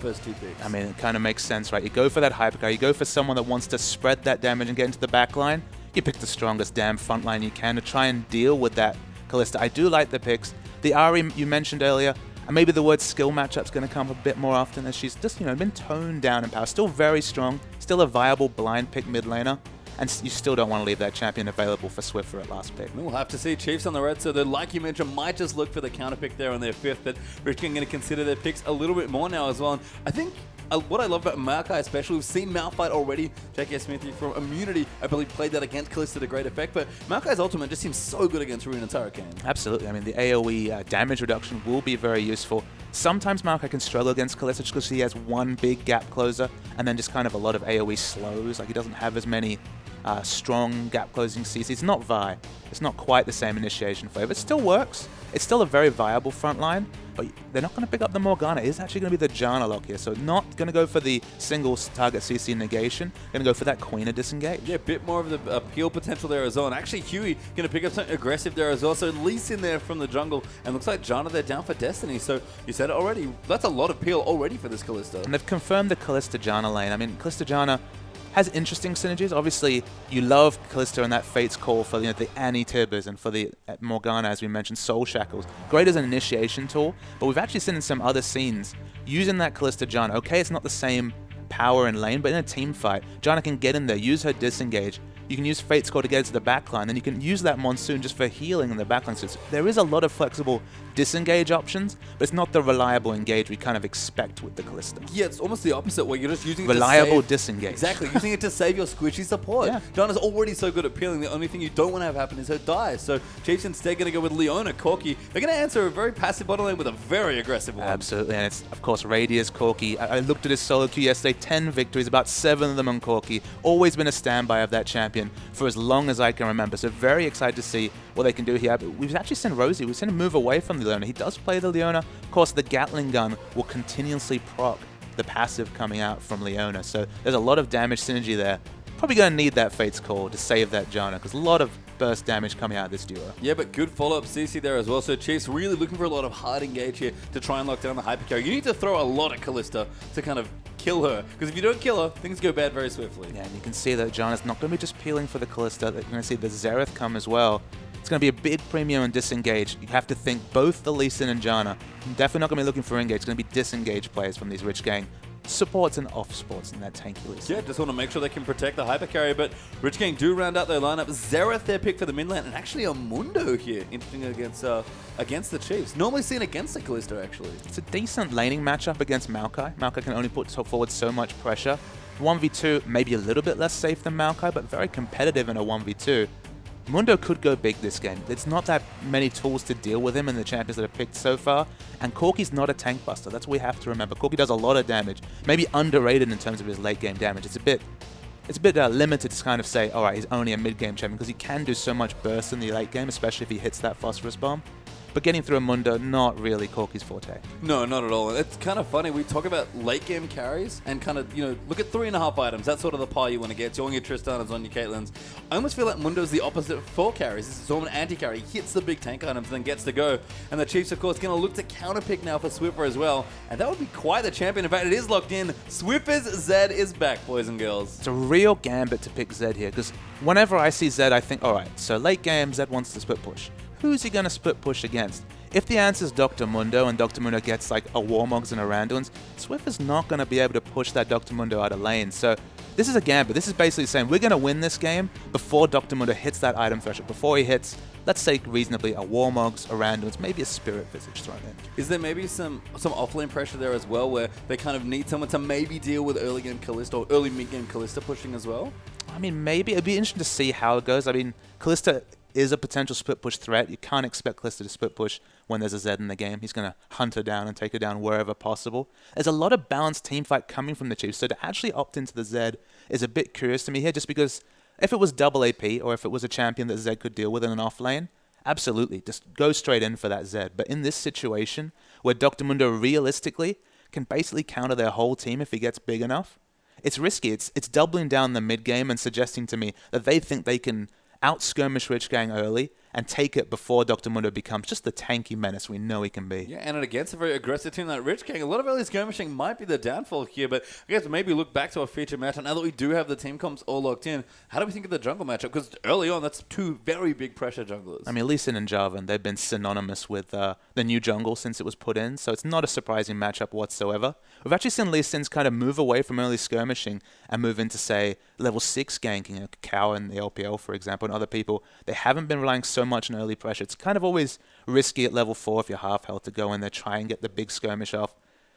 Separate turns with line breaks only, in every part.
first two picks.
I mean, it kind of makes sense, right? You go for that hypercar, you go for someone that wants to spread that damage and get into the back line. You pick the strongest damn front line you can to try and deal with that Kalista. I do like the picks. The Ari you mentioned earlier, and maybe the word skill matchup's going to come up a bit more often as she's just, been toned down in power. Still very strong, still a viable blind pick mid laner. And you still don't want to leave that champion available for Swiffer at last pick.
We'll have to see. Chiefs on the red, so they, like you mentioned, might just look for the counter pick there on their fifth, but Rich King going to consider their picks a little bit more now as well. And I think what I love about Maokai especially, we've seen Malphite already. J.K. Smithy from Immunity, I believe, played that against Kalista to great effect, but Maokai's ultimate just seems so good against Rune and Hurricane.
Absolutely. I mean, the AoE damage reduction will be very useful. Sometimes Maokai can struggle against Kalista just because he has one big gap closer and then just kind of a lot of AoE slows. Like, he doesn't have as many strong gap closing CC. It's not Vi. It's not quite the same initiation flavor. It still works. It's still a very viable front line, but they're not going to pick up the Morgana. It is actually going to be the Janna lock here. So not going to go for the single target CC negation. Going to go for that Queen of Disengage.
Yeah, a bit more of the appeal potential there as well. And actually, Huey going to pick up something aggressive there as well. So Lee in there from the jungle. And looks like Janna, they're down for Destiny. So you said it already. That's a lot of appeal already for this Kalista.
And they've confirmed the Kalista Janna lane. I mean, Kalista Janna has interesting synergies. Obviously, you love Kalista and that Fate's Call for the Annie-Tibbers and for the Morgana, as we mentioned, Soul Shackles. Great as an initiation tool, but we've actually seen in some other scenes using that Kalista Janna. Okay, it's not the same power in lane, but in a team fight, Janna can get in there, use her disengage. You can use Fate's Call to get into the backline, then you can use that Monsoon just for healing in the backline. So there is a lot of flexible disengage options, but it's not the reliable engage we kind of expect with the Kalista.
Yeah, it's almost the opposite, where you're just using it
reliable
to save,
disengage.
Exactly, using it to save your squishy support.
Yeah.
Janna's already so good at peeling, the only thing you don't want to have happen is her die. So Chiefs instead going to go with Leona, Corki. They're going to answer a very passive bottom lane with a very aggressive one.
Absolutely, and it's, of course, Radius, Corki. I looked at his solo queue yesterday, 10 victories, about 7 of them on Corki. Always been a standby of that champion for as long as I can remember. So very excited to see what they can do here. But we've actually seen Rosie. We've seen him move away from the Leona. He does play the Leona. Of course, the Gatling gun will continuously proc the passive coming out from Leona. So there's a lot of damage synergy there. Probably going to need that Fate's Call to save that Janna, because a lot of burst damage coming out of this duo.
Yeah, but good follow-up CC there as well. So Chiefs really looking for a lot of hard engage here to try and lock down the hypercarry. You need to throw a lot at Kalista to kind of kill her, because if you don't kill her, things go bad very swiftly.
Yeah, and you can see that Janna's not going to be just peeling for the Kalista. You're going to see the Xerath come as well. It's going to be a big premium and disengage. You have to think both the Lee Sin and Janna. Definitely not going to be looking for engage. It's going to be disengage players from these Rich Gang supports and off sports in that tanky Lee Sin.
Yeah, just want to make sure they can protect the hypercarry, but Rich Gang do round out their lineup. Xerath their pick for the mid lane, and actually a Mundo here, interesting against the Chiefs. Normally seen against the Kalista, actually.
It's a decent laning matchup against Maokai. Maokai can only put forward so much pressure. 1v2, maybe a little bit less safe than Maokai, but very competitive in a 1v2. Mundo could go big this game. There's not that many tools to deal with him in the champions that are picked so far, and Corki's not a tank buster. That's what we have to remember. Corki does a lot of damage, maybe underrated in terms of his late game damage. It's a bit limited to kind of say, all right, he's only a mid game champion, because he can do so much burst in the late game, especially if he hits that phosphorus bomb. But getting through a Mundo, not really Corki's forte.
No, not at all. It's kind of funny. We talk about late game carries and kind of, look at 3.5 items. That's sort of the pie you want to get. So on your Tristanas, on your Caitlyn's. I almost feel like Mundo's the opposite for carries. This is sort of an anti-carry. He hits the big tank items and then gets to go. And the Chiefs, of course, going to look to counterpick now for Swiffer as well. And that would be quite the champion. In fact, it is locked in. Swiffer's Zed is back, boys and girls.
It's a real gambit to pick Zed here, because whenever I see Zed, I think, all right, so late game, Zed wants to split push. Who's he going to split push against? If the answer is Dr. Mundo and Dr. Mundo gets like a Warmogs and a Randuin's, Swiffer's not going to be able to push that Dr. Mundo out of lane. So this is a gambit. This is basically saying we're going to win this game before Dr. Mundo hits that item threshold, before he hits, let's say reasonably, a Warmogs, a Randuin's, maybe a Spirit Visage thrown in.
Is there maybe some offlane pressure there as well, where they kind of need someone to maybe deal with early game Kalista or early mid game Kalista pushing as well?
I mean, maybe. It'd be interesting to see how it goes. I mean, Kalista is a potential split push threat. You can't expect Kalista to split push when there's a Zed in the game. He's going to hunt her down and take her down wherever possible. There's a lot of balanced team fight coming from the Chiefs, so to actually opt into the Zed is a bit curious to me here, just because if it was double AP or if it was a champion that Zed could deal with in an off lane, absolutely, just go straight in for that Zed. But in this situation, where Dr. Mundo realistically can basically counter their whole team if he gets big enough, it's risky. It's doubling down the mid game and suggesting to me that they think they can out-skirmish Rich Gang early and take it before Dr. Mundo becomes just the tanky menace we know he can be.
Yeah, and against a very aggressive team like Rich King, a lot of early skirmishing might be the downfall here, but I guess maybe look back to a feature matchup. Now that we do have the team comps all locked in, how do we think of the jungle matchup? Because early on, that's two very big pressure junglers.
I mean, Lee Sin and Jarvan, they've been synonymous with the new jungle since it was put in, so it's not a surprising matchup whatsoever. We've actually seen Lee Sin's kind of move away from early skirmishing and move into, say, level 6 ganking, Cow in the LPL, for example, and other people. They haven't been relying so much on early pressure. It's kind of always risky at level 4 if you're half health to go in there, try and get the big skirmish off.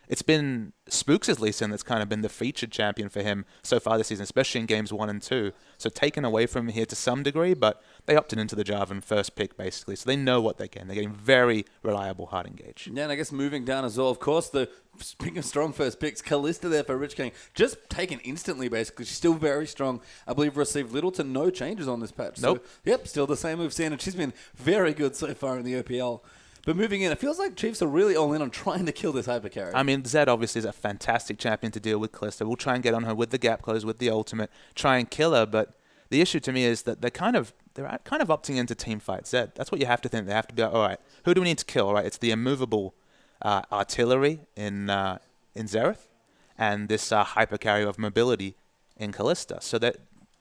It's been Spooks' Lee Sin that's kind of been the featured champion for him so far this season, especially in games 1 and 2. So taken away from him here to some degree, but they opted into the Jarvan first pick, basically. So they know what they're getting. They're getting very reliable hard engage.
Yeah, and I guess moving down as well, of course, speaking of strong first picks, Kalista there for Rich King, just taken instantly, basically. She's still very strong. I believe received little to no changes on this patch.
Nope.
So, yep, still the same we've seen, and she's been very good so far in the OPL. But moving in, it feels like Chiefs are really all in on trying to kill this hyper carry.
I mean, Zed obviously is a fantastic champion to deal with Kalista. We'll try and get on her with the gap close, with the ultimate, try and kill her. But the issue to me is that they're kind of opting into team fight Zed. That's what you have to think. They have to be like, all right, who do we need to kill? All right, it's the immovable artillery in Xerath and this hyper carry of mobility in Kalista. So that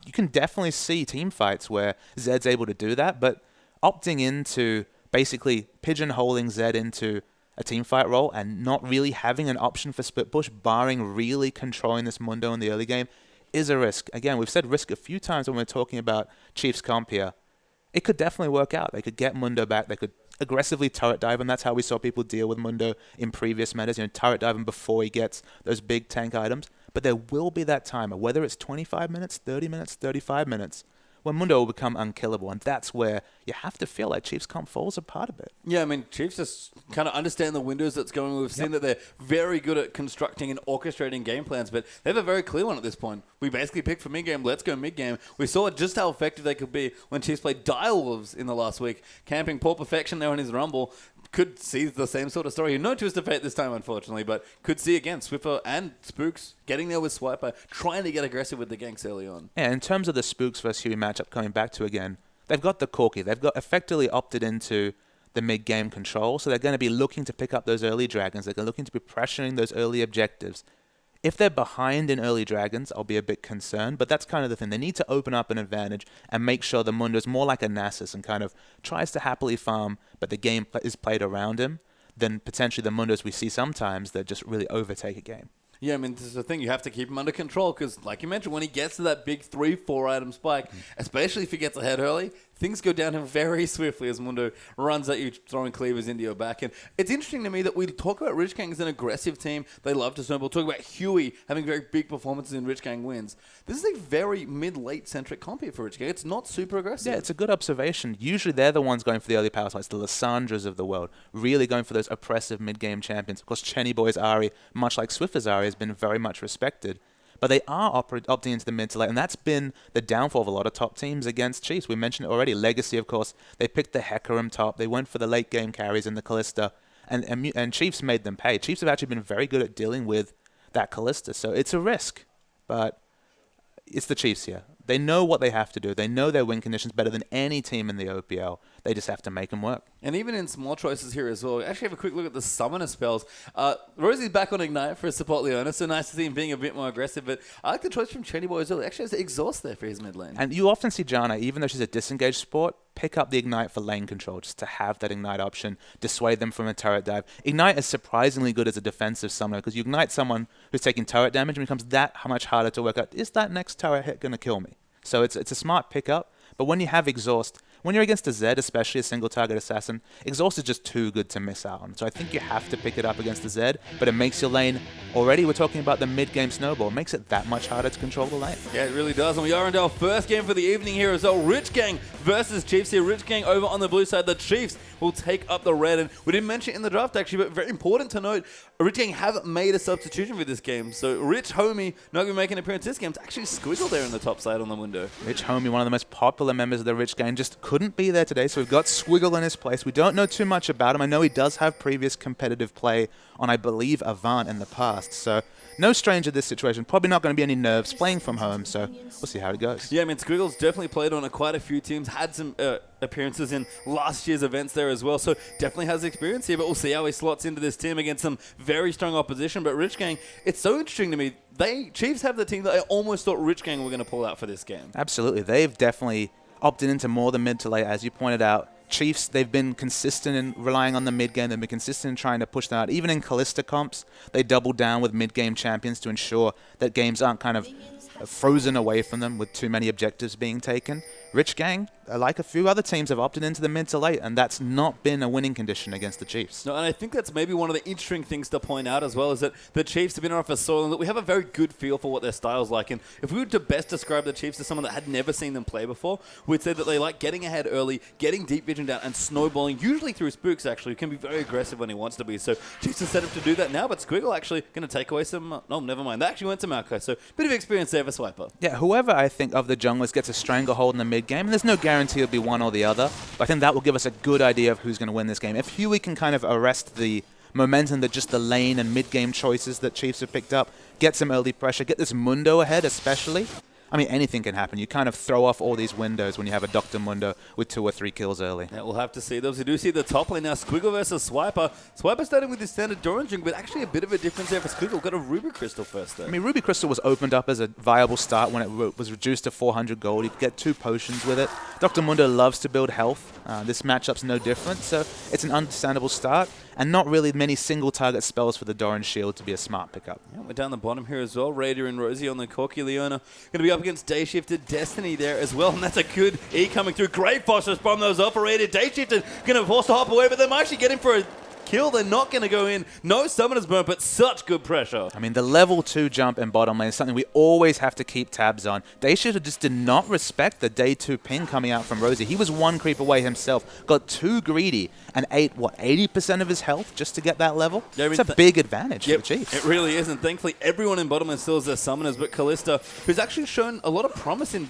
you can definitely see team fights where Zed's able to do that, but opting into basically pigeonholing Zed into a teamfight role and not really having an option for split push, barring really controlling this Mundo in the early game, is a risk. Again, we've said risk a few times when we're talking about Chiefs comp here. It could definitely work out. They could get Mundo back. They could aggressively turret dive, and that's how we saw people deal with Mundo in previous metas, turret dive him before he gets those big tank items. But there will be that timer, whether it's 25 minutes, 30 minutes, 35 minutes, when Mundo will become unkillable, and that's where you have to feel like Chiefs comp falls a part of it.
Yeah, I mean, Chiefs just kind of understand the windows that's going on. We've seen that they're very good at constructing and orchestrating game plans, but they have a very clear one at this point. We basically picked for mid-game, let's go mid-game. We saw just how effective they could be when Chiefs played Direwolves in the last week, camping Poor Perfection there on his Rumble. Could see the same sort of story. No twist of fate this time, unfortunately, but could see again Swiffer and Spooks getting there with Swiper, trying to get aggressive with the ganks early on.
Yeah, in terms of the Spooks versus Huey matchup coming back to again, they've got the Corki. They've got effectively opted into the mid-game control, so they're going to be looking to pick up those early dragons. They're looking to be pressuring those early objectives. If they're behind in early dragons, I'll be a bit concerned, but that's kind of the thing. They need to open up an advantage and make sure the Mundo's more like a Nasus and kind of tries to happily farm, but the game is played around him, than potentially the Mundos we see sometimes that just really overtake a game.
Yeah, I mean, this is the thing. You have to keep him under control because, like you mentioned, when he gets to that big 3-4 item spike, especially if he gets ahead early, things go downhill very swiftly as Mundo runs at you, throwing cleavers into your back. And it's interesting to me that we talk about Rich Gang as an aggressive team. They love to snowball. Talk about Huey having very big performances in Rich Gang wins. This is a very mid-late centric comp here for Rich Gang. It's not super aggressive.
Yeah, it's a good observation. Usually they're the ones going for the early power spikes, the Lissandras of the world, really going for those oppressive mid-game champions. Of course, Chenny Boy's Ahri, much like Swiffer's Ahri, has been very much respected. But they are opting into the mid to late, and that's been the downfall of a lot of top teams against Chiefs. We mentioned it already. Legacy, of course, they picked the Hecarim top. They went for the late game carries in the Kalista, and Chiefs made them pay. Chiefs have actually been very good at dealing with that Kalista, so it's a risk. But it's the Chiefs here. They know what they have to do. They know their win conditions better than any team in the OPL. They just have to make them work.
And even in small choices here as well, we actually have a quick look at the summoner spells. Rosie's back on Ignite for a support Leona, so nice to see him being a bit more aggressive. But I like the choice from Chenny Boy as well. He actually has Exhaust there for his mid lane.
And you often see Janna, even though she's a disengaged support, pick up the Ignite for lane control, just to have that Ignite option, dissuade them from a turret dive. Ignite is surprisingly good as a defensive summoner, because you Ignite someone who's taking turret damage and it becomes that much harder to work out, is that next turret hit going to kill me? So it's a smart pickup, but when you have Exhaust, when you're against a Zed, especially a single target assassin, Exhaust is just too good to miss out on. So I think you have to pick it up against the Zed, but it makes your lane, already we're talking about the mid-game snowball, it makes it that much harder to control the lane.
Yeah, it really does. And we are into our first game for the evening here as well. Rich Gang versus Chiefs here. Rich Gang over on the blue side. The Chiefs will take up the red. And we didn't mention it in the draft actually, but very important to note, Rich Gang haven't made a substitution for this game. So Rich Homie, not going to be making an appearance this game. It's actually Squiggle there in the top side on the window.
Rich Homie, one of the most popular members of the Rich Gang, just couldn't be there today. So we've got Squiggle in his place. We don't know too much about him. I know he does have previous competitive play on, I believe, Avant in the past. So no stranger to this situation. Probably not going to be any nerves playing from home. So we'll see how it goes.
Yeah, I mean, Squiggle's definitely played on quite a few teams. Had some appearances in last year's events there as well, so definitely has experience here, but we'll see how he slots into this team against some very strong opposition. But Rich Gang, it's so interesting to me. Chiefs have the team that I almost thought Rich Gang were going to pull out for this game.
Absolutely. They've definitely opted into more than mid to late, as you pointed out. Chiefs, they've been consistent in relying on the mid game. They've been consistent in trying to push them out. Even in Callista comps, they double down with mid game champions to ensure that games aren't kind of frozen away from them with too many objectives being taken. Rich Gang, like a few other teams, have opted into the mid to late, and that's not been a winning condition against the Chiefs.
No, and I think that's maybe one of the interesting things to point out as well, is that the Chiefs have been off a soil and that we have a very good feel for what their style's like. And if we were to best describe the Chiefs as someone that had never seen them play before, we'd say that they like getting ahead early, getting deep vision down, and snowballing, usually through Spooks, actually, who can be very aggressive when he wants to be. So Chiefs are set up to do that now, but Squiggle actually going to take away some... no, never mind. They actually went to Maokai, so bit of experience there for Swiper.
Yeah, whoever, I think, of the junglers gets a stranglehold in the mid game, and there's no guarantee it'll be one or the other, but I think that will give us a good idea of who's going to win this game. If Huey can kind of arrest the momentum that just the lane and mid game choices that Chiefs have picked up, get some early pressure, get this Mundo ahead especially. I mean, anything can happen. You kind of throw off all these windows when you have a Dr. Mundo with 2 or 3 kills early.
Yeah, we'll have to see those. We do see the top lane now, Squiggle versus Swiper. Swiper starting with his standard Doran Jung, but actually a bit of a difference there for Squiggle. Got a Ruby Crystal first there.
I mean, Ruby Crystal was opened up as a viable start when it was reduced to 400 gold. You could get 2 potions with it. Dr. Mundo loves to build health. This matchup's no different, so it's an understandable start. And not really many single target spells for the Doran Shield to be a smart pickup.
Yeah, we're down the bottom here as well. Raider and Rosie on the Corky. Leona going to be up against Day Shifted Destiny there as well. And that's a good E coming through. Great phosphorus bomb those operated. Day Shifted going to force to hop away, but they might actually get him for a kill. They're not going to go in. No summoners burn, but such good pressure.
I mean, the level 2 jump in bottom lane is something we always have to keep tabs on. Dayshitter just did not respect the day 2 ping coming out from Rosie. He was 1 creep away himself, got too greedy, and ate, 80% of his health just to get that level? Yeah, I mean, it's a big advantage for the Chiefs.
It really is, and thankfully everyone in bottom lane still has their summoners, but Callista, who's actually shown a lot of promise in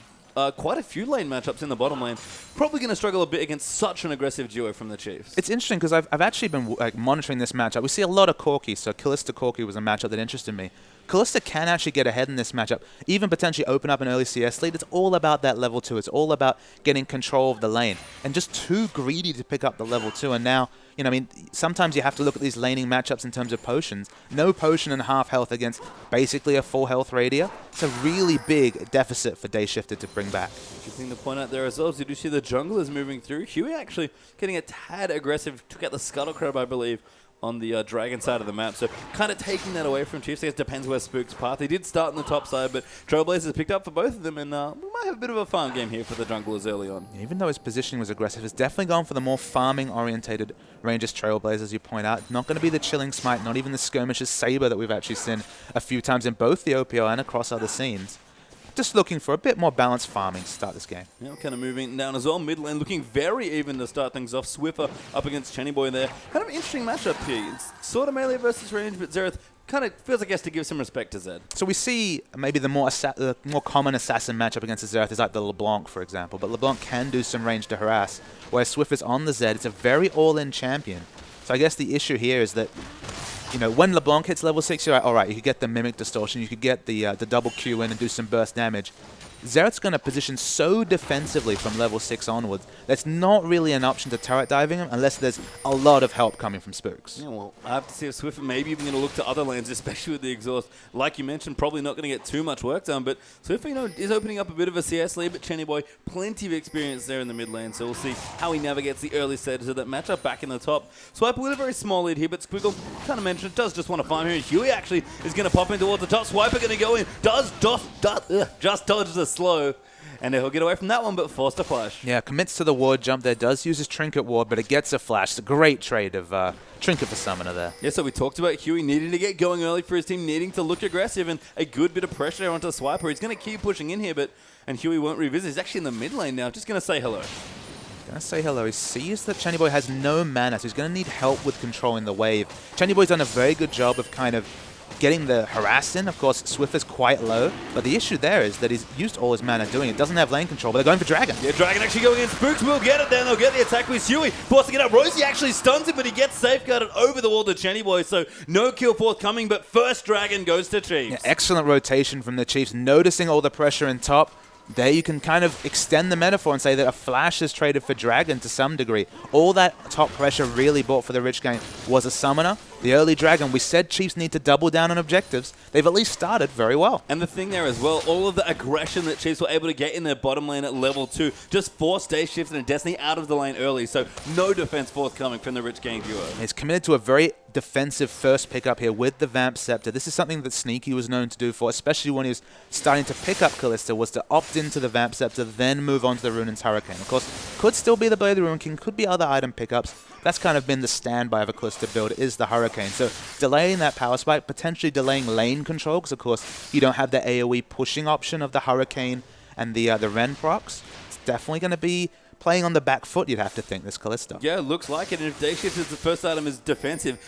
quite a few lane matchups in the bottom lane, probably going to struggle a bit against such an aggressive duo from the Chiefs.
It's interesting because I've actually been monitoring this matchup. We see a lot of Corky, so Callista Corky was a matchup that interested me. Callista can actually get ahead in this matchup, even potentially open up an early CS lead. It's all about that level 2. It's all about getting control of the lane. And just too greedy to pick up the level 2. And now, I mean, sometimes you have to look at these laning matchups in terms of potions. No potion and half health against basically a full health Radier. It's a really big deficit for Day Shifted to bring back.
Good thing to point out there as well. You do see the junglers moving through. Huey actually getting a tad aggressive. Took out the Scuttle Crab, I believe, on the Dragon side of the map. So kind of taking that away from Chiefs. I guess depends where Spook's path. He did start on the top side, but Trailblazers picked up for both of them, and we might have a bit of a farm game here for the junglers early on.
Even though his positioning was aggressive, it's definitely gone for the more farming-orientated Rangers Trailblazers, you point out. Not going to be the Chilling Smite, not even the Skirmishes Saber that we've actually seen a few times in both the OPL and across other scenes. Just looking for a bit more balanced farming to start this game.
Yeah, kind of moving down as well. Mid lane looking very even to start things off. Swiffer up against Chenny Boy there. Kind of an interesting matchup here. It's sort of melee versus range, but Xerath kind of feels, I guess, to give some respect to Zed.
So we see maybe the more common assassin matchup against the Xerath is like the LeBlanc, for example. But LeBlanc can do some range to harass, whereas Swiffer's on the Zed. It's a very all-in champion. So I guess the issue here is that, when LeBlanc hits level 6, you're like, all right, you could get the Mimic Distortion, you could get the double Q in and do some burst damage. Xerath's going to position so defensively from level 6 onwards, that's not really an option to turret diving him unless there's a lot of help coming from Spooks.
Yeah, well, I have to see if Swiffer maybe even going to look to other lanes, especially with the exhaust. Like you mentioned, probably not going to get too much work done, but Swiffer, is opening up a bit of a CS lead, but Chenny Boy, plenty of experience there in the mid lane, so we'll see how he navigates the early stages of that matchup back in the top. Swiper with a very small lead here, but Squiggle, kind of mentioned, does just want to farm here, and Huey actually is going to pop in towards the top. Swiper going to go in, just dodges the slow, and he'll get away from that one, but forced a flash.
Yeah, commits to the ward jump there, does use his Trinket ward, but it gets a flash. It's a great trade of Trinket for Summoner there.
Yeah, so we talked about Huey needing to get going early for his team, needing to look aggressive, and a good bit of pressure onto Swiper. He's going to keep pushing in here, and Huey won't revisit. He's actually in the mid lane now, just going to say hello.
Gonna say hello. He sees that Chenny Boy has no mana, so he's gonna need help with controlling the wave. Chenny Boy's done a very good job of kind of getting the harass in. Of course, Swiffer's quite low, but the issue there is that he's used all his mana doing it. Doesn't have lane control, but they're going for Dragon.
Yeah, Dragon actually going in. Spooks will get it then. They'll get the attack with Huey. Forcing it up. Rosie actually stuns him, but he gets safeguarded over the wall to Chenny Boy, so no kill forthcoming, but first Dragon goes to Chiefs.
Yeah, excellent rotation from the Chiefs, noticing all the pressure in top. There you can kind of extend the metaphor and say that a Flash is traded for Dragon to some degree. All that top pressure really bought for the Rich Gang was a Summoner. The early Dragon, we said Chiefs need to double down on objectives. They've at least started very well.
And the thing there as well, all of the aggression that Chiefs were able to get in their bottom lane at level 2 just forced Day Shift and Destiny out of the lane early, so no defense forthcoming from the Rich Gang duo.
He's committed to a very defensive first pickup here with the Vamp Scepter. This is something that Sneaky was known to do for, especially when he was starting to pick up Kalista, was to opt into the Vamp Scepter, then move on to the Runaan's Hurricane. Of course, could still be the Blade of the Ruin King, could be other item pickups. That's kind of been the standby of a Kalista build, is the Hurricane. So delaying that power spike, potentially delaying lane control, because of course you don't have the AoE pushing option of the Hurricane and the Ren procs. It's definitely going to be playing on the back foot, you'd have to think, this Kalista.
Yeah, looks like it. And if Day Shift is the first item is defensive,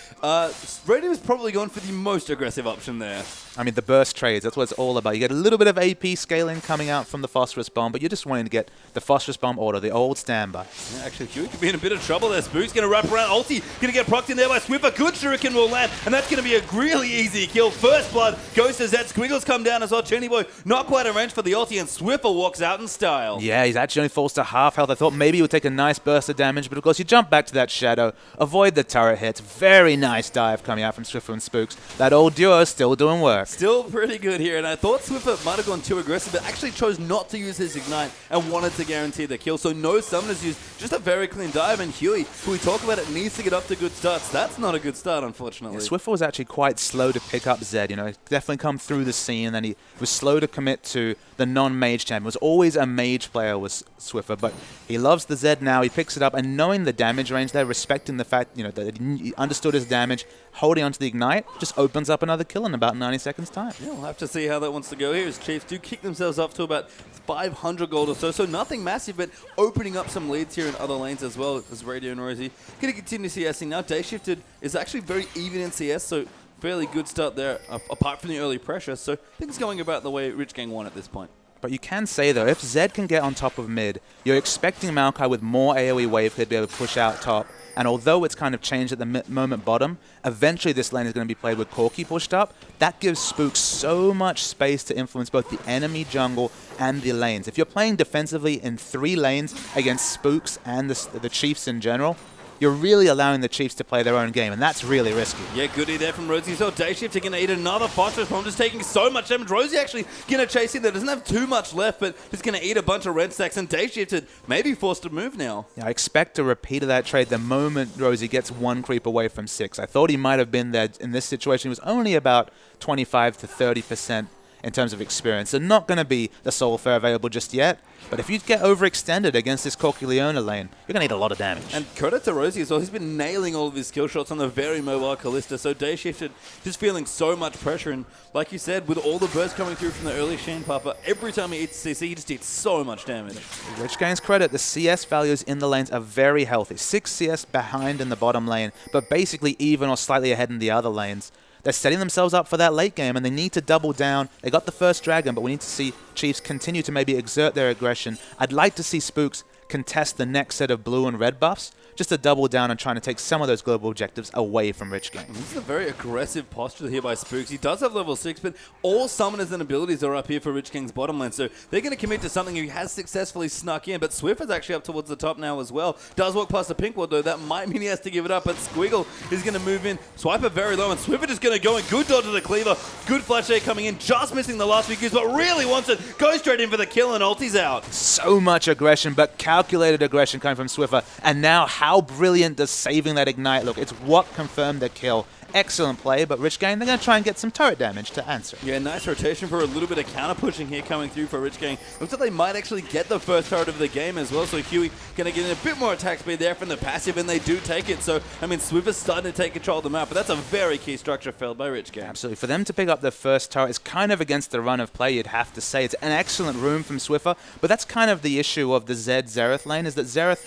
Radio is probably gone for the most aggressive option there.
I mean, the burst trades, that's what it's all about. You get a little bit of AP scaling coming out from the Phosphorus Bomb, but you're just wanting to get the Phosphorus Bomb auto, the old standby.
Yeah, actually, Huey could be in a bit of trouble there. Spook's going to wrap around. Ulti going to get procced in there by Swiffer. Good Shuriken will land, and that's going to be a really easy kill. First blood goes to Zed. Squiggles come down as well. Cheney Boy not quite in range for the ulti, and Swiffer walks out in style.
Yeah, he's actually only falls to half health. I thought maybe he would take a nice burst of damage, but of course you jump back to that shadow, avoid the turret hits. Very nice dive coming out from Swiffer and Spooks. That old duo is still doing work.
Still pretty good here, and I thought Swiffer might have gone too aggressive, but actually chose not to use his Ignite and wanted to guarantee the kill. So no summoners used, just a very clean dive, and Huey, who we talk about, it needs to get up to good starts. That's not a good start, unfortunately.
Yeah, Swiffer was actually quite slow to pick up Zed, you know, he definitely come through the scene, and then he was slow to commit to the non-mage champion. Was always a mage player, was Swiffer, but he loves the Zed now, he picks it up, and knowing the damage range there, respecting the fact, you know, that he understood his damage, holding onto the Ignite, just opens up another kill in about 90 seconds time.
Yeah, we'll have to see how that wants to go here as Chiefs do kick themselves up to about 500 gold or so. So nothing massive, but opening up some leads here in other lanes as well as Radio and Rosie. Going to continue CSing now. Day Shifted is actually very even in CS, so fairly good start there apart from the early pressure. So things going about the way Rich Gang won at this point.
But you can say, though, if Zed can get on top of mid, you're expecting Maokai with more AoE wave to be able to push out top. And although it's kind of changed at the moment bottom, eventually this lane is going to be played with Corki pushed up. That gives Spook so much space to influence both the enemy jungle and the lanes. If you're playing defensively in 3 lanes against Spooks and the Chiefs in general, you're really allowing the Chiefs to play their own game, and that's really risky.
Yeah, goodie there from Rosie. So Day Shift are going to eat another Phosphorus Bomb, just taking so much damage. Rosie actually going to chase in there. Doesn't have too much left, but just going to eat a bunch of red stacks, and Day Shift maybe forced to move now.
Yeah, I expect a repeat of that trade the moment Rosie gets 1 creep away from 6. I thought he might have been there in this situation. He was only about 25 to 30% in terms of experience. So not going to be the Soul Fair available just yet. But if you get overextended against this Corki Leona lane, you're going to eat a lot of damage.
And credit to Rosie as well. He's been nailing all of his skill shots on the very mobile Kalista. So Day Shifted just feeling so much pressure. And like you said, with all the bursts coming through from the early Shane Papa, every time he eats CC, he just eats so much damage.
Which gains credit. The CS values in the lanes are very healthy. 6 CS behind in the bottom lane, but basically even or slightly ahead in the other lanes. They're setting themselves up for that late game, and they need to double down. They got the first dragon, but we need to see Chiefs continue to maybe exert their aggression. I'd like to see Spooks contest the next set of blue and red buffs, just to double down and trying to take some of those global objectives away from Rich Gang.
This is a very aggressive posture here by Spooks. He does have level 6, but all summoners and abilities are up here for Rich Gang's bottom lane, so they're going to commit to something he has successfully snuck in, but Swift is actually up towards the top now as well. Does walk past the pink ward, though. That might mean he has to give it up, but Squiggle is going to move in. Swiper very low, and Swift is going to go in. Good dodge of the cleaver. Good flash there coming in, just missing the last few Qs, but really wants it. Goes straight in for the kill, and ulti's out.
So much aggression, but calculated aggression coming from Swiffer. And now how brilliant does saving that Ignite look? It's what confirmed the kill. Excellent play, but Rich Gang, they're going to try and get some turret damage to answer.
Yeah, nice rotation for a little bit of counter pushing here coming through for Rich Gang. Looks like they might actually get the first turret of the game as well, so Huey going to get in a bit more attack speed there from the passive, and they do take it. So, I mean, Swiffer's starting to take control of the map, but that's a very key structure failed by Rich Gang.
Absolutely. For them to pick up their first turret is kind of against the run of play, you'd have to say. It's an excellent room from Swiffer, but that's kind of the issue of the Zed Xerath lane, is that Xerath,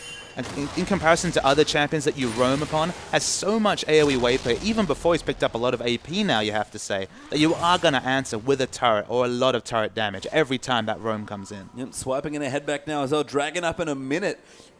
in comparison to other champions that you roam upon, has so much AoE wave play, even before he's picked up a lot of AP now, you have to say, that you are going to answer with a turret or a lot of turret damage every time that roam comes in.
Yep, swiping in a head back now as well. Dragon up in a minute.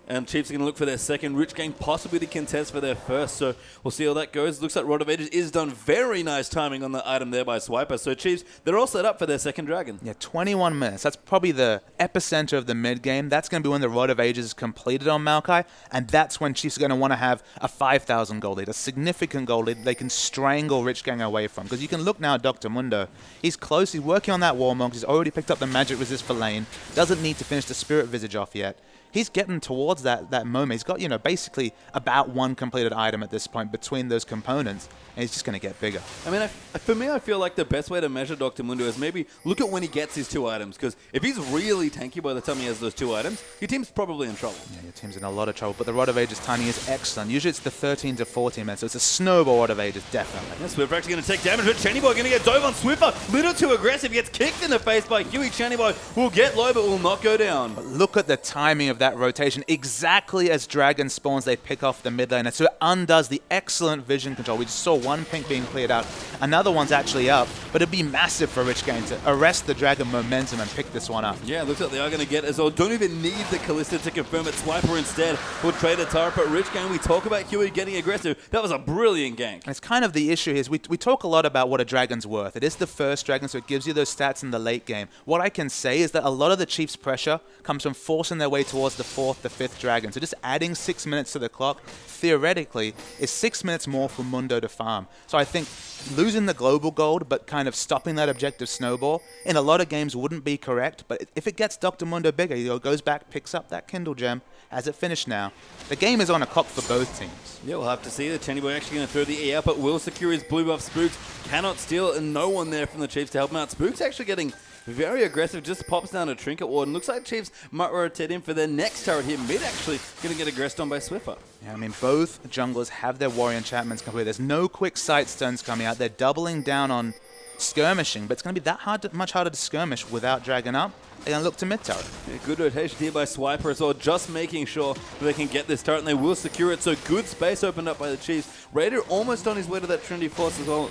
And Chiefs are going to look for their second. Rich Gang possibly to contest for their first. So we'll see how that goes. Looks like Rod of Ages is done. Very nice timing on the item there by Swiper. So Chiefs, they're all set up for their second dragon.
Yeah, 21 minutes. That's probably the epicenter of the mid game. That's going to be when the Rod of Ages is completed on Maokai. And that's when Chiefs are going to want to have a 5,000 gold lead, a significant gold lead they can strangle Rich Gang away from. Because you can look now at Dr. Mundo. He's close. He's working on that Warmonk. He's already picked up the Magic Resist for lane. Doesn't need to finish the Spirit Visage off yet. He's getting towards that moment. He's got, basically about one completed item at this point between those components, and he's just going to get bigger.
I mean, for me, I feel like the best way to measure Dr. Mundo is maybe look at when he gets his 2 items, because if he's really tanky by the time he has those 2 items, your team's probably in trouble.
Yeah, your team's in a lot of trouble, but the Rod of Ages timing is excellent. Usually it's the 13 to 14 minutes, so it's a snowball Rod of Ages, definitely.
Yeah, Swiffer actually going to take damage, but Channy Boy going to get dove on Swiffer. Little too aggressive. He gets kicked in the face by Huey. Channy Boy will get low, but will not go down.
But look at the timing of that rotation. Exactly as Dragon spawns, they pick off the mid laner. So it undoes the excellent vision control. We just saw one pink being cleared out. Another one's actually up, but it'd be massive for Rich Gang to arrest the Dragon momentum and pick this one up.
Yeah, looks like they are going to get as well. Don't even need the Kalista to confirm it. Swiper instead will trade a turret, but Rich Gang, we talk about Huey getting aggressive. That was a brilliant gank.
And it's kind of the issue here is we talk a lot about what a Dragon's worth. It is the first Dragon, so it gives you those stats in the late game. What I can say is that a lot of the Chiefs' pressure comes from forcing their way towards the 4th, the 5th Dragon. So just adding 6 minutes to the clock, theoretically, is 6 minutes more for Mundo to farm. So I think losing the global gold, but kind of stopping that objective snowball, in a lot of games wouldn't be correct. But if it gets Dr. Mundo bigger, he goes back, picks up that Kindle gem. Has it finished now? The game is on a clock for both teams.
Yeah, we'll have to see. The Channy Boy actually going to throw the E out, but will secure his blue buff. Spooks cannot steal, and no one there from the Chiefs to help him out. Spooks actually getting very aggressive, just pops down a Trinket Ward, and looks like Chiefs might rotate in for their next turret here. Mid actually going to get aggressed on by Swiffer.
Yeah, I mean, both junglers have their warrior enchantments complete. There's no quick sight stones coming out. They're doubling down on skirmishing, but it's going to be that much harder to skirmish without Dragon up. They're going to look to mid turret.
Yeah, good rotation here by Swiper as well, just making sure that they can get this turret, and they will secure it. So good space opened up by the Chiefs. Raider almost on his way to that Trinity Force as well.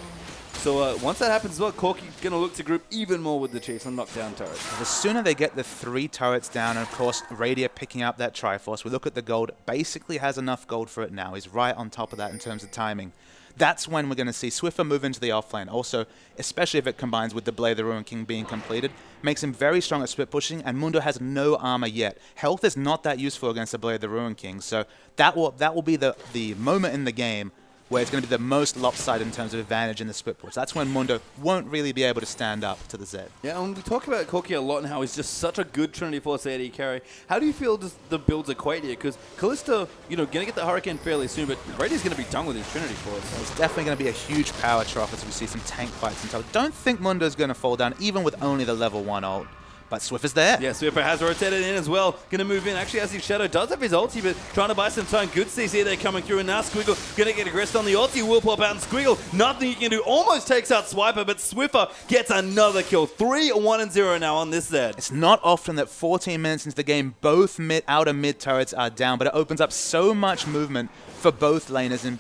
So once that happens as well, Corky's going to look to group even more with the Chiefs and knock down turrets.
The sooner they get the 3 turrets down, and of course, Radier picking up that Triforce, we look at the gold, basically has enough gold for it now. He's right on top of that in terms of timing. That's when we're going to see Swiffer move into the offlane. Also, especially if it combines with the Blade of the Ruin King being completed, makes him very strong at split pushing, and Mundo has no armor yet. Health is not that useful against the Blade of the Ruin King, so that will be the moment in the game where it's going to be the most lopsided in terms of advantage in the split push. That's when Mundo won't really be able to stand up to the Zed.
Yeah, and we talk about Corky a lot and how he's just such a good Trinity Force AD carry. How do you feel does the builds equate here? Because Kalista, going to get the Hurricane fairly soon, but Radia's going to be done with his Trinity Force.
It's definitely going to be a huge power trough as we see some tank fights and stuff. Don't think Mundo's going to fall down, even with only the level 1 ult. But Swiffer's there.
Yeah, Swiffer has rotated in as well. Going to move in. Actually, as his Shadow does have his ulti, but trying to buy some time. Good CC there coming through. And now Squiggle going to get aggressed on the ulti. Will pop out and Squiggle. Nothing he can do. Almost takes out Swiper, but Swiffer gets another kill. 3-1-0 now on this Zed.
It's not often that 14 minutes into the game, both outer mid turrets are down, but it opens up so much movement for both laners and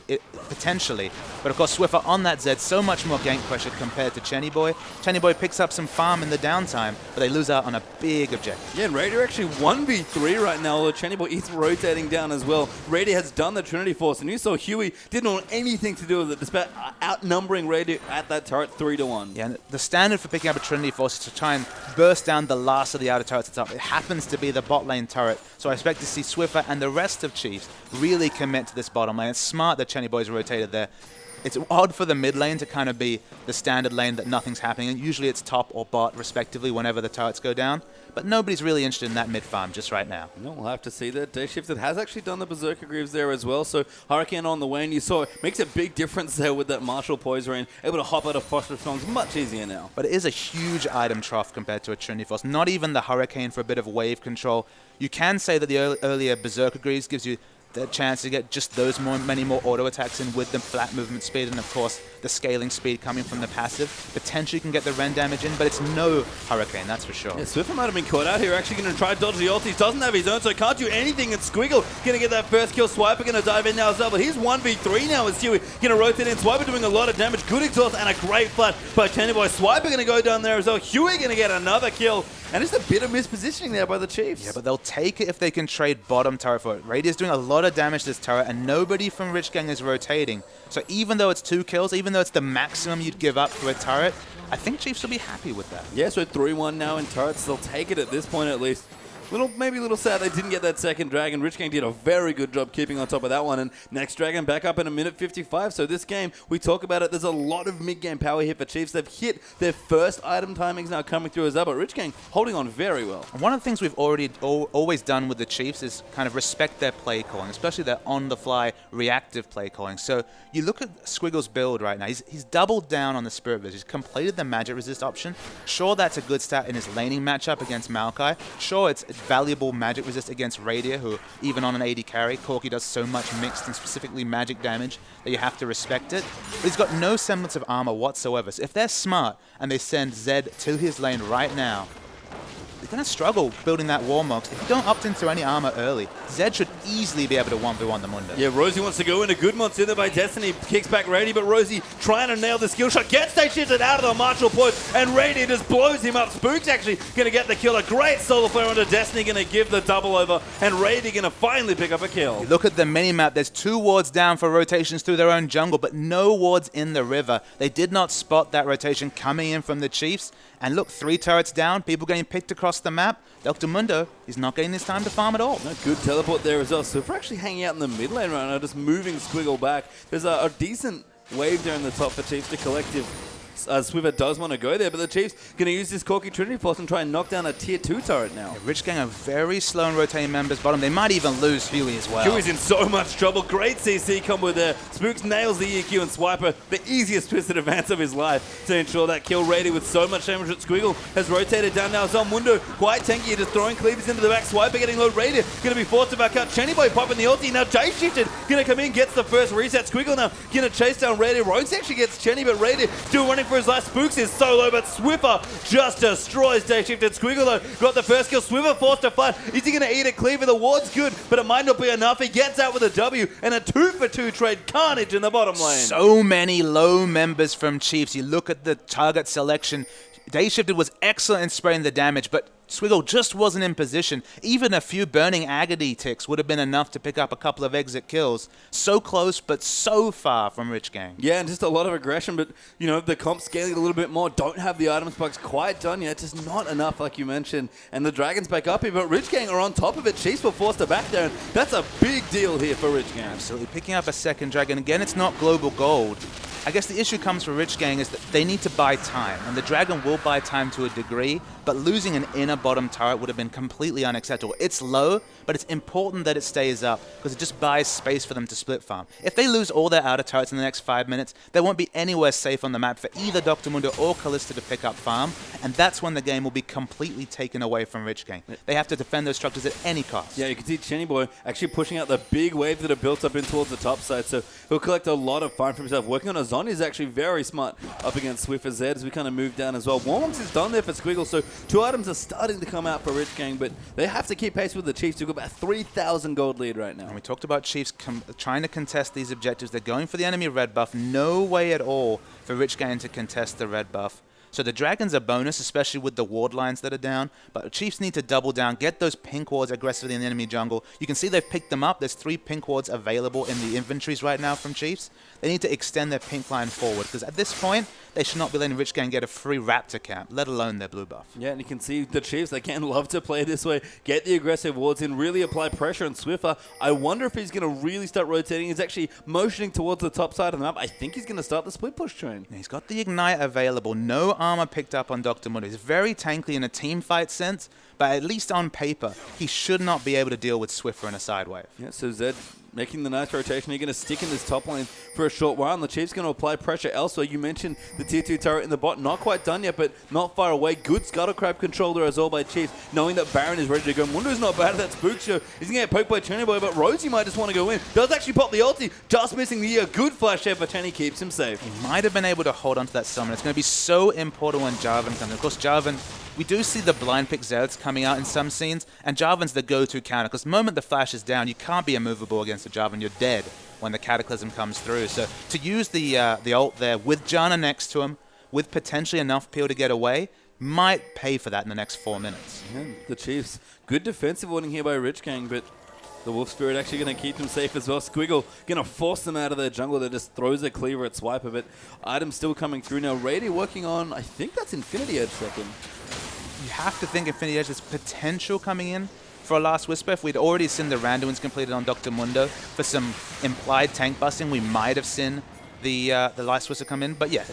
potentially. But of course, Swiffer on that Zed, so much more gank pressure compared to Channy Boy. Channy Boy picks up some farm in the downtime, but they lose out on a big objective.
Yeah, and Raider actually 1v3 right now, although Channy Boy is rotating down as well. Raider has done the Trinity Force, and you saw Huey didn't want anything to do with it, despite outnumbering Raider at that turret 3-1.
Yeah, and the standard for picking up a Trinity Force is to try and burst down the last of the outer turrets at the top. It happens to be the bot lane turret, so I expect to see Swiffer and the rest of Chiefs really commit to this bottom lane. It's smart that Channy Boy's rotated there. It's odd for the mid lane to kind of be the standard lane that nothing's happening, and usually it's top or bot respectively whenever the turrets go down. But nobody's really interested in that mid farm just right now.
No, we'll have to see that. Day Shifted has actually done the Berserker Greaves there as well, so Hurricane on the way, and you saw it makes a big difference there with that Martial Poise Rain, able to hop out of Foster Storms much easier now.
But it is a huge item trough compared to a Trinity Force. Not even the Hurricane for a bit of wave control. You can say that the earlier Berserker Greaves gives you the chance to get just those many more auto attacks in with the flat movement speed, and of course the the scaling speed coming from the passive. Potentially can get the Ren damage in, but it's no Hurricane, that's for sure.
Yeah, Swiffer might have been caught out here. Actually going to try to dodge the ulti. Doesn't have his own, so can't do anything. And Squiggle going to get that first kill. Swiper going to dive in now as well, but he's 1v3 now with Stewie. Going to rotate in. Swiper doing a lot of damage. Good exhaust and a great flat by Channy Boy. Swiper going to go down there as well. Huey going to get another kill. And it's a bit of mispositioning there by the Chiefs.
Yeah, but they'll take it if they can trade bottom turret for it. Radia's doing a lot of damage to this turret, and nobody from Rich Gang is rotating. So even though it's 2 kills, even though it's the maximum you'd give up for a turret, I think Chiefs will be happy with that.
Yeah, so 3-1 now in turrets. They'll take it at this point at least. Maybe a little sad they didn't get that second dragon. Rich Gang did a very good job keeping on top of that one. And next dragon back up in a minute 55. So this game, we talk about it, there's a lot of mid-game power here for Chiefs. They've hit their first item timings now coming through as well. But Rich Gang holding on very well.
One of the things we've always done with the Chiefs is kind of respect their play calling, especially their on-the-fly reactive play calling. So you look at Squiggle's build right now. He's doubled down on the Spirit Vision. He's completed the magic resist option. Sure, that's a good stat in his laning matchup against Maokai. Sure, it's valuable magic resist against Radia, who even on an AD carry, Corki does so much mixed and specifically magic damage that you have to respect it. But he's got no semblance of armor whatsoever. So if they're smart and they send Zed to his lane right now, they're going to struggle building that Warmox. If you don't opt into any armor early, Zed should easily be able to 1v1 the Mundo.
Yeah, Rosie wants to go in. A good monster in there by Destiny. Kicks back Rady, but Rosie trying to nail the skill shot. Gets stage shifted out of the martial point, and Rady just blows him up. Spook's actually going to get the kill. A great solo flare onto Destiny, going to give the double over, and Rady going to finally pick up a kill.
You look at the minimap. There's 2 wards down for rotations through their own jungle, but no wards in the river. They did not spot that rotation coming in from the Chiefs. And look, 3 turrets down, people getting picked across the map. Dr. Mundo is not getting his time to farm at all.
No, good teleport there as well. So if we're actually hanging out in the mid lane right now, just moving Squiggle back, there's a decent wave there in the top for Chiefs to collective. Swiffer does want to go there, but the Chiefs going to use this Corki Trinity Force and try and knock down a tier 2 turret now.
Yeah, Rich Gang are very slow in rotating members bottom. They might even lose Huey as well.
Huey's in so much trouble. Great CC combo there. Spooks nails the EQ, and Swiper, the easiest twisted advance of his life to ensure that kill. Rady with so much damage that Squiggle has rotated down now. Mundo quite tanky, just throwing cleavers into the back. Swiper getting low. Rady going to be forced to back out. Channy Boy popping the ulti. Now Jay shifted. Going to come in, gets the first reset. Squiggle now going to chase down Rady. Rogues actually gets Channy, but Rady still running for his life. Spooks is solo, but Swiffer just destroys Day Shifted. Squiggle though got the first kill. Swiffer forced to flat. Is he going to eat a cleaver? The ward's good, but it might not be enough. He gets out with a W and a 2-for-2 trade. Carnage in the bottom lane.
So many low members from Chiefs. You look at the target selection. Day Shifted was excellent in spraying the damage, but Squiggle just wasn't in position. Even a few burning agony ticks would have been enough to pick up a couple of exit kills. So close, but so far from Rich Gang.
Yeah, and just a lot of aggression, but, you know, the comp scaling a little bit more. Don't have the item spikes quite done yet. Just not enough, like you mentioned. And the Dragons back up here, but Rich Gang are on top of it. Chiefs were forced to back there, and that's a big deal here for Rich Gang.
Absolutely. Picking up a second Dragon. Again, it's not global gold. I guess the issue comes for Rich Gang is that they need to buy time, and the Dragon will buy time to a degree, but losing an inner bottom turret would have been completely unacceptable. It's low, but it's important that it stays up, because it just buys space for them to split farm. If they lose all their outer turrets in the next 5 minutes, they won't be anywhere safe on the map for either Dr. Mundo or Kalista to pick up farm, and that's when the game will be completely taken away from Rich Gang. They have to defend those structures at any cost.
Yeah, you can see Channy Boy actually pushing out the big wave that are built up in towards the top side, so he'll collect a lot of farm for himself. Working on a Zon is actually very smart up against Swiffer Zed as we kind of move down as well. Warmox is done there for Squiggle, so 2 items are starting to come out for Rich Gang, but they have to keep pace with the Chiefs. We've got about 3,000 gold lead right now.
And we talked about Chiefs trying to contest these objectives. They're going for the enemy red buff. No way at all for Rich Gang to contest the red buff. So the Dragons are bonus, especially with the ward lines that are down. But Chiefs need to double down, get those pink wards aggressively in the enemy jungle. You can see they've picked them up. There's 3 pink wards available in the inventories right now from Chiefs. They need to extend their pink line forward, because at this point, they should not be letting Rich Gang get a free Raptor camp, let alone their blue buff.
Yeah, and you can see the Chiefs, they can love to play this way, get the aggressive wards in, really apply pressure on Swiffer. I wonder if he's going to really start rotating. He's actually motioning towards the top side of the map. I think he's going to start the split push train.
He's got the Ignite available. No armor picked up on Dr. Mundo. He's very tanky in a team fight sense, but at least on paper, he should not be able to deal with Swiffer in a side wave.
Yeah, so Zed making the nice rotation. You're going to stick in this top lane for a short while, and the Chiefs going to apply pressure elsewhere. You mentioned the tier 2 turret in the bot. Not quite done yet, but not far away. Good scuttle crab control there as well by Chiefs, knowing that Baron is ready to go. Mundo's not bad at that spook show. He's going to get poked by Chenny Boy, but Rosie might just want to go in. Does actually pop the ulti, just missing the good flash there, but Chenny keeps him safe.
He might have been able to hold on to that summon. It's going to be so important when Jarvan comes. Of course, Jarvan, we do see the blind pick Zerats coming out in some scenes, and Jarvan's the go-to counter, because the moment the flash is down, you can't be immovable against a Jarvan. You're dead when the Cataclysm comes through. So to use the ult there with Janna next to him, with potentially enough peel to get away, might pay for that in the next 4 minutes.
Yeah, the Chiefs, good defensive warning here by Rich Gang, but the Wolf Spirit actually going to keep them safe as well. Squiggle going to force them out of their jungle. That just throws a cleaver at Swiper, but items still coming through now. Rady working on, I think that's Infinity Edge second.
You have to think Infinity Edge has potential coming in for a Last Whisper. If we'd already seen the Randuin's completed on Dr. Mundo for some implied tank busting, we might have seen the Last Whisper come in. But yeah,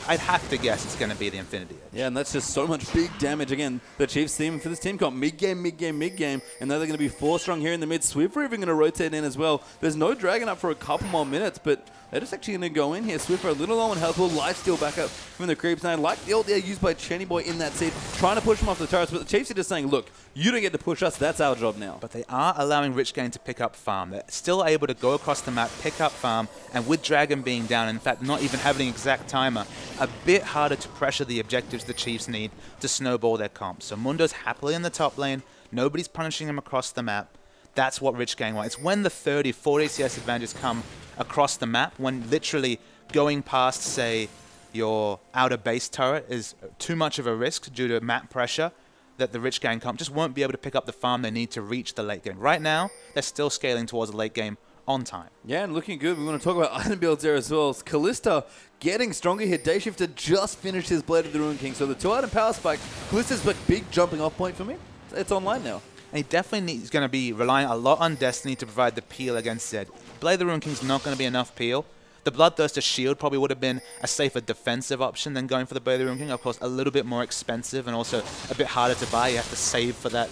I'd have to guess it's going to be the Infinity Edge.
Yeah, and that's just so much big damage. Again, the Chiefs theme for this team comp, mid-game, mid-game, mid-game, and now they're going to be 4 strong here in the mid. Swiffer even going to rotate in as well. There's no Dragon up for a couple more minutes, but they're just actually going to go in here. Swiffer a little low on health, will lifesteal back up from the creeps. And I like the ult there used by Chenny Boy in that seed, trying to push him off the turrets, but the Chiefs are just saying, look, you don't get to push us, that's our job now.
But they are allowing Rich Gang to pick up farm. They're still able to go across the map, pick up farm, and with Dragon being down, in fact, not even having an exact timer, a bit harder to pressure the objectives the Chiefs need to snowball their comp. So Mundo's happily in the top lane, nobody's punishing him across the map. That's what Rich Gang wants. It's when the 30, 40 CS advantages come across the map, when literally going past, say, your outer base turret is too much of a risk due to map pressure, that the Rich Gang comp just won't be able to pick up the farm they need to reach the late game. Right now, they're still scaling towards the late game on time.
Yeah, and looking good. We want to talk about item builds there as well. Kalista getting stronger here. Dayshifter just finished his Blade of the Ruin King. So the 2-item power spike, Kalista's a big jumping off point for me. It's online now.
And he definitely is going to be relying a lot on Destiny to provide the peel against Zed. Blade of the Ruin King's not going to be enough peel. The Bloodthirster shield probably would have been a safer defensive option than going for the Blade of the Ruin King. Of course, a little bit more expensive and also a bit harder to buy. You have to save for that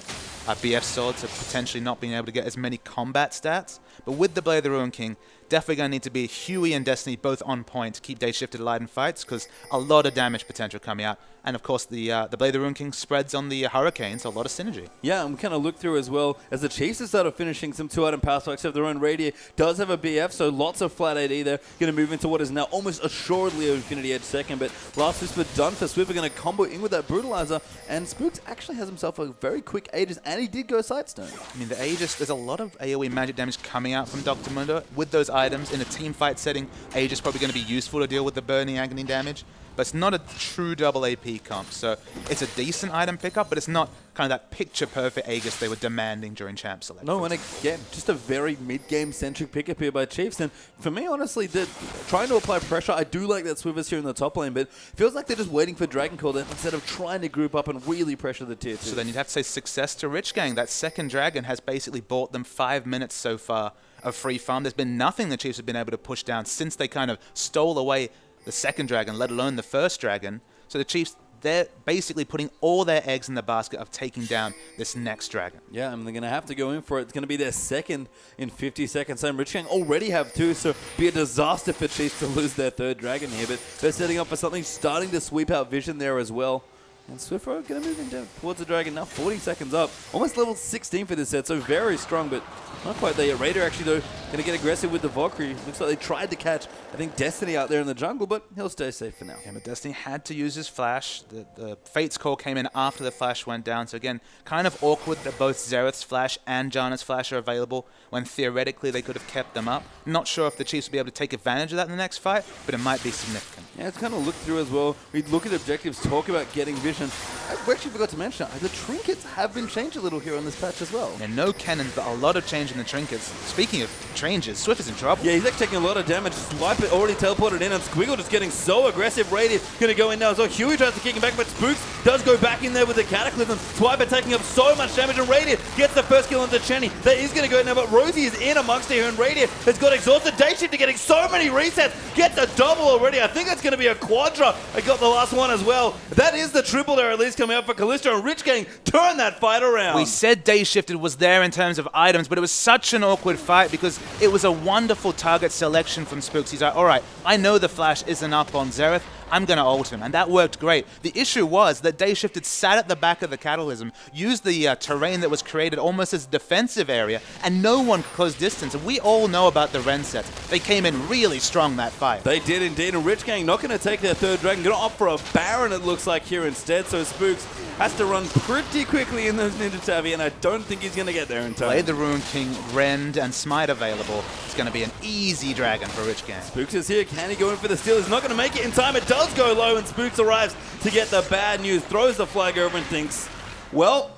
BF sword, so potentially not being able to get as many combat stats. But with the Blade of the Ruin King, definitely going to need to be Huey and Destiny both on point to keep Dayshifter alive in fights, because a lot of damage potential coming out. And of course, the Blade of the Ruin King spreads on the Hurricane, so a lot of synergy.
Yeah, and we kind of look through as well, as the Chiefs have started finishing some 2-item power spikes of their own. Radier does have a BF, so lots of flat AD there. Going to move into what is now almost assuredly an Infinity Edge second, but Last Whisper done for Swiffer, going to combo in with that Brutalizer, and Spooks actually has himself a very quick Aegis, and he did go Sightstone.
I mean, the Aegis, there's a lot of AoE magic damage coming out from Dr. Mundo. With those items, in a team fight setting, Aegis probably going to be useful to deal with the burning agony damage. But it's not a true double AP comp, so it's a decent item pickup, but it's not kind of that picture-perfect Aegis they were demanding during champ selection.
No, and again, just a very mid-game centric pickup here by Chiefs. And for me, honestly, they're trying to apply pressure. I do like that Swivers here in the top lane, but it feels like they're just waiting for Dragon Call instead of trying to group up and really pressure the tier 2.
So then you'd have to say success to Rich Gang. That second Dragon has basically bought them 5 minutes so far of free farm. There's been nothing the Chiefs have been able to push down since they kind of stole away the second Dragon, let alone the first Dragon. So the Chiefs, they're basically putting all their eggs in the basket of taking down this next Dragon.
Yeah, I mean, they're going to have to go in for it. It's going to be their second in 50 seconds. Same Rich Gang already have 2, so it'd be a disaster for Chiefs to lose their third Dragon here. But they're setting up for something, starting to sweep out Vision there as well. And Swiffer going to move in towards the Dragon now, 40 seconds up. Almost level 16 for this set, so very strong, but not quite there yet. Raider actually, though, going to get aggressive with the Valkyrie. Looks like they tried to catch, I think, Destiny out there in the jungle, but he'll stay safe for now.
Yeah, but Destiny had to use his flash. The Fate's Call came in after the flash went down, so again, kind of awkward that both Xerath's flash and Janna's flash are available when theoretically they could have kept them up. Not sure if the Chiefs will be able to take advantage of that in the next fight, but it might be significant.
Yeah, it's kind of looked through as well. We look at objectives, talk about getting Vision. We actually forgot to mention, the trinkets have been changed a little here on this patch as well.
And no cannons, but a lot of change in the trinkets. Speaking of changes, Swift is in trouble.
Yeah, he's actually taking a lot of damage. Swipe it already teleported in, and Squiggle just getting so aggressive. Radiant going to go in now as well. Huey tries to kick him back, but Spooks does go back in there with the Cataclysm. Swiper taking up so much damage, and Radiant gets the first kill onto Chenny. That is going to go now, but Rosie is in amongst it here, and Radiant has got exhausted. Dayshifter getting so many resets. Gets a double already. I think that's going to be a quadra. I got the last one as well. That is the triple there at least. carries coming out for Kalista, and Rich Gang turn that fight around.
We said Day Shifted was there in terms of items, but it was such an awkward fight because it was a wonderful target selection from Spooks. He's like, all right, I know the flash isn't up on Xerath. I'm going to ult him, and that worked great. The issue was that Day Shifted sat at the back of the Catalysm, used the terrain that was created almost as a defensive area, and no one could close distance. And we all know about the Ren sets. They came in really strong that fight.
They did indeed, and Rich Gang not going to take their third dragon, going to opt for a Baron, it looks like, here instead. So Spooks has to run pretty quickly in those Ninja Tavi, and I don't think he's going to get there in time.
Play the Rune King, Rend, and Smite available. It's going to be an easy dragon for Rich Gang.
Spooks is here. Can he go in for the steal? He's not going to make it in time. It does go low, and Spooks arrives to get the bad news. Throws the flag over and thinks, well,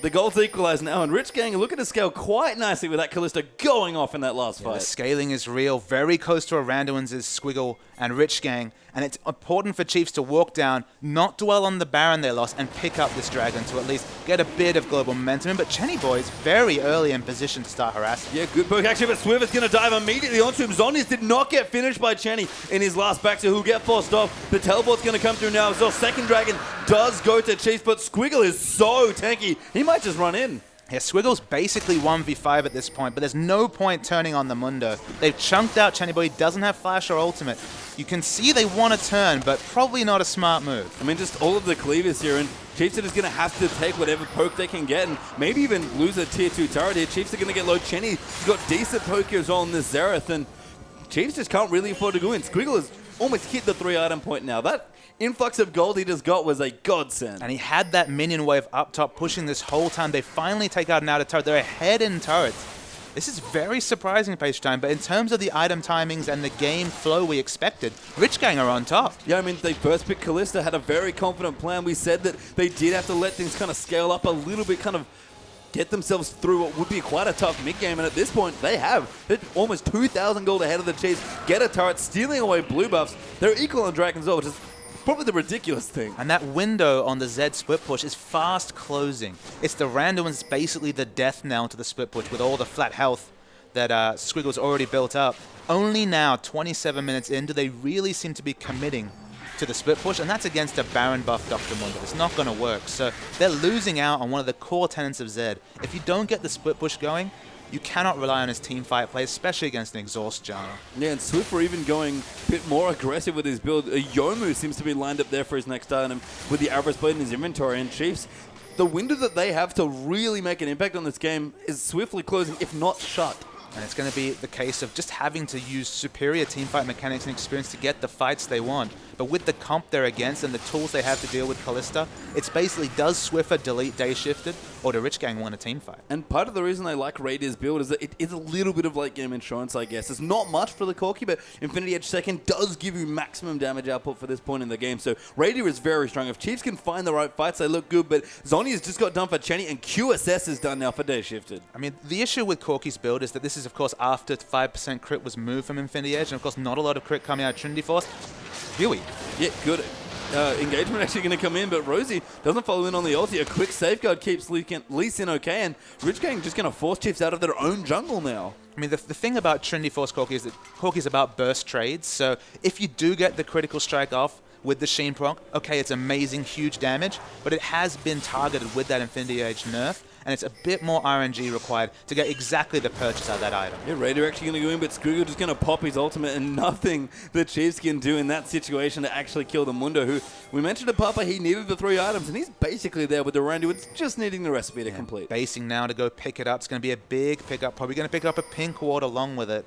the gold's equalized now, and Rich Gang are looking to scale quite nicely with that Kalista going off in that last fight.
The scaling is real. Very close to Aranduin's is Squiggle and Rich Gang. And it's important for Chiefs to walk down, not dwell on the Baron they lost, and pick up this dragon to at least get a bit of global momentum. But Chenny Boy's very early in position to start harassing.
Yeah, good poke actually, but Swift is going to dive immediately onto him. Zonius did not get finished by Chenny in his last back, so he'll get forced off. The teleport's going to come through now as well. Second dragon does go to Chiefs, but Squiggle is so tanky, he might just run in.
Yeah, Squiggle's basically 1v5 at this point, but there's no point turning on the Mundo. They've chunked out Chenny Boy, doesn't have flash or ultimate. You can see they want to turn, but probably not a smart move.
I mean, just all of the cleavers here, and Chiefs are just going to have to take whatever poke they can get, and maybe even lose a tier 2 turret here. Chiefs are going to get low. Chenny's got decent poke here as well in this Xerath, and Chiefs just can't really afford to go in. Squiggle has almost hit the 3-item point now. That influx of gold he just got was a godsend.
And he had that minion wave up top pushing this whole time. They finally take out an outer turret. They're ahead in turrets. This is very surprising page time, but in terms of the item timings and the game flow we expected, Rich Gang are on top.
Yeah, I mean, they first picked Kalista, had a very confident plan. We said that they did have to let things kind of scale up a little bit, kind of get themselves through what would be quite a tough mid-game, and at this point, they have. They're almost 2,000 gold ahead of the Chiefs, get a turret, stealing away blue buffs. They're equal on Dragon's Ore, which is probably the ridiculous thing.
And that window on the Zed split push is fast closing. It's the Randuin's basically the death knell to the split push with all the flat health that Squiggle's already built up. Only now, 27 minutes in, do they really seem to be committing to the split push, and that's against a Baron buff Dr. Mundo. It's not going to work. So they're losing out on one of the core tenets of Zed. If you don't get the split push going, you cannot rely on his team fight play, especially against an exhaust Janna.
Yeah, and Swift are even going a bit more aggressive with his build. Yomu seems to be lined up there for his next item with the Avarice Blade in his inventory, and Chiefs, the window that they have to really make an impact on this game is swiftly closing, if not shut.
And it's going to be the case of just having to use superior teamfight mechanics and experience to get the fights they want. But with the comp they're against and the tools they have to deal with Kalista, it's basically, does Swiffer delete Day Shifted, or do Rich Gang win a teamfight?
And part of the reason I like Raidier's build is that it is a little bit of late game insurance, I guess. It's not much for the Corki, but Infinity Edge second does give you maximum damage output for this point in the game. So Raidier is very strong. If Chiefs can find the right fights, they look good. But Zoni has just got done for Chenny, and QSS is done now for Day Shifted.
I mean, the issue with Corki's build is that this is, of course, after 5% crit was moved from Infinity Edge, and of course, not a lot of crit coming out of Trinity Force. Huey.
Yeah, good. Engagement actually going to come in, but Rosie doesn't follow in on the ulti. A quick safeguard keeps Lee Sin okay, and Rich Gang just going to force Chiefs out of their own jungle now.
I mean, the thing about Trinity Force Corki is that Corki is about burst trades, so if you do get the critical strike off with the Sheen proc, okay, it's amazing, huge damage, but it has been targeted with that Infinity Edge nerf, and it's a bit more RNG required to get exactly the purchase out of that item.
Yeah, Raider actually going to go in, but Squiggle just going to pop his ultimate, and nothing the Chiefs can do in that situation to actually kill the Mundo, who we mentioned to Papa, he needed the 3 items, and he's basically there with the Randy. It's just needing the recipe to complete.
Basing now to go pick it up. It's going to be a big pickup, probably going to pick up a pink ward along with it.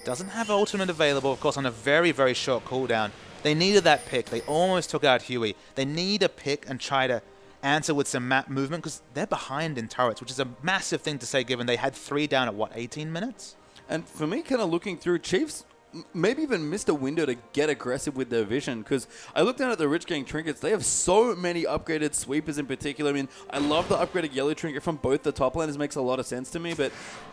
Doesn't have ultimate available, of course, on a very, very short cooldown. They needed that pick. They almost took out Huey. They need a pick and try to answer with some map movement because they're behind in turrets, which is a massive thing to say given they had 3 down at, what, 18 minutes?
And for me, kind of looking through, Chiefs maybe even missed a window to get aggressive with their vision, because I looked down at the Rich Gang trinkets. They have so many upgraded sweepers in particular. I mean, I love the upgraded yellow trinket from both the top laners. Makes a lot of sense to me, but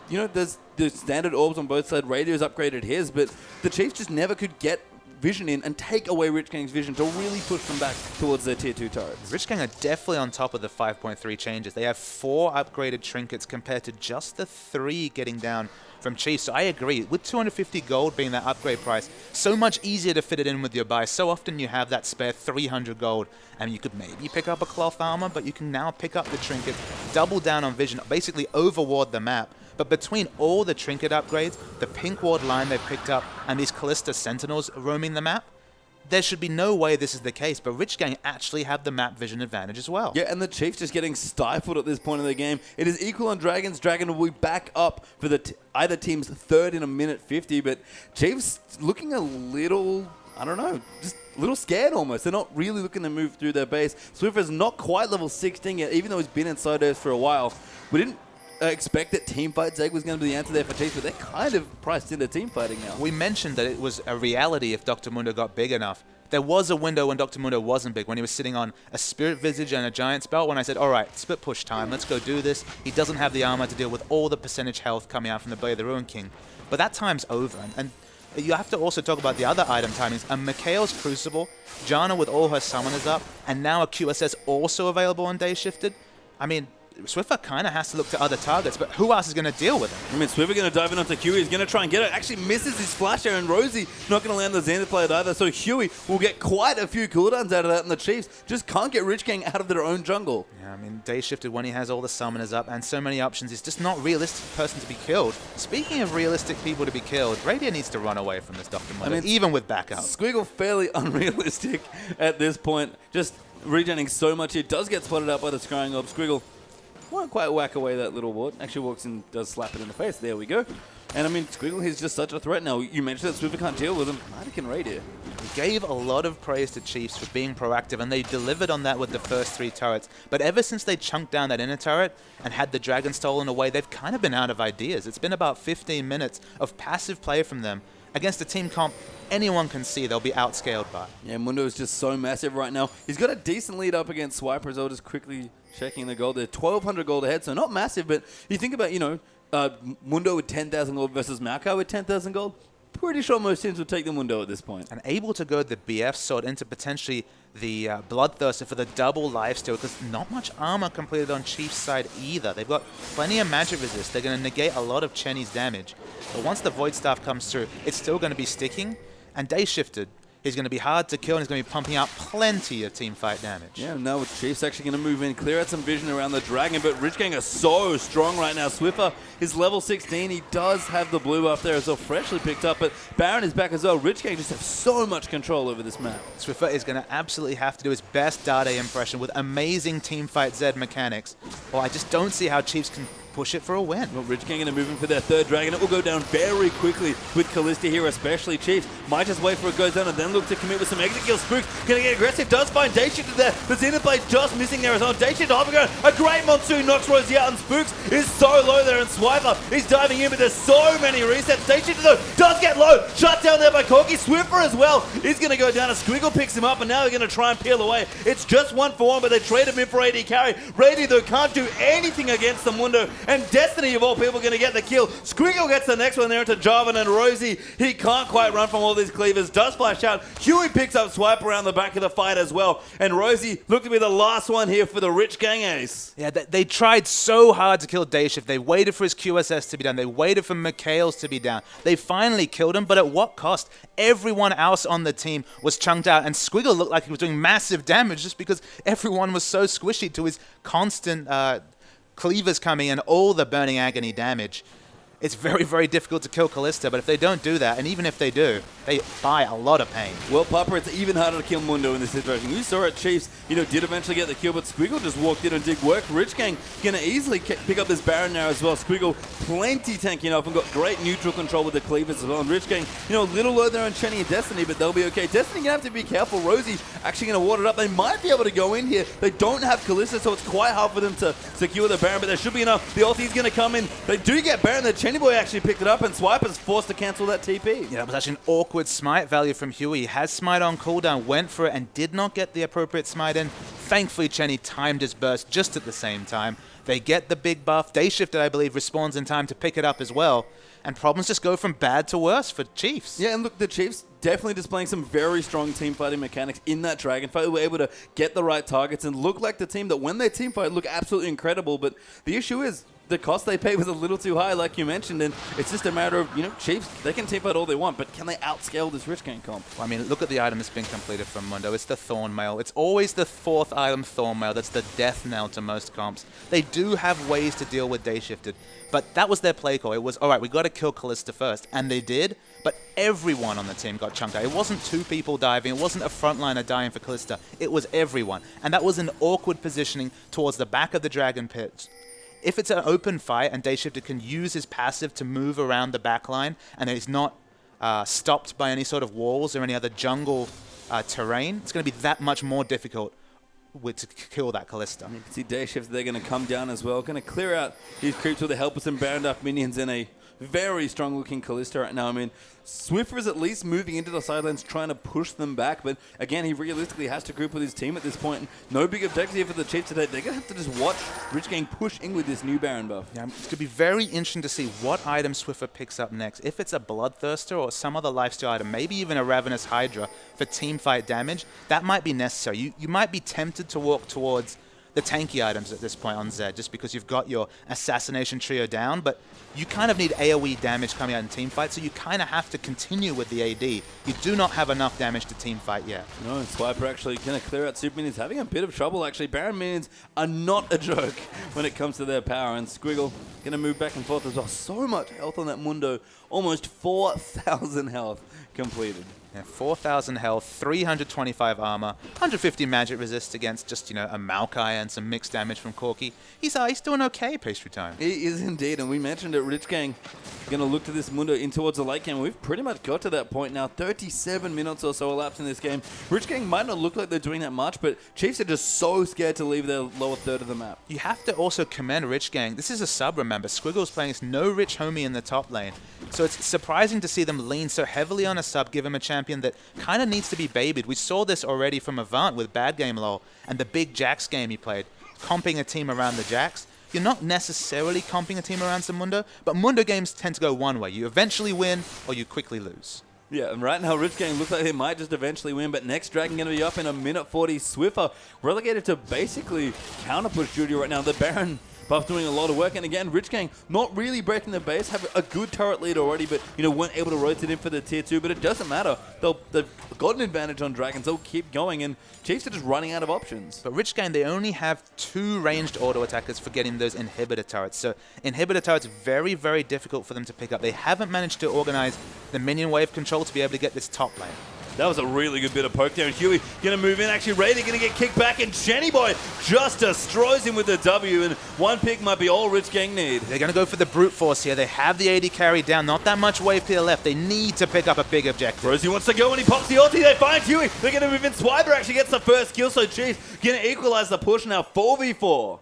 you know, there's the standard orbs on both sides. Radio's upgraded his, but the Chiefs just never could get vision in and take away Rich Gang's vision to really push them back towards their tier 2 turrets.
Rich Gang are definitely on top of the 5.3 changes. They have 4 upgraded trinkets compared to just the 3 getting down from Chiefs. So I agree. With 250 gold being that upgrade price, so much easier to fit it in with your buy. So often you have that spare 300 gold, and you could maybe pick up a cloth armor, but you can now pick up the trinket, double down on vision, basically overward the map. But between all the trinket upgrades, the pink ward line they've picked up, and these Callista Sentinels roaming the map, there should be no way this is the case, but Rich Gang actually have the map vision advantage as well.
Yeah, and the Chiefs just getting stifled at this point in the game. It is equal on Dragons. Dragon will be back up for the either team's third in a minute 50, but Chiefs looking a little, I don't know, just a little scared almost. They're not really looking to move through their base. Swiffer's not quite level 16 yet, even though he's been inside those for a while. We didn't expect that teamfight Zeg was going to be the answer there for Chiefs, but they're kind of priced into teamfighting now.
We mentioned that it was a reality if Dr. Mundo got big enough. There was a window when Dr. Mundo wasn't big, when he was sitting on a Spirit Visage and a Giant's Belt, when I said, all right, split push time, let's go do this. He doesn't have the armor to deal with all the percentage health coming out from the Blade of the Ruin King. But that time's over, and you have to also talk about the other item timings. A Mikhail's Crucible, Janna with all her summoners up, and now a QSS also available on Day Shifted. I mean, Swiffer kind of has to look to other targets, but who else is going to deal with him?
I mean, Swiffer going to dive in onto Huey. He's going to try and get it. Actually misses his flash there, and Rosie not going to land the Xander plate either. So Huey will get quite a few cooldowns out of that, and the Chiefs just can't get Rich Gang out of their own jungle.
Yeah, I mean, Day Shifted when he has all the summoners up and so many options, he's just not realistic person to be killed. Speaking of realistic people to be killed, Radiant needs to run away from this Dr. Mundo, even with backup.
Squiggle fairly unrealistic at this point. Just regenerating so much. He does get spotted out by the Scrying Orb. Squiggle won't quite whack away that little ward. Actually walks in, does slap it in the face. There we go. And I mean, Squiggle, he's just such a threat now. You mentioned that Swiffer can't deal with him. Mighty can raid here.
We gave a lot of praise to Chiefs for being proactive, and they delivered on that with the first 3 turrets. But ever since they chunked down that inner turret and had the dragon stolen away, they've kind of been out of ideas. It's been about 15 minutes of passive play from them against a team comp anyone can see they'll be outscaled by.
Yeah, Mundo is just so massive right now. He's got a decent lead up against Swiper as well, just quickly checking the gold. They're 1,200 gold ahead, so not massive, but you think about, you know, Mundo with 10,000 gold versus Maokai with 10,000 gold. Pretty sure most teams would take the Mundo at this point.
And able to go the BF sword into potentially the Bloodthirster for the double lifesteal, because not much armor completed on Chief's side either. They've got plenty of magic resist. They're going to negate a lot of Chenny's damage. But once the Void Staff comes through, it's still going to be sticking. And Day Shifted, he's going to be hard to kill, and he's going to be pumping out plenty of teamfight damage.
Yeah, now Chief's actually going to move in, clear out some vision around the Dragon, but Rich Gang are so strong right now. Swiffer is level 16. He does have the blue buff there as well, freshly picked up, but Baron is back as well. Rich Gang just have so much control over this map.
Swiffer is going to absolutely have to do his best Dade impression with amazing teamfight Z mechanics. Well, I just don't see how Chiefs can push it for a win.
Well, Rich Gang going to move in for their third Dragon. It will go down very quickly with Callista here, especially. Chiefs might just wait for it goes down and then look to commit with some exit kills. Spooks going to get aggressive. Does find Day Shifted there. The Xenoblade just missing there as well. Day Shifted off again. A great Monsoon knocks Rosie out, and Spooks is so low there, and Swiper is diving in, but there's so many resets. Day Shifted though does get low. Shut down there by Corky. Swiffer as well is going to go down. A Squiggle picks him up, and now they're going to try and peel away. It's just 1-for-1, but they trade him in for AD carry. Rady though can't do anything against the Mundo, and Destiny of all people going to get the kill. Squiggle gets the next one there into Jarvan, and Rosie, he can't quite run from all these cleavers. Does flash out. Huey picks up Swipe around the back of the fight as well, and Rosie looked to be the last one here for the Rich Gang ace.
Yeah, they tried so hard to kill Dayshift. They waited for his QSS to be down. They waited for Mikhail's to be down. They finally killed him, but at what cost? Everyone else on the team was chunked out, and Squiggle looked like he was doing massive damage just because everyone was so squishy to his constant cleavers coming and all the Burning Agony damage. It's very, very difficult to kill Callista, but if they don't do that, and even if they do, they buy a lot of pain.
Well, Papa, it's even harder to kill Mundo in this situation. You saw it, Chiefs, did eventually get the kill, but Squiggle just walked in and did work. Rich Gang gonna easily pick up this Baron now as well. Squiggle plenty tanking off and got great neutral control with the cleavers as well. And Rich Gang, a little low there on Chenny and Destiny, but they'll be okay. Destiny gonna have to be careful. Rosie actually gonna ward it up. They might be able to go in here. They don't have Callista, so it's quite hard for them to secure the Baron, but there should be enough. The ulti's gonna come in. They do get Baron. The Chenny boy actually picked it up, and Swiper's forced to cancel that TP.
Yeah, that was actually an awkward smite value from Huey. He has smite on cooldown, went for it, and did not get the appropriate smite in. Thankfully, Chenny timed his burst just at the same time. They get the big buff. Day Shifted, I believe, respawns in time to pick it up as well. And problems just go from bad to worse for Chiefs.
Yeah, and look, the Chiefs definitely displaying some very strong team fighting mechanics in that Dragon fight. We were able to get the right targets and look like the team that when they team fight look absolutely incredible. But the issue is the cost they pay was a little too high, like you mentioned, and it's just a matter of, Chiefs, they can team fight all they want, but can they outscale this Rich Gang comp?
I mean, look at the item that's been completed from Mundo. It's the Thorn Mail. It's always the 4th item, Thorn Mail. That's the death knell to most comps. They do have ways to deal with Day Shifted, but that was their play call. It was, all right, we got to kill Kalista first, and they did, but everyone on the team got chunked out. It wasn't 2 people diving. It wasn't a frontliner dying for Kalista. It was everyone, and that was an awkward positioning towards the back of the Dragon Pit. If it's an open fight and Day Shifter can use his passive to move around the backline and he's not stopped by any sort of walls or any other jungle terrain, it's going to be that much more difficult to kill that Kalista.
You can see Day Shifter, they're going to come down as well. Going to clear out his creeps with the help of some bound up minions and a very strong looking Kalista right now. I mean, Swiffer is at least moving into the sidelines trying to push them back, but again, he realistically has to group with his team at this point. No big objective here for the Chiefs today. They're going to have to just watch Rich Gang push in with this new Baron buff.
Yeah, it's going to be very interesting to see what item Swiffer picks up next. If it's a Bloodthirster or some other lifesteal item, maybe even a Ravenous Hydra for team fight damage, that might be necessary. You might be tempted to walk towards the tanky items at this point on Zed, just because you've got your Assassination Trio down, but you kind of need AoE damage coming out in team fight, so you kind of have to continue with the AD. You do not have enough damage to team fight yet.
No, Swiper actually going to clear out Super Minions, having a bit of trouble actually. Baron Minions are not a joke when it comes to their power, and Squiggle going to move back and forth as well. So much health on that Mundo, almost 4,000 health completed.
Yeah, 4,000 health, 325 armor, 150 magic resist against just, a Maokai and some mixed damage from Corki. He's doing okay pastry time.
He is indeed, and we mentioned it, Rich Gang going to look to this Mundo in towards the late game. We've pretty much got to that point now. 37 minutes or so elapsed in this game. Rich Gang might not look like they're doing that much, but Chiefs are just so scared to leave their lower third of the map.
You have to also commend Rich Gang. This is a sub, remember. Squiggle's playing. It's no Rich Homie in the top lane. So it's surprising to see them lean so heavily on a sub, give him a champion that kind of needs to be babied. We saw this already from Avant with Bad Game LoL and the big Jax game he played, comping a team around the Jax. You're not necessarily comping a team around some Mundo, but Mundo games tend to go one way. You eventually win or you quickly lose.
Yeah, and right now Rich Gang looks like they might just eventually win, but next Dragon going to be up in a minute 40. Swiffer relegated to basically counter-push duty right now. The Baron buff doing a lot of work, and again, Rich Gang not really breaking the base, have a good turret lead already, but weren't able to rotate in for the tier 2, but it doesn't matter. They've got an advantage on Dragons, they'll keep going, and Chiefs are just running out of options.
But Rich Gang, they only have 2 ranged auto attackers for getting those inhibitor turrets, so inhibitor turrets very, very difficult for them to pick up. They haven't managed to organize the minion wave control to be able to get this top lane.
That was a really good bit of poke there, and Huey going to move in. Actually, Raider going to get kicked back, and Jenny Boy just destroys him with the W, and one pick might be all Rich Gang need.
They're going to go for the brute force here. They have the AD carry down. Not that much wave clear left. They need to pick up a big objective.
Rosie wants to go, and he pops the ulti. They find Huey. They're going to move in. Swiper actually gets the first kill, so Chiefs going to equalize the push now, 4v4.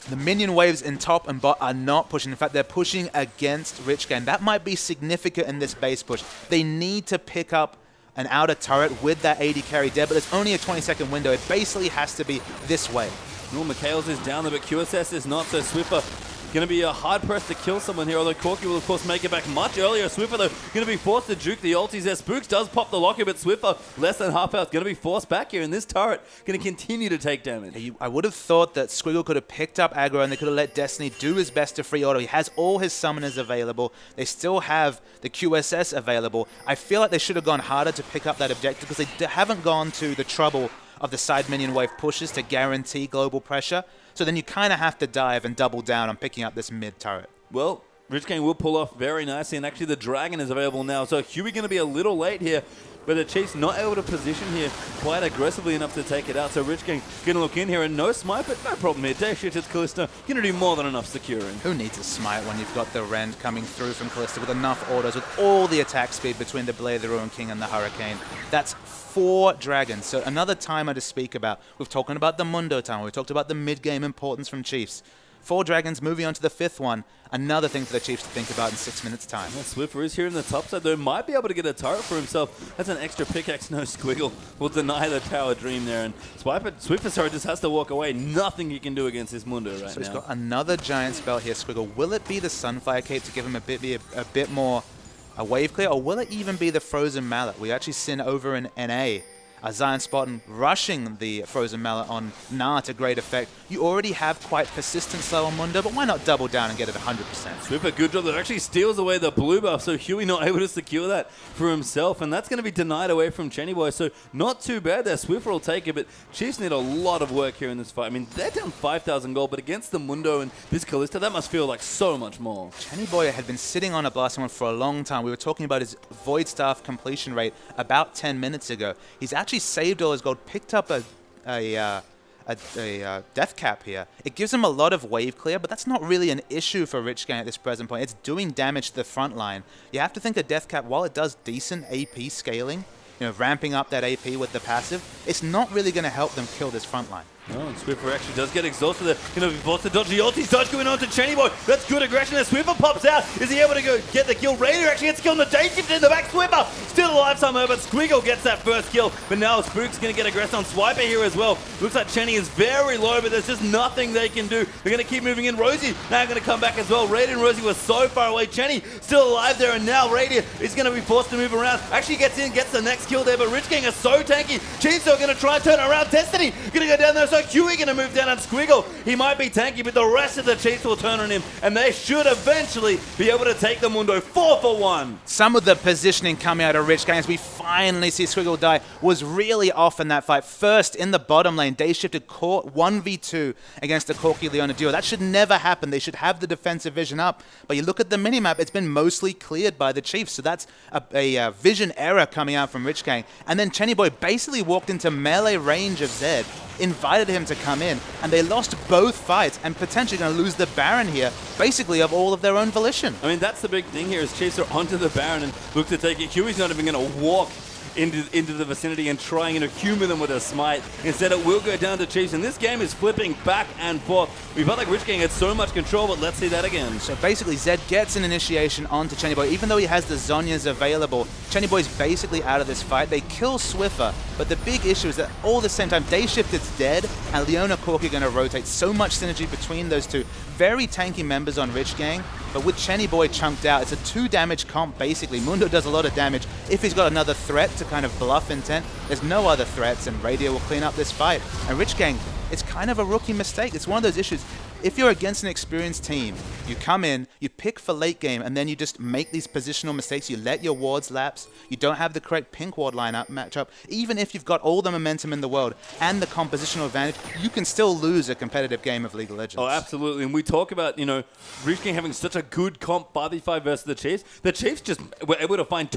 The minion waves in top and bot are not pushing. In fact, they're pushing against Rich Gang. That might be significant in this base push. They need to pick up an outer turret with that AD carry dead, but there's only a 20-second window. It basically has to be this way.
No, Mikhails is down there, but QSS is not, so Swiffer going to be hard pressed to kill someone here, although Corki will, of course, make it back much earlier. Swiffer, though, going to be forced to juke the ultis there. Spooks does pop the locker, but Swiffer, less than half health, going to be forced back here, and this turret going to continue to take damage.
I would have thought that Squiggle could have picked up aggro and they could have let Destiny do his best to free auto. He has all his summoners available. They still have the QSS available. I feel like they should have gone harder to pick up that objective because they haven't gone to the trouble of the side minion wave pushes to guarantee global pressure. So then you kind of have to dive and double down on picking up this mid turret.
Well, Rich Gang will pull off very nicely, and actually the Dragon is available now. So Huey going to be a little late here, but the Chiefs not able to position here quite aggressively enough to take it out. So Rich Gang going to look in here, and no smite, but no problem here. Day Shifted Kalista going to do more than enough securing.
Who needs a smite when you've got the Rend coming through from Kalista with enough autos, with all the attack speed between the Blade, the Ruin King, and the Hurricane? That's 4 dragons. So another timer to speak about. We've talked about the Mundo timer. We've talked about the mid-game importance from Chiefs. 4 dragons, moving on to the 5th one. Another thing for the Chiefs to think about in 6 minutes' time.
Well, Swiffer is here in the top side, though. Might be able to get a turret for himself. That's an extra pickaxe. No, Squiggle will deny the tower dream there. And Swiffer, sorry, just has to walk away. Nothing he can do against this Mundo right now.
So he's got another giant spell here, Squiggle. Will it be the Sunfire Cape to give him a bit more A wave clear, or will it even be the Frozen Mallet? We actually seen over in NA Zion Spartan rushing the Frozen Mallet on Na to great effect. You already have quite persistent slow on Mundo, but why not double down and get it 100%?
Swiffer, good job. That actually steals away the blue buff, so Huey not able to secure that for himself, and that's going to be denied away from Chenny Boy, so not too bad there. Swiffer will take it, but Chiefs need a lot of work here in this fight. I mean, they're down 5,000 gold, but against the Mundo and this Kalista, that must feel like so much more.
Chenny Boy had been sitting on a blasting one for a long time. We were talking about his Void Staff completion rate about 10 minutes ago. He's actually saved all his gold, picked up a death cap here. It gives him a lot of wave clear, but that's not really an issue for Rich Gang at this present point. It's doing damage to the front line. You have to think a death cap, while it does decent AP scaling, ramping up that AP with the passive, it's not really going to help them kill this front line.
Oh, and Swiffer actually does get exhausted there. Going to be forced to dodge the ulti. Dodge going on to Chenny Boy. That's good aggression there. Swiffer pops out. Is he able to go get the kill? Raider actually gets killed on the day shift in the back. Swiffer still alive somehow, but Squiggle gets that first kill. But now Spook's going to get aggressed on Swiper here as well. Looks like Chenny is very low, but there's just nothing they can do. They're going to keep moving in. Rosie now going to come back as well. Raider and Rosie were so far away. Chenny still alive there, and now Raider is going to be forced to move around. Actually gets in, gets the next kill there, but Rich Gang are so tanky. Chiefs are going to try and turn around. Destiny going to go down there, so Huey going to move down on Squiggle. He might be tanky, but the rest of the Chiefs will turn on him, and they should eventually be able to take the Mundo 4-for-1.
Some of the positioning coming out of Rich Gang as we finally see Squiggle die was really off in that fight. First, in the bottom lane, they shifted Court 1v2 against the Corki Leona duo. That should never happen. They should have the defensive vision up. But you look at the minimap, it's been mostly cleared by the Chiefs, so that's a vision error coming out from Rich Gang. And then Chenny Boy basically walked into melee range of Zed, invited him to come in, and they lost both fights and potentially going to lose the Baron here, basically of all of their own volition.
I mean, that's the big thing here is Chiefs are onto the Baron and look to take it. Huey's not even going to walk into the vicinity and trying to humor them with a smite. Instead, it will go down to Chiefs, and this game is flipping back and forth. We felt like Rich Gang had so much control, but let's see that again.
So basically, Zed gets an initiation onto Chenny Boy. Even though he has the Zhonya's available, Chenny Boy's basically out of this fight. They kill Swiffer, but the big issue is that all at the same time, Day Shift is dead, and Leona Corki are going to rotate. So much synergy between those two. Very tanky members on Rich Gang, but with Chenny Boy chunked out, it's a 2 damage comp basically. Mundo does a lot of damage. If he's got another threat to kind of bluff intent, there's no other threats, and Radio will clean up this fight. And Rich Gang, it's kind of a rookie mistake. It's one of those issues. If you're against an experienced team, you come in, you pick for late game, and then you just make these positional mistakes. You let your wards lapse. You don't have the correct pink ward lineup matchup. Even if you've got all the momentum in the world and the compositional advantage, you can still lose a competitive game of League of Legends.
Oh, absolutely. And we talk about, Rich Gang having such a good comp 5v5 versus the Chiefs. The Chiefs just were able to find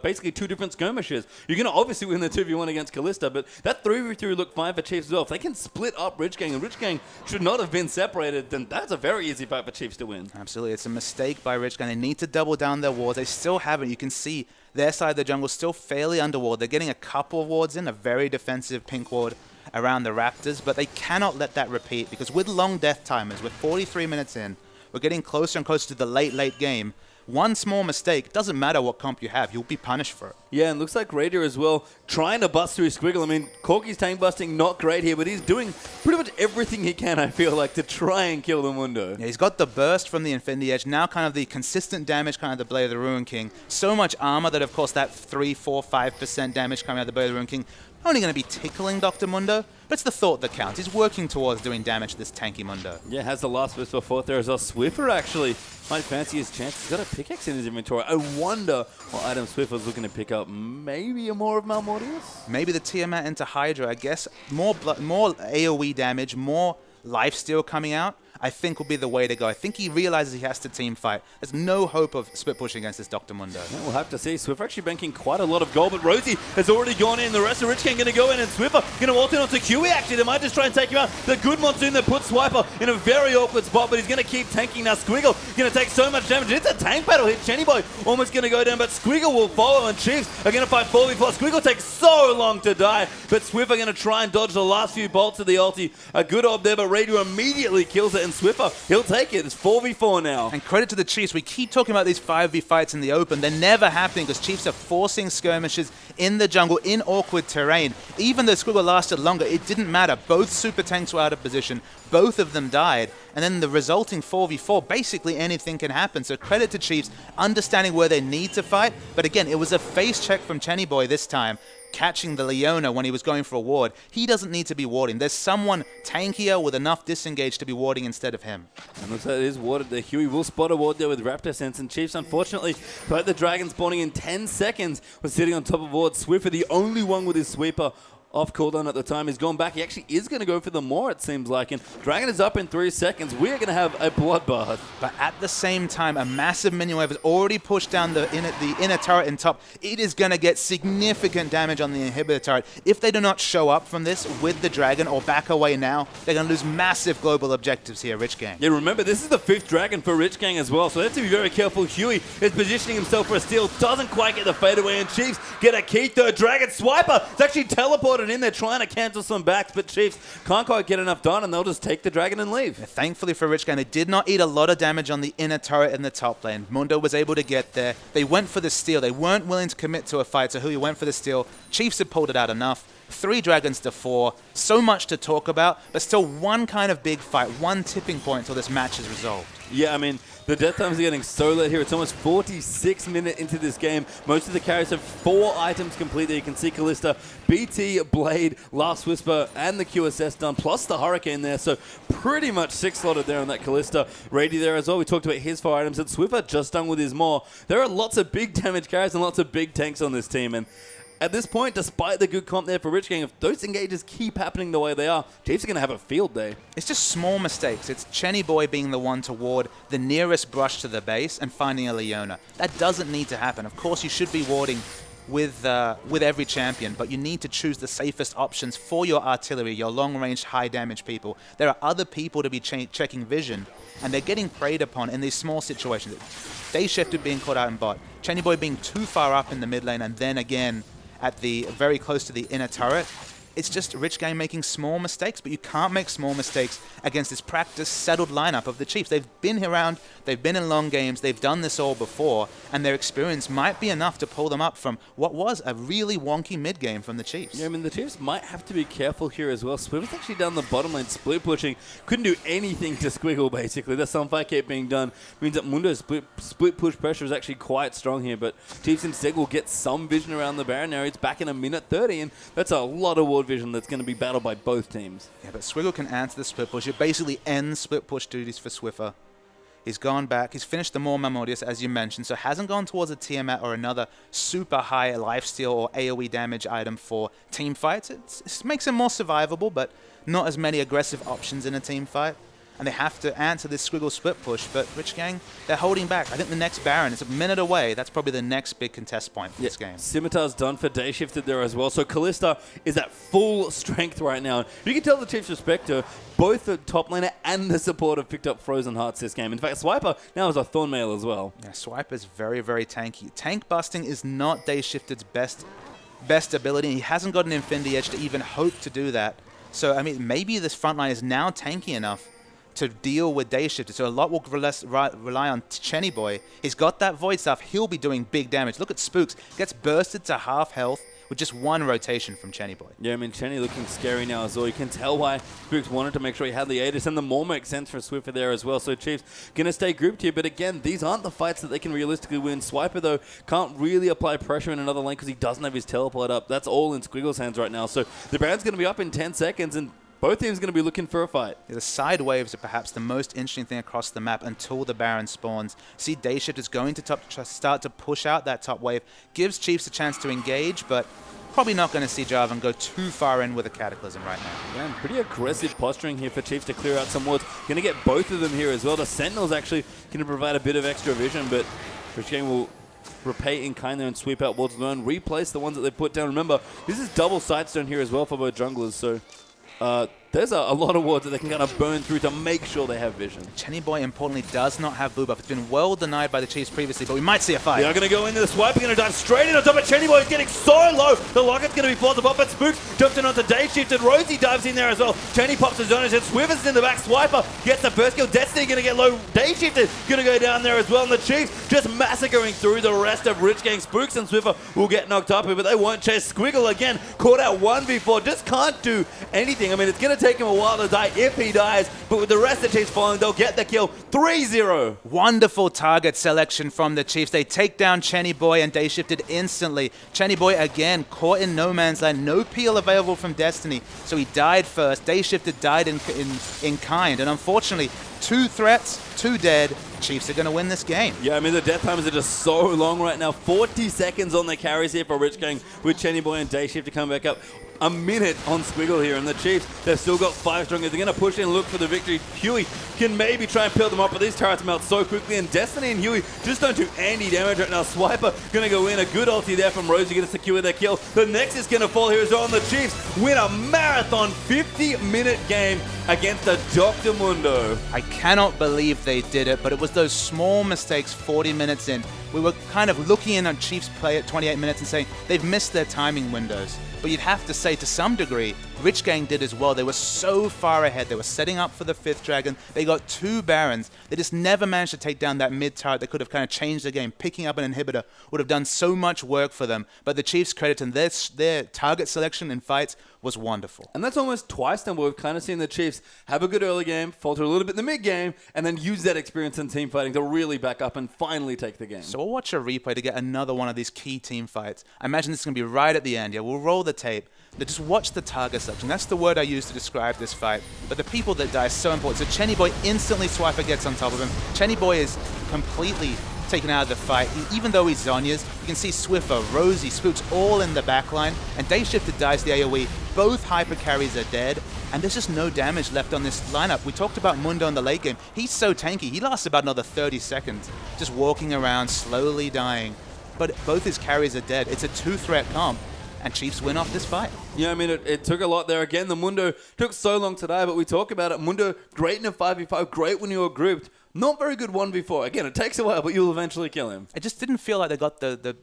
basically two different skirmishes. You're going to obviously win the 2v1 against Kalista, but that 3v3 looked fine for Chiefs as well. If they can split up Rich Gang, and Rich Gang should not have been separated, then that's a very easy fight for Chiefs to win.
Absolutely. It's a mistake by Rich Gang. They need to double down their wards. They still haven't. You can see their side of the jungle still fairly underward. They're getting a couple of wards in, a very defensive pink ward around the Raptors, but they cannot let that repeat because with long death timers, with 43 minutes in, we're getting closer and closer to the late game. One small mistake, doesn't matter what comp you have, you'll be punished for it.
Yeah, and looks like Raider as well, trying to bust through Squiggle. I mean, Corki's tank busting, not great here, but he's doing pretty much everything he can, I feel like, to try and kill the Mundo.
Yeah, he's got the burst from the Infinity Edge, now kind of the consistent damage, kind of the Blade of the Ruin King. So much armor that, of course, that 3, 4, 5% damage coming out of the Blade of the Ruin King, only going to be tickling Dr. Mundo, but it's the thought that counts. He's working towards doing damage to this tanky Mundo.
Yeah, has the last burst before there as well. Swiffer actually might fancy his chance. He's got a pickaxe in his inventory. I wonder what item Swiffer's looking to pick up. Maybe a more of Malmortius?
Maybe the Tiamat into Hydra. I guess more AoE damage, more lifesteal coming out, I think will be the way to go. I think he realizes he has to team fight. There's no hope of split pushing against this Dr. Mundo.
Yeah, we'll have to see. Swiffer actually banking quite a lot of gold, but Rosie has already gone in. The rest of Rich Gang going to go in, and Swiffer going to ult in onto Huey, actually. They might just try and take him out. The good Monsoon that puts Swiper in a very awkward spot, but he's going to keep tanking now. Squiggle going to take so much damage. It's a tank battle hit. Chenny Boy almost going to go down, but Squiggle will follow, and Chiefs are going to fight 4v4. Squiggle takes so long to die, but Swiffer going to try and dodge the last few bolts of the ulti. A good ob there, but Radio immediately kills it, and and Swiffer, he'll take it. It's 4v4 now.
And credit to the Chiefs. We keep talking about these 5v fights in the open. They're never happening because Chiefs are forcing skirmishes in the jungle, in awkward terrain. Even though Squiggle lasted longer, it didn't matter. Both super tanks were out of position. Both of them died. And then the resulting 4v4, basically anything can happen. So credit to Chiefs understanding where they need to fight. But again, it was a face check from Chenny Boy this time, catching the Leona when he was going for a ward. He doesn't need to be warding. There's someone tankier with enough disengage to be warding instead of him.
And looks like it is warded there. Huey will spot a ward there with Raptor Sense, and Chiefs, unfortunately, despite the Dragon spawning in 10 seconds, was sitting on top of ward. Swiffer, the only one with his sweeper off cooldown at the time, he's gone back. He actually is going to go for the more, it seems like. And Dragon is up in 3 seconds. We're going to have a bloodbath.
But at the same time, a massive minion wave has already pushed down the inner turret in top. It is going to get significant damage on the inhibitor turret. If they do not show up from this with the Dragon or back away now, they're going to lose massive global objectives here, Rich Gang.
Yeah, remember, this is the 5th Dragon for Rich Gang as well, so they have to be very careful. Huey is positioning himself for a steal, doesn't quite get the fadeaway, and Chiefs get a key. Third Dragon Swiper is actually teleported in there, trying to cancel some backs, but Chiefs can't quite get enough done, and they'll just take the Dragon and leave.
Yeah, thankfully for Rich Gang, they did not eat a lot of damage on the inner turret in the top lane. Mundo was able to get there. They went for the steal. They weren't willing to commit to a fight, so Huey went for the steal. Chiefs had pulled it out enough. 3 Dragons to 4. So much to talk about, but still one kind of big fight, one tipping point until this match is resolved.
Yeah, I mean, the death times are getting so late here. It's almost 46 minutes into this game. Most of the carriers have 4 items complete there. You can see Kalista, BT, Blade, Last Whisper, and the QSS done, plus the Hurricane there. So pretty much 6 slotted there on that Kalista. Rady there as well. We talked about his 4 items. And Swiffer just done with his more. There are lots of big damage carriers and lots of big tanks on this team. And at this point, despite the good comp there for Rich Gang, if those engages keep happening the way they are, Chiefs are going to have a field day.
It's just small mistakes. It's Chenny Boy being the one to ward the nearest brush to the base and finding a Leona. That doesn't need to happen. Of course, you should be warding with every champion, but you need to choose the safest options for your artillery, your long-range, high-damage people. There are other people to be checking vision, and they're getting preyed upon in these small situations. Day Shifter being caught out in bot, Chenny Boy being too far up in the mid lane, and then again at the very close to the inner turret. It's just Rich Gang making small mistakes, but you can't make small mistakes against this practiced, settled lineup of the Chiefs. They've been around, they've been in long games, they've done this all before, and their experience might be enough to pull them up from what was a really wonky mid-game from the Chiefs.
Yeah, I mean, the Chiefs might have to be careful here as well. Swiffer's actually down the bottom lane, split pushing. Couldn't do anything to Squiggle, basically. The Sunfire kept being done. Means that Mundo's split push pressure is actually quite strong here, but Chiefs instead will get some vision around the Baron now. It's back in a minute 30, and that's a lot of ward vision that's going to be battled by both teams.
Yeah, but Squiggle can answer the split push. It basically ends split push duties for Swiffer. He's gone back. He's finished the more Mammodius, as you mentioned, so hasn't gone towards a Tiamat or another super high lifesteal or AoE damage item for team fights. It makes him more survivable, but not as many aggressive options in a team fight. And they have to answer this Squiggle split push, but Rich Gang, they're holding back. I think the next Baron is a minute away. That's probably the next big contest point for this game.
Scimitar's done for Day Shifted there as well, so Kalista is at full strength right now. You can tell the Chiefs respect her. Both the top laner and the support have picked up Frozen Hearts this game. In fact, Swiper now is a Thornmail as well.
Yeah, Swiper is very, very tanky. Tank busting is not Day Shifted's best ability. He hasn't got an Infinity Edge to even hope to do that. So, I mean, maybe this front line is now tanky enough to deal with Day Shifter, so a lot will rely on Chenny Boy. He's got that Void Staff, he'll be doing big damage. Look at Spooks, gets bursted to half health with just one rotation from Chenny Boy.
Yeah, I mean, Chenny looking scary now as well. You can tell why Spooks wanted to make sure he had the Aegis, and the more makes sense for Swiffer there as well. So Chiefs going to stay grouped here, but again, these aren't the fights that they can realistically win. Swiper, though, can't really apply pressure in another lane because he doesn't have his teleport up. That's all in Squiggle's hands right now. So the Baron's going to be up in 10 seconds, and both teams are going to be looking for a fight.
Yeah, the side waves are perhaps the most interesting thing across the map until the Baron spawns. See, Day Shift is going to start to push out that top wave. Gives Chiefs a chance to engage, but probably not going to see Jarvan go too far in with a Cataclysm right now.
Yeah, pretty aggressive posturing here for Chiefs to clear out some wards. Going to get both of them here as well. The Sentinel's actually going to provide a bit of extra vision, but Rich Gang will repay in kind there and sweep out wards alone. Replace the ones that they put down. Remember, this is double Sightstone here as well for both junglers, so There's a lot of wards that they can kind of burn through to make sure they have vision.
Chenny Boy, importantly, does not have blue buff. It's been well denied by the Chiefs previously, but we might see a fight.
They are going to go into the swipe. They're going to dive straight in on top of Chenny Boy. He's getting so low. The Locket's going to be forced above, but Spooks jumps in onto Day Shift, and Rosie dives in there as well. Chenny pops his own, and Swivers in the back. Swiper gets the first kill. Destiny going to get low. Day Shifted going to go down there as well, and the Chiefs just massacring through the rest of Rich Gang. Spooks and Swiffer will get knocked up here, but they won't chase. Squiggle again, caught out 1v4, just can't do anything. I mean, it's going to take him a while to die if he dies, but with the rest of the Chiefs falling, they'll get the kill. 3-0.
Wonderful target selection from the Chiefs. They take down Chenny Boy and Day Shifted instantly. Chenny Boy again caught in no man's land. No peel available from Destiny, so he died first. Day Shifted died in kind, and unfortunately, 2 threats, 2 dead. Chiefs are going to win this game.
Yeah, I mean, the death times are just so long right now. 40 seconds on the carries here for Rich Gang with Chenny Boy and Day Shift to come back up. A minute on Squiggle here, and the Chiefs, they've still got 5 strongers. They're going to push in and look for the victory. Huey can maybe try and peel them up, but these turrets melt so quickly, and Destiny and Huey just don't do any damage right now. Swiper going to go in. A good ulti there from Rosie going to secure their kill. The Nexus going to fall here as well, and the Chiefs win a marathon 50-minute game against the Dr. Mundo.
I cannot believe they did it, but it was those small mistakes 40 minutes in. We were kind of looking in on Chiefs play at 28 minutes and saying they've missed their timing windows. But you'd have to say, to some degree, Rich Gang did as well. They were so far ahead. They were setting up for the 5th Dragon. They got 2 Barons. They just never managed to take down that mid turret that could have kind of changed the game. Picking up an inhibitor would have done so much work for them. But the Chiefs' credit and their target selection in fights was wonderful.
And that's almost twice now where we've kind of seen the Chiefs have a good early game, falter a little bit in the mid game, and then use that experience in team fighting to really back up and finally take the game.
So we'll watch a replay to get another one of these key team fights. I imagine this is going to be right at the end. Yeah, we'll roll the tape. Now just watch the target selection. That's the word I use to describe this fight. But the people that die is so important. So Chenny Boy instantly Swiper gets on top of him. Chenny Boy is completely taken out of the fight. Even though he's Zonya's, you can see Swiffer, Rosie, Spooks all in the backline. And Day Shifted dies the AoE. Both hyper carries are dead. And there's just no damage left on this lineup. We talked about Mundo in the late game. He's so tanky. He lasts about another 30 seconds. Just walking around, slowly dying. But both his carries are dead. It's a 2-threat comp. And Chiefs win off this fight.
Yeah, I mean, it took a lot there. Again, the Mundo took so long to die, but we talk about it. Mundo, great in a 5v5, great when you were grouped. Not very good 1v4. Again, it takes a while, but you'll eventually kill him.
It just didn't feel like they got the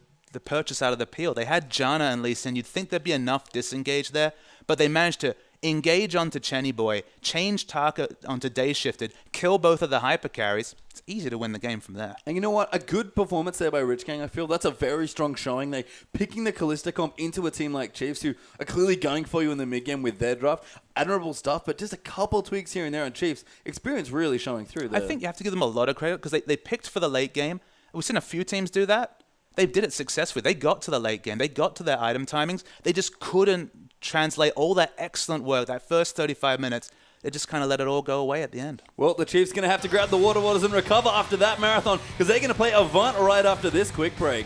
purchase out of the peel. They had Janna and Lee Sin. You'd think there'd be enough disengage there, but they managed to engage onto Chenny Boy, change target onto Day Shifted, kill both of the hyper carries. It's easy to win the game from there.
And you know what? A good performance there by Rich Gang. I feel that's a very strong showing. They picking the Callista comp into a team like Chiefs, who are clearly going for you in the mid game with their draft. Admirable stuff, but just a couple tweaks here and there on Chiefs. Experience really showing through there.
I think you have to give them a lot of credit because they picked for the late game. We've seen a few teams do that. They did it successfully. They got to the late game. They got to their item timings. They just couldn't translate all that excellent work, that first 35 minutes. They just kind of let it all go away at the end.
Well, the Chiefs going to have to grab the water waters and recover after that marathon because they're going to play Avant right after this quick break.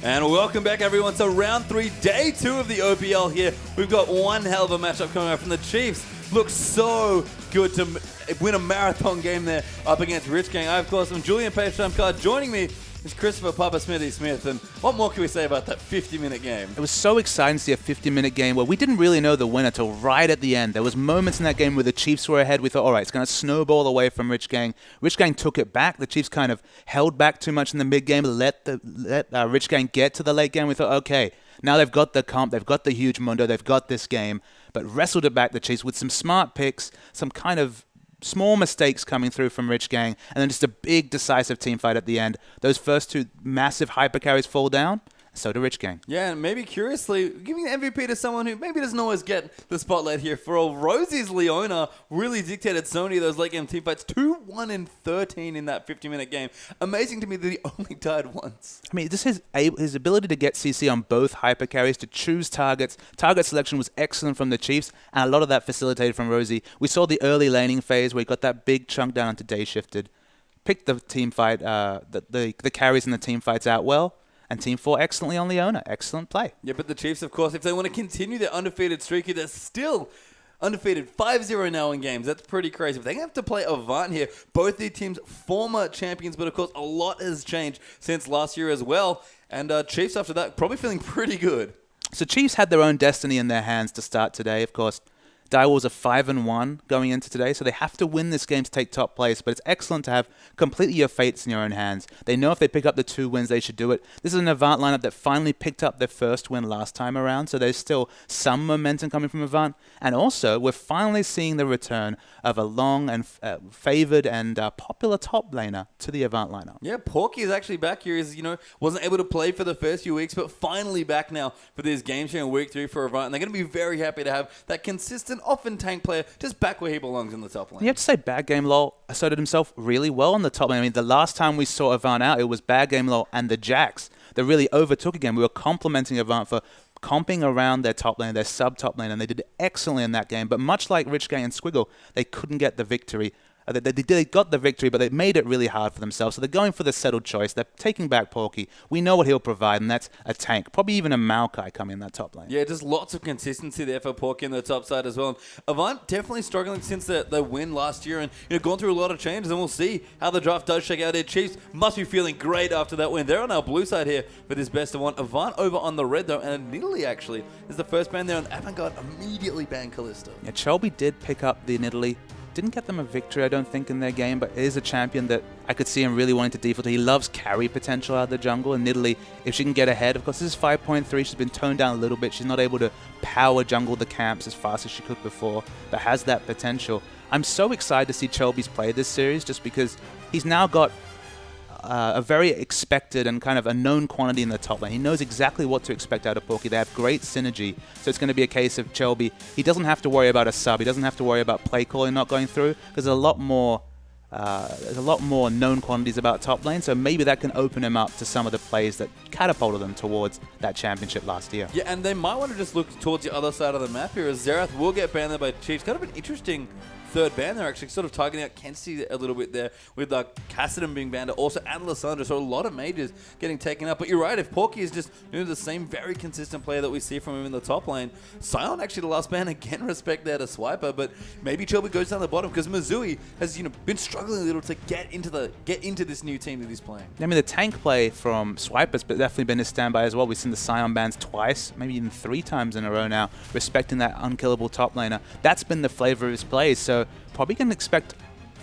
And welcome back, everyone, to round 3, day 2 of the OPL here. We've got one hell of a matchup coming up from the Chiefs. Looks so good to win a marathon game there up against Rich Gang. I, of course, am Julian Page-Card. Joining me is Christopher Papa Smithy Smith. And what more can we say about that 50-minute game?
It was so exciting to see a 50-minute game where we didn't really know the winner till right at the end. There was moments in that game where the Chiefs were ahead. We thought, all right, it's going to snowball away from Rich Gang. Rich Gang took it back. The Chiefs kind of held back too much in the mid-game, let Rich Gang get to the late game. We thought, okay, now they've got the comp, they've got the huge Mundo, they've got this game, but wrestled it back, the Chiefs, with some smart picks, some kind of small mistakes coming through from Rich Gang, and then just a big decisive team fight at the end. Those first two massive hyper carries fall down, so do Rich Gang.
Yeah, and maybe curiously, giving the MVP to someone who maybe doesn't always get the spotlight here. For all, Rosie's Leona really dictated so many of those late game team fights. 2-1-13 in that 50-minute game. Amazing to me that he only died once.
I mean, this is his ability to get CC on both hyper carries, to choose targets. Target selection was excellent from the Chiefs, and a lot of that facilitated from Rosie. We saw the early laning phase where he got that big chunk down into day shifted. Picked the team fight, the carries in the team fights out well. And Team 4 excellently on Leona. Excellent play.
Yeah, but the Chiefs, of course, if they want to continue their undefeated streak, they're still undefeated 5-0 now in games. That's pretty crazy. But they have to play Avant here. Both these teams former champions, but of course a lot has changed since last year as well. And Chiefs after that probably feeling pretty good.
So Chiefs had their own destiny in their hands to start today, of course. Direwolves are 5-1 going into today, so they have to win this game to take top place, but it's excellent to have completely your fates in your own hands. They know if they pick up the 2 wins, they should do it. This is an Avant lineup that finally picked up their first win last time around, so there's still some momentum coming from Avant. And also, we're finally seeing the return of a long and favored and popular top laner to the Avant lineup.
Yeah, Porky is actually back here. He's, wasn't able to play for the first few weeks, but finally back now for these games here in week 3 for Avant. And they're going to be very happy to have that consistent, often tank player just back where he belongs in the top lane.
You have to say Bad Game LoL asserted himself really well on the top lane. I mean, the last time we saw Avant out, it was Bad Game LoL and the Jax that really overtook again. We were complimenting Avant for comping around their top lane, their sub-top lane, and they did excellently in that game. But much like Rich Gang and Squiggle, they couldn't get the victory. They got the victory, but they made it really hard for themselves. So they're going for the settled choice. They're taking back Porky. We know what he'll provide, and that's a tank. Probably even a Maokai coming in that top lane.
Yeah, just lots of consistency there for Porky in the top side as well. And Avant definitely struggling since the win last year and gone through a lot of changes. And we'll see how the draft does shake out here. Chiefs must be feeling great after that win. They're on our blue side here for this best of one. Avant over on the red, though, and Nidalee actually is the first ban there. And Avantgarde immediately banned Kalista.
Yeah, Chelby did pick up the Nidalee. Didn't get them a victory, I don't think, in their game, but it is a champion that I could see him really wanting to default to. He loves carry potential out of the jungle, and Nidalee, if she can get ahead, of course, this is 5.3. She's been toned down a little bit. She's not able to power jungle the camps as fast as she could before, but has that potential. I'm so excited to see Chelby's play this series just because he's now got a very expected and kind of a known quantity in the top lane. He knows exactly what to expect out of Porky. They have great synergy. So it's going to be a case of Chelby. He doesn't have to worry about a sub. He doesn't have to worry about play calling not going through because there's a lot more known quantities about top lane. So maybe that can open him up to some of the plays that catapulted them towards that championship last year.
Yeah, and they might want to just look towards the other side of the map here as Xerath will get banned there by Chiefs. Kind of an interesting third ban there, actually, sort of targeting out Kenzie a little bit there with Cassidon being banned, also and Lissandra, so a lot of mages getting taken up. But you're right, if Porky is just the same very consistent player that we see from him in the top lane, Sion actually the last ban, again, respect there to Swiper, but maybe Chelby goes down the bottom because Mizui has been struggling a little to get into this new team that he's playing.
I mean, the tank play from Swiper's definitely been his standby as well. We've seen the Sion bans twice, maybe even 3 times in a row now, respecting that unkillable top laner. That's been the flavor of his plays, so probably can expect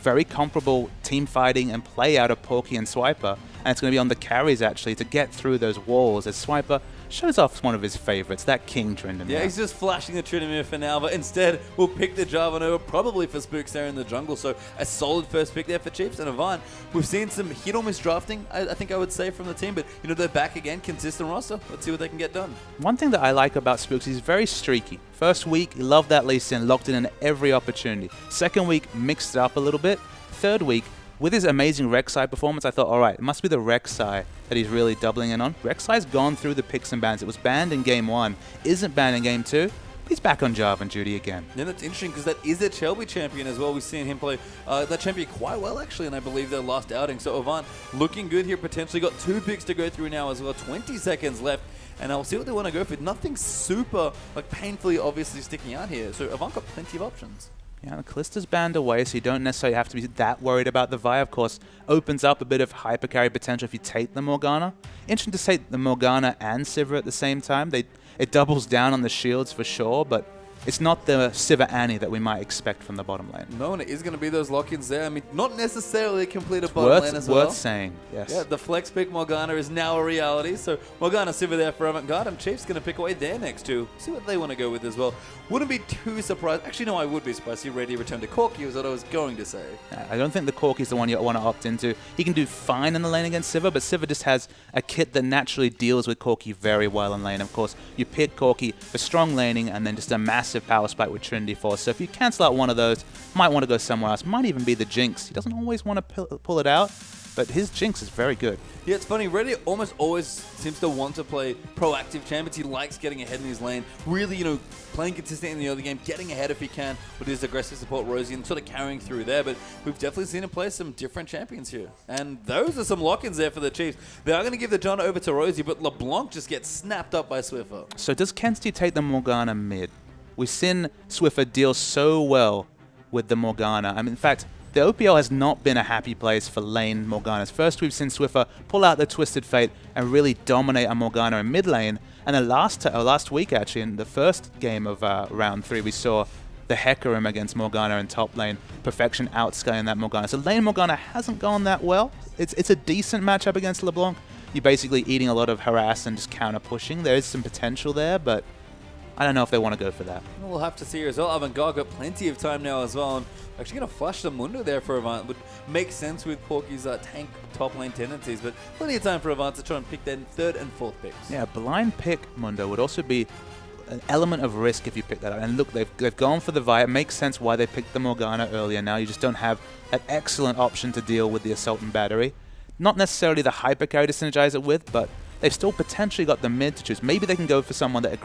very comparable team fighting and play out of Porky and Swiper, and it's going to be on the carries actually to get through those walls as Swiper shows off one of his favorites, that King Tryndamere.
Yeah, he's just flashing the Tryndamere for now, but instead we'll pick the Jarvan over probably for Spooks there in the jungle. So a solid first pick there for Chiefs and Avant. We've seen some hit or miss drafting, I think I would say, from the team, but they're back again, consistent roster. Let's see what they can get done.
One thing that I like about Spooks, he's very streaky. First week, he loved that Lee Sin, locked it in every opportunity. Second week, mixed it up a little bit. Third week, with his amazing Rek'Sai performance, I thought, all right, it must be the Rek'Sai that he's really doubling in on. Rek'Sai's gone through the picks and bans. It was banned in Game 1, isn't banned in Game 2. he's back on Jarvan duty again.
Yeah, that's interesting because that is a Shelby champion as well. We've seen him play that champion quite well, actually, and I believe their last outing. So Avant looking good here, potentially got 2 picks to go through now as well. 20 seconds left, and I'll see what they want to go for. Nothing super, painfully obviously sticking out here. So Avant got plenty of options.
Yeah, the Callista's banned away, so you don't necessarily have to be that worried about the Vi. Of course, opens up a bit of hyper carry potential if you take the Morgana. Interesting to take the Morgana and Sivir at the same time. It doubles down on the shields for sure, but it's not the Sivir Annie that we might expect from the bottom lane.
No, and it is going to be those lock-ins there. I mean, not necessarily a completed bottom lane as well.
Worth saying, yes.
Yeah, the flex pick Morgana is now a reality. So Morgana, Sivir there for Avant-Garde, and Chief's going to pick away their next 2. See what they want to go with as well. Wouldn't be too surprised. Actually, no, I would be surprised. See Ready return to Corki was what I was going to say.
I don't think the Corki's the one you want to opt into. He can do fine in the lane against Sivir, but Sivir just has a kit that naturally deals with Corki very well in lane. Of course, you pick Corki for strong laning and then just a massive power spike with Trinity Force. So if you cancel out one of those, might want to go somewhere else. Might even be the Jinx. He doesn't always want to pull it out, but his Jinx is very good.
Yeah, it's funny. Reddy almost always seems to want to play proactive champions. He likes getting ahead in his lane. Really, playing consistently in the early game, getting ahead if he can with his aggressive support Rosie and sort of carrying through there. But we've definitely seen him play some different champions here. And those are some lock-ins there for the Chiefs. They are going to give the John over to Rosie, but LeBlanc just gets snapped up by Swiffer.
So does Kensti take the Morgana mid? We've seen Swiffer deal so well with the Morgana. I mean, in fact, the OPL has not been a happy place for lane Morganas. First, we've seen Swiffer pull out the Twisted Fate and really dominate a Morgana in mid lane. And then last week, actually, in the first game of round 3, we saw the Hecarim against Morgana in top lane. Perfection outscaling that Morgana. So lane Morgana hasn't gone that well. It's a decent matchup against LeBlanc. You're basically eating a lot of harass and just counter pushing. There is some potential there, but I don't know if they want to go for that.
We'll have to see here as well. Avant-Garde got plenty of time now as well. And actually going to flush the Mundo there for Avant. Would make sense with Corki's tank top lane tendencies, but plenty of time for Avant to try and pick their 3rd and 4th picks.
Yeah, blind pick Mundo would also be an element of risk if you pick that up. And look, they've gone for the Vi. It makes sense why they picked the Morgana earlier. Now you just don't have an excellent option to deal with the Assault and Battery. Not necessarily the hyper carry to synergize it with, but they've still potentially got the mid to choose. Maybe they can go for someone that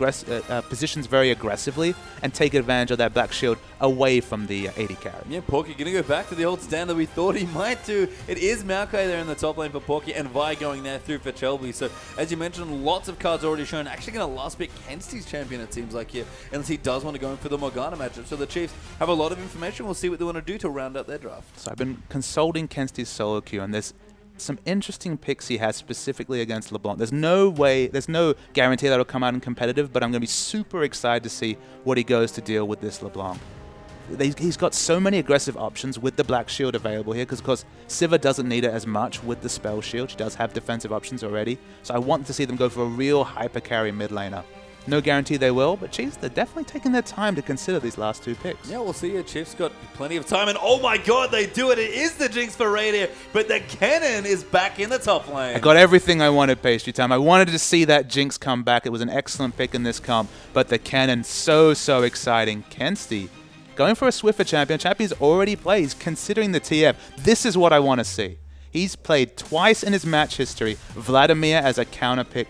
positions very aggressively and take advantage of that Black Shield away from the AD carry.
Yeah, Porky going to go back to the old stand that we thought he might do. It is Maokai there in the top lane for Porky and Vi going there through for Shelby. So, as you mentioned, lots of cards already shown. Actually going to last pick Kensti's champion, it seems like here, unless he does want to go in for the Morgana matchup. So the Chiefs have a lot of information. We'll see what they want to do to round up their draft.
So I've been consulting Kensti's solo queue, and there's some interesting picks he has specifically against LeBlanc. There's no guarantee that'll come out in competitive, but I'm going to be super excited to see what he goes to deal with this LeBlanc. He's got so many aggressive options with the Black Shield available here, because of course Sivir doesn't need it as much with the Spell Shield. She does have defensive options already, so I want to see them go for a real hyper carry mid laner. No guarantee they will, but Chiefs, they're definitely taking their time to consider these last 2 picks.
Yeah, we'll see here. Chiefs got plenty of time, and oh my god, they do it. It is the Jinx for Radiant, but the cannon is back in the top lane.
I got everything I wanted, Pastry Time. I wanted to see that Jinx come back. It was an excellent pick in this comp, but the cannon, so exciting. Kensti going for a Swiffer champion. Champion's already played. He's considering the TF. This is what I want to see. He's played twice in his match history Vladimir as a counter pick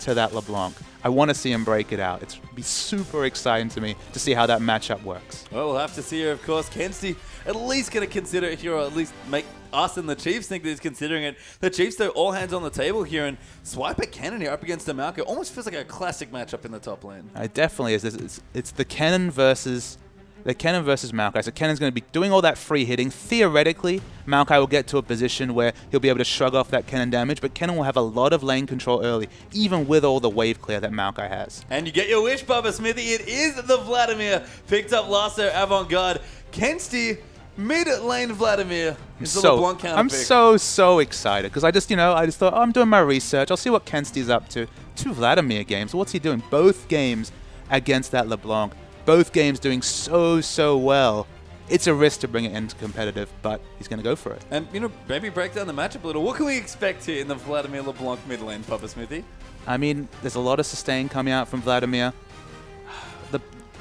to that LeBlanc. I want to see him break it out. It's be super exciting to me to see how that matchup works.
Well, we'll have to see here, of course. Kensti at least going to consider it here, or at least make us and the Chiefs think that he's considering it. The Chiefs, though, all hands on the table here, and swipe at Cannon here up against the Malco. Almost feels like a classic matchup in the top lane.
It definitely is. It's the Cannon versus Maokai. So Cannon's going to be doing all that free hitting. Theoretically, Maokai will get to a position where he'll be able to shrug off that Cannon damage, but Cannon will have a lot of lane control early, even with all the wave clear that Maokai has.
And you get your wish, Papa Smithy. It is the Vladimir. Picked up last there, Avant-Garde. Kensti, mid-lane Vladimir. Is the LeBlanc counter
I'm
pick.
so excited, because I just thought, oh, I'm doing my research. I'll see what Kensti's up to. 2 Vladimir games. What's he doing? Both games against that LeBlanc. Both games doing so well. It's a risk to bring it into competitive, but he's going to go for it.
And, maybe break down the matchup a little. What can we expect here in the Vladimir LeBlanc mid lane, Papa Smithy?
I mean, there's a lot of sustain coming out from Vladimir.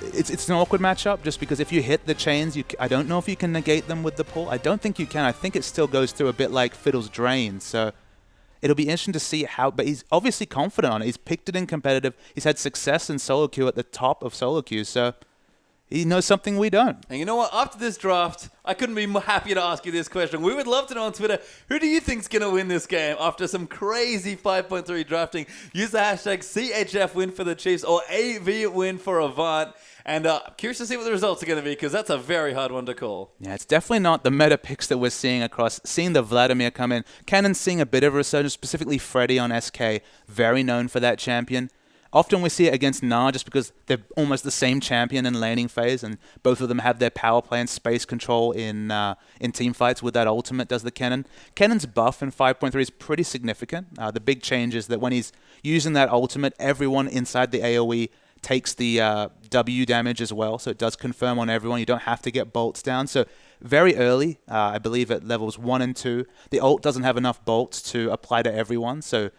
It's an awkward matchup, just because if you hit the chains, I don't know if you can negate them with the pull. I don't think you can. I think it still goes through a bit like Fiddle's Drain, so It'll be interesting to see how, but he's obviously confident on it. He's picked it in competitive. He's had success in solo queue at the top of solo queue, so he knows something we don't.
And you know what? After this draft, I couldn't be more happier to ask you this question. We would love to know on Twitter, who do you think's going to win this game after some crazy 5.3 drafting? Use the hashtag CHF win for the Chiefs or AV win for Avant. And curious to see what the results are going to be, because that's a very hard one to call.
Yeah, it's definitely not the meta picks that we're seeing across. Seeing the Vladimir come in. Cannon's seeing a bit of a resurgence, specifically Freddy on SK, very known for that champion. Often we see it against Na just because they're almost the same champion in laning phase, and both of them have their power play and space control in team fights with that ultimate, does the Kennen. Kennen's buff in 5.3 is pretty significant. The big change is that when he's using that ultimate, everyone inside the AoE takes the W damage as well, so it does confirm on everyone. You don't have to get bolts down. So very early, I believe at levels 1 and 2, the ult doesn't have enough bolts to apply to everyone, so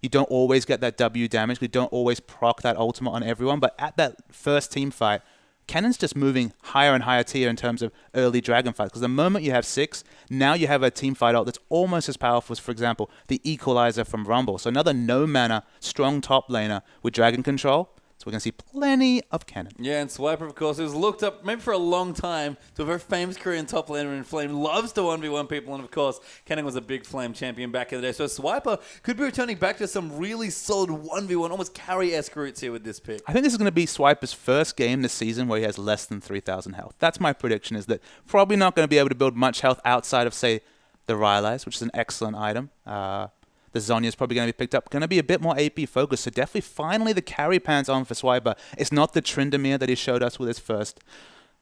you don't always get that W damage. We don't always proc that ultimate on everyone. But at that first team fight, Cannon's just moving higher and higher tier in terms of early dragon fights. Because the moment you have 6, now you have a team fight ult that's almost as powerful as, for example, the Equalizer from Rumble. So another no mana, strong top laner with dragon control. So we're going to see plenty of Cannon.
Yeah, and Swiper, of course, who's looked up, maybe for a long time, to a very famous Korean top laner in Flame, loves to 1v1 people, and of course, Cannon was a big Flame champion back in the day. So Swiper could be returning back to some really solid 1v1, almost carry-esque roots here with this pick.
I think this is going to be Swiper's first game this season where he has less than 3,000 health. That's my prediction, is that probably not going to be able to build much health outside of, say, the Rylai's, which is an excellent item. The Zhonya is probably going to be picked up. Going to be a bit more AP focused. So definitely finally the carry pants on for Swiper. It's not the Tryndamere that he showed us with his first.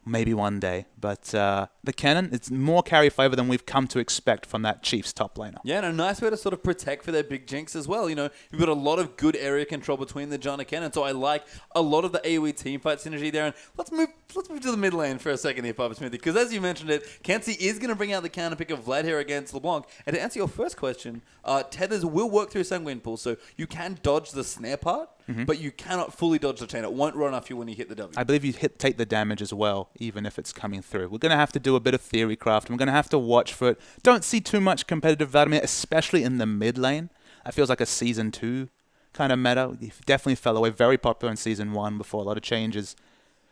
Maybe one day. But the Cannon, it's more carry flavor than we've come to expect from that Chiefs top laner.
Yeah, and a nice way to sort of protect for their big jinx as well. You know, you've got a lot of good area control between the John and Cannon, so I like a lot of the AoE teamfight synergy there. And let's move to the mid lane for a second here, Papa Smithy, because as you mentioned it, Kenzie is going to bring out the counter pick of Vlad here against LeBlanc. And to answer your first question, tethers will work through Sanguine Pool, so you can dodge the snare part, but you cannot fully dodge the chain. It won't run off you when you hit the W.
I believe you take the damage as well, even if it's coming through. We're going to have to do a bit of theory craft, and we're going to have to watch for it. Don't see too much competitive Vladimir, especially in the mid lane. That feels like a Season 2 kind of meta. He definitely fell away. Very popular in Season 1 before a lot of changes.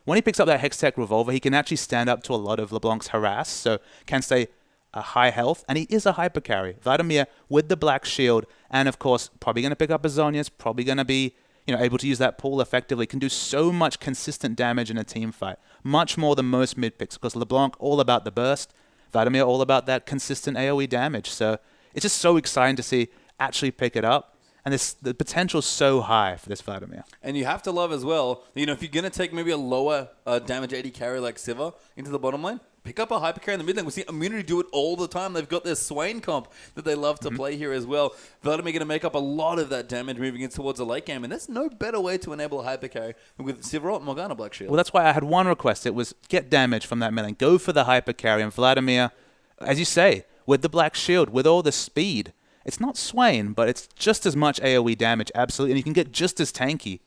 When he picks up that Hextech Revolver, he can actually stand up to a lot of LeBlanc's harass, so can stay a high health, and he is a hyper carry. Vladimir with the black shield, and of course, probably going to pick up a Zhonya's, probably going to be able to use that pool effectively, can do so much consistent damage in a team fight. Much more than most mid picks, because LeBlanc all about the burst, Vladimir all about that consistent AoE damage. So it's just so exciting to see actually pick it up. And the potential's so high for this Vladimir.
And you have to love as well, if you're going to take maybe a lower damage 80 carry like Sivir into the bottom lane, pick up a hyper carry in the mid lane. We see Immunity do it all the time. They've got their Swain comp that they love to play here as well. Vladimir going to make up a lot of that damage moving in towards the late game, and there's no better way to enable a hyper carry than with Sivir and Morgana Black Shield.
Well, that's why I had one request. It was get damage from that mid lane. Go for the hyper carry, and Vladimir, as you say, with the Black Shield, with all the speed, it's not Swain, but it's just as much AoE damage, absolutely. And you can get just as tanky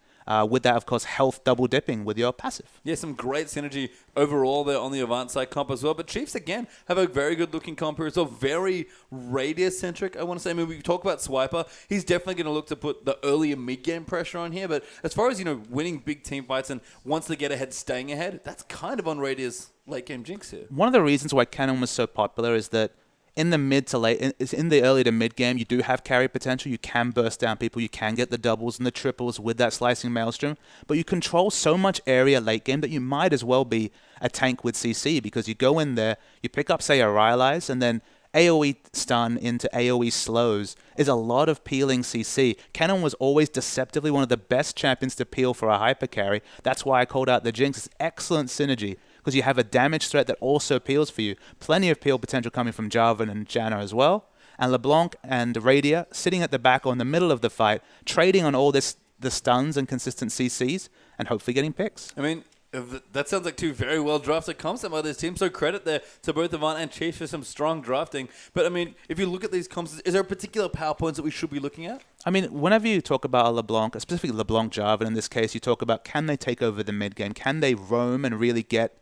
with that, of course, health double dipping with your passive.
Yeah, some great synergy overall there on the advanced side comp as well. But Chiefs, again, have a very good looking comp here as well. Very radius-centric, I want to say. I mean, we talk about Swiper. He's definitely going to look to put the early and mid-game pressure on here. But as far as, winning big team fights and once they get ahead, staying ahead, that's kind of on Radius' late-game jinx here.
One of the reasons why Cannon was so popular is that in the mid to late, in the early to mid game, you do have carry potential. You can burst down people. You can get the doubles and the triples with that slicing maelstrom. But you control so much area late game that you might as well be a tank with CC, because you go in there, you pick up, say, a Rylai's, and then AoE stun into AoE slows is a lot of peeling CC. Cannon was always deceptively one of the best champions to peel for a hyper carry. That's why I called out the Jinx. It's excellent synergy, because you have a damage threat that also peels for you. Plenty of peel potential coming from Jarvan and Janna as well. And LeBlanc and Radia sitting at the back or in the middle of the fight, trading on all the stuns and consistent CCs, and hopefully getting picks.
I mean, that sounds like two very well drafted comps by this team. So credit there to both Avant and Chiefs for some strong drafting. But I mean, if you look at these comps, is there a particular power points that we should be looking at?
I mean, whenever you talk about a LeBlanc, specifically LeBlanc Jarvan in this case, you talk about can they take over the mid game? Can they roam and really get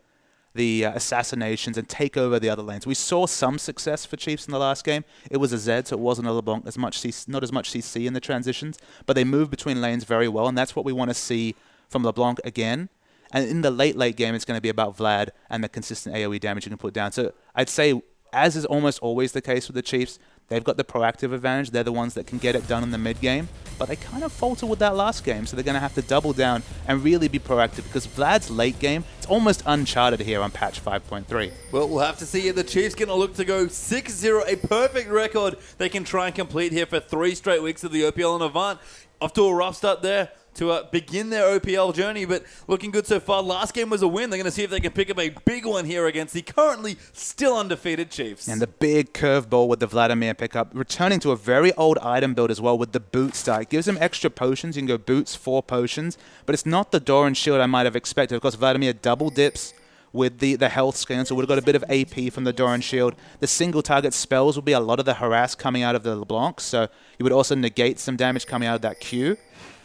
the assassinations and take over the other lanes. We saw some success for Chiefs in the last game. It was a Zed, so it wasn't a LeBlanc as much not as much CC in the transitions, but they moved between lanes very well, and that's what we want to see from LeBlanc again. And in the late game, it's going to be about Vlad and the consistent AoE damage you can put down. So I'd say, as is almost always the case with the Chiefs, they've got the proactive advantage. They're the ones that can get it done in the mid game. But they kind of faltered with that last game, so they're going to have to double down and really be proactive, because Vlad's late game, it's almost uncharted here on patch 5.3.
Well, we'll have to see if the Chiefs going to look to go 6-0, a perfect record they can try and complete here for 3 straight weeks of the OPL and Avant. Off to a rough start there to begin their OPL journey, but looking good so far. Last game was a win. They're going to see if they can pick up a big one here against the currently still undefeated Chiefs.
And the big curveball with the Vladimir pickup, returning to a very old item build as well with the boot start. It gives him extra potions. You can go boots, 4 potions, but it's not the Doran shield I might have expected. Of course, Vladimir double dips with the health scan, so we've got a bit of AP from the Doran shield. The single target spells will be a lot of the harass coming out of the LeBlanc, so you would also negate some damage coming out of that Q.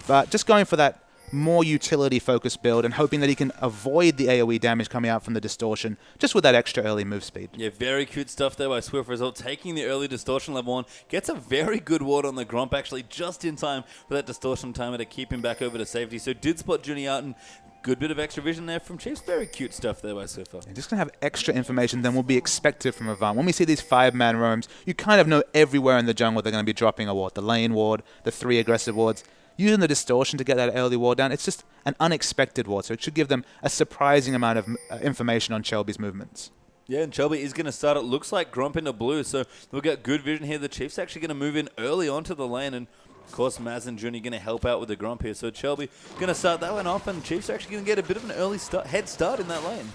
But just going for that more utility-focused build and hoping that he can avoid the AoE damage coming out from the distortion, just with that extra early move speed.
Yeah, very cute stuff there by Swiffer as well. Taking the early distortion level 1, gets a very good ward on the Gromp, actually, just in time for that distortion timer to keep him back over to safety. So did spot Juni out, and good bit of extra vision there from Chiefs. Very cute stuff there by Swiffer.
You're just going to have extra information than will be expected from Avant. When we see these 5-man roams, you kind of know everywhere in the jungle they're going to be dropping a ward. The lane ward, the 3 aggressive wards. Using the distortion to get that early ward down, it's just an unexpected ward, so it should give them a surprising amount of information on Shelby's movements.
Yeah, and Shelby is going to start, it looks like, Gromp into blue, so they'll get good vision here. The Chiefs actually going to move in early onto the lane, and of course, Maz and Juni going to help out with the Gromp here. So Shelby going to start that one off, and Chiefs are actually going to get a bit of an early head start in that lane.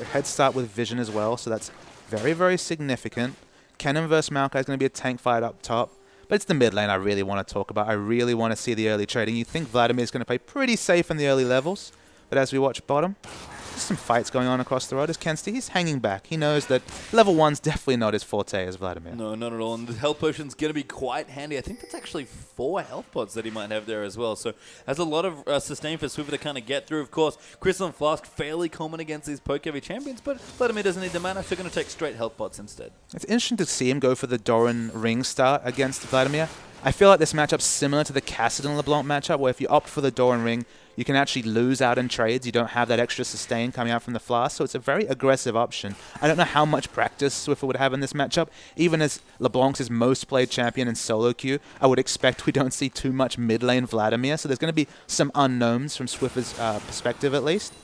A head start with vision as well, so that's very, very significant. Kennen versus Maokai is going to be a tank fight up top. But it's the mid lane I really want to talk about. I really want to see the early trading. You think Vladimir's going to play pretty safe in the early levels, but as we watch bottom, there's some fights going on across the road. As Kensti, he's hanging back. He knows that level 1's definitely not as forte as Vladimir.
No, not at all. And the health potion's going to be quite handy. I think that's actually 4 health pods that he might have there as well. So has a lot of sustain for Swiffer to kind of get through. Of course, Crystal and Flask fairly common against these poke-heavy champions, but Vladimir doesn't need the mana, so going to take straight health pods instead.
It's interesting to see him go for the Doran ring start against Vladimir. I feel like this matchup's similar to the Kassadin LeBlanc matchup, where if you opt for the Doran ring, you can actually lose out in trades. You don't have that extra sustain coming out from the Flask, so it's a very aggressive option. I don't know how much practice Swiffer would have in this matchup. Even as LeBlanc's his most played champion in solo queue, I would expect we don't see too much mid lane Vladimir, so there's going to be some unknowns from Swiffer's perspective at least.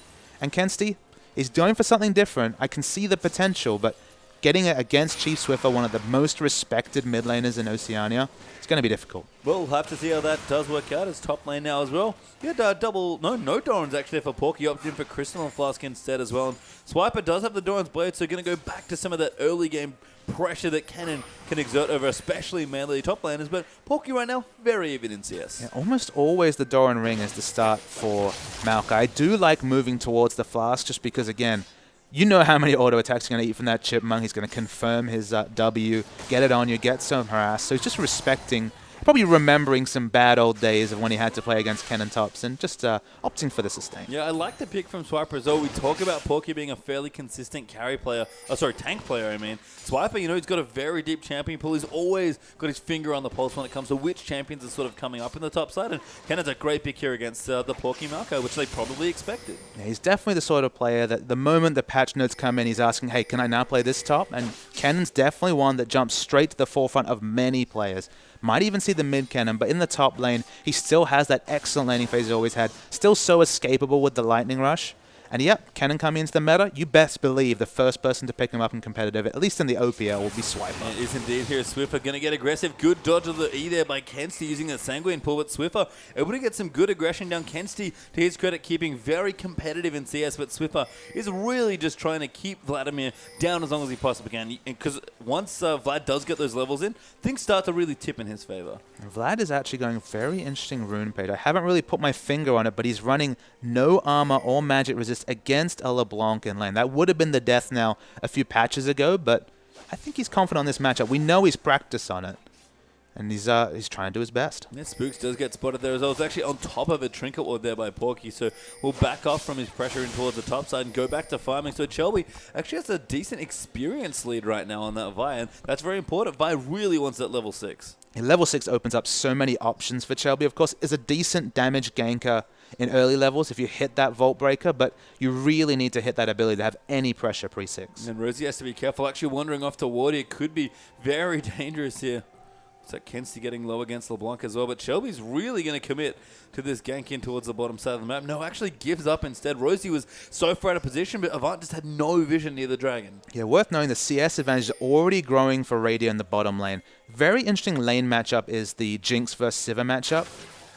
And Kensti is going for something different. I can see the potential, but getting it against Chief Swiffer, one of the most respected mid laners in Oceania, it's going to be difficult.
Well, we'll have to see how that does work out as top lane now as well. You had no Dorans actually for Porky. Opted in for Crystal and Flask instead as well. And Swiper does have the Doran's Blade, so going to go back to some of that early game pressure that Kennen can exert over especially melee top laners. But Porky right now, very even in CS.
Yeah, almost always the Doran ring is the start for Maokai. I do like moving towards the Flask just because, again, you know how many auto attacks he's going to eat from that Chipmunk. He's going to confirm his W, get it on you, get some harass. So he's just respecting, probably remembering some bad old days of when he had to play against Kennen tops and just opting for the sustain.
Yeah, I like the pick from Swiper as well. We talk about Porky being a fairly consistent tank player, I mean. Swiper, you know, he's got a very deep champion pool. He's always got his finger on the pulse when it comes to which champions are sort of coming up in the top side. And Kennen's a great pick here against the Porky Malco, which they probably expected.
Yeah, he's definitely the sort of player that the moment the patch notes come in, he's asking, hey, can I now play this top? And Kennen's definitely one that jumps straight to the forefront of many players. Might even see the mid Kennen, but in the top lane, he still has that excellent laning phase he's always had. Still so escapable with the Lightning Rush. And yep, Kennen coming into the meta, you best believe the first person to pick him up in competitive, at least in the OPL, will be Swiper.
It is indeed here. Swiffer going to get aggressive. Good dodge of the E there by Kensti using that Sanguine pull, but Swiffer able to get some good aggression down. Kensti, to his credit, keeping very competitive in CS, but Swiffer is really just trying to keep Vladimir down as long as he possibly can. Because once Vlad does get those levels in, things start to really tip in his favor.
Vlad is actually going very interesting rune page. I haven't really put my finger on it, but he's running no armor or magic resist against a LeBlanc in lane. That would have been the death now a few patches ago, but I think he's confident on this matchup. We know he's practiced on it. And he's trying to do his best.
Yeah, Spooks does get spotted there as well. It's actually on top of a Trinket Ward there by Porky, so we'll back off from his pressure in towards the top side and go back to farming. So Chelby actually has a decent experience lead right now on that Vi, and that's very important. Vi really wants that level 6.
And level 6 opens up so many options for Chelby. Of course, is a decent damage ganker in early levels if you hit that Vault Breaker, but you really need to hit that ability to have any pressure pre-6.
And Rosie has to be careful. Actually wandering off to ward here could be very dangerous here. So Kenzie getting low against LeBlanc as well, but Shelby's really going to commit to this gank in towards the bottom side of the map. No, actually gives up instead. Rosie was so far out of position, but Avant just had no vision near the dragon.
Yeah, worth knowing the CS advantage is already growing for Radio in the bottom lane. Very interesting lane matchup is the Jinx versus Sivir matchup.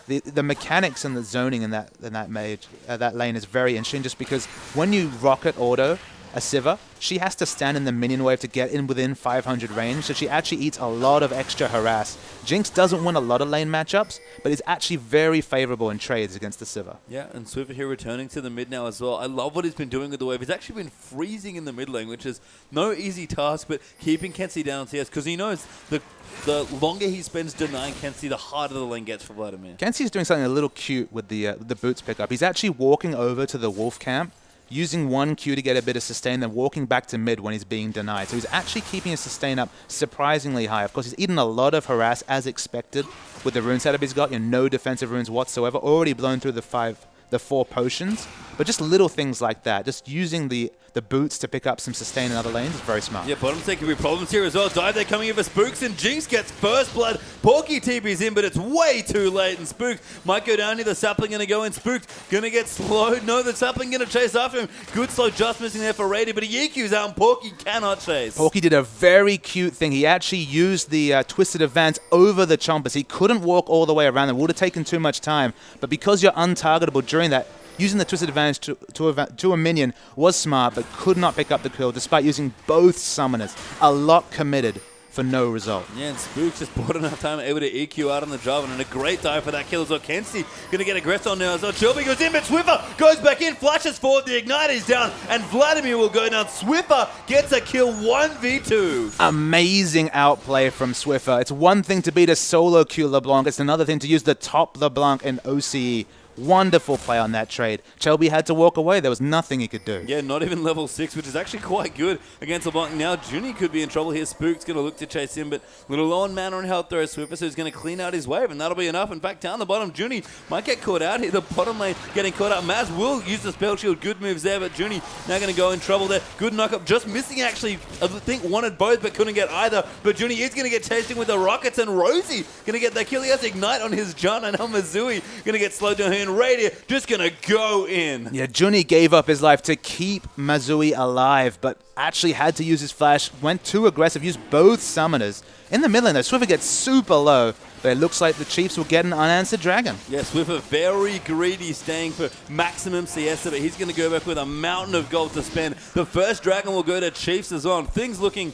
The mechanics and the zoning in that lane is very interesting, just because when you rocket auto a Sivir, she has to stand in the minion wave to get in within 500 range, so she actually eats a lot of extra harass. Jinx doesn't win a lot of lane matchups, but is actually very favorable in trades against the Sivir.
Yeah, and Swiffer here returning to the mid now as well. I love what he's been doing with the wave. He's actually been freezing in the mid lane, which is no easy task, but keeping Kenzie down on CS, because he knows the longer he spends denying Kenzie, the harder the lane gets for Vladimir.
Kenzie's doing something a little cute with the boots pickup. He's actually walking over to the wolf camp, using one Q to get a bit of sustain, then walking back to mid when he's being denied. So he's actually keeping his sustain up surprisingly high. Of course, he's eaten a lot of harass as expected with the rune setup he's got. No defensive runes whatsoever. Already blown through the 4 potions. But just little things like that. Just using the boots to pick up some sustain in other lanes is very smart.
Yeah, bottom side could be problems here as well. Dive there coming in for Spooks, and Jinx gets first blood. Porky TP's in, but it's way too late, and Spooks might go down here. The sapling going to go in. Spooks going to get slowed. No, the sapling going to chase after him. Good slow just missing there for Rady, but he EQ's out, and Porky cannot chase.
Porky did a very cute thing. He actually used the Twisted Advance over the Chompers. He couldn't walk all the way around. It would have taken too much time, but because you're untargetable during that, using the Twisted Advantage to a minion was smart, but could not pick up the kill despite using both summoners. A lot committed for no result.
Yeah, and Spooks just bought enough time, able to EQ out on the Jarvan, and a great dive for that kill as well. Kenzie going to get aggressed on now as well. Shelby goes in, but Swiffer goes back in, flashes forward, the Ignite is down, and Vladimir will go down. Swiffer gets a kill 1v2.
Amazing outplay from Swiffer. It's one thing to beat a solo Q LeBlanc, it's another thing to use the top LeBlanc in OCE. Wonderful play on that trade. Chelby had to walk away. There was nothing he could do.
Yeah, not even level 6, which is actually quite good against LeBlanc. Now Junie could be in trouble here. Spook's going to look to chase him, but little low on mana and health there is Swiffer, so he's going to clean out his wave, and that'll be enough. In fact, down the bottom, Junie might get caught out here. The bottom lane getting caught out. Maz will use the spell shield. Good moves there, but Junie now going to go in trouble there. Good knock-up. Just missing, actually. I think wanted both, but couldn't get either. But Junie is going to get chasing with the rockets, and Rosie going to get that kill. He has Ignite on his John, and now Mazui going to get slowed down here, and Radiant just going to go in.
Yeah, Junie gave up his life to keep Mazui alive, but actually had to use his flash, went too aggressive, used both summoners. In the mid lane, though, Swiffer gets super low, but it looks like the Chiefs will get an unanswered dragon.
Yeah, Swiffer very greedy, staying for maximum CS, but he's going to go back with a mountain of gold to spend. The first dragon will go to Chiefs as well, and things looking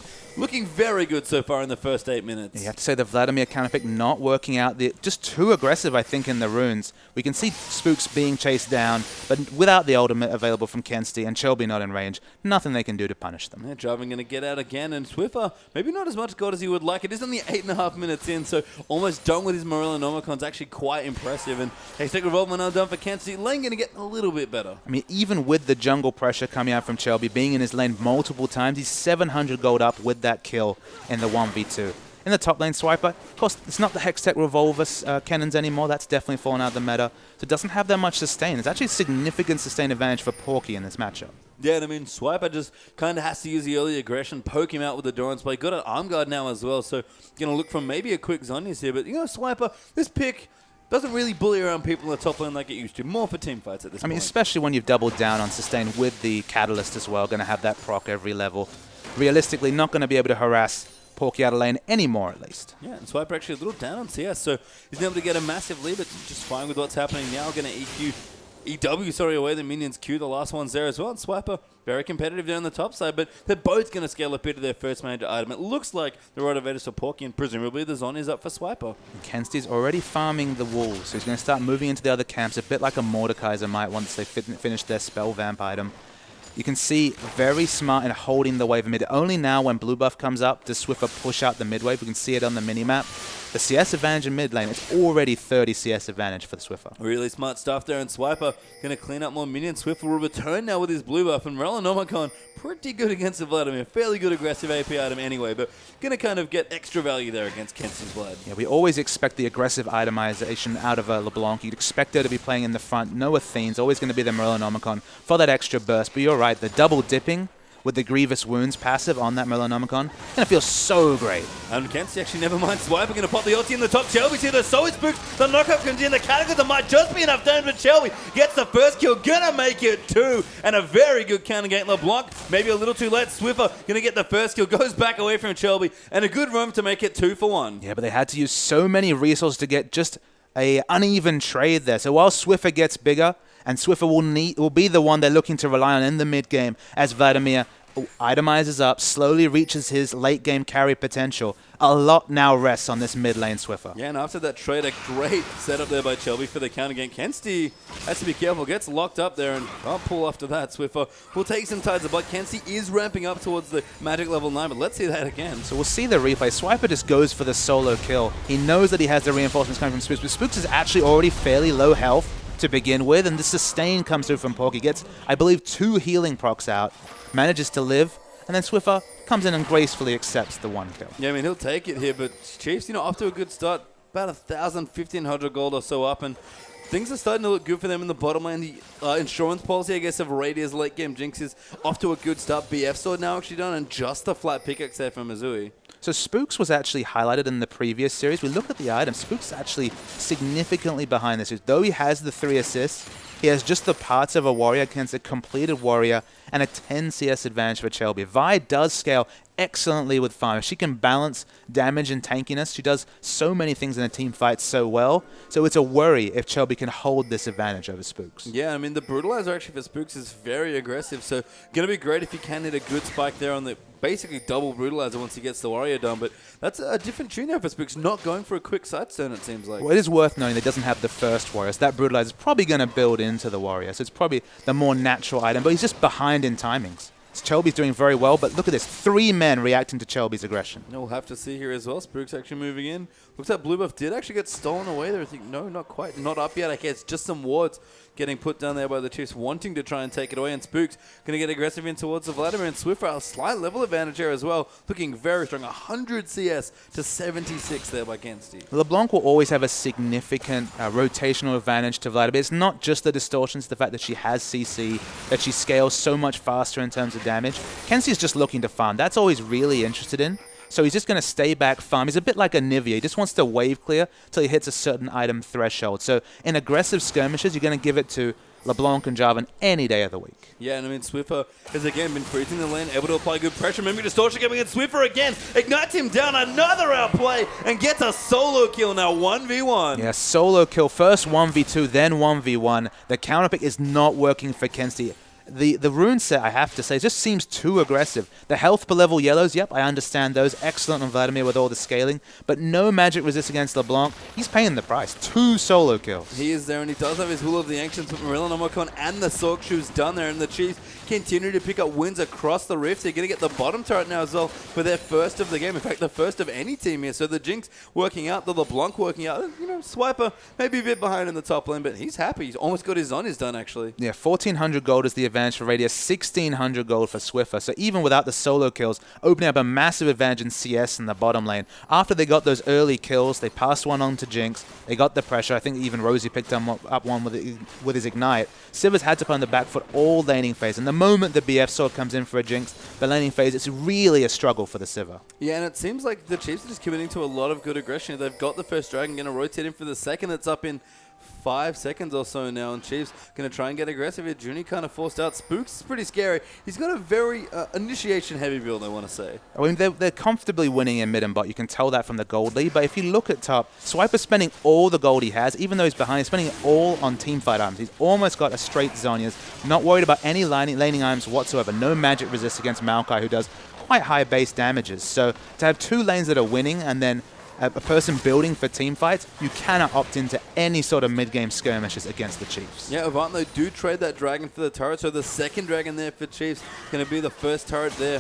very good so far in the first 8 minutes.
You have to say the Vladimir counter pick not working out. Just too aggressive, I think, in the runes. We can see Spooks being chased down, but without the ultimate available from Kenzie and Shelby not in range, nothing they can do to punish them.
Yeah, Jarvan going to get out again, and Swiffer, maybe not as much gold as he would like. It is only 8.5 minutes in, so almost done with his Morel and Omacon's actually quite impressive. And Hashtag Revolver now done for Kenzie. Lane going to get a little bit better.
I mean, even with the jungle pressure coming out from Shelby, being in his lane multiple times, he's 700 gold up with that kill in the 1v2. In the top lane, Swiper, of course, it's not the Hextech Revolver cannons anymore. That's definitely fallen out of the meta. So it doesn't have that much sustain. It's actually a significant sustain advantage for Porky in this matchup.
Yeah, and I mean, Swiper just kind of has to use the early aggression, poke him out with the Doran's play. Got an arm guard now as well, so going to look for maybe a quick Zhonya's here. But, Swiper, this pick doesn't really bully around people in the top lane like it used to. More for team fights at this point.
I mean, especially when you've doubled down on sustain with the Catalyst as well. Going to have that proc every level. Realistically, not going to be able to harass Porky out of lane anymore, at least.
Yeah, and Swiper actually a little down on CS, so he's able to get a massive lead, but just fine with what's happening now. Going to EW away the minions Q. The last one's there as well. And Swiper, very competitive down the top side, but they're both going to scale a bit of their first major item. It looks like the Rotovators for Porky, and presumably the Zon is up for Swiper.
Kenzie's already farming the walls, so he's going to start moving into the other camps, a bit like a Mordekaiser might once they finish their spell vamp item. You can see very smart in holding the wave mid. Only now when blue buff comes up does Swiffer push out the mid wave. We can see it on the minimap. the CS advantage in mid lane, it's already 30 CS advantage for the Swiffer.
Really smart stuff there, and Swiper going to clean up more minions. Swift will return now with his blue buff, and Rellenomicon pretty good against the Vladimir. Fairly good aggressive AP item anyway, but going to kind of get extra value there against Kenzie's Vlad.
Yeah, we always expect the aggressive itemization out of LeBlanc. You'd expect her to be playing in the front. No Athene's always going to be the Rellenomicon for that extra burst, but you're right, the double dipping with the Grievous Wounds passive on that Rellenomicon, going to feel so great.
And Kenzie actually never mind. Swiper going to pop the ulti in the top. Shelby's here. The Soul Spooks. The knockup comes in. The Cataclysm might just be enough damage, but Shelby gets the first kill. Gonna make it 2. And a very good counter gate. LeBlanc maybe a little too late. Swiffer going to get the first kill. Goes back away from Shelby. And a good roam to make it 2 for 1.
Yeah, but they had to use so many resources to get just a uneven trade there. So while Swiffer gets bigger, and Swiffer will be the one they're looking to rely on in the mid game as Vladimir itemizes up, slowly reaches his late game carry potential. A lot now rests on this mid lane Swiffer.
Yeah, and after that trade, a great setup there by Shelby for the counter game. Kenzie has to be careful, gets locked up there and can't pull after that. Swiffer will take some tides, but Kenzie is ramping up towards the magic level 9, but let's see that again.
So we'll see the replay. Swiper just goes for the solo kill. He knows that he has the reinforcements coming from Spooks, but Spooks is actually already fairly low health to begin with, and the sustain comes through from Porky. Gets, I believe, 2 healing procs out, manages to live, and then Swiffer comes in and gracefully accepts the 1 kill.
Yeah, I mean, he'll take it here, but Chiefs, off to a good start. About 1,000, 1,500 gold or so up, and things are starting to look good for them in the bottom lane. The insurance policy, I guess, of Radia's late game Jinx is off to a good start. BF sword now actually done, and just a flat pickaxe there from Mizui.
So Spooks was actually highlighted in the previous series. We look at the item. Spooks is actually significantly behind this. Though he has the 3 assists, he has just the parts of a warrior against a completed warrior and a 10 CS advantage for Shelby. Vi does scale excellently with farm. She can balance damage and tankiness. She does so many things in a team fight so well. So it's a worry if Shelby can hold this advantage over Spooks.
Yeah, I mean, the Brutalizer actually for Spooks is very aggressive. So going to be great if he can hit a good spike there on the basically double Brutalizer once he gets the warrior done. But that's a different tune there for Spooks. Not going for a quick sidestone, it seems like.
Well, it is worth knowing that it doesn't have the first warrior. So that Brutalizer is probably going to build into the warrior. So it's probably the more natural item. But he's just behind in timings. Chelby's doing very well, but look at this. 3 men reacting to Chelby's aggression.
We'll have to see here as well. Spooks actually moving in. Looks like blue buff did actually get stolen away there. I think, no, not quite. Not up yet. I guess just some wards getting put down there by the Chiefs, wanting to try and take it away. And Spooks going to get aggressive in towards the Vladimir. And Swiffer, a slight level advantage here as well. Looking very strong. 100 CS to 76 there by Kenzie.
LeBlanc will always have a significant rotational advantage to Vladimir. It's not just the distortions, the fact that she has CC, that she scales so much faster in terms of damage. Kenzie's just looking to farm. That's all he's really interested in. So he's just going to stay back, farm. He's a bit like a Nivea. He just wants to wave clear till he hits a certain item threshold. So in aggressive skirmishes, you're going to give it to LeBlanc and Jarvan any day of the week.
Yeah, and I mean, Swiffer has again been freezing the lane, able to apply good pressure. Remember, distortion coming in. Swiffer again ignites him down, another outplay, and gets a solo kill now, 1v1.
Yeah, solo kill. First 1v2, then 1v1. The counter pick is not working for Kenzie. The rune set, I have to say, just seems too aggressive. The health per level yellows, yep, I understand those. Excellent on Vladimir with all the scaling, but no magic resist against LeBlanc. He's paying the price. 2 solo kills.
He is there, and he does have his Will of the Ancients with Rellenomicon and the Sork Shoes done there, and the Chiefs continue to pick up wins across the rift. They're going to get the bottom turret now as well for their first of the game. In fact, the first of any team here. So the Jinx working out, the LeBlanc working out. Swiper maybe a bit behind in the top lane, but he's happy. He's almost got his on done, actually.
Yeah, 1,400 gold is the advantage for Radius, 1,600 gold for Swiffer. So even without the solo kills, opening up a massive advantage in CS in the bottom lane. After they got those early kills, they passed one on to Jinx. They got the pressure. I think even Rosie picked up one with his Ignite. Sivers had to put on the back foot all laning phase. And the moment the BF sword comes in for a Jinx, the laning phase, it's really a struggle for the Sivir.
Yeah, and it seems like the Chiefs are just committing to a lot of good aggression. They've got the first dragon, going to rotate in for the second. That's up in 5 seconds or so now, and Chiefs going to try and get aggressive here. Junie kind of forced out. Spooks is pretty scary. He's got a very initiation-heavy build, I want to say.
I mean, they're comfortably winning in mid and bot. You can tell that from the gold lead. But if you look at top, Swiper's spending all the gold he has, even though he's behind. He's spending it all on teamfight items. He's almost got a straight Zhonya's. Not worried about any laning items whatsoever. No magic resist against Maokai, who does quite high base damages. So to have 2 lanes that are winning and then a person building for team fights, you cannot opt into any sort of mid-game skirmishes against the Chiefs.
Yeah, Avant, though, do trade that dragon for the turret. So the second dragon there for Chiefs going to be the first turret there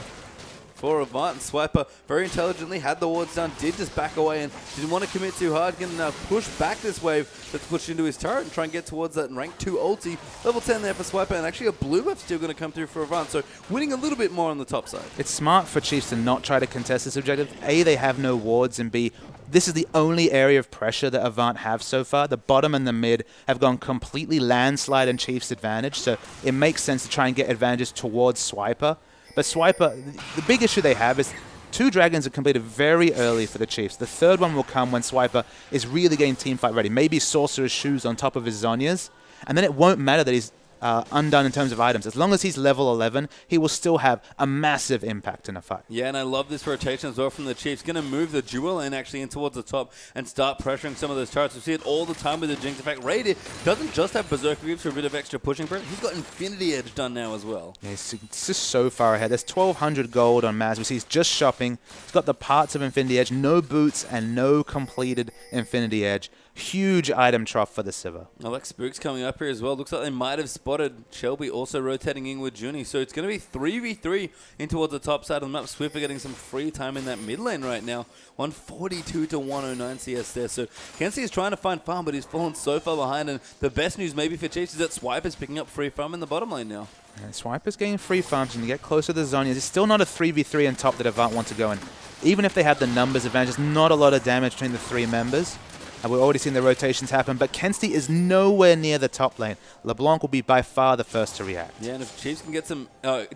for Avant. And Swiper very intelligently had the wards down, did just back away and didn't want to commit too hard. Can push back this wave that's pushed into his turret and try and get towards that rank 2 ulti. Level 10 there for Swiper, and actually a blue buff still going to come through for Avant, so winning a little bit more on the top side.
It's smart for Chiefs to not try to contest this objective. A, they have no wards, and B, this is the only area of pressure that Avant have so far. The bottom and the mid have gone completely landslide in Chiefs' advantage, so it makes sense to try and get advantages towards Swiper. But Swiper, the big issue they have is 2 dragons are completed very early for the Chiefs. The third one will come when Swiper is really getting teamfight ready. Maybe Sorcerer's Shoes on top of his Zhonya's, and then it won't matter that he's undone in terms of items. As long as he's level 11, he will still have a massive impact in a fight.
Yeah, and I love this rotation as well from the Chiefs. Going to move the dual lane actually in towards the top and start pressuring some of those turrets. We see it all the time with the Jinx. In fact, Raider doesn't just have Berserker Greaves for a bit of extra pushing pressure. He's got Infinity Edge done now as well.
Yeah, it's just so far ahead. There's 1,200 gold on Maz. We see he's just shopping. He's got the parts of Infinity Edge, no boots and no completed Infinity Edge. Huge item trough for the Sivir.
I like Spooks coming up here as well. Looks like they might have spotted Shelby also rotating in with Junie. So it's going to be 3v3 in towards the top side of the map. Swift are getting some free time in that mid lane right now. 142 to 109 CS there. So Kenzie is trying to find farm, but he's fallen so far behind. And the best news maybe for Chiefs is that Swipe is picking up free farm in the bottom lane now.
And Swiper's getting free farms and to get closer to the Zhonya's. It's still not a 3v3 on top that Avant want to go in. Even if they have the numbers advantage, not a lot of damage between the 3 members. And we've already seen the rotations happen, but Kenzie is nowhere near the top lane. LeBlanc will be by far the first to react.
Yeah, and if Chiefs can get some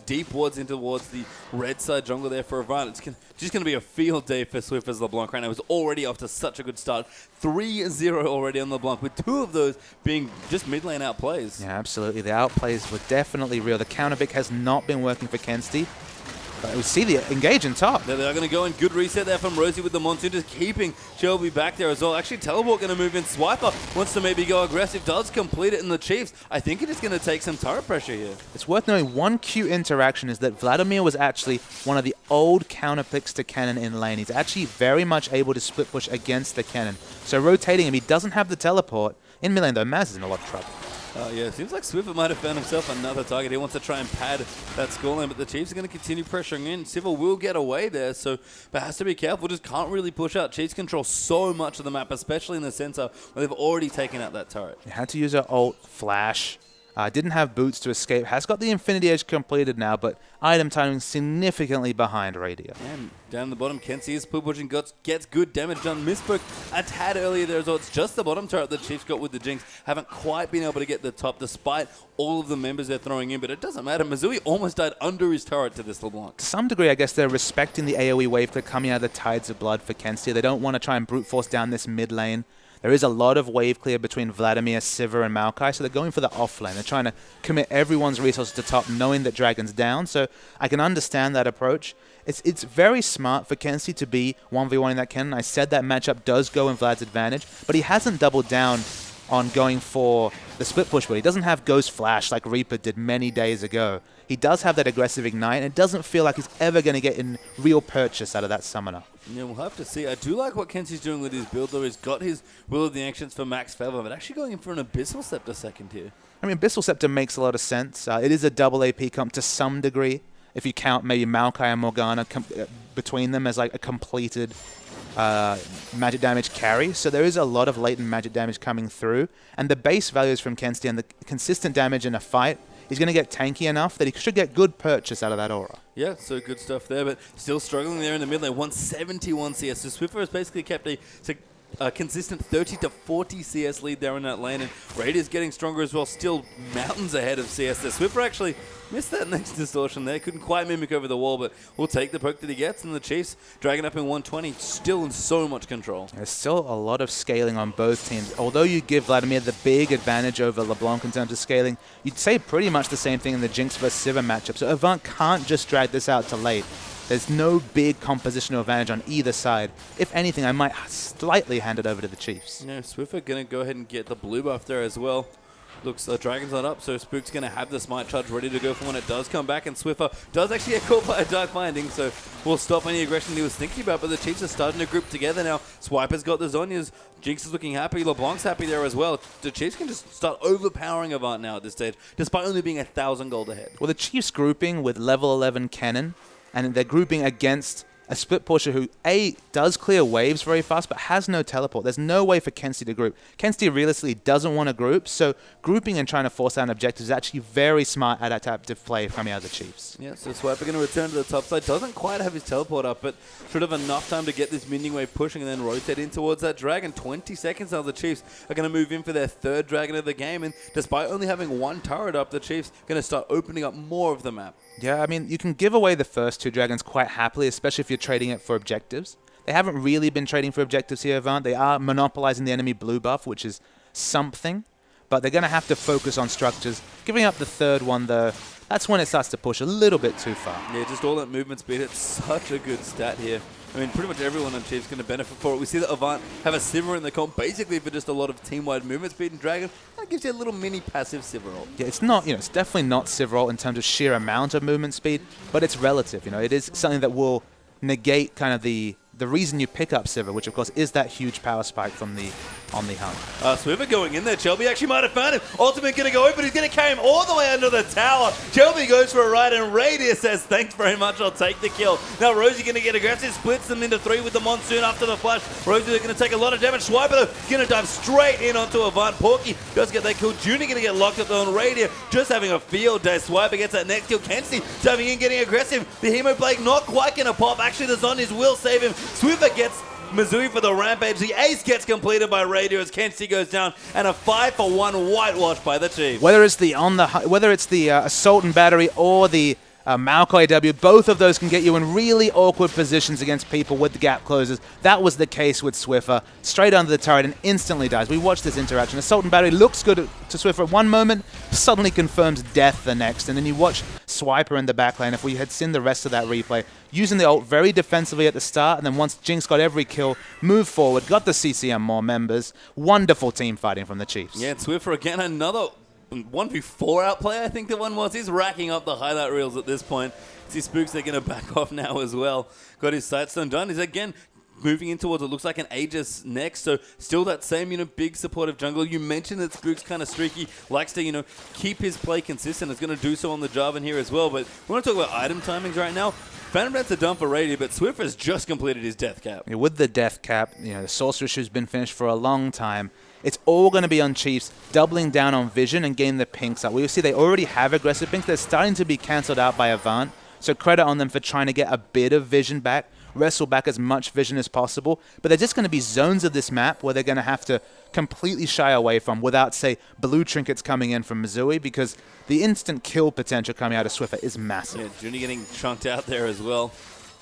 deep wards in towards the red side jungle there for Avant, it's just going to be a field day for Swift as LeBlanc right now. It's already off to such a good start. 3-0 already on LeBlanc, with 2 of those being just mid lane outplays.
Yeah, absolutely. The outplays were definitely real. The counter pick has not been working for Kenzie. We see the engage in top.
They are going to go in. Good reset there from Rosie with the Monsoon, just keeping Shelby back there as well. Actually, Teleport going to move in. Swiper wants to maybe go aggressive, does complete it in the Chiefs. I think it is going to take some turret pressure here.
It's worth knowing one cute interaction is that Vladimir was actually one of the old counter picks to Cannon in lane. He's actually very much able to split push against the Cannon. So rotating him, he doesn't have the teleport. In mid lane though, Maz is in a lot of trouble.
Yeah, seems like Swiffer might have found himself another target. He wants to try and pad that scoreline, but the Chiefs are going to continue pressuring in. Civil will get away there, so but has to be careful. Just can't really push out. Chiefs control so much of the map, especially in the center, where they've already taken out that turret.
He had to use her ult, flash. Didn't have boots to escape. Has got the Infinity Edge completed now, but item timing significantly behind Radia.
And down the bottom, Kenzie is pushing, gets good damage done. Misspoke a tad earlier there as well. It's just the bottom turret the Chiefs got with the Jinx. Haven't quite been able to get the top despite all of the members they're throwing in, but it doesn't matter. Missouri almost died under his turret to this LeBlanc.
To some degree, I guess they're respecting the AoE wave clear coming out of the Tides of Blood for Kenzie. They don't want to try and brute force down this mid lane. There is a lot of wave clear between Vladimir, Sivir, and Maokai, so they're going for the off lane. They're trying to commit everyone's resources to top, knowing that Dragon's down, so I can understand that approach. It's very smart for Kenzie to be 1v1 in that cannon. I said that matchup does go in Vlad's advantage, but he hasn't doubled down on going for the split push build. He doesn't have Ghost Flash like Reaper did many days ago. He does have that aggressive Ignite, and it doesn't feel like he's ever going to get in real purchase out of that summoner.
Yeah, we'll have to see. I do like what Kenzie's doing with his build, though. He's got his Will of the Ancients for max favor, but actually going in for an Abyssal Scepter second here.
I mean, Abyssal Scepter makes a lot of sense. It is a double AP comp to some degree, if you count maybe Maokai and Morgana between them as like a completed magic damage carry. So there is a lot of latent magic damage coming through, and the base values from Kenzie and the consistent damage in a fight, he's going to get tanky enough that he should get good purchase out of that aura.
Yeah, so good stuff there, but still struggling there in the mid lane. 171 CS. So Swiffer has basically kept a consistent 30 to 40 CS lead there in that lane, and Raiders getting stronger as well, still mountains ahead of CS there. Swiffer actually missed that next distortion there, couldn't quite mimic over the wall, but we'll take the poke that he gets, and the Chiefs dragging up in 120, still in so much control.
There's still a lot of scaling on both teams. Although you give Vladimir the big advantage over LeBlanc in terms of scaling, you'd say pretty much the same thing in the Jinx vs Sivir matchup, so Avant can't just drag this out to late. There's no big compositional advantage on either side. If anything, I might slightly hand it over to the Chiefs.
Yeah, Swiffer going to go ahead and get the blue buff there as well. Looks the Dragon's not up, so Spook's going to have the Smite Charge ready to go for when it does come back, and Swiffer does actually get caught by a Dark Binding, so we'll stop any aggression he was thinking about, but the Chiefs are starting to group together now. Swiper's got the Zhonya's, Jinx is looking happy, LeBlanc's happy there as well. The Chiefs can just start overpowering Avant now at this stage, despite only being 1,000 gold ahead.
Well, the Chiefs grouping with level 11 Cannon and they're grouping against a split pusher who, A, does clear waves very fast, but has no teleport. There's no way for Kenzie to group. Kenzie realistically doesn't want to group, so grouping and trying to force out an objective is actually very smart adaptive play from the other Chiefs.
Yeah, so Swiper going to return to the top side. Doesn't quite have his teleport up, but should have enough time to get this minion wave pushing and then rotate in towards that dragon. 20 seconds now, the Chiefs are going to move in for their third dragon of the game, and despite only having one turret up, the Chiefs going to start opening up more of the map.
Yeah, I mean, you can give away the first two dragons quite happily, especially if you're trading it for objectives. They haven't really been trading for objectives here, Avant. They are monopolizing the enemy blue buff, which is something, but they're going to have to focus on structures. Giving up the third one, though, that's when it starts to push a little bit too far.
Yeah, just all that movement speed. It's such a good stat here. I mean, pretty much everyone on Chiefs going to benefit for it. We see that Avant have a Sivir in the comp, basically for just a lot of team-wide movement speed, and Dragon, that gives you a little mini passive Sivir ult.
Yeah, it's not, it's definitely not Sivir ult in terms of sheer amount of movement speed, but it's relative. It is something that will negate kind of the reason you pick up Sivir, which of course is that huge power spike from the Omni Hunt.
Swiver going in there. Shelby actually might have found him. Ultimate going to go in, but he's going to carry him all the way under the tower. Shelby goes for a ride, and Radius says, thanks very much, I'll take the kill. Now Rosie going to get aggressive, splits them into 3 with the Monsoon after the flash. Rosie going to take a lot of damage. Swiper though, going to dive straight in onto Avant. Porky does get that kill. Junior going to get locked up on Radius, just having a field day. Swiper gets that next kill. Kenzie diving in, getting aggressive. The Hemoplague not quite going to pop. Actually, the Zonies will save him. Swiver gets Missouri for the rampage. The ace gets completed by Radio as Kenzie goes down, and a 5-for-1 whitewash by the Chiefs.
Whether it's the assault and battery or the Maokai W, both of those can get you in really awkward positions against people with the gap closes. That was the case with Swiffer. Straight under the turret and instantly dies. We watched this interaction. Assault and battery looks good to Swiffer at one moment, suddenly confirms death the next. And then you watch Swiper in the back lane. If we had seen the rest of that replay, using the ult very defensively at the start, and then once Jinx got every kill, moved forward, got the CCM more members. Wonderful team fighting from the Chiefs.
Yeah, and Swiffer again, another 1v4 outplay, I think the one was. He's racking up the highlight reels at this point. See Spooks, they're going to back off now as well. Got his Sightstone done. He's again moving in towards what looks like an Aegis next. So still that same, big supportive jungle. You mentioned that Spooks kind of streaky, likes to, keep his play consistent. Is going to do so on the Jarvan here as well. But we want to talk about item timings right now. Phantom Dance are done for Radio, but Swiffer's just completed his death cap.
Yeah, with the death cap, the Sorcerer issue's been finished for a long time. It's all going to be on Chiefs doubling down on vision and getting the pinks up. We see they already have aggressive pinks. They're starting to be cancelled out by Avant. So credit on them for trying to get a bit of vision back, wrestle back as much vision as possible. But they're just going to be zones of this map where they're going to have to completely shy away from without, say, blue trinkets coming in from Missouri, because the instant kill potential coming out of Swiffer is massive.
Yeah, Junie getting chunked out there as well.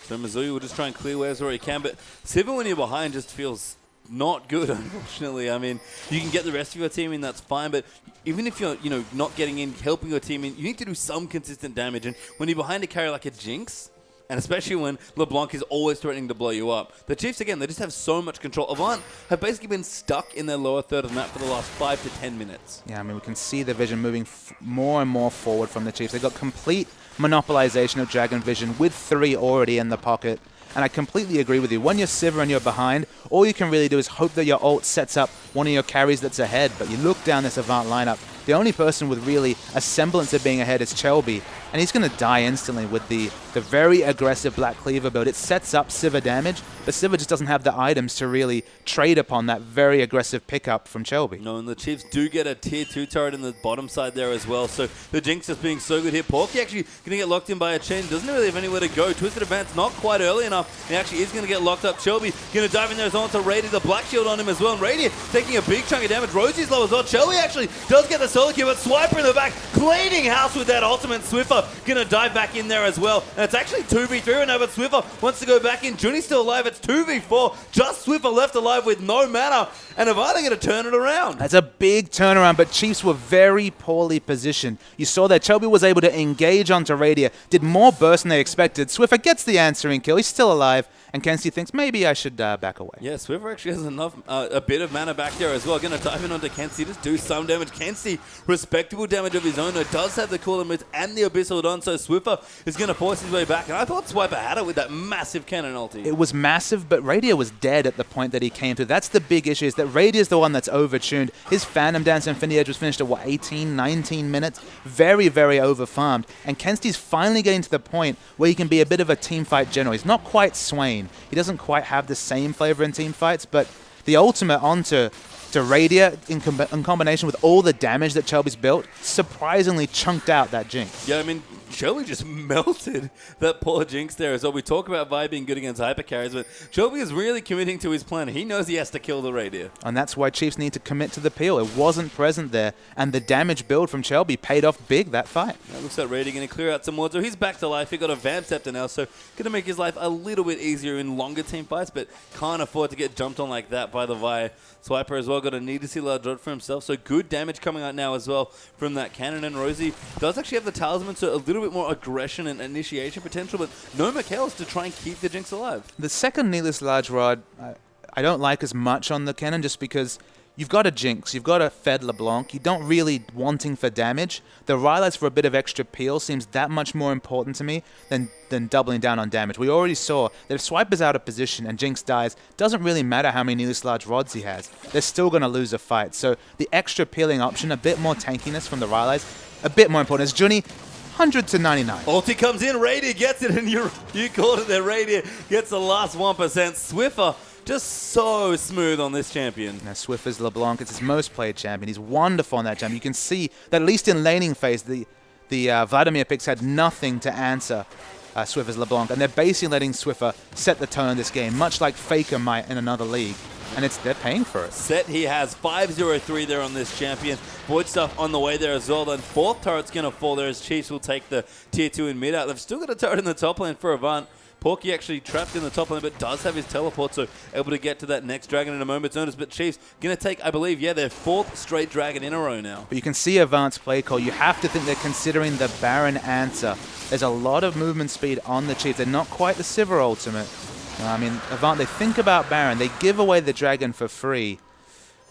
So Missouri will just try and clear waves where he can. But Sivir, when you're behind, just feels not good, unfortunately. I mean, you can get the rest of your team in, that's fine, but even if you're, not getting in, helping your team in, you need to do some consistent damage. And when you're behind a carry like a Jinx, and especially when LeBlanc is always threatening to blow you up, the Chiefs, again, they just have so much control. Avant have basically been stuck in their lower third of the map for the last 5 to 10 minutes.
Yeah, I mean, we can see the vision moving more and more forward from the Chiefs. They've got complete monopolization of Dragon Vision with 3 already in the pocket. And I completely agree with you. When you're Sivir and you're behind, all you can really do is hope that your ult sets up one of your carries that's ahead. But you look down this Avant lineup, the only person with really a semblance of being ahead is Chelby. And he's going to die instantly with the very aggressive Black Cleaver build. It sets up Sivir damage, but Sivir just doesn't have the items to really trade upon that very aggressive pickup from Chelby.
No, and the Chiefs do get a tier 2 turret in the bottom side there as well. So the Jinx is being so good here. Porky actually going to get locked in by a chain. Doesn't really have anywhere to go. Twisted Advance not quite early enough. He actually is going to get locked up. Shelby going to dive in there as well to Rady. The Black Shield on him as well. And Rady taking a big chunk of damage. Rosie's low as well. Shelby actually does get the solo kill, but Swiper in the back cleaning house with that ultimate. Swiffer going to dive back in there as well. And it's actually 2v3 right now, but Swiffer wants to go back in. Junie's still alive. It's 2v4. Just Swiffer left alive with no mana. And Avada going to turn it around.
That's a big turnaround, but Chiefs were very poorly positioned. You saw that Chelby was able to engage onto Radia, did more burst than they expected. Swiffer gets the answering kill. He's still alive. And Kenzie thinks, maybe I should back away.
Yeah, Swiffer actually has enough, a bit of mana back there as well. Going to dive in onto Kenzie, just do some damage. Kenzie, respectable damage of his own, though, does have the cooler moves and the Abyssal nestled on, so Swiffer is going to force his way back. And I thought Swiper had it with that massive cannon ulti.
It was massive, but Radier was dead at the point that he came to. That's the big issue, is that Radier's the one that's overtuned. His Phantom Dance Infinity Edge was finished at, what, 18, 19 minutes? Very, very overfarmed. And Kensty's finally getting to the point where he can be a bit of a teamfight general. He's not quite Swain. He doesn't quite have the same flavor in teamfights, but the ultimate onto Radier in combination with all the damage that Chelby's built surprisingly chunked out that Jinx.
Yeah, I mean, Shelby just melted that poor Jinx there. So we talk about Vi being good against hyper carries, but Shelby is really committing to his plan. He knows he has to kill the Radier.
And that's why Chiefs need to commit to the peel. It wasn't present there, and the damage build from Shelby paid off big that fight.
It looks like Radier going to clear out some more. So he's back to life. He got a Vamp Scepter now, so going to make his life a little bit easier in longer team fights, but can't afford to get jumped on like that by the Vi. Swiper as well got a need to see large rod for himself, so good damage coming out now as well from that cannon. And Rosie does actually have the talisman, so a little bit more aggression and initiation potential, but no Mikhails to try and keep the Jinx alive.
The second needless large rod, I don't like as much on the cannon just because you've got a Jinx, you've got a Fed LeBlanc, you don't really wanting for damage. The Rylai's for a bit of extra peel seems that much more important to me than doubling down on damage. We already saw that if Swiper's out of position and Jinx dies, doesn't really matter how many needless large rods he has. They're still going to lose a fight. So the extra peeling option, a bit more tankiness from the Rylai's, a bit more important. As Junie, 100 to 99.
Ulti comes in, Radier gets it, and you called it there. Radier gets the last 1%. Swiffer just so smooth on this champion.
Now, Swiffer's LeBlanc, it's his most played champion. He's wonderful on that champion. You can see that at least in laning phase, the Vladimir picks had nothing to answer Swiffer's LeBlanc, and they're basically letting Swiffer set the tone of this game, much like Faker might in another league. And they're paying for it.
Set he has 5-0-3 there on this champion. Void stuff on the way there as well. Then fourth turret's going to fall there as Chiefs will take the tier 2 in mid out. They've still got a turret in the top lane for Avant. Porky actually trapped in the top lane, but does have his teleport, so able to get to that next dragon in a moment's notice. But Chiefs going to take, I believe, their fourth straight dragon in a row now.
But you can see Avant's play call. You have to think they're considering the Baron answer. There's a lot of movement speed on the Chiefs. They're not quite the Sivir ultimate. I mean, Avant, they think about Baron. They give away the dragon for free.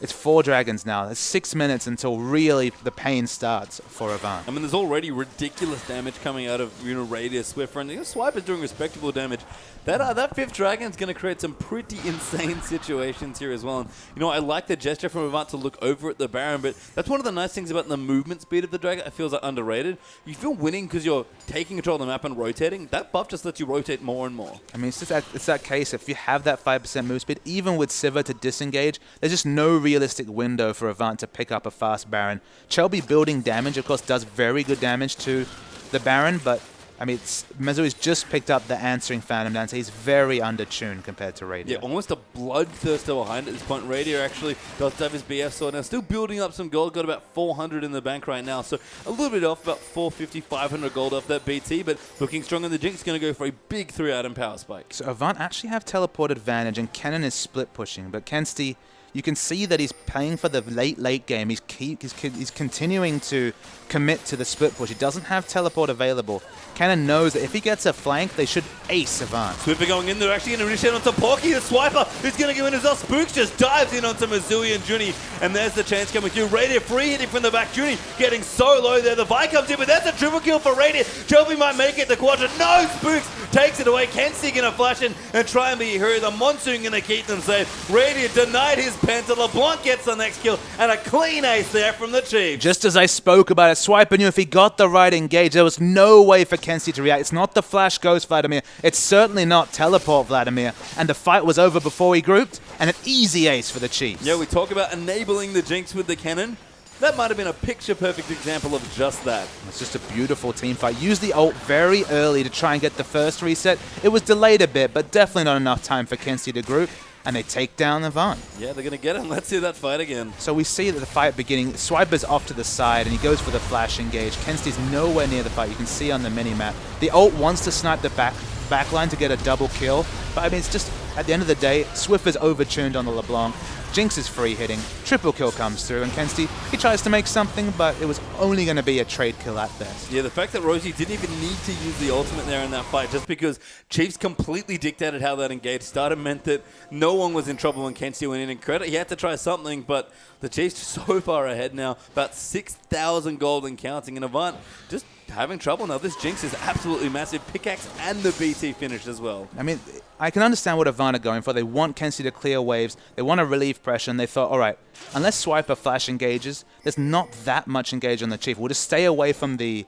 It's 4 dragons now. It's 6 minutes until really the pain starts for Avant.
I mean, there's already ridiculous damage coming out of Radier, Swiffer, and Swipe is doing respectable damage. That fifth dragon is going to create some pretty insane situations here as well. And, I like the gesture from Avant to look over at the Baron, but that's one of the nice things about the movement speed of the dragon. It feels like underrated. You feel winning because you're taking control of the map and rotating. That buff just lets you rotate more and more.
I mean, it's that case. If you have that 5% move speed, even with Sivir to disengage, there's just no realistic window for Avant to pick up a fast Baron. Chelby building damage, of course, does very good damage to the Baron, but I mean, Mezui's just picked up the answering Phantom Dance. He's very undertuned compared to Radier.
Yeah, almost a bloodthirster behind at this point. Radier actually does have his BF sword now. Still building up some gold. Got about 400 in the bank right now. So a little bit off, about 450, 500 gold off that BT. But looking strong, and the Jinx going to go for a big 3-item power spike.
So Avant actually have teleport advantage, and Kennen is split pushing. But Kensty, you can see that he's playing for the late game. He's continuing to commit to the split push. He doesn't have teleport available. Kennen knows that if he gets a flank, they should ace Avant.
Swiffer going in there, actually going to initiate onto Porky. The Swiper who's going to go in as well. Spooks just dives in onto Mizui and Junie, and there's the chance coming through. Radier free hitting from the back. Junie getting so low there. The Vi comes in, but that's a triple kill for Radier. Chelby might make it the quadrant. No, Spooks takes it away. Kenzie going to flash in and try and be a hero. The Monsoon going to keep them safe. Radier denied his Penta. LeBlanc gets the next kill, and a clean ace there from the Chiefs.
Just as I spoke about it, Swiper knew if he got the right engage, there was no way for Kenzie to react. It's not the Flash Ghost Vladimir. It's certainly not Teleport Vladimir. And the fight was over before he grouped, and an easy ace for the Chiefs.
Yeah, we talk about enabling the Jinx with the cannon. That might have been a picture-perfect example of just that.
It's just a beautiful team fight. Use the ult very early to try and get the first reset. It was delayed a bit, but definitely not enough time for Kenzie to group. And they take down Avant.
Yeah, they're going to get him. Let's see that fight again.
So we see that the fight beginning, Swiper's off to the side, and he goes for the flash engage. Kenzie's nowhere near the fight. You can see on the mini-map. The ult wants to snipe the backline to get a double kill. But I mean, it's just, at the end of the day, Swiffer's overtuned on the LeBlanc. Jinx is free hitting, triple kill comes through, and Kensti, he tries to make something, but it was only going to be a trade kill at best.
Yeah, the fact that Rosie didn't even need to use the ultimate there in that fight, just because Chiefs completely dictated how that engage started, meant that no one was in trouble when Kensti went in. And credit, he had to try something, but the Chiefs are so far ahead now, about 6,000 gold and counting, and Avant just having trouble now. This Jinx is absolutely massive. Pickaxe and the BT finish as well.
I mean, I can understand what Avant are going for. They want Kensti to clear waves. They want to relieve pressure, and they thought, all right, unless Swiper flash engages, there's not that much engage on the Chief. We'll just stay away from the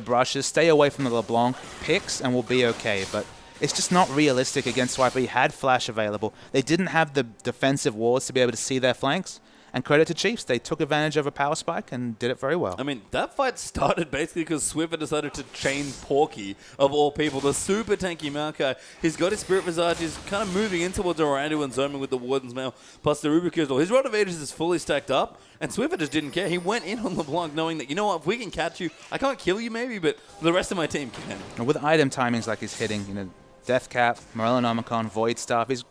brushes, stay away from the LeBlanc picks, and we'll be okay. But it's just not realistic against Swiper. He had flash available. They didn't have the defensive wards to be able to see their flanks. And credit to Chiefs, they took advantage of a power spike and did it very well.
I mean, that fight started basically because Swiffer decided to chain Porky, of all people, the super tanky Maokai. He's got his Spirit Visage, he's kind of moving in towards Orandu and zooming with the Warden's Mail, plus the Ruby Crystal. His Rod of Ages is fully stacked up, and Swiffer just didn't care. He went in on LeBlanc knowing that, you know what, if we can catch you, I can't kill you maybe, but the rest of my team can.
And with item timings like he's hitting, you know, Death Cap, Morellonomicon, Void Staff, he's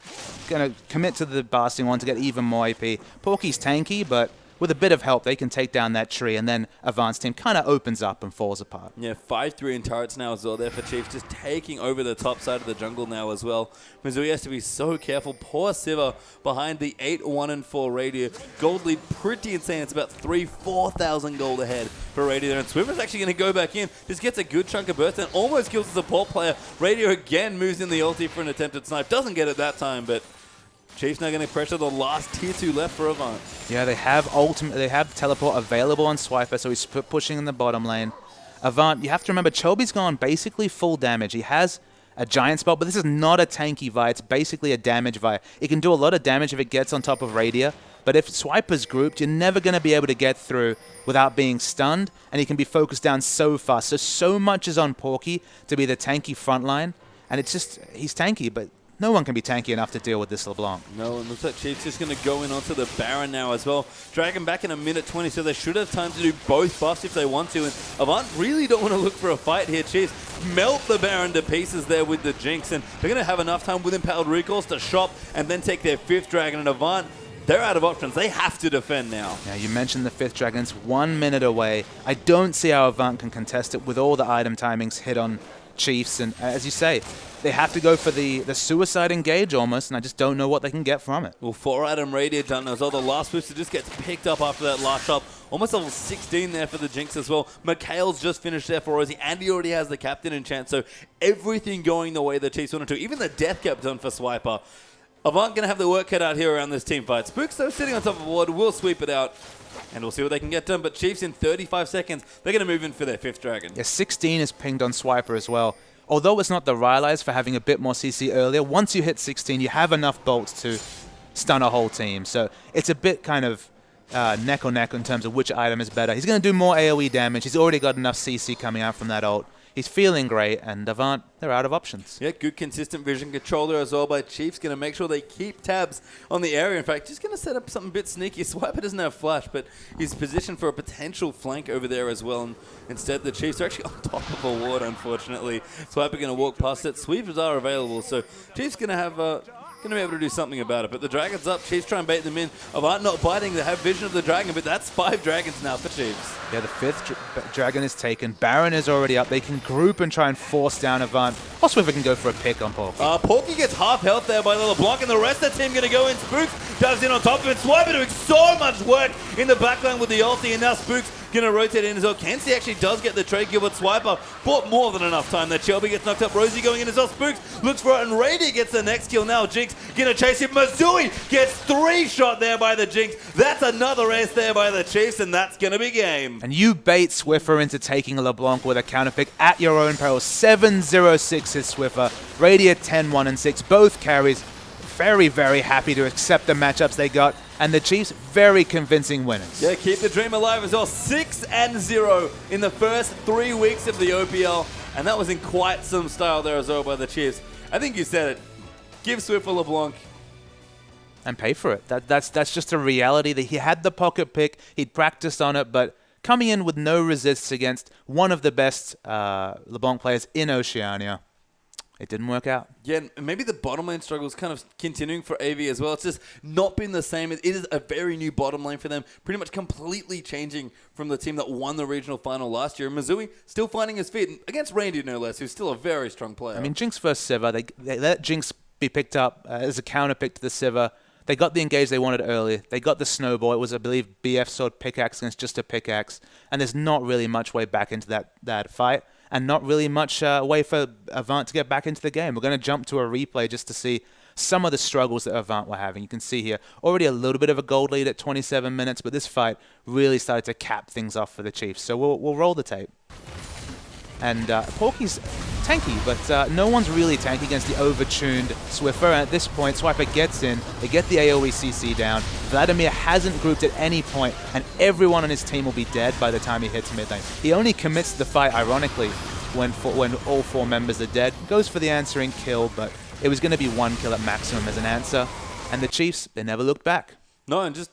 going to commit to the Blasting one to get even more AP. Porky's tanky, but with a bit of help, they can take down that tree, and then Avant's team kind of opens up and falls apart.
Yeah, 5-3 in turrets now as well there for Chiefs, just taking over the top side of the jungle now as well. Missouri has to be so careful. Poor Siva behind the 8-1-4 Radio. Gold lead pretty insane. It's about 4,000 gold ahead for Radio there. And Swimmer's actually going to go back in. Just gets a good chunk of burst and almost kills the support player. Radio again moves in the ulti for an attempted snipe. Doesn't get it that time, but Chiefs now going to pressure the last tier 2 left for Avant.
Yeah, they have teleport available on Swiper, so he's pushing in the bottom lane. Avant, you have to remember, Chobi's gone basically full damage. He has a giant spell, but this is not a tanky Vi. It's basically a damage Vi. It can do a lot of damage if it gets on top of Radia, but if Swiper's grouped, you're never going to be able to get through without being stunned, and he can be focused down so fast. So much is on Porky to be the tanky frontline, and it's just, he's tanky, but no one can be tanky enough to deal with this LeBlanc.
No, and looks like Chiefs just going to go in onto the Baron now as well. Dragon back in a minute 20, so they should have time to do both buffs if they want to. And Avant really don't want to look for a fight here. Chiefs melt the Baron to pieces there with the Jinx, and they're going to have enough time with Impaled Recalls to shop and then take their 5th Dragon. And Avant, they're out of options. They have to defend now.
Yeah, you mentioned the 5th Dragon. It's 1 minute away. I don't see how Avant can contest it with all the item timings hit on Chiefs. And as you say, they have to go for the suicide engage almost, and I just don't know what they can get from it.
Well, 4-item Radiant done as well. The last booster just gets picked up after that last shot. Almost level 16 there for the Jinx as well. Mikhail's just finished there for Rosie, and he already has the Captain enchant, so everything going the way the Chiefs wanted to. Even the Death Cap done for Swiper. Avant going to have the work cut out here around this team fight. Spooks, though, sitting on top of a ward, will sweep it out, and we'll see what they can get done. But Chiefs in 35 seconds, they're going to move in for their 5th Dragon.
Yeah, 16 is pinged on Swiper as well. Although it's not the Rylai's for having a bit more CC earlier, once you hit 16, you have enough bolts to stun a whole team. So it's a bit kind of neck or neck in terms of which item is better. He's going to do more AoE damage. He's already got enough CC coming out from that ult. He's feeling great, and Avant, they're out of options.
Yeah, good consistent vision control there as well by Chiefs. Going to make sure they keep tabs on the area. In fact, just going to set up something a bit sneaky. Swiper doesn't have flash, but he's positioned for a potential flank over there as well. And instead, the Chiefs are actually on top of a ward, unfortunately. Swiper going to walk past it. Sweepers are available, so Chiefs going to have going to be able to do something about it. But the Dragon's up. Chiefs try and bait them in. Avant not biting. They have vision of the Dragon, but that's 5 Dragons now for Chiefs.
Yeah, the 5th Dragon is taken. Baron is already up. They can group and try and force down Avant. Or Swiffer can go for a pick on Porky.
Porky gets half health there by LeBlanc, and the rest of the team going to go in. Spooks dives in on top of it. Swiper doing so much work in the backline with the ulti, and now Spooks going to rotate in as well. Kenzie actually does get the trade kill, but Swiper bought more than enough time. That Shelby gets knocked up. Rosie going in as well. Spooks looks for it, and Rady gets the next kill now. Jinx going to chase him. Mazui gets 3 shot there by the Jinx. That's another ace there by the Chiefs, and that's going to be game.
And you bait Swiffer into taking a LeBlanc with a counter pick at your own peril. 7-0-6 is Swiffer. Radiant 10-1-6. Both carries very, very happy to accept the matchups they got. And the Chiefs, very convincing winners.
Yeah, keep the dream alive as well. 6-0 in the first 3 weeks of the OPL. And that was in quite some style there as well by the Chiefs. I think you said it. Give Swiffer LeBlanc.
And pay for it. That's just a reality that he had the pocket pick. He'd practiced on it, but coming in with no resists against one of the best LeBlanc players in Oceania, it didn't work out.
Yeah, and maybe the bottom lane struggle is kind of continuing for AV as well. It's just not been the same. It is a very new bottom lane for them, pretty much completely changing from the team that won the regional final last year. Missouri still finding his feet against Reindeer, no less, who's still a very strong player.
I mean, Jinx versus Sivir, they let Jinx be picked up as a counter pick to the Sivir. They got the engage they wanted earlier. They got the snowball. It was, I believe, BF sword pickaxe against just a pickaxe. And there's not really much way back into that fight. And not really much way for Avant to get back into the game. We're going to jump to a replay just to see some of the struggles that Avant were having. You can see here already a little bit of a gold lead at 27 minutes, but this fight really started to cap things off for the Chiefs. So we'll roll the tape. And Porky's tanky, but no one's really tanky against the overtuned Swiffer. And at this point, Swiper gets in. They get the AoE CC down. Vladimir hasn't grouped at any point, and everyone on his team will be dead by the time he hits mid lane. He only commits to the fight, ironically, when all 4 members are dead. Goes for the answering kill, but it was going to be 1 kill at maximum as an answer. And the Chiefs, they never looked back.
No, and just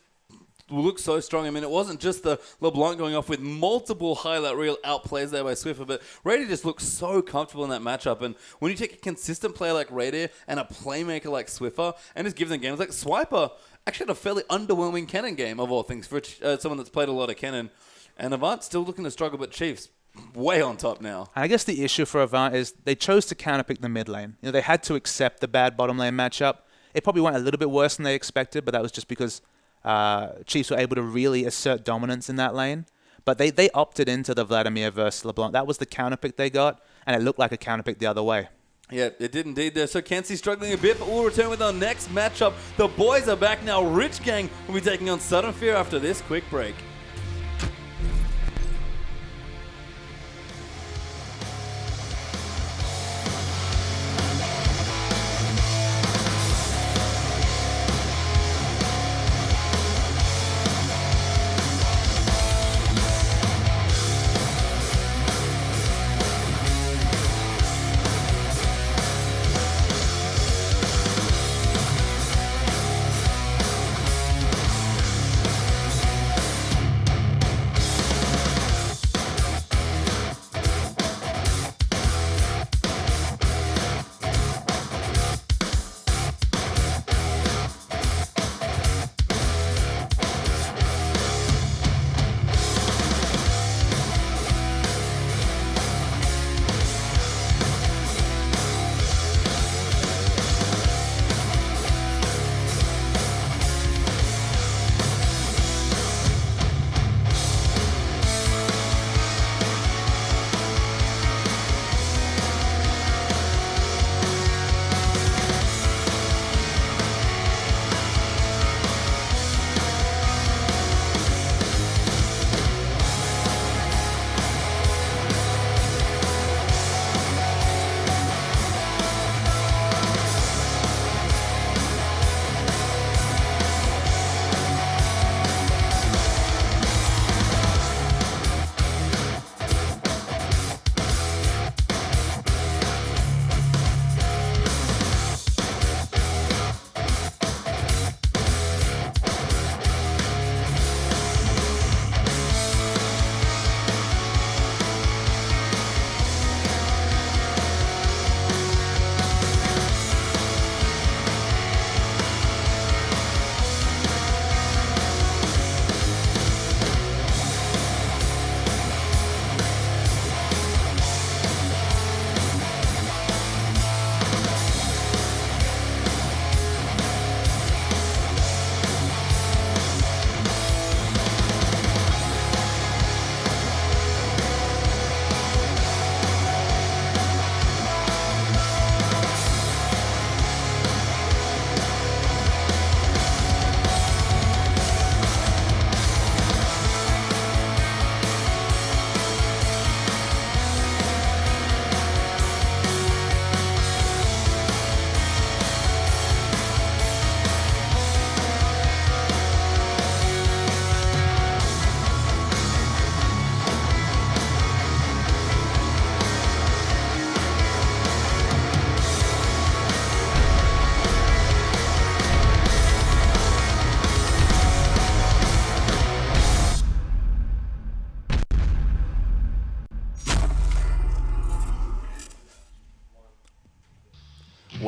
look so strong. I mean, it wasn't just the LeBlanc going off with multiple highlight reel outplays there by Swiffer, but Radier just looks so comfortable in that matchup. And when you take a consistent player like Radier and a playmaker like Swiffer and just give them games like Swiper, actually had a fairly underwhelming Kennen game, of all things, for someone that's played a lot of Kennen. And Avant still looking to struggle, but Chiefs way on top now.
I guess the issue for Avant is they chose to counterpick the mid lane. You know, they had to accept the bad bottom lane matchup. It probably went a little bit worse than they expected, but that was just because Chiefs were able to really assert dominance in that lane. But they opted into the Vladimir versus LeBlanc. That was the counterpick they got, and it looked like a counterpick the other way.
Yeah, it did indeed there. So Kenzie struggling a bit, but we'll return with our next matchup. The boys are back now. Rich Gang will be taking on Sudden Fear after this quick break.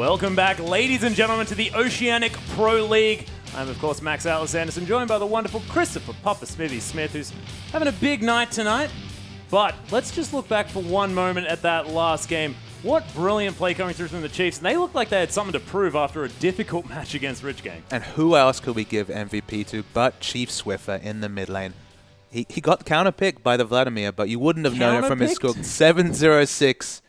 Welcome back, ladies and gentlemen, to the Oceanic Pro League. I'm, of course, Max Atlas Anderson, joined by the wonderful Christopher Papa Smithy Smith, who's having a big night tonight. But let's just look back for one moment at that last game. What brilliant play coming through from the Chiefs. And they looked like they had something to prove after a difficult match against Rich Gang.
And who else could we give MVP to but Chief Swiffer in the mid lane? He got counterpicked by the Vladimir, but you wouldn't have known it from his score. 7-0-6.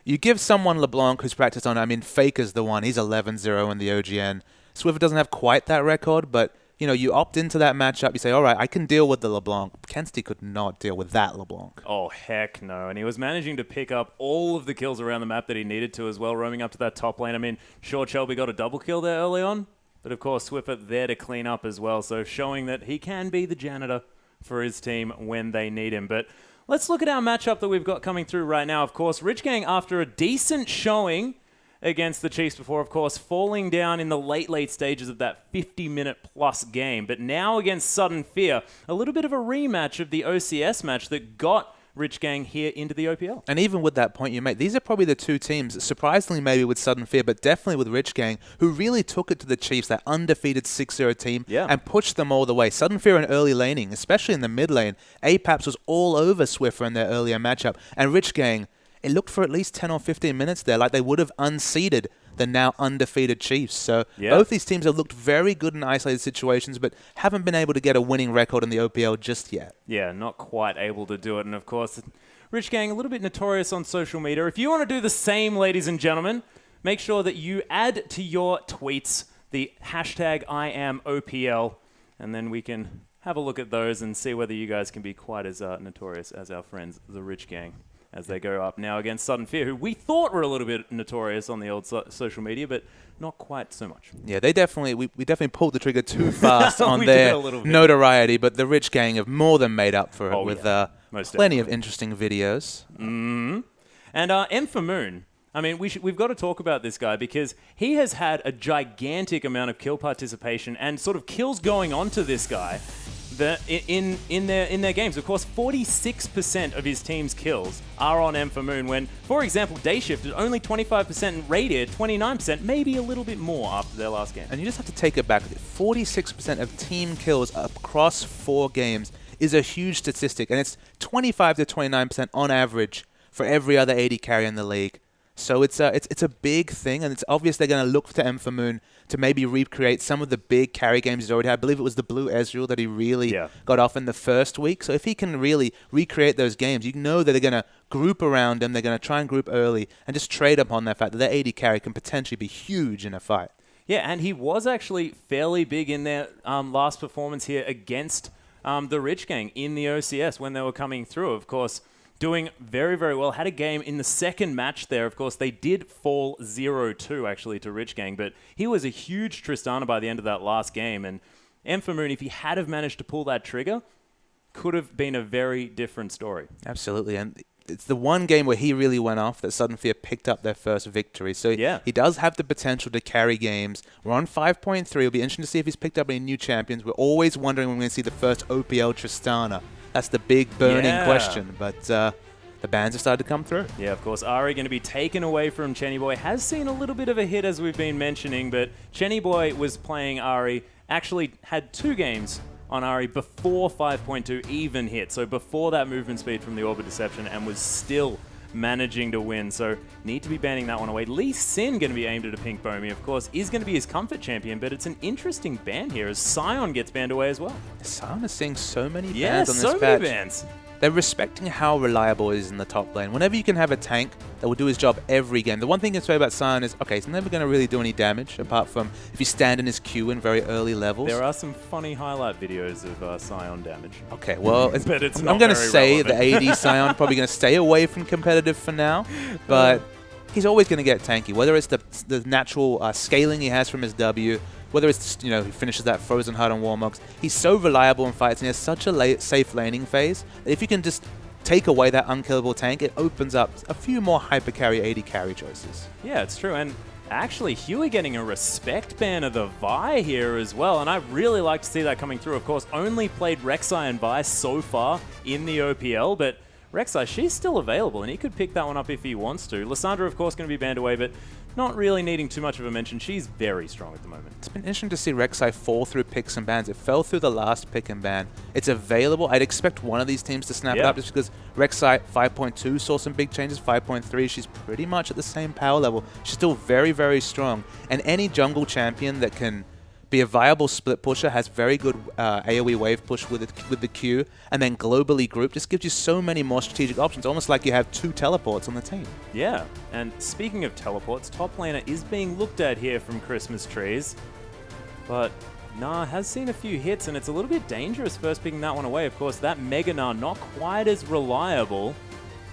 You give someone LeBlanc who's practiced on, I mean, Faker's the one. He's 11-0 in the OGN. Swiffer doesn't have quite that record, but, you know, you opt into that matchup. You say, all right, I can deal with the LeBlanc. Kensti could not deal with that LeBlanc.
Oh, heck no. And he was managing to pick up all of the kills around the map that he needed to as well, roaming up to that top lane. I mean, sure, Shelby got a double kill there early on, but, of course, Swiffer there to clean up as well, so showing that he can be the janitor for his team when they need him. But let's look at our matchup that we've got coming through right now. Of course, Rich Gang, after a decent showing against the Chiefs before, of course, falling down in the late stages of that 50-minute plus game. But now against Sudden Fear, a little bit of a rematch of the OCS match that got Rich Gang here into the OPL.
And even with that point you make, these are probably the two teams, surprisingly maybe with Sudden Fear, but definitely with Rich Gang, who really took it to the Chiefs, that undefeated 6-0 team, and pushed them all the way. Sudden Fear in early laning, especially in the mid lane, Apaps was all over Swiffer in their earlier matchup. And Rich Gang, it looked for at least 10 or 15 minutes there like they would have unseeded the now undefeated Chiefs. So both these teams have looked very good in isolated situations, but haven't been able to get a winning record in the OPL just yet.
Yeah, not quite able to do it. And of course, Rich Gang, a little bit notorious on social media. If you want to do the same, ladies and gentlemen, make sure that you add to your tweets the hashtag #IamOPL, and then we can have a look at those and see whether you guys can be quite as notorious as our friends, the Rich Gang, as they go up now against Sudden Fear, who we thought were a little bit notorious on the old social media, but not quite so much.
Yeah, they definitely we definitely pulled the trigger too fast on their notoriety, but the Rich Gang have more than made up for it with plenty of interesting videos.
And M for Moon, I mean, we've got to talk about this guy because he has had a gigantic amount of kill participation and sort of kills going on to this guy. In their games. Of course, 46% of his team's kills are on M for Moon when, for example, Day Shift at only 25% and Radiant 29%, maybe a little bit more after their last game.
And you just have to take it back. 46% of team kills across 4 games is a huge statistic, and it's 25 to 29% on average for every other AD carry in the league. So it's a big thing, and it's obvious they're going to look to M for Moon to maybe recreate some of the big carry games he's already had. I believe it was the Blue Ezreal that he really got off in the first week. So if he can really recreate those games, you know that they're going to group around him, they're going to try and group early, and just trade upon that fact that their AD carry can potentially be huge in a fight.
Yeah, and he was actually fairly big in their last performance here against the Rich Gang in the OCS when they were coming through. Of course, doing very, very well. Had a game in the second match there. Of course, they did fall 0-2 actually to Rich Gang, but he was a huge Tristana by the end of that last game. And M for Moon, if he had have managed to pull that trigger, could have been a very different story.
Absolutely. And it's the one game where he really went off that Sudden Fear picked up their first victory. So he does have the potential to carry games. We're on 5.3. It'll be interesting to see if he's picked up any new champions. We're always wondering when we're going to see the first OPL Tristana. That's the big burning question, but the bans have started to come through.
Yeah, of course. Ari going to be taken away from Chenny Boy. Has seen a little bit of a hit, as we've been mentioning, but Chenny Boy was playing Ari, actually had 2 games on Ari before 5.2 even hit, so before that movement speed from the Orb of Deception, and was still managing to win, so need to be banning that one away. Lee Sin going to be aimed at a pink Bomi, of course, is going to be his comfort champion, but it's an interesting ban here as Sion gets banned away as well.
Sion is seeing so many bans on this patch.
Many bans.
They're respecting how reliable he is in the top lane. Whenever you can have a tank that will do his job every game. The one thing you can say about Sion is, okay, he's never going to really do any damage, apart from if you stand in his queue in very early levels.
There are some funny highlight videos of Sion damage.
Okay, well,
but it's
I'm going to say the AD Sion probably going to stay away from competitive for now, but he's always going to get tanky. Whether it's the natural scaling he has from his W, whether it's, you know, he finishes that Frozen Heart on Warmogs, he's so reliable in fights and he has such a safe laning phase that if you can just take away that unkillable tank, it opens up a few more hyper carry AD carry choices.
Yeah, it's true. And actually, Huey getting a respect ban of the Vi here as well. And I really like to see that coming through. Of course, only played Rek'Sai and Vi so far in the OPL, but Rek'Sai, she's still available and he could pick that one up if he wants to. Lissandra, of course, going to be banned away, but not really needing too much of a mention. She's very strong at the moment.
It's been interesting to see Rek'Sai fall through picks and bans. It fell through the last pick and ban. It's available. I'd expect one of these teams to snap it up just because Rek'Sai 5.2 saw some big changes. 5.3, she's pretty much at the same power level. She's still very, very strong. And any jungle champion that can be a viable split pusher, has very good AoE wave push with the Q, and then globally group just gives you so many more strategic options, almost like you have 2 teleports on the team.
Yeah, and speaking of teleports, top laner is being looked at here from Christmas Trees, but Nah has seen a few hits, and it's a little bit dangerous first picking that one away. Of course, that Mega Nah not quite as reliable,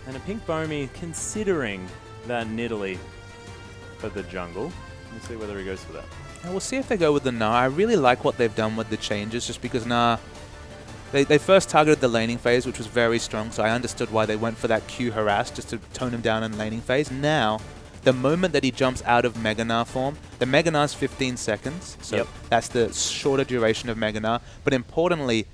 and a Pink Bomi considering that Nidalee for the jungle. Let's see whether he goes for that.
And we'll see if they go with the Nah. I really like what they've done with the changes, just because Nah, they first targeted the laning phase, which was very strong, so I understood why they went for that Q harass, just to tone him down in laning phase. Now, the moment that he jumps out of Mega Nah form, the Mega Nah is 15 seconds, so that's the shorter duration of Mega Nah, but importantly,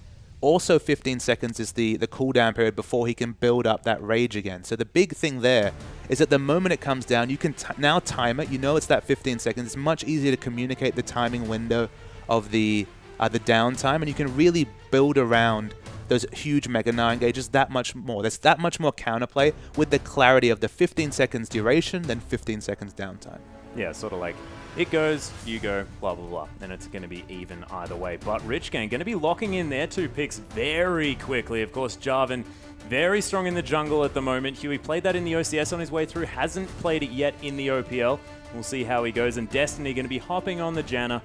also 15 seconds is the cooldown period before he can build up that rage again. So the big thing there is that the moment it comes down, you can now time it. You know it's that 15 seconds. It's much easier to communicate the timing window of the downtime, and you can really build around those huge Mega Nah engages that much more. There's that much more counterplay with the clarity of the 15 seconds duration than 15 seconds downtime.
Yeah, sort of like, it goes, you go, blah, blah, blah. And it's going to be even either way. But Rich Gang going to be locking in their 2 picks very quickly. Of course, Jarvan, very strong in the jungle at the moment. Huey played that in the OCS on his way through, hasn't played it yet in the OPL. We'll see how he goes. And Destiny going to be hopping on the Janna.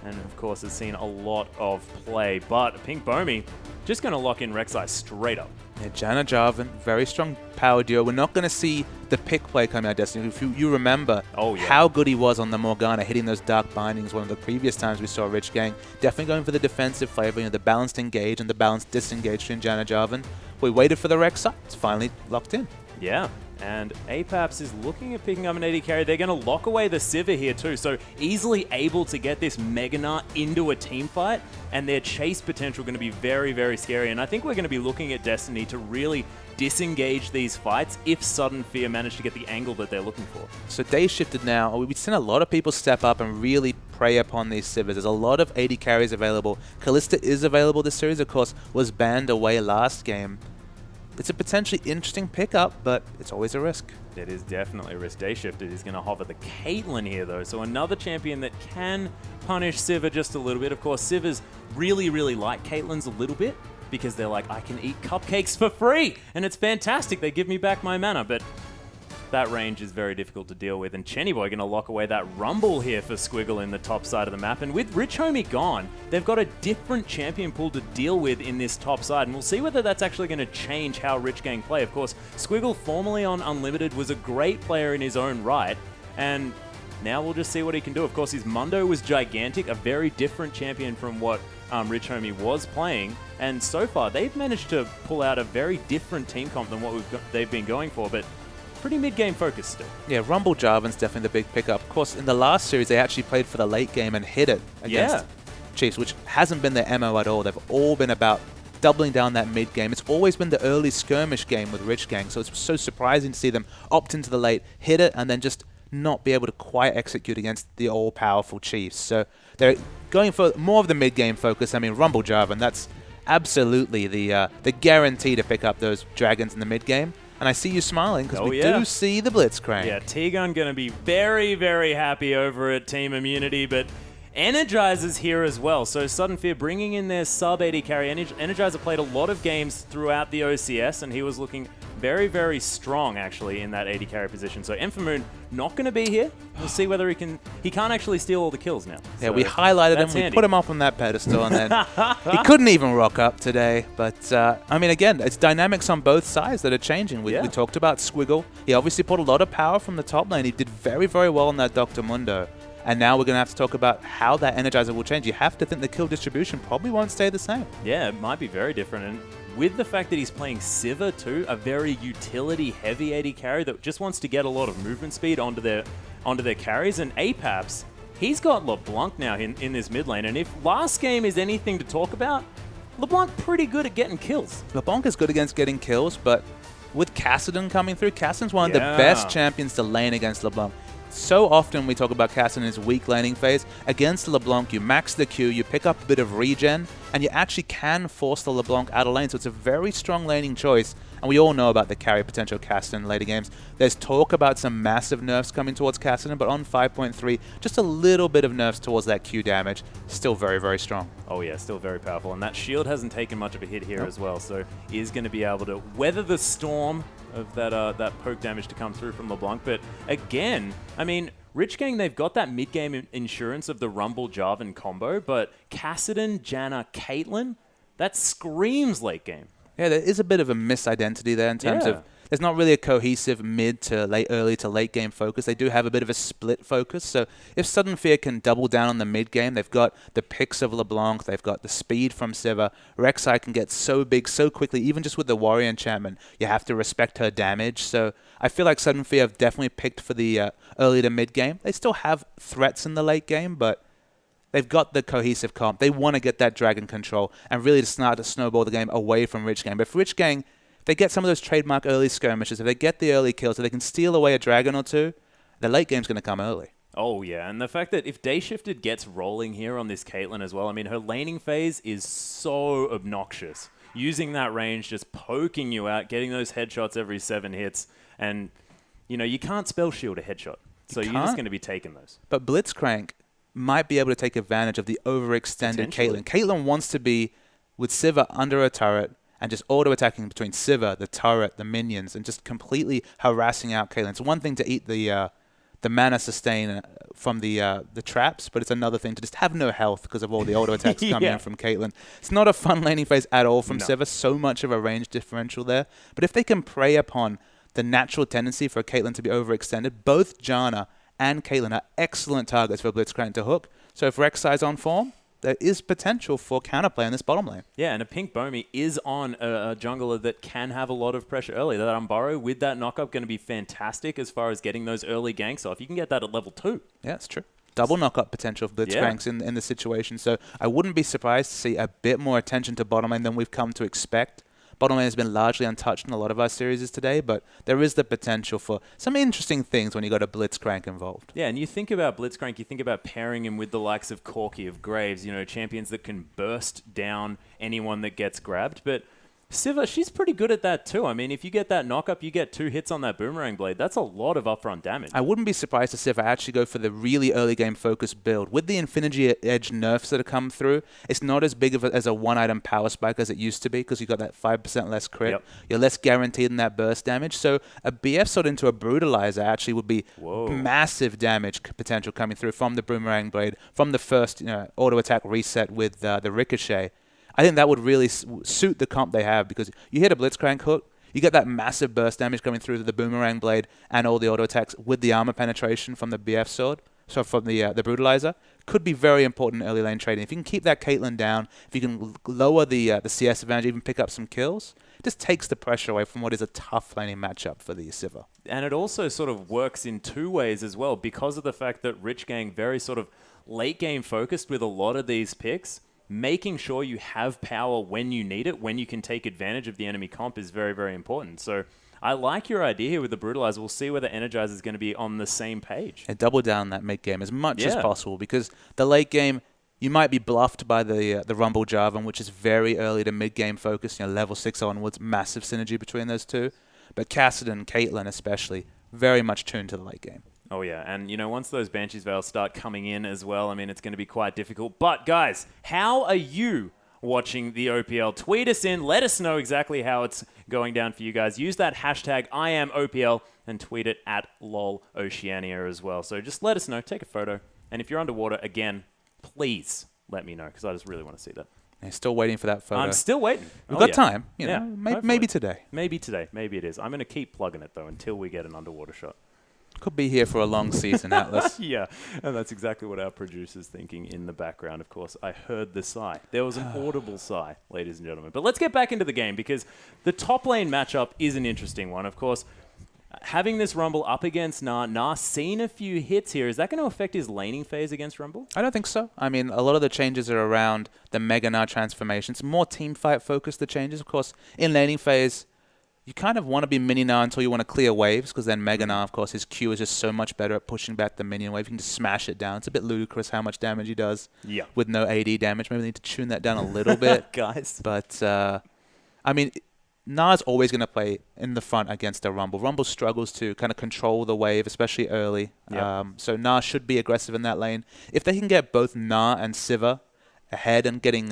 And, of course, has seen a lot of play. But Pink Bomi just going to lock in Rek'Sai straight up.
Yeah, Janna Jarvan, very strong power duo. We're not going to see the pick play coming out of Destiny. If you remember how good he was on the Morgana, hitting those dark bindings one of the previous times we saw Rich Gang. Definitely going for the defensive flavor, you know, the balanced engage and the balanced disengage in Janna Jarvan. We waited for the Rek'Sai. It's finally locked in.
Yeah. And Apaps is looking at picking up an AD carry. They're going to lock away the Sivir here too, so easily able to get this Mega Nah into a team fight, and their chase potential going to be very, very scary. And I think we're going to be looking at Destiny to really disengage these fights if Sudden Fear manage to get the angle that they're looking for.
So day shifted now. We've seen a lot of people step up and really prey upon these Sivers. There's a lot of AD carries available. Kalista is available this series, of course, was banned away last game. It's a potentially interesting pickup, but it's always a risk.
It is definitely a risk. Day Shifted is going to hover the Caitlyn here, though. So another champion that can punish Sivir just a little bit. Of course, Sivers really, really like Caitlyn's a little bit because they're like, I can eat cupcakes for free, and it's fantastic. They give me back my mana, but that range is very difficult to deal with. And Chenny Boy going to lock away that Rumble here for Squiggle in the top side of the map. And with Rich Homie gone, they've got a different champion pool to deal with in this top side. And we'll see whether that's actually going to change how Rich Gang play. Of course, Squiggle, formerly on Unlimited, was a great player in his own right. And now we'll just see what he can do. Of course, his Mundo was gigantic, a very different champion from what Rich Homie was playing. And so far, they've managed to pull out a very different team comp than what they've been going for. But pretty mid-game focused still. Yeah,
Rumble Jarvan's definitely the big pickup. Of course, in the last series, they actually played for the late game and hit it against Chiefs, which hasn't been their MO at all. They've all been about doubling down that mid-game. It's always been the early skirmish game with Rich Gang, so it's so surprising to see them opt into the late, hit it, and then just not be able to quite execute against the all-powerful Chiefs. So they're going for more of the mid-game focus. I mean, Rumble Jarvan, that's absolutely the guarantee to pick up those dragons in the mid-game. And I see you smiling because we do see the Blitzcrank.
Yeah, T-Gun going to be very, very happy over at Team Immunity, but Energizer's here as well. So Sudden Fear bringing in their sub-AD carry. Energizer played a lot of games throughout the OCS, and he was looking very, very strong, actually, in that AD carry position. So Enfamoon not going to be here. We'll see whether he can... He can't actually steal all the kills now.
Yeah, so we highlighted him, we put him up on that pedestal, and then he couldn't even rock up today. But, I mean, again, it's dynamics on both sides that are changing. We talked about Squiggle. He obviously put a lot of power from the top lane. He did very, very well on that Dr. Mundo. And now we're going to have to talk about how that Energizer will change. You have to think the kill distribution probably won't stay the same.
Yeah, it might be very different. And with the fact that he's playing Sivir too, a very utility-heavy AD carry that just wants to get a lot of movement speed onto their carries. And Apaps, he's got LeBlanc now in this mid lane. And if last game is anything to talk about, LeBlanc pretty good at getting kills.
LeBlanc is good against getting kills, but with Kassadin coming through, Kassadin's one of the best champions to lane against LeBlanc. So often we talk about Cassidy in his weak laning phase. Against LeBlanc, you max the Q, you pick up a bit of regen, and you actually can force the LeBlanc out of lane. So it's a very strong laning choice. And we all know about the carry potential of Cassidy in later games. There's talk about some massive nerfs coming towards Cassidy, but on 5.3, just a little bit of nerfs towards that Q damage. Still very, very strong.
Oh yeah, still very powerful. And that shield hasn't taken much of a hit here as well, so he is going to be able to weather the storm of that poke damage to come through from LeBlanc. But again, I mean, Rich Gang, they've got that mid-game insurance of the Rumble Jarvan combo, but Kassadin, Janna, Caitlyn, that screams late game.
Yeah, there is a bit of a misidentity there in terms of there's not really a cohesive mid to late, early to late game focus. They do have a bit of a split focus. So if Sudden Fear can double down on the mid game, they've got the picks of LeBlanc, they've got the speed from Sivir. Rek'Sai can get so big so quickly, even just with the Warrior enchantment. You have to respect her damage. So I feel like Sudden Fear have definitely picked for the early to mid game. They still have threats in the late game, but they've got the cohesive comp. They want to get that dragon control and really to start to snowball the game away from Rich Gang. But if Rich Gang, they get some of those trademark early skirmishes, if they get the early kills, so they can steal away a dragon or two, the late game's going to come early.
Oh, yeah. And the fact that if Day Shifted gets rolling here on this Caitlyn as well, I mean, her laning phase is so obnoxious. Using that range, just poking you out, getting those headshots every 7 hits. And, you know, you can't spell shield a headshot. So you're just going to be taking those.
But Blitzcrank might be able to take advantage of the overextended Caitlyn. Caitlyn wants to be with Sivir under a turret and just auto-attacking between Sivir, the turret, the minions, and just completely harassing out Caitlyn. It's one thing to eat the mana sustain from the traps, but it's another thing to just have no health because of all the auto-attacks coming in from Caitlyn. It's not a fun laning phase at all from Sivir, so much of a range differential there. But if they can prey upon the natural tendency for Caitlyn to be overextended, both Janna and Caitlyn are excellent targets for Blitzcrank to hook. So if Rek'Sai's on form, there is potential for counterplay in this bottom lane. Yeah,
and a Pink Bomi is on a jungler that can have a lot of pressure early. That Umbaro with that knockup going to be fantastic as far as getting those early ganks off. You can get that at level 2.
Yeah, it's true. Double knockup potential for Blitzcranks in the situation. So I wouldn't be surprised to see a bit more attention to bottom lane than we've come to expect. Bottom lane has been largely untouched in a lot of our series today, but there is the potential for some interesting things when you got a Blitzcrank involved.
Yeah, and you think about Blitzcrank, you think about pairing him with the likes of Corki, of Graves, you know, champions that can burst down anyone that gets grabbed. But Sivir, she's pretty good at that too. I mean, if you get that knockup, you get 2 hits on that Boomerang Blade. That's a lot of upfront damage.
I wouldn't be surprised to Sivir actually go for the really early game focus build. With the Infinity Edge nerfs that have come through, it's not as big of as a one-item power spike as it used to be because you got that 5% less crit.
Yep.
You're less guaranteed in that burst damage. So a BF sword into a Brutalizer actually would be massive damage potential coming through from the Boomerang Blade, from the first auto-attack reset with the Ricochet. I think that would really suit the comp they have because you hit a Blitzcrank hook, you get that massive burst damage coming through the Boomerang Blade and all the auto attacks with the armor penetration from the BF sword, so from the Brutalizer, could be very important in early lane trading. If you can keep that Caitlyn down, if you can lower the CS advantage, even pick up some kills, it just takes the pressure away from what is a tough laning matchup for the Sivir.
And it also sort of works in 2 ways as well because of the fact that Rich Gang very sort of late game focused with a lot of these picks. Making sure you have power when you need it, when you can take advantage of the enemy comp is very, very important. So I like your idea here with the Brutalizer. We'll see whether Energizer is going to be on the same page.
And double down that mid game as much as possible because the late game, you might be bluffed by the Rumble Jarvan, which is very early to mid game focus, level 6 onwards, massive synergy between those two. But Kassadin and Caitlyn especially, very much tuned to the late game.
Oh, yeah. And, once those Banshee's Veils start coming in as well, I mean, it's going to be quite difficult. But, guys, how are you watching the OPL? Tweet us in. Let us know exactly how it's going down for you guys. Use that hashtag #IamOPL and tweet it at LOLOceania as well. So just let us know. Take a photo. And if you're underwater, again, please let me know because I just really want to see that.
You're still waiting for that photo.
I'm still waiting.
We've got time. Maybe today.
Maybe today. Maybe it is. I'm going to keep plugging it, though, until we get an underwater shot.
Could be here for a long season, Atlas.
Yeah, and that's exactly what our producer's thinking in the background, of course. I heard the sigh. There was an audible sigh, ladies and gentlemen. But let's get back into the game because the top lane matchup is an interesting one. Of course, having this Rumble up against Nah seen a few hits here. Is that going to affect his laning phase against Rumble?
I don't think so. I mean, a lot of the changes are around the Mega Nah transformations. More team fight focused, the changes. Of course, in laning phase, You kind of want to be Mini Na until you want to clear waves, because then Mega Na, of course, his Q is just so much better at pushing back the minion wave. You can just smash it down. It's a bit ludicrous how much damage he does with no AD damage. Maybe they need to tune that down a little bit.
Guys.
But, I mean, Na's always going to play in the front against a Rumble. Rumble struggles to kind of control the wave, especially early. So Na should be aggressive in that lane. If they can get both Na and Sivir ahead and getting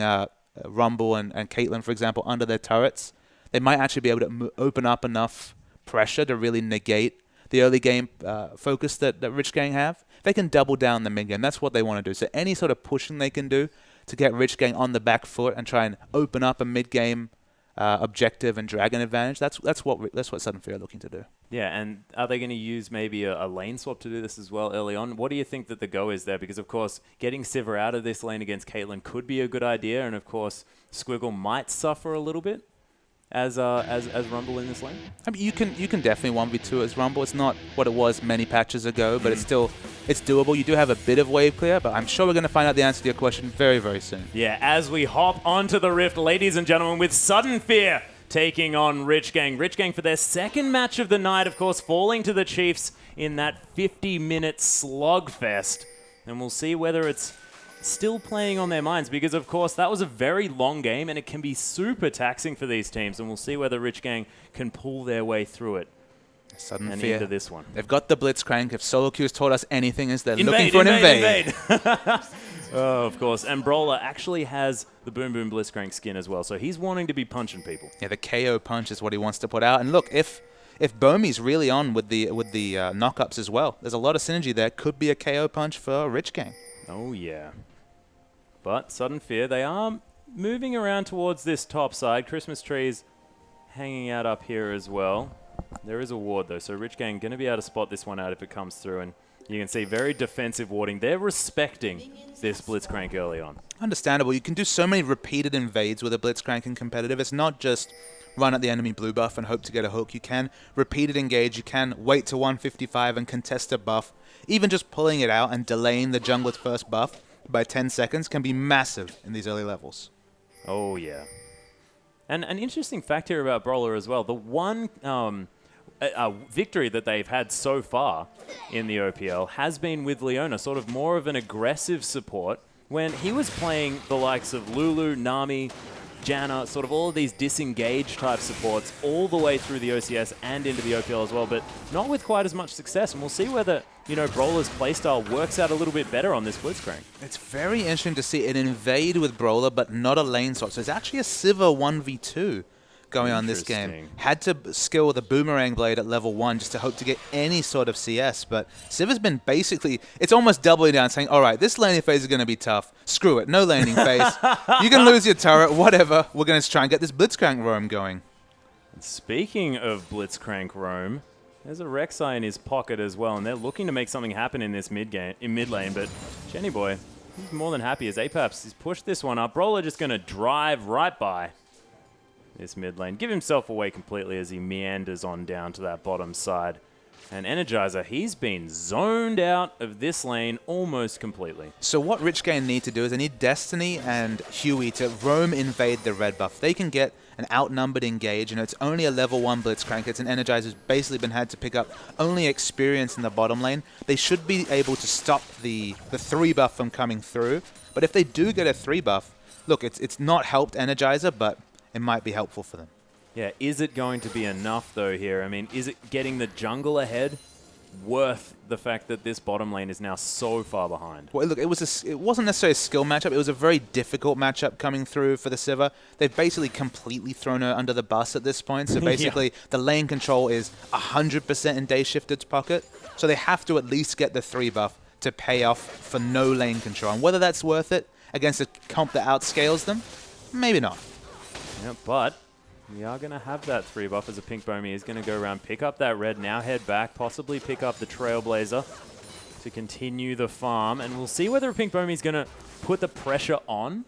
Rumble and Caitlyn, for example, under their turrets, they might actually be able to open up enough pressure to really negate the early game focus that Rich Gang have. If they can double down the mid game, that's what they want to do. So any sort of pushing they can do to get Rich Gang on the back foot and try and open up a mid game objective and dragon advantage, that's what Sudden Fear are looking to do.
Yeah, and are they going to use maybe a lane swap to do this as well early on? What do you think that the go is there? Because, of course, getting Sivir out of this lane against Caitlyn could be a good idea, and, of course, Squiggle might suffer a little bit as Rumble in this lane.
I mean, you can definitely 1v2 as Rumble. It's not what it was many patches ago, but it's doable. You do have a bit of wave clear, but I'm sure we're going to find out the answer to your question very, very soon.
Yeah, as we hop onto the Rift, ladies and gentlemen, with Sudden Fear taking on Rich Gang. Rich Gang for their second match of the night, of course, falling to the Chiefs in that 50-minute slugfest. And we'll see whether it's still playing on their minds, because of course that was a very long game and it can be super taxing for these teams, and we'll see whether Rich Gang can pull their way through it.
Sudden
and
Fear
into this one.
They've got the Blitzcrank. If Solo Q has taught us anything, is they're looking for an invade.
Oh, of course. And Brawler actually has the Boom Boom Blitzcrank skin as well, so he's wanting to be punching people.
Yeah, the KO punch is what he wants to put out. And look, if Bomi's really on with the knockups as well, there's a lot of synergy there. Could be a KO punch for Rich Gang.
Oh yeah. But Sudden Fear, they are moving around towards this top side. Christmas trees hanging out up here as well. There is a ward though, so Rich Gang going to be able to spot this one out if it comes through. And you can see very defensive warding. They're respecting this Blitzcrank early on.
Understandable. You can do so many repeated invades with a Blitzcrank in competitive. It's not just run at the enemy blue buff and hope to get a hook. You can repeated engage. You can wait to 155 and contest a buff. Even just pulling it out and delaying the jungler's first buff by 10 seconds can be massive in these early levels.
Oh, yeah. And an interesting fact here about Brawler as well. The one victory that they've had so far in the OPL has been with Leona, sort of more of an aggressive support, when he was playing the likes of Lulu, Nami, Janna, sort of all of these disengage type supports all the way through the OCS and into the OPL as well, but not with quite as much success. And we'll see whether, you know, Brawler's playstyle works out a little bit better on this Blitzcrank.
It's very interesting to see an invade with Brawler, but not a lane swap. So it's actually a Sivir 1v2 going on this game. Had to skill the Boomerang Blade at level 1 just to hope to get any sort of CS, but Sivir's been basically, it's almost doubling down, saying, all right, this laning phase is going to be tough. Screw it, no laning phase. You can lose your turret, whatever. We're going to try and get this Blitzcrank roam going.
And speaking of Blitzcrank roam, there's a Rek'Sai in his pocket as well, and they're looking to make something happen in this mid lane, but Jenny Boy, he's more than happy as Apex has pushed this one up. Brawler just going to drive right by this mid lane, give himself away completely as he meanders on down to that bottom side. And Energizer, he's been zoned out of this lane almost completely.
So what Rich Gang need to do is they need Destiny and Huey to roam invade the red buff. They can get an outnumbered engage, and it's only a level 1 Blitzcrank. It's an Energizer's basically been had to pick up only experience in the bottom lane. They should be able to stop the 3 buff from coming through. But if they do get a 3 buff, look, it's not helped Energizer, but it might be helpful for them.
Yeah, is it going to be enough, though, here? I mean, is it getting the jungle ahead worth the fact that this bottom lane is now so far behind?
Well, look, it wasn't necessarily a skill matchup. It was a very difficult matchup coming through for the Sivir. They've basically completely thrown her under the bus at this point. So basically, the lane control is 100% in Day Shifted's pocket. So they have to at least get the 3 buff to pay off for no lane control. And whether that's worth it against a comp that outscales them, maybe not.
Yeah, but we are going to have that 3 buff as a Pink Bomi is going to go around, pick up that red, now head back, possibly pick up the Trailblazer to continue the farm. And we'll see whether Pink Bomi is going to put the pressure on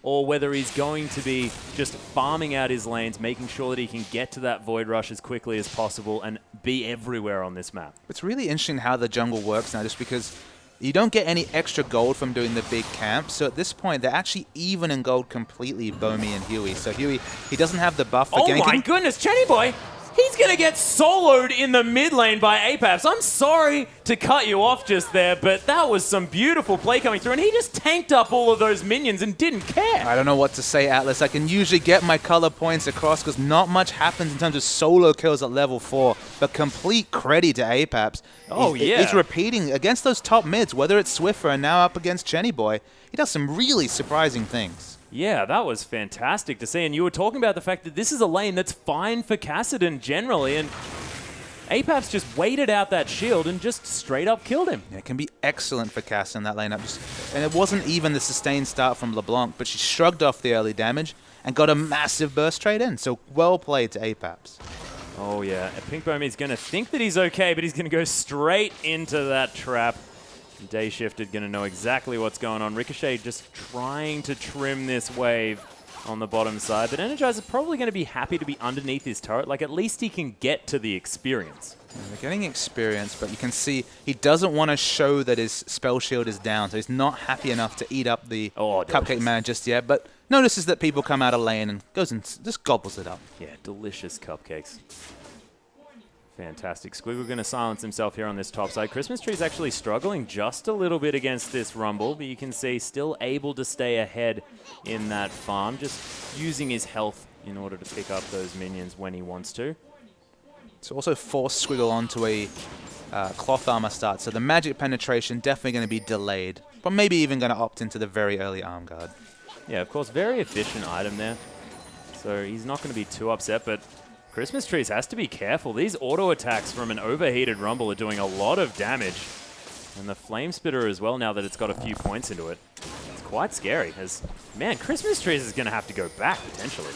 or whether he's going to be just farming out his lanes, making sure that he can get to that Void Rush as quickly as possible and be everywhere on this map.
It's really interesting how the jungle works now, just because you don't get any extra gold from doing the big camp. So at this point, they're actually even in gold completely, Bomi and Huey. So Huey, he doesn't have the buff for ganking.
Oh my goodness, Jenny Boy! He's going to get soloed in the mid lane by Apex. I'm sorry to cut you off just there, but that was some beautiful play coming through, and he just tanked up all of those minions and didn't care.
I don't know what to say, Atlas. I can usually get my color points across because not much happens in terms of solo kills at level 4, but complete credit to Apex. He's repeating against those top mids, whether it's Swiffer and now up against Chenny Boy. He does some really surprising things.
Yeah, that was fantastic to see. And you were talking about the fact that this is a lane that's fine for Kassadin generally, and Apex just waited out that shield and just straight up killed him.
Yeah, it can be excellent for Cass in that lineup. And it wasn't even the sustained start from LeBlanc, but she shrugged off the early damage and got a massive burst trade in. So well played to Apex.
Oh yeah, Pink Bomby's going to think that he's okay, but he's going to go straight into that trap. Day Shifted going to know exactly what's going on. Ricochet just trying to trim this wave on the bottom side, but Energizer probably going to be happy to be underneath his turret. Like, at least he can get to the experience.
Yeah, they're getting experience, but you can see he doesn't want to show that his spell shield is down, so he's not happy enough to eat up the Cupcake Man just yet, but notices that people come out of lane and goes and just gobbles it up.
Yeah, delicious cupcakes. Fantastic. Squiggle going to silence himself here on this top side. Christmas Tree's actually struggling just a little bit against this Rumble, but you can see still able to stay ahead in that farm, just using his health in order to pick up those minions when he wants to.
It's also forced Squiggle onto a cloth armor start, so the magic penetration definitely going to be delayed, but maybe even going to opt into the very early arm guard.
Yeah, of course, very efficient item there, so he's not going to be too upset, but Christmas Trees has to be careful. These auto attacks from an overheated Rumble are doing a lot of damage. And the Flame Spitter as well, now that it's got a few points into it. It's quite scary. As, man, Christmas Trees is going to have to go back, potentially.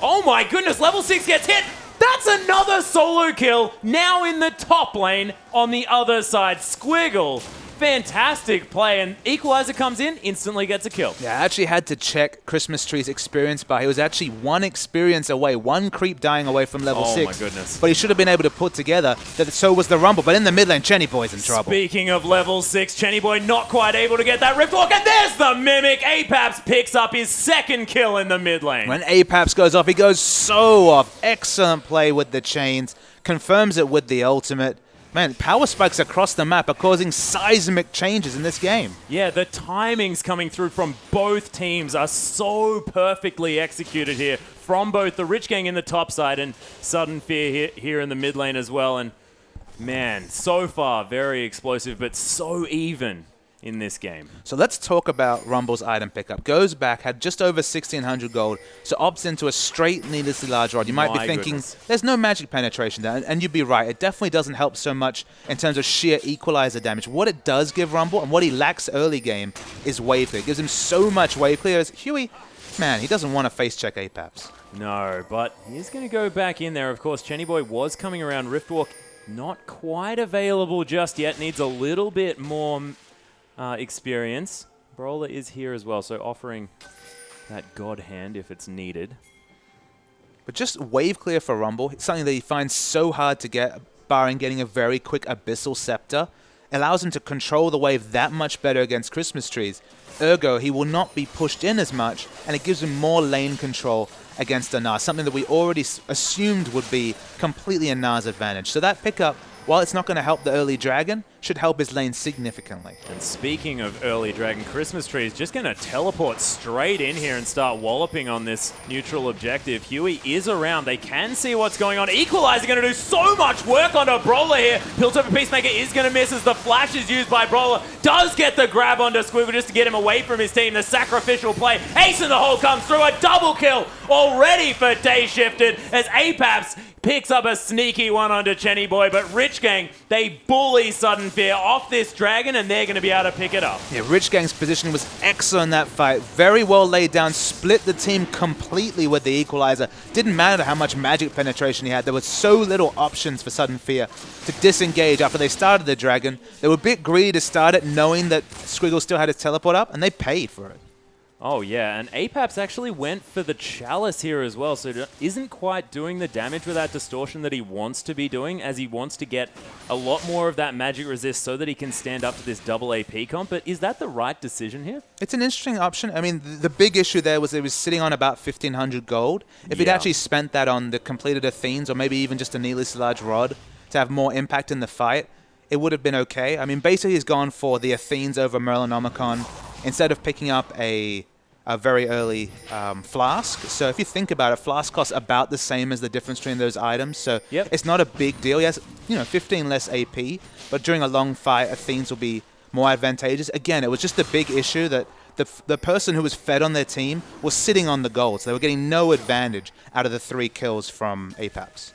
Oh my goodness, level 6 gets hit! That's another solo kill, now in the top lane on the other side. Squiggle, fantastic play, and Equalizer comes in, instantly gets a kill.
Yeah, I actually had to check Christmas Tree's experience bar. He was actually one experience away, one creep dying away from level 6.
Oh my goodness.
But he should have been able to put together that so was the Rumble. But in the mid lane, Chenny Boy's in trouble.
Speaking of level 6, Chenny Boy not quite able to get that Rift Walk, and there's the Mimic! Apaps picks up his second kill in the mid lane.
When Apaps goes off, he goes so off. Excellent play with the chains. Confirms it with the ultimate. Man, power spikes across the map are causing seismic changes in this game.
Yeah, the timings coming through from both teams are so perfectly executed here from both the Rich Gang in the top side and Sudden Fear here in the mid lane as well. And man, so far very explosive, but so even in this game.
So let's talk about Rumble's item pickup. Goes back, had just over 1,600 gold, so opts into a straight needlessly large rod. You might be thinking, there's no magic penetration there, and you'd be right. It definitely doesn't help so much in terms of sheer equalizer damage. What it does give Rumble, and what he lacks early game, is wave clear. It gives him so much wave clear. As Huey, man, he doesn't want to face check Apaps.
No, but he's going to go back in there. Of course, Chenny Boy was coming around. Riftwalk not quite available just yet. Needs a little bit more experience. Brawler is here as well, so offering that God Hand if it's needed.
But just wave clear for Rumble, it's something that he finds so hard to get, barring getting a very quick Abyssal Scepter. Allows him to control the wave that much better against Christmas Trees. Ergo, he will not be pushed in as much, and it gives him more lane control against a Nas, something that we already assumed would be completely a Nas advantage. So that pickup, while it's not going to help the early dragon, should help his lane significantly.
And speaking of early dragon, Christmas Tree is just going to teleport straight in here and start walloping on this neutral objective. Huey is around. They can see what's going on. Equalizer going to do so much work onto Brawler here. Piltover Peacemaker is going to miss as the flash is used by Brawler. Does get the grab onto Squiggle just to get him away from his team. The sacrificial play. Ace in the hole comes through. A double kill already for Day Shifted as Apaps picks up a sneaky one onto Chenny Boy, but Rich Gang, they bully Sudden Fear off this dragon, and they're going to be able to pick it up.
Yeah, Rich Gang's position was excellent in that fight. Very well laid down, split the team completely with the equalizer. Didn't matter how much magic penetration he had. There was so little options for Sudden Fear to disengage after they started the dragon. They were a bit greedy to start it, knowing that Squiggle still had his teleport up, and they paid for it.
Oh, yeah, and Apaps actually went for the Chalice here as well, so isn't quite doing the damage with that distortion that he wants to be doing, as he wants to get a lot more of that magic resist so that he can stand up to this double AP comp. But is that the right decision here?
It's an interesting option. I mean, the big issue there was it was sitting on about 1,500 gold. If he'd actually spent that on the completed Athenes, or maybe even just a needlessly large rod to have more impact in the fight, it would have been okay. I mean, basically he's gone for the Athenes over Merlinomicon instead of picking up a very early flask. So if you think about it, flask costs about the same as the difference between those items. So it's not a big deal. He has 15 less AP, but during a long fight, Athenes will be more advantageous. Again, it was just a big issue that the person who was fed on their team was sitting on the gold, so they were getting no advantage out of the 3 kills from Apaps.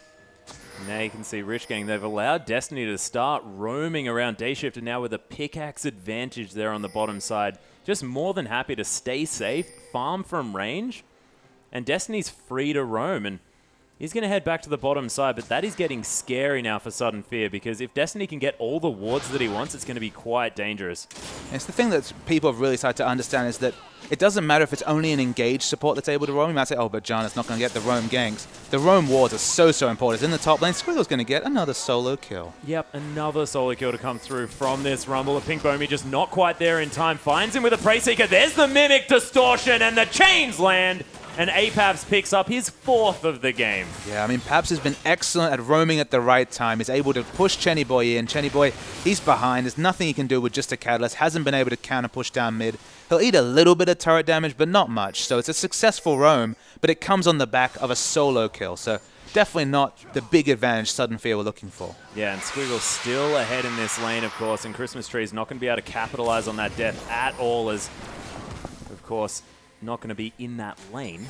Now you can see Rich Gang, they've allowed Destiny to start roaming around Dayshift, and now with a pickaxe advantage there on the bottom side. Just more than happy to stay safe, farm from range, and Destiny's free to roam, and he's going to head back to the bottom side, but that is getting scary now for Sudden Fear, because if Destiny can get all the wards that he wants, it's going to be quite dangerous.
And it's the thing that people have really started to understand is that it doesn't matter if it's only an engaged support that's able to roam. You might say, oh, but John, it's not going to get the roam ganks. The roam wards are so important. It's in the top lane. Squiggle's going to get another solo kill.
Yep, another solo kill to come through from this Rumble. A Pink Bomi just not quite there in time. Finds him with a Prey Seeker. There's the Mimic Distortion, and the chains land. And Apaps picks up his 4th of the game.
Yeah, I mean, Paps has been excellent at roaming at the right time. He's able to push Chenny Boy in. Chenny Boy, he's behind. There's nothing he can do with just a Catalyst. Hasn't been able to counter push down mid. He'll eat a little bit of turret damage, but not much. So it's a successful roam, but it comes on the back of a solo kill. So definitely not the big advantage Sudden Fear were looking for.
Yeah, and Squiggle's still ahead in this lane, of course, and Christmas Tree is not going to be able to capitalize on that death at all, as, of course, not going to be in that lane.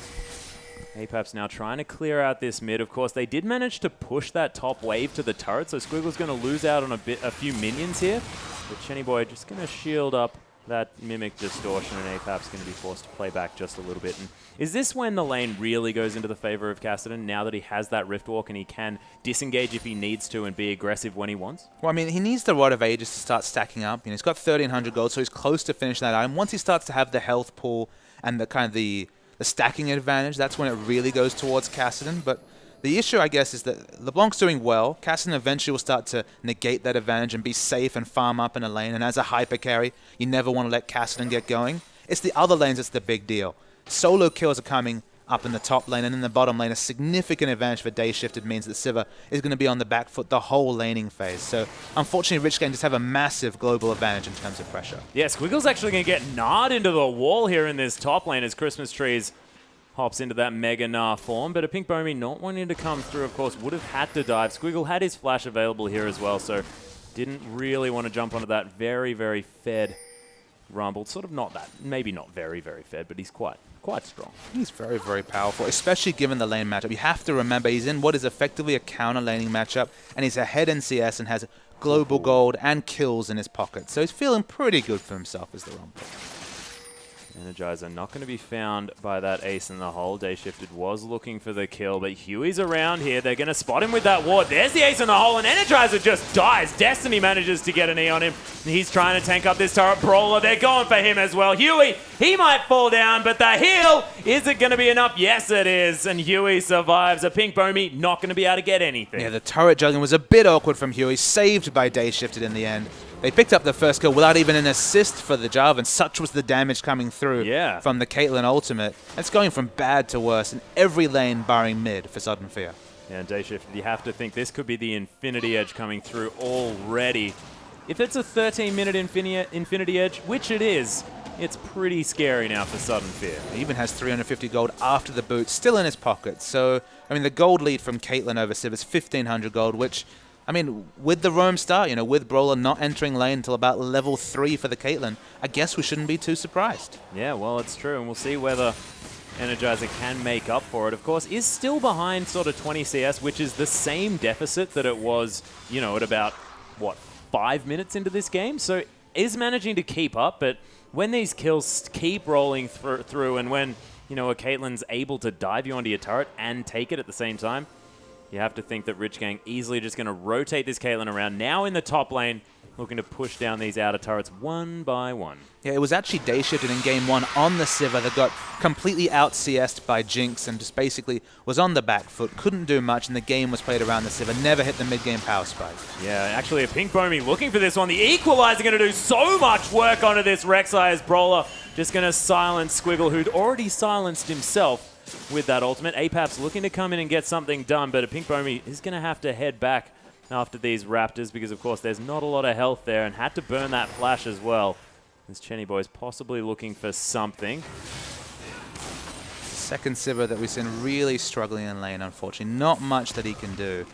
Apaps now trying to clear out this mid. Of course, they did manage to push that top wave to the turret, so Squiggle's going to lose out on a few minions here. But Chenny Boy just going to shield up that Mimic Distortion, and Apaps going to be forced to play back just a little bit. And is this when the lane really goes into the favor of Cassidy, now that he has that Rift Walk and he can disengage if he needs to and be aggressive when he wants?
Well, I mean, he needs the Rod of Ages to start stacking up. He's got 1,300 gold, so he's close to finishing that item. Once he starts to have the health pool and the kind of the stacking advantage, that's when it really goes towards Cassidy. But the issue, I guess, is that LeBlanc's doing well. Cassidy eventually will start to negate that advantage and be safe and farm up in a lane. And as a hyper carry, you never want to let Cassidy get going. It's the other lanes that's the big deal. Solo kills are coming up in the top lane, and in the bottom lane, a significant advantage for Day Shifted means that Sivir is going to be on the back foot the whole laning phase. So, unfortunately, Rich Gang just have a massive global advantage in terms of pressure.
Yeah, Squiggle's actually going to get gnawed into the wall here in this top lane as Christmas Trees hops into that Mega Gnar form, but a Pink Bomi not wanting to come through, of course, would have had to dive. Squiggle had his flash available here as well, so didn't really want to jump onto that very, very fed Rumble. Sort of not that, maybe not very, very fed, but he's quite strong.
He's very, very powerful, especially given the lane matchup. You have to remember he's in what is effectively a counter laning matchup, and he's ahead in CS and has global gold and kills in his pocket. So he's feeling pretty good for himself as the Rumble.
Energizer not going to be found by that ace in the hole. Day Shifted was looking for the kill, but Huey's around here. They're going to spot him with that ward. There's the ace in the hole, and Energizer just dies. Destiny manages to get an E on him. He's trying to tank up this turret brawler. They're going for him as well. Huey, he might fall down, but the heal, is it going to be enough? Yes, it is, and Huey survives. A Pink Bomi not going to be able to get anything.
Yeah, the turret juggling was a bit awkward from Huey, saved by Day Shifted in the end. They picked up the first kill without even an assist for the Jarvan. Such was the damage coming through from the Caitlyn ultimate. It's going from bad to worse in every lane barring mid for Sudden Fear.
Yeah, and Day Shifted, you have to think this could be the Infinity Edge coming through already. If it's a 13-minute Infinity Edge, which it is, it's pretty scary now for Sudden Fear.
He even has 350 gold after the boot, still in his pocket. So, I mean, the gold lead from Caitlyn over Civ is 1,500 gold, which, I mean, with the roam start, with Brawler not entering lane until about level 3 for the Caitlyn, I guess we shouldn't be too surprised.
Yeah, well, it's true, and we'll see whether Energizer can make up for it. Of course, is still behind sort of 20 CS, which is the same deficit that it was, at about, 5 minutes into this game? So is managing to keep up, but when these kills keep rolling through and when, a Caitlyn's able to dive you onto your turret and take it at the same time, you have to think that Rich Gang easily just going to rotate this Caitlyn around. Now in the top lane, looking to push down these outer turrets one by one.
Yeah, it was actually day shifted in game 1 on the Sivir that got completely out CS'd by Jinx and just basically was on the back foot, couldn't do much, and the game was played around the Sivir, never hit the mid-game power spike.
Yeah, actually a Pink Bomey looking for this one. The Equalizer going to do so much work onto this Rek'Sai as Brawler just going to silence Squiggle, who'd already silenced himself with that ultimate. Apap's looking to come in and get something done, but a Pink Bomey is going to have to head back after these Raptors because, of course, there's not a lot of health there and had to burn that flash as well. This Chenny boy is possibly looking for something.
Second Sivir that we've seen really struggling in lane, unfortunately. Not much that he can do.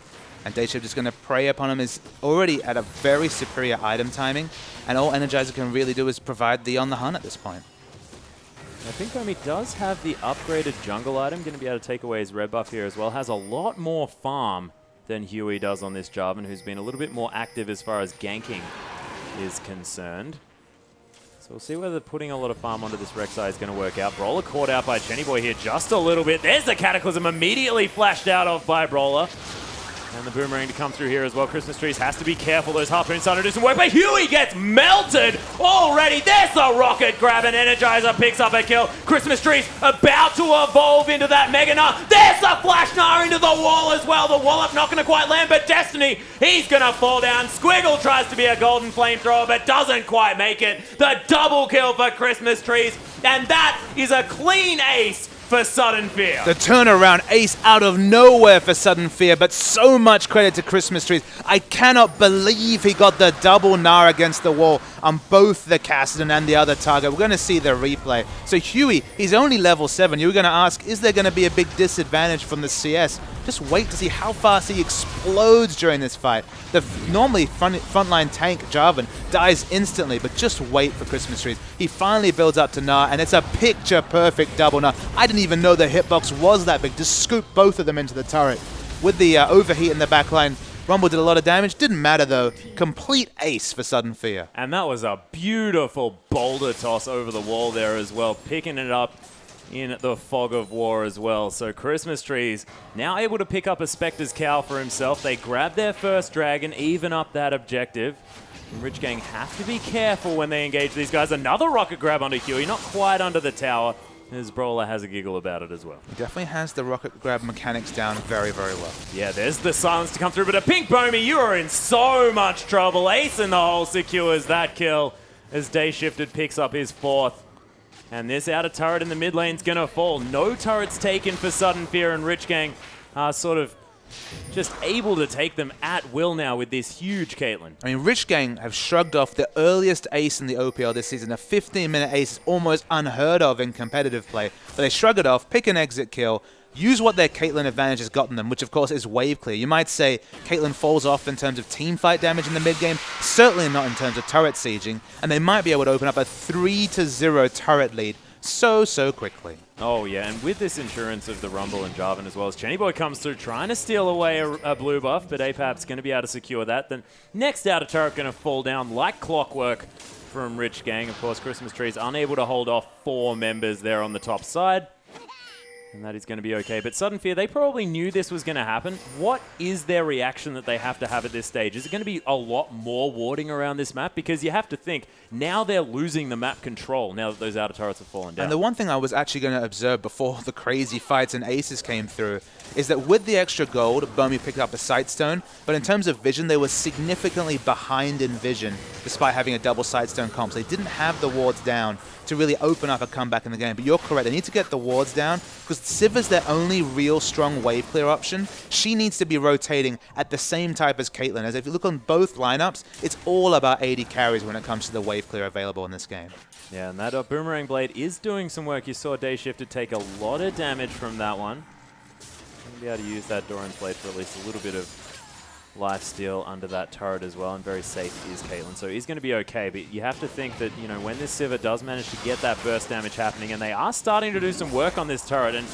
And Dayshift just going to prey upon him. Is already at a very superior item timing. And all Energizer can really do is provide the on the hunt at this point.
I think Omi does have the upgraded jungle item. Going to be able to take away his red buff here as well. Has a lot more farm than Huey does on this Jarvan, who's been a little bit more active as far as ganking is concerned. So we'll see whether putting a lot of farm onto this Rek'Sai is going to work out. Brawler caught out by Chenny Boy here just a little bit. There's the Cataclysm immediately flashed out of by Brawler. And the Boomerang to come through here as well. Christmas Trees has to be careful. Those Harpoons starting to do some work, but Huey gets melted already. There's the rocket grab, and Energizer picks up a kill. Christmas Trees about to evolve into that Mega Gnar. There's the Flash Gnar into the wall as well. The Wallop not going to quite land, but Destiny, he's going to fall down. Squiggle tries to be a golden flamethrower, but doesn't quite make it. The double kill for Christmas Trees, and that is a clean ace for Sudden Fear.
The turnaround ace out of nowhere for Sudden Fear, but so much credit to Christmas Trees. I cannot believe he got the double Gnar against the wall on both the Kassadin and the other target. We're going to see the replay. So Huey, he's only level 7. You were going to ask, is there going to be a big disadvantage from the CS? Just wait to see how fast he explodes during this fight. The normally frontline tank Jarvan dies instantly, but just wait for Christmas Trees. He finally builds up to Gnar, and it's a picture-perfect double Gnar. I didn't even know the hitbox was that big. Just scoop both of them into the turret. With the overheat in the backline, Rumble did a lot of damage. Didn't matter, though. Complete ace for Sudden Fear.
And that was a beautiful boulder toss over the wall there as well, picking it up in the fog of war as well. So Christmas Trees now able to pick up a Spectre's Cowl for himself. They grab their first dragon, even up that objective. And Rich Gang have to be careful when they engage these guys. Another rocket grab onto Huey, not quite under the tower. His Brawler has a giggle about it as well.
He definitely has the rocket grab mechanics down very, very well.
Yeah, there's the silence to come through, but a Pink Bomey, you are in so much trouble. Ace in the hole secures that kill as Day Shifted picks up his 4th. And this outer turret in the mid lane's going to fall. No turrets taken for Sudden Fear, and Rich Gang are sort of just able to take them at will now with this huge Caitlyn.
I mean, Rich Gang have shrugged off the earliest ace in the OPL this season. A 15-minute ace is almost unheard of in competitive play. But they shrug it off, pick an exit kill, use what their Caitlyn advantage has gotten them, which of course is wave clear. You might say Caitlyn falls off in terms of team fight damage in the mid game, certainly not in terms of turret sieging, and they might be able to open up a 3-0 turret lead so quickly.
Oh yeah, and with this insurance of the Rumble and Jarvan as well, as Chenny Boy comes through trying to steal away a blue buff, but Apap's going to be able to secure that. Then next outer turret going to fall down like clockwork from Rich Gang. Of course, Christmas Tree's unable to hold off 4 members there on the top side. And that is going to be okay. But Sudden Fear, they probably knew this was going to happen. What is their reaction that they have to have at this stage? Is it going to be a lot more warding around this map? Because you have to think, now they're losing the map control now that those outer turrets have fallen down.
And the one thing I was actually going to observe before the crazy fights and aces came through is that with the extra gold, Bomi picked up a Sightstone, but in terms of vision, they were significantly behind in vision, despite having a double Sightstone comp. So they didn't have the wards down to really open up a comeback in the game. But you're correct, they need to get the wards down, because Sivir's their only real strong wave clear option. She needs to be rotating at the same type as Caitlyn, as if you look on both lineups, it's all about 80 carries when it comes to the wave clear available in this game.
Yeah, and that Boomerang Blade is doing some work. You saw Day Shifted take a lot of damage from that one. Be able to use that Doran's Blade for at least a little bit of lifesteal under that turret as well, and very safe is Caitlyn. So he's going to be okay, but you have to think that, you know, when this Sivir does manage to get that burst damage happening, and they are starting to do some work on this turret, and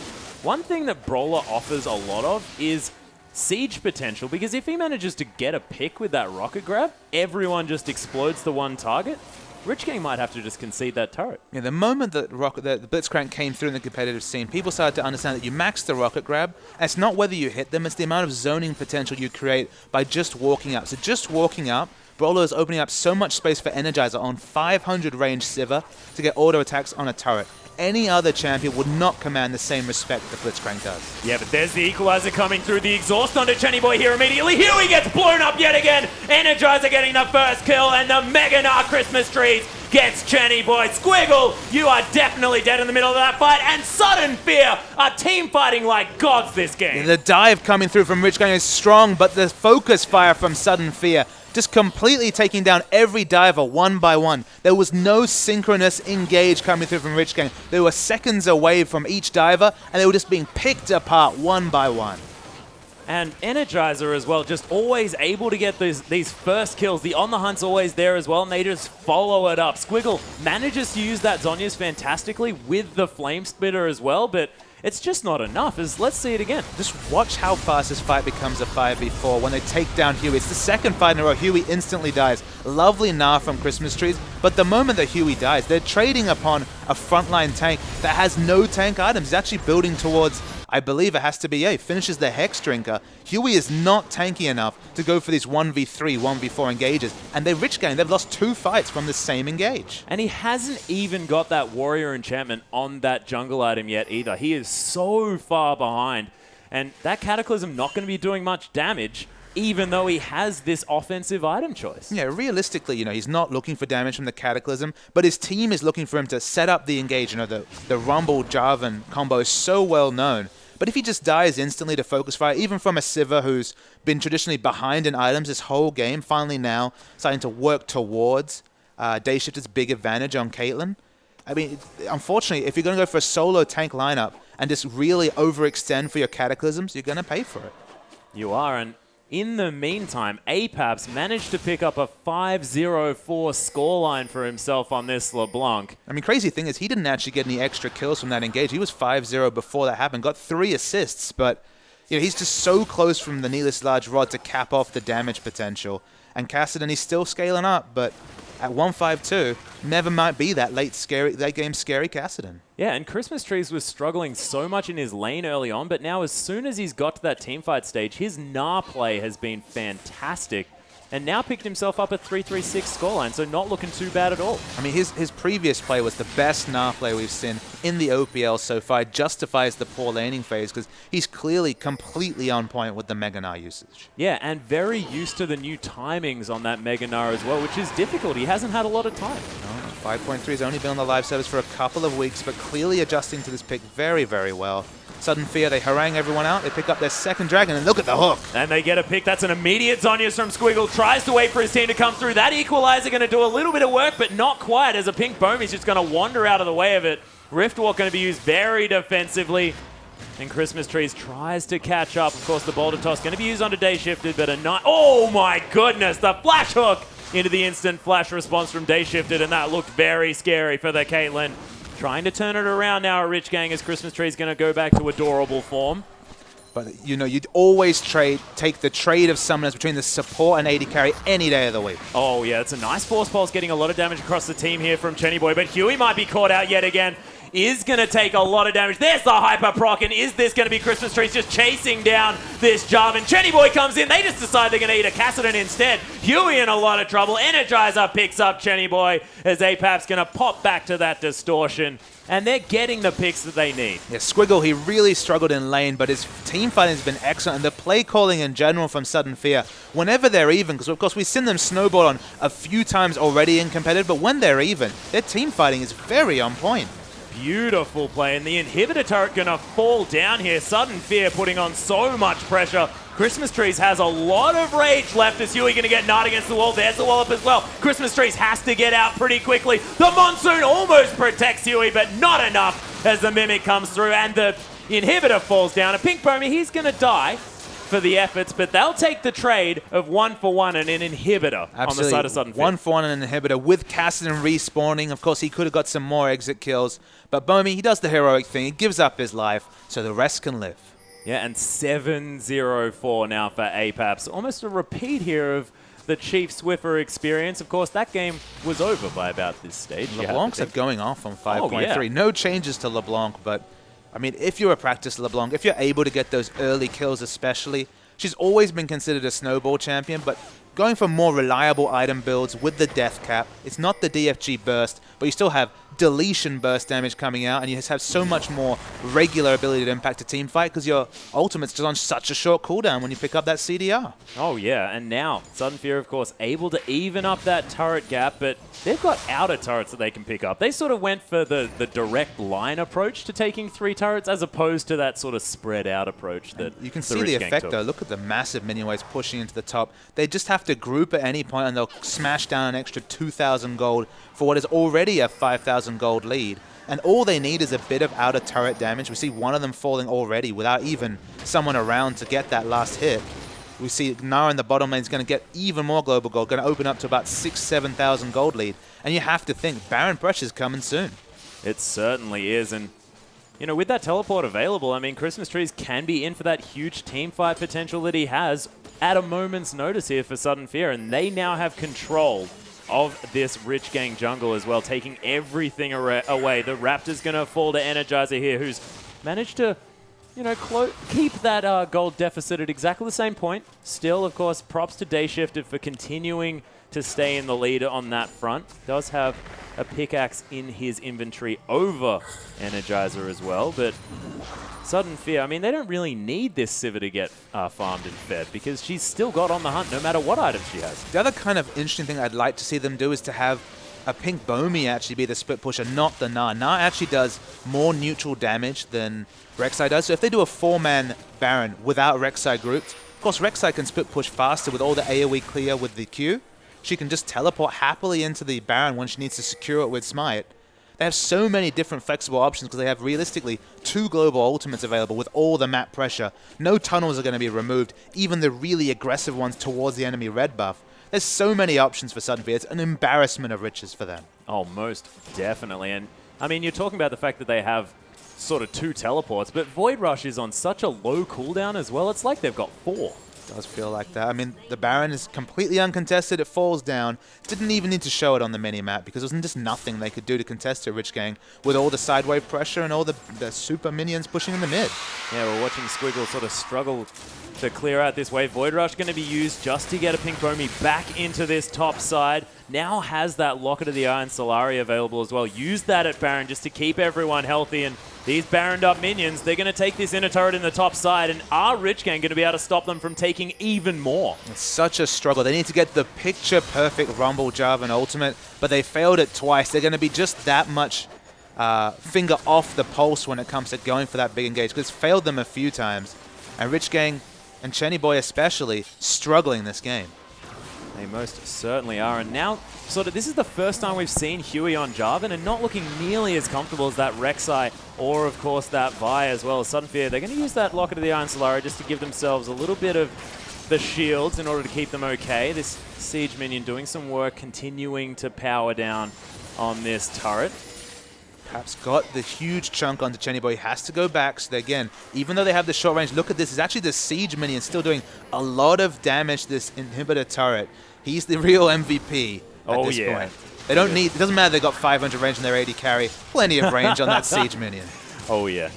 one thing that Brawler offers a lot of is siege potential, because if he manages to get a pick with that rocket grab, everyone just explodes the one target. Rich Gang might have to just concede that turret.
Yeah, the moment that the Blitzcrank came through in the competitive scene, people started to understand that you max the rocket grab, and it's not whether you hit them, it's the amount of zoning potential you create by just walking up. So just walking up Brawler is opening up so much space for Energizer on 500 range Sivir to get auto attacks on a turret. Any other champion would not command the same respect that Blitzcrank does.
Yeah, but there's the equalizer coming through. The exhaust onto Chenny Boy here immediately. Huey gets blown up yet again. Energizer getting the first kill, and the Mega Gnar Christmas trees gets Chenny Boy. Squiggle, you are definitely dead in the middle of that fight, and Sudden Fear are team fighting like gods this game.
Yeah, the dive coming through from Rich Gang is strong, but the focus fire from Sudden Fear just completely taking down every diver one by one. There was no synchronous engage coming through from Rich Gang. They were seconds away from each diver, and they were just being picked apart one by one.
And Energizer as well, just always able to get these first kills. The on the hunt's always there as well, and they just follow it up. Squiggle manages to use that Zhonya's fantastically with the Flame Splitter as well, but it's just not enough. Let's see it again.
Just watch how fast this fight becomes a 5v4 when they take down Huey. It's the second fight in a row. Huey instantly dies. Lovely Gnar from Christmas Trees, but the moment that Huey dies, they're trading upon a frontline tank that has no tank items. He's actually building towards, I believe it has to be, he finishes the Hex Drinker. Huey is not tanky enough to go for these 1v3, 1v4 engages. And Rich Gang, they've lost 2 fights from the same engage.
And he hasn't even got that Warrior Enchantment on that jungle item yet either. He is so far behind. And that Cataclysm not going to be doing much damage, even though he has this offensive item choice.
Yeah, realistically, he's not looking for damage from the Cataclysm, but his team is looking for him to set up the engage. The Rumble-Jarvan combo is so well known. But if he just dies instantly to focus fire, even from a Sivir who's been traditionally behind in items this whole game, finally now starting to work towards Dayshifter's big advantage on Caitlyn. I mean, unfortunately, if you're going to go for a solo tank lineup and just really overextend for your Cataclysms, you're going to pay for it.
You are, and in the meantime, Apaps managed to pick up a 5-0-4 scoreline for himself on this LeBlanc.
I mean, crazy thing is he didn't actually get any extra kills from that engage. He was 5-0 before that happened, got 3 assists, but he's just so close from the Needless Large Rod to cap off the damage potential. And Kassadin, he's still scaling up, but at 1-5-2, never might be that late game scary Kassadin.
Yeah, and Christmas Trees was struggling so much in his lane early on, but now as soon as he's got to that teamfight stage, his Gnar play has been fantastic, and now picked himself up a 3-3-6 scoreline, so not looking too bad at all.
I mean, his previous play was the best Gnar play we've seen in the OPL so far. It justifies the poor laning phase because he's clearly completely on point with the Mega Gnar usage.
Yeah, and very used to the new timings on that Mega Gnar as well, which is difficult. He hasn't had a lot of time.
No, 5.3 has only been on the live service for a couple of weeks, but clearly adjusting to this pick very, very well. Sudden Fear, they harangue everyone out, they pick up their second dragon, and look at the hook.
And they get a pick. That's an immediate Zhonya's from Squiggle. Tries to wait for his team to come through. That equalizer going to do a little bit of work, but not quite, as a pink Bomey's just going to wander out of the way of it. Riftwalk going to be used very defensively. And Christmas Trees tries to catch up. Of course, the Boulder Toss going to be used onto Dayshifted, but oh my goodness, the flash hook into the instant flash response from Dayshifted, and that looked very scary for the Caitlyn. Trying to turn it around now at Rich Gang as Christmas Tree is going to go back to adorable form.
But, you'd always take the trade of summoners between the support and AD carry any day of the week.
Oh, yeah, it's a nice Force Pulse getting a lot of damage across the team here from Chenny Boy, but Huey might be caught out yet again. Is going to take a lot of damage. There's the Hyper Proc, and is this going to be Christmas Trees just chasing down this Jarvan? Chenny Boy comes in. They just decide they're going to eat a Kassadin instead. Huey in a lot of trouble. Energizer picks up Chenny Boy as Apap's going to pop back to that distortion. And they're getting the picks that they need.
Yeah, Squiggle, he really struggled in lane, but his team fighting has been excellent. And the play calling in general from Sudden Fear, whenever they're even, because of course we've seen them snowball on a few times already in competitive, but when they're even, their team fighting is very on point.
Beautiful play, and the inhibitor turret gonna fall down here. Sudden Fear putting on so much pressure. Christmas Trees has a lot of rage left as Huey gonna get gnarred against the wall. There's the wallop as well. Christmas Trees has to get out pretty quickly. The Monsoon almost protects Huey, but not enough as the Mimic comes through, and the inhibitor falls down. A Pink Bomey, he's gonna die for the efforts, but they'll take the trade of 1-for-1 and an inhibitor. Absolutely. On the side of Sudden Fear.
1-for-1 and an inhibitor with Kassadin respawning. Of course, he could have got some more exit kills, but Bomey, he does the heroic thing. He gives up his life so the rest can live.
Yeah, and 7-0-4 now for Apaps. Almost a repeat here of the Chief Swiffer experience. Of course, that game was over by about this stage.
LeBlanc's are going off on 5.3.
Oh, yeah.
No changes to LeBlanc, but I mean, if you're a practice LeBlanc, if you're able to get those early kills especially, she's always been considered a snowball champion, but going for more reliable item builds with the death cap. It's not the DFG burst, but you still have deletion burst damage coming out, and you just have so much more regular ability to impact a team fight because your ultimate's just on such a short cooldown when you pick up that CDR.
Oh yeah, and now Sudden Fear, of course, able to even up that turret gap, but they've got outer turrets that they can pick up. They sort of went for the direct line approach to taking 3 turrets as opposed to that sort of spread out approach that
you can see the effect though. Look at the massive minion waves pushing into the top. They just have to group at any point and they'll smash down an extra 2,000 gold for what is already a 5,000 gold lead. And all they need is a bit of outer turret damage. We see one of them falling already without even someone around to get that last hit. We see Nara in the bottom lane is going to get even more global gold, going to open up to about 6,000-7,000 gold lead. And you have to think Baron Pressure's coming soon.
It certainly is. And, you know, with that teleport available, I mean, Christmas Trees can be in for that huge team fight potential that he has at a moment's notice here for Sudden Fear. And they now have control of this Rich Gang jungle as well, taking everything away. The Raptor's going to fall to Energizer here, who's managed to, you know, keep that gold deficit at exactly the same point. Still, of course, props to Day Shifted for continuing to stay in the lead on that front. Does have a pickaxe in his inventory over Energizer as well, but Sudden Fear, I mean, they don't really need this Sivir to get farmed and fed because she's still got on the hunt no matter what items she has.
The other kind of interesting thing I'd like to see them do is to have a Pink Bomi actually be the split pusher, not the Gnar. Gnar actually does more neutral damage than Rek'Sai does. So if they do a 4-man Baron without Rek'Sai grouped, of course Rek'Sai can split push faster with all the AoE clear with the Q. She can just teleport happily into the Baron when she needs to secure it with Smite. They have so many different flexible options because they have realistically 2 global ultimates available with all the map pressure. No tunnels are going to be removed, even the really aggressive ones towards the enemy red buff. There's so many options for Sudden Fear. It's an embarrassment of riches for them.
Oh, most definitely. And, I mean, you're talking about the fact that they have sort of 2 teleports, but Void Rush is on such a low cooldown as well. It's like they've got 4.
It does feel like that. I mean, the Baron is completely uncontested. It falls down. Didn't even need to show it on the mini-map because there was just nothing they could do to contest it, Rich Gang, with all the sidewave pressure and all the super minions pushing in the mid.
Yeah, we're watching Squiggle sort of struggle to clear out this wave. Void Rush going to be used just to get a Pink Bomi back into this top side. Now has that Locket of the Eye and Solari available as well. Use that at Baron just to keep everyone healthy. And these Baroned up minions, they're going to take this inner turret in the top side. And are Rich Gang going to be able to stop them from taking even more?
It's such a struggle. They need to get the picture-perfect Rumble Jarvan ultimate, but they failed it twice. They're going to be just that much finger off the pulse when it comes to going for that big engage because it's failed them a few times. And Rich Gang and Chenny Boy especially struggling this game.
They most certainly are. And now, sort of, this is the first time we've seen Huey on Jarvan and not looking nearly as comfortable as that Rek'Sai or, of course, that Vi as well as Sudden Fear. They're going to use that Locket of the Iron Solari just to give themselves a little bit of the shields in order to keep them okay. This Siege minion doing some work, continuing to power down on this turret.
Perhaps got the huge chunk onto Chenny Boy. He has to go back. So again, even though they have the short range, look at this. It's actually the Siege minion still doing a lot of damage to this inhibitor turret. He's the real MVP at this point. They don't need, it doesn't matter they got 500 range and they're 80 carry. Plenty of range on that Siege minion.
Oh yeah.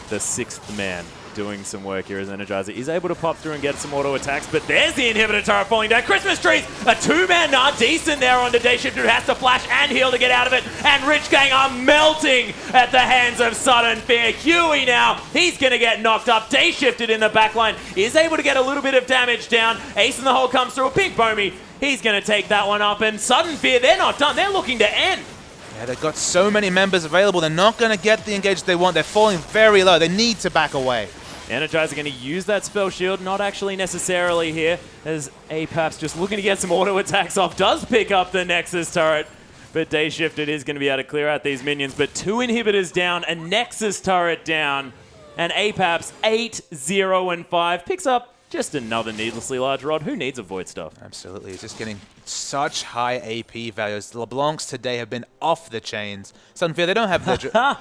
The 6th man doing some work here as Energizer is able to pop through and get some auto attacks, but there's the inhibitor turret falling down. Christmas Trees, a 2-man Gnar, decent there on the Day Shifter who has to flash and heal to get out of it, and Rich Gang are melting at the hands of Sudden Fear. Huey now, he's going to get knocked up. Day Shifted in the backline is able to get a little bit of damage down. Ace in the hole comes through, a Pink Bomi, he's going to take that one up, and Sudden Fear, they're not done, they're looking to end.
Yeah, they've got so many members available, they're not going to get the engage they want. They're falling very low, they need to back away.
Energizer going to use that spell shield, not actually necessarily here, as Apex just looking to get some auto attacks off, does pick up the Nexus turret, but Day Shifted is going to be able to clear out these minions, but 2 inhibitors down, a Nexus turret down, and Apex 8, 0, and 5 picks up just another needlessly large rod. Who needs a Void Stuff?
Absolutely, he's just getting such high AP values. The LeBlancs today have been off the chains. Sudden Fear, they don't have the...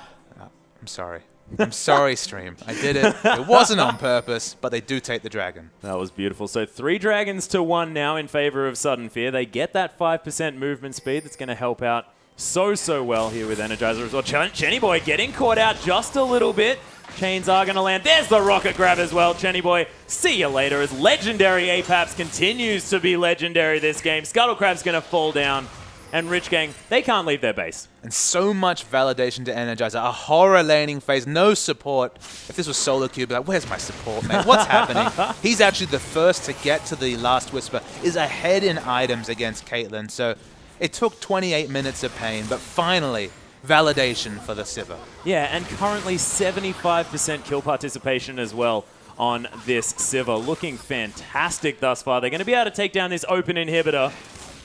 I'm sorry. I'm sorry, stream. I did it. It wasn't on purpose, but they do take the dragon.
That was beautiful. So 3 dragons to 1 now in favor of Sudden Fear. They get that 5% movement speed that's going to help out so well here with Energizer as well. Chenny Boy getting caught out just a little bit. Chains are going to land. There's the rocket grab as well. Chenny Boy, see you later as legendary Apaps continues to be legendary this game. Scuttle Crab's going to fall down. And Rich Gang, they can't leave their base.
And so much validation to Energizer. A horror laning phase, no support. If this was Solo Cube, like, where's my support, man? What's happening? He's actually the first to get to the last Whisper, is ahead in items against Caitlyn. So it took 28 minutes of pain, but finally, validation for the Sivir.
Yeah, and currently 75% kill participation as well on this Sivir. Looking fantastic thus far. They're going to be able to take down this open inhibitor.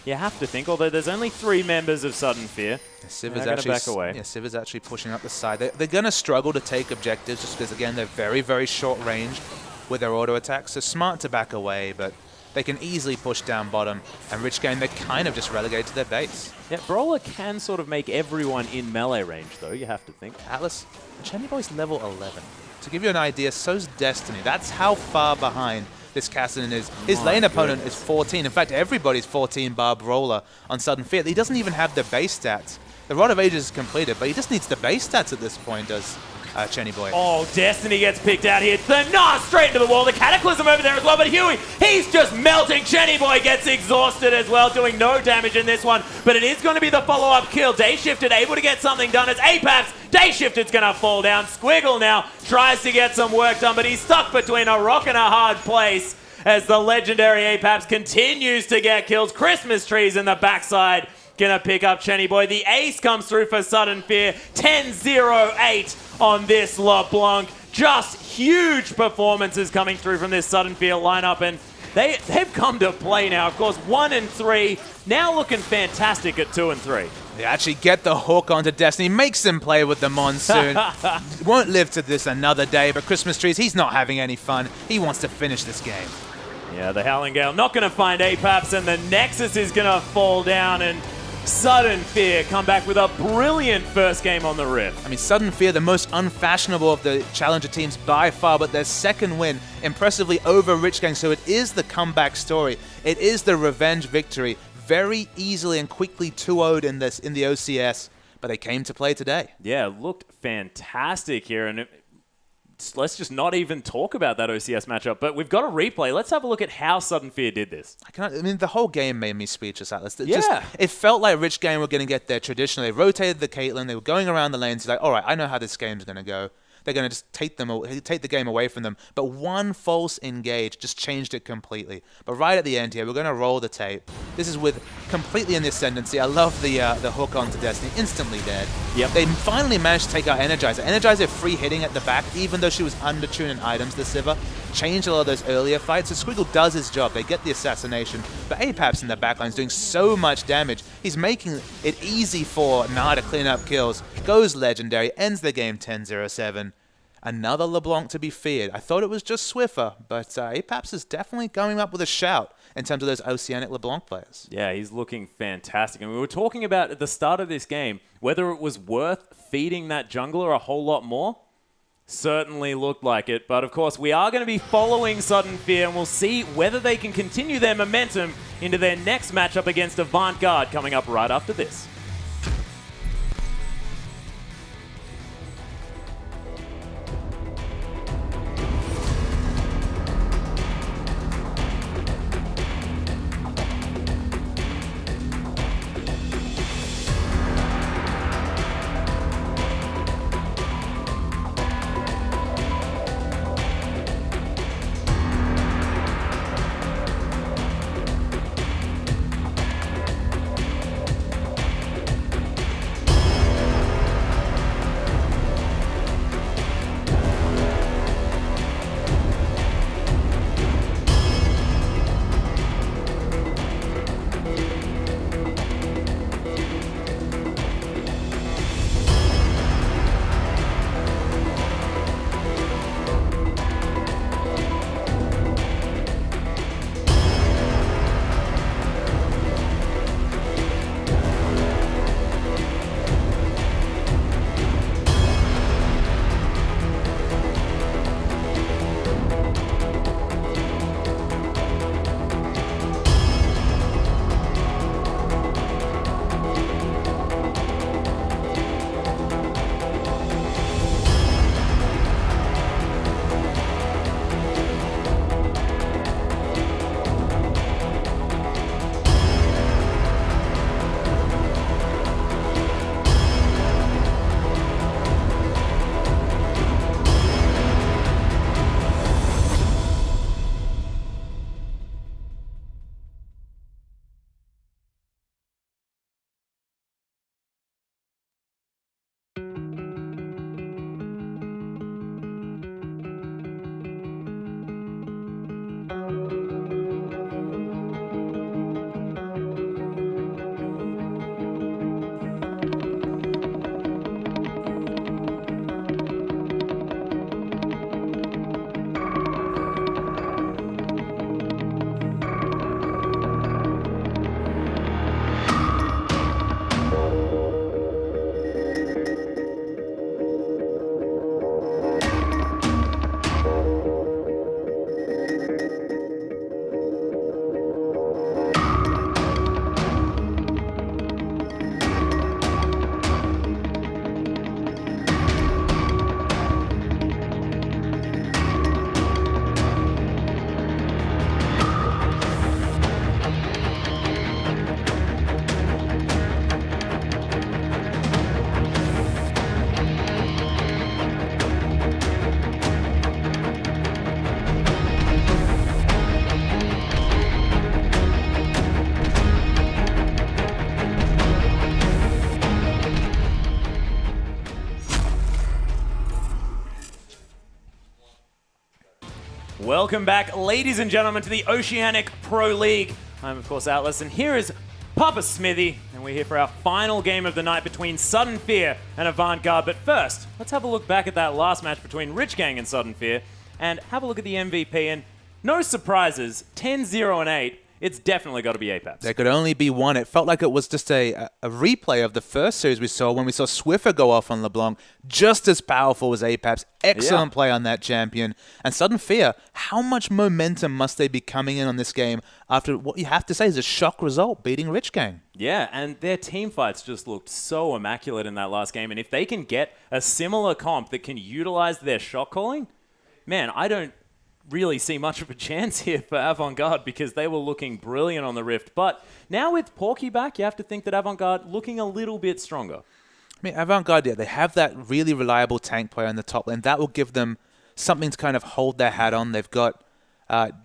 You have to think, although there's only 3 members of Sudden Fear.
Sivir's actually
back away.
Yeah, Sivir's actually pushing up the side. They're going to struggle to take objectives just because, again, they're very, very short range with their auto attacks. So smart to back away, but they can easily push down bottom. And Rich Game, they're kind of just relegated to their base.
Yeah, Brawler can sort of make everyone in melee range, though, you have to think.
Atlas, Chenny Boy's level 11. To give you an idea, so's Destiny. That's how far behind this Kassadin is. His lane opponent is 14. In fact, everybody's 14 bar Brawler on Sudden Fear. He doesn't even have the base stats. The Rod of Ages is completed, but he just needs the base stats at this point, does Chenny Boy.
Oh, Destiny gets picked out here. The Nas straight into the wall. The Cataclysm over there as well, but Huey, he's just melting. Chenny Boy gets exhausted as well, doing no damage in this one, but it is going to be the follow-up kill. Day Shifted able to get something done as Apaps. Day Shifted's going to fall down. Squiggle now tries to get some work done, but he's stuck between a rock and a hard place as the legendary Apaps continues to get kills. Christmas trees in the backside gonna pick up Chenny Boy. The ace comes through for Sudden Fear. 10-0-8 on this LeBlanc. Just huge performances coming through from this Sudden Fear lineup, and they've come to play now. Of course, 1 and 3, now looking fantastic at 2 and 3.
They actually get the hook onto Destiny, makes him play with the Monsoon. Won't live to this another day, but Christmas Trees, he's not having any fun. He wants to finish this game.
Yeah, the Howling Gale not going to find Apaps, and the Nexus is going to fall down, and Sudden Fear come back with a brilliant first game on the Rift.
I mean, Sudden Fear, the most unfashionable of the challenger teams by far, but their second win impressively over Rich Gang, so it is the comeback story. It is the revenge victory. Very easily and quickly 2-0'd in the OCS, but they came to play today.
Yeah, looked fantastic here, and let's just not even talk about that OCS matchup, but we've got a replay. Let's have a look at how Sudden Fear did this.
I mean, the whole game made me speechless, Atlas.
Yeah.
It felt like Rich Game were going to get there traditionally. They rotated the Caitlyn. They were going around the lanes. He's like, all right, I know how this game's going to go. They're going to just take the game away from them. But one false engage just changed it completely. But right at the end here, we're going to roll the tape. This is with completely in the ascendancy. I love the hook onto Destiny. Instantly dead.
Yep.
They finally managed to take out Energizer. Energizer free hitting at the back, even though she was under-tuned in items, the Sivir. Changed a lot of those earlier fights. So Squiggle does his job. They get the assassination. But Apaps in the backline is doing so much damage. He's making it easy for Na to clean up kills. Goes legendary. Ends the game 10-0-7. Another LeBlanc to be feared. I thought it was just Swiffer, but Apaps is definitely going up with a shout in terms of those Oceanic LeBlanc players.
Yeah, he's looking fantastic. And we were talking about at the start of this game, whether it was worth feeding that jungler a whole lot more. Certainly looked like it. But of course, we are going to be following Sudden Fear, and we'll see whether they can continue their momentum into their next matchup against Avant-Garde coming up right after this. Welcome back, ladies and gentlemen, to the Oceanic Pro League. I'm, of course, Atlas, and here is Papa Smithy, and we're here for our final game of the night between Sudden Fear and Avant-Garde. But first, let's have a look back at that last match between Rich Gang and Sudden Fear, and have a look at the MVP, and no surprises, 10-0 and 8. It's definitely got to be Apex.
There could only be one. It felt like it was just a replay of the first series we saw when we saw Swiffer go off on LeBlanc. Just as powerful as Apex. Excellent play on that champion. And Sudden Fear, how much momentum must they be coming in on this game after what you have to say is a shock result, beating Rich Gang?
Yeah, and their team fights just looked so immaculate in that last game. And if they can get a similar comp that can utilize their shot calling, man, I don't really see much of a chance here for Avant-Garde because they were looking brilliant on the Rift. But now with Porky back, you have to think that Avant-Garde looking a little bit stronger.
I mean, Avant-Garde, yeah, they have that really reliable tank player in the top lane. That will give them something to kind of hold their hat on. They've got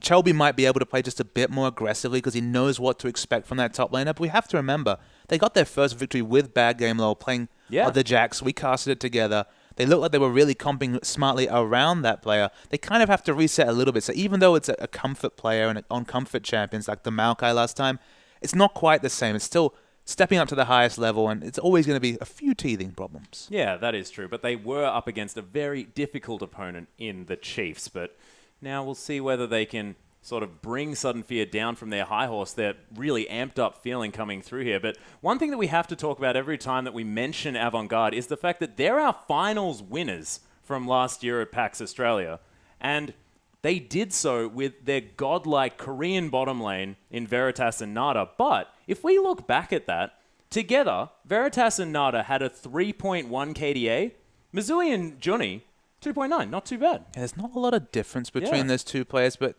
Chelby might be able to play just a bit more aggressively because he knows what to expect from that top laner. But we have to remember, they got their first victory with Bad Game Low playing the Jax. We casted it together. They look like they were really comping smartly around that player. They kind of have to reset a little bit. So even though it's a comfort player and on comfort champions like the Maokai last time, it's not quite the same. It's still stepping up to the highest level, and it's always going to be a few teething problems.
Yeah, that is true. But they were up against a very difficult opponent in the Chiefs. But now we'll see whether they can sort of bring Sudden Fear down from their high horse, their really amped up feeling coming through here. But one thing that we have to talk about every time that we mention Avant-Garde is the fact that they're our finals winners from last year at PAX Australia. And they did so with their godlike Korean bottom lane in Veritas and Nada. But if we look back at that, together, Veritas and Nada had a 3.1 KDA. Mizui and Johnny, 2.9, not too bad.
Yeah, there's not a lot of difference between those two players, but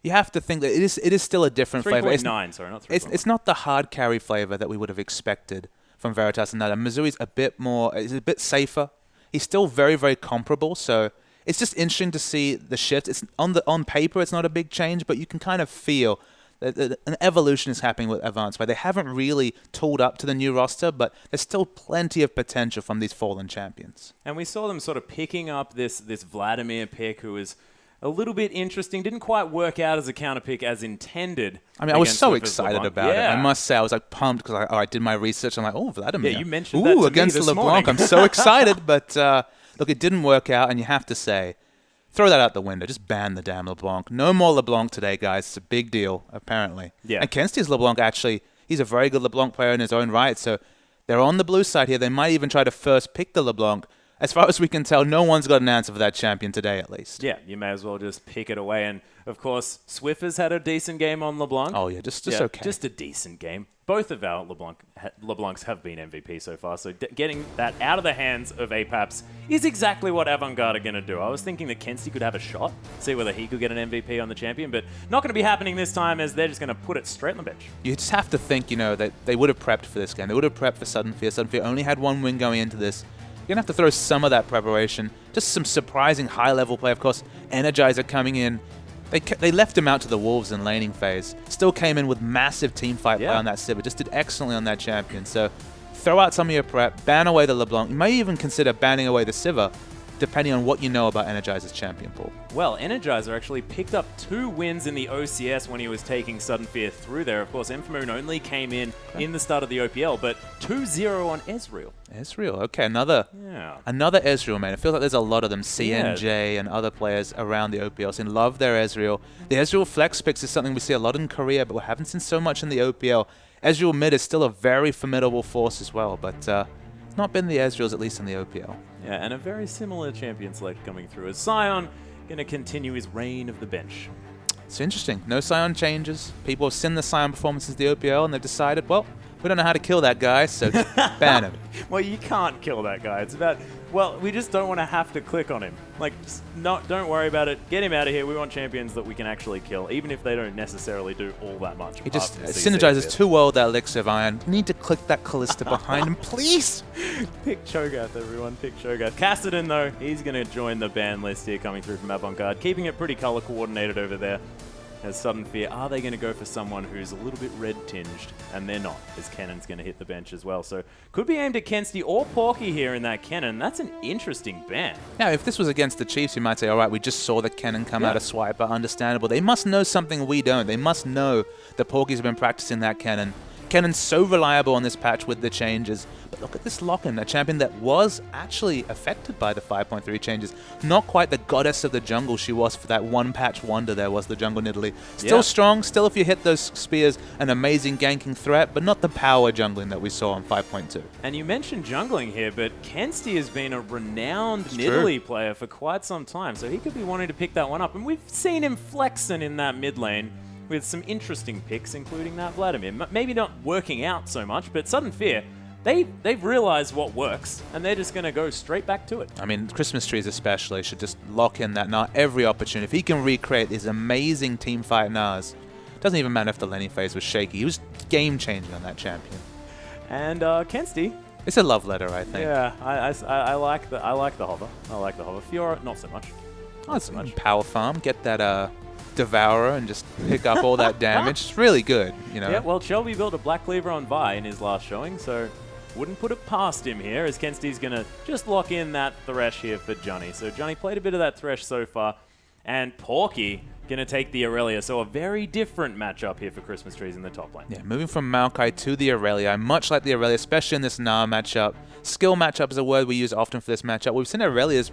you have to think that it is still a different flavor.
3.9, sorry, not 3.1.
It's not the hard carry flavor that we would have expected from Veritas and Nada. Mizui's a bit more, is a bit safer. He's still very, very comparable, so it's just interesting to see the shift. It's on paper, it's not a big change, but you can kind of feel that an evolution is happening with Advanced Play. They haven't really tooled up to the new roster, but there's still plenty of potential from these fallen champions.
And we saw them sort of picking up this Vladimir pick who is a little bit interesting. Didn't quite work out as a counter pick as intended.
I mean, I was so excited about it. I must say, I was like pumped because I did my research. I'm like, oh, Vladimir.
Yeah, you mentioned that to
against
me this
LeBlanc.
morning.
I'm so excited. But look, it didn't work out. And you have to say, throw that out the window. Just ban the damn LeBlanc. No more LeBlanc today, guys. It's a big deal, apparently.
Yeah.
And Kensty's LeBlanc, actually, he's a very good LeBlanc player in his own right. So they're on the blue side here. They might even try to first pick the LeBlanc. As far as we can tell, no one's got an answer for that champion today, at least.
Yeah, you may as well just pick it away. And, of course, Swiffer's had a decent game on LeBlanc.
Oh, yeah, just okay.
Just a decent game. Both of our LeBlancs have been MVP so far, so getting that out of the hands of Apaps is exactly what Avant-Garde are going to do. I was thinking that Kensty could have a shot, see whether he could get an MVP on the champion, but not going to be happening this time as they're just going to put it straight on the bench.
You just have to think, that they would have prepped for this game. They would have prepped for Sudden Fear. Sudden Fear only had one win going into this. You're going to have to throw some of that preparation. Just some surprising high-level play. Of course, Energizer coming in. They left him out to the Wolves in laning phase. Still came in with massive team fight play on that Sivir. Just did excellently on that champion. So throw out some of your prep. Ban away the LeBlanc. You may even consider banning away the Sivir, depending on what you know about Energizer's champion pool.
Well, Energizer actually picked up 2 wins in the OCS when he was taking Sudden Fear through there. Of course, Infamoon only came in the start of the OPL, but 2-0 on Ezreal.
Ezreal, okay, another Ezreal, man. It feels like there's a lot of them. CNJ and other players around the OPL saying love their Ezreal. The Ezreal flex picks is something we see a lot in Korea, but we haven't seen so much in the OPL. Ezreal mid is still a very formidable force as well, but it's not been the Ezreals, at least in the OPL.
Yeah, and a very similar champion select coming through as Sion going to continue his reign of the bench.
It's interesting. No Sion changes. People have seen the Sion performances in the OPL, and they've decided, well, we don't know how to kill that guy, so ban him.
Well, you can't kill that guy. It's about, well, we just don't want to have to click on him. Like, don't worry about it. Get him out of here. We want champions that we can actually kill, even if they don't necessarily do all that much.
He just synergizes too well with that Elixir of Iron. You need to click that Callista behind him, please.
Pick Cho'Gath, everyone. Pick Cho'Gath. Kassadin, though, he's going to join the ban list here coming through from Avant-Garde, keeping it pretty color coordinated over there. as Sudden Fear, are they going to go for someone who's a little bit red-tinged? And they're not, as Kennon's going to hit the bench as well. So could be aimed at Kensti or Porky here in that Kennon. That's an interesting ban.
Now, if this was against the Chiefs, you might say, all right, we just saw the Kennon come out of swipe, but understandable. They must know something we don't. They must know that Porky's been practicing that Kennon. Kennon's so reliable on this patch with the changes. But look at this lock-in, a champion that was actually affected by the 5.3 changes. Not quite the goddess of the jungle she was for that one-patch wonder there was the jungle Nidalee. Still strong, still if you hit those spears, an amazing ganking threat, but not the power jungling that we saw on 5.2.
And you mentioned jungling here, but Kensti has been a renowned Nidalee player for quite some time, so he could be wanting to pick that one up. And we've seen him flexing in that mid lane with some interesting picks, including that Vladimir. Maybe not working out so much, but Sudden Fear, they've realized what works, and they're just going to go straight back to it.
I mean, Christmas Trees especially should just lock in that Gnar every opportunity. If he can recreate his amazing teamfight Gnars, doesn't even matter if the laning phase was shaky. He was game-changing on that champion.
And Kensti,
it's a love letter, I think.
yeah, I like the hover. I like the hover. Fiora, not so much.
Not so much. Power farm, get that Devourer and just pick up all that damage. It's really good, you know.
Yeah, well, Shelby built a Black Cleaver on Vi in his last showing, so wouldn't put it past him here, as Kensti's going to just lock in that Thresh here for Johnny. So Johnny played a bit of that Thresh so far, and Porky going to take the Aurelia. So a very different matchup here for Christmas Trees in the top lane.
Yeah, moving from Maokai to the Aurelia. Much like the Aurelia, especially in this Gnar matchup. Skill matchup is a word we use often for this matchup. We've seen Aurelias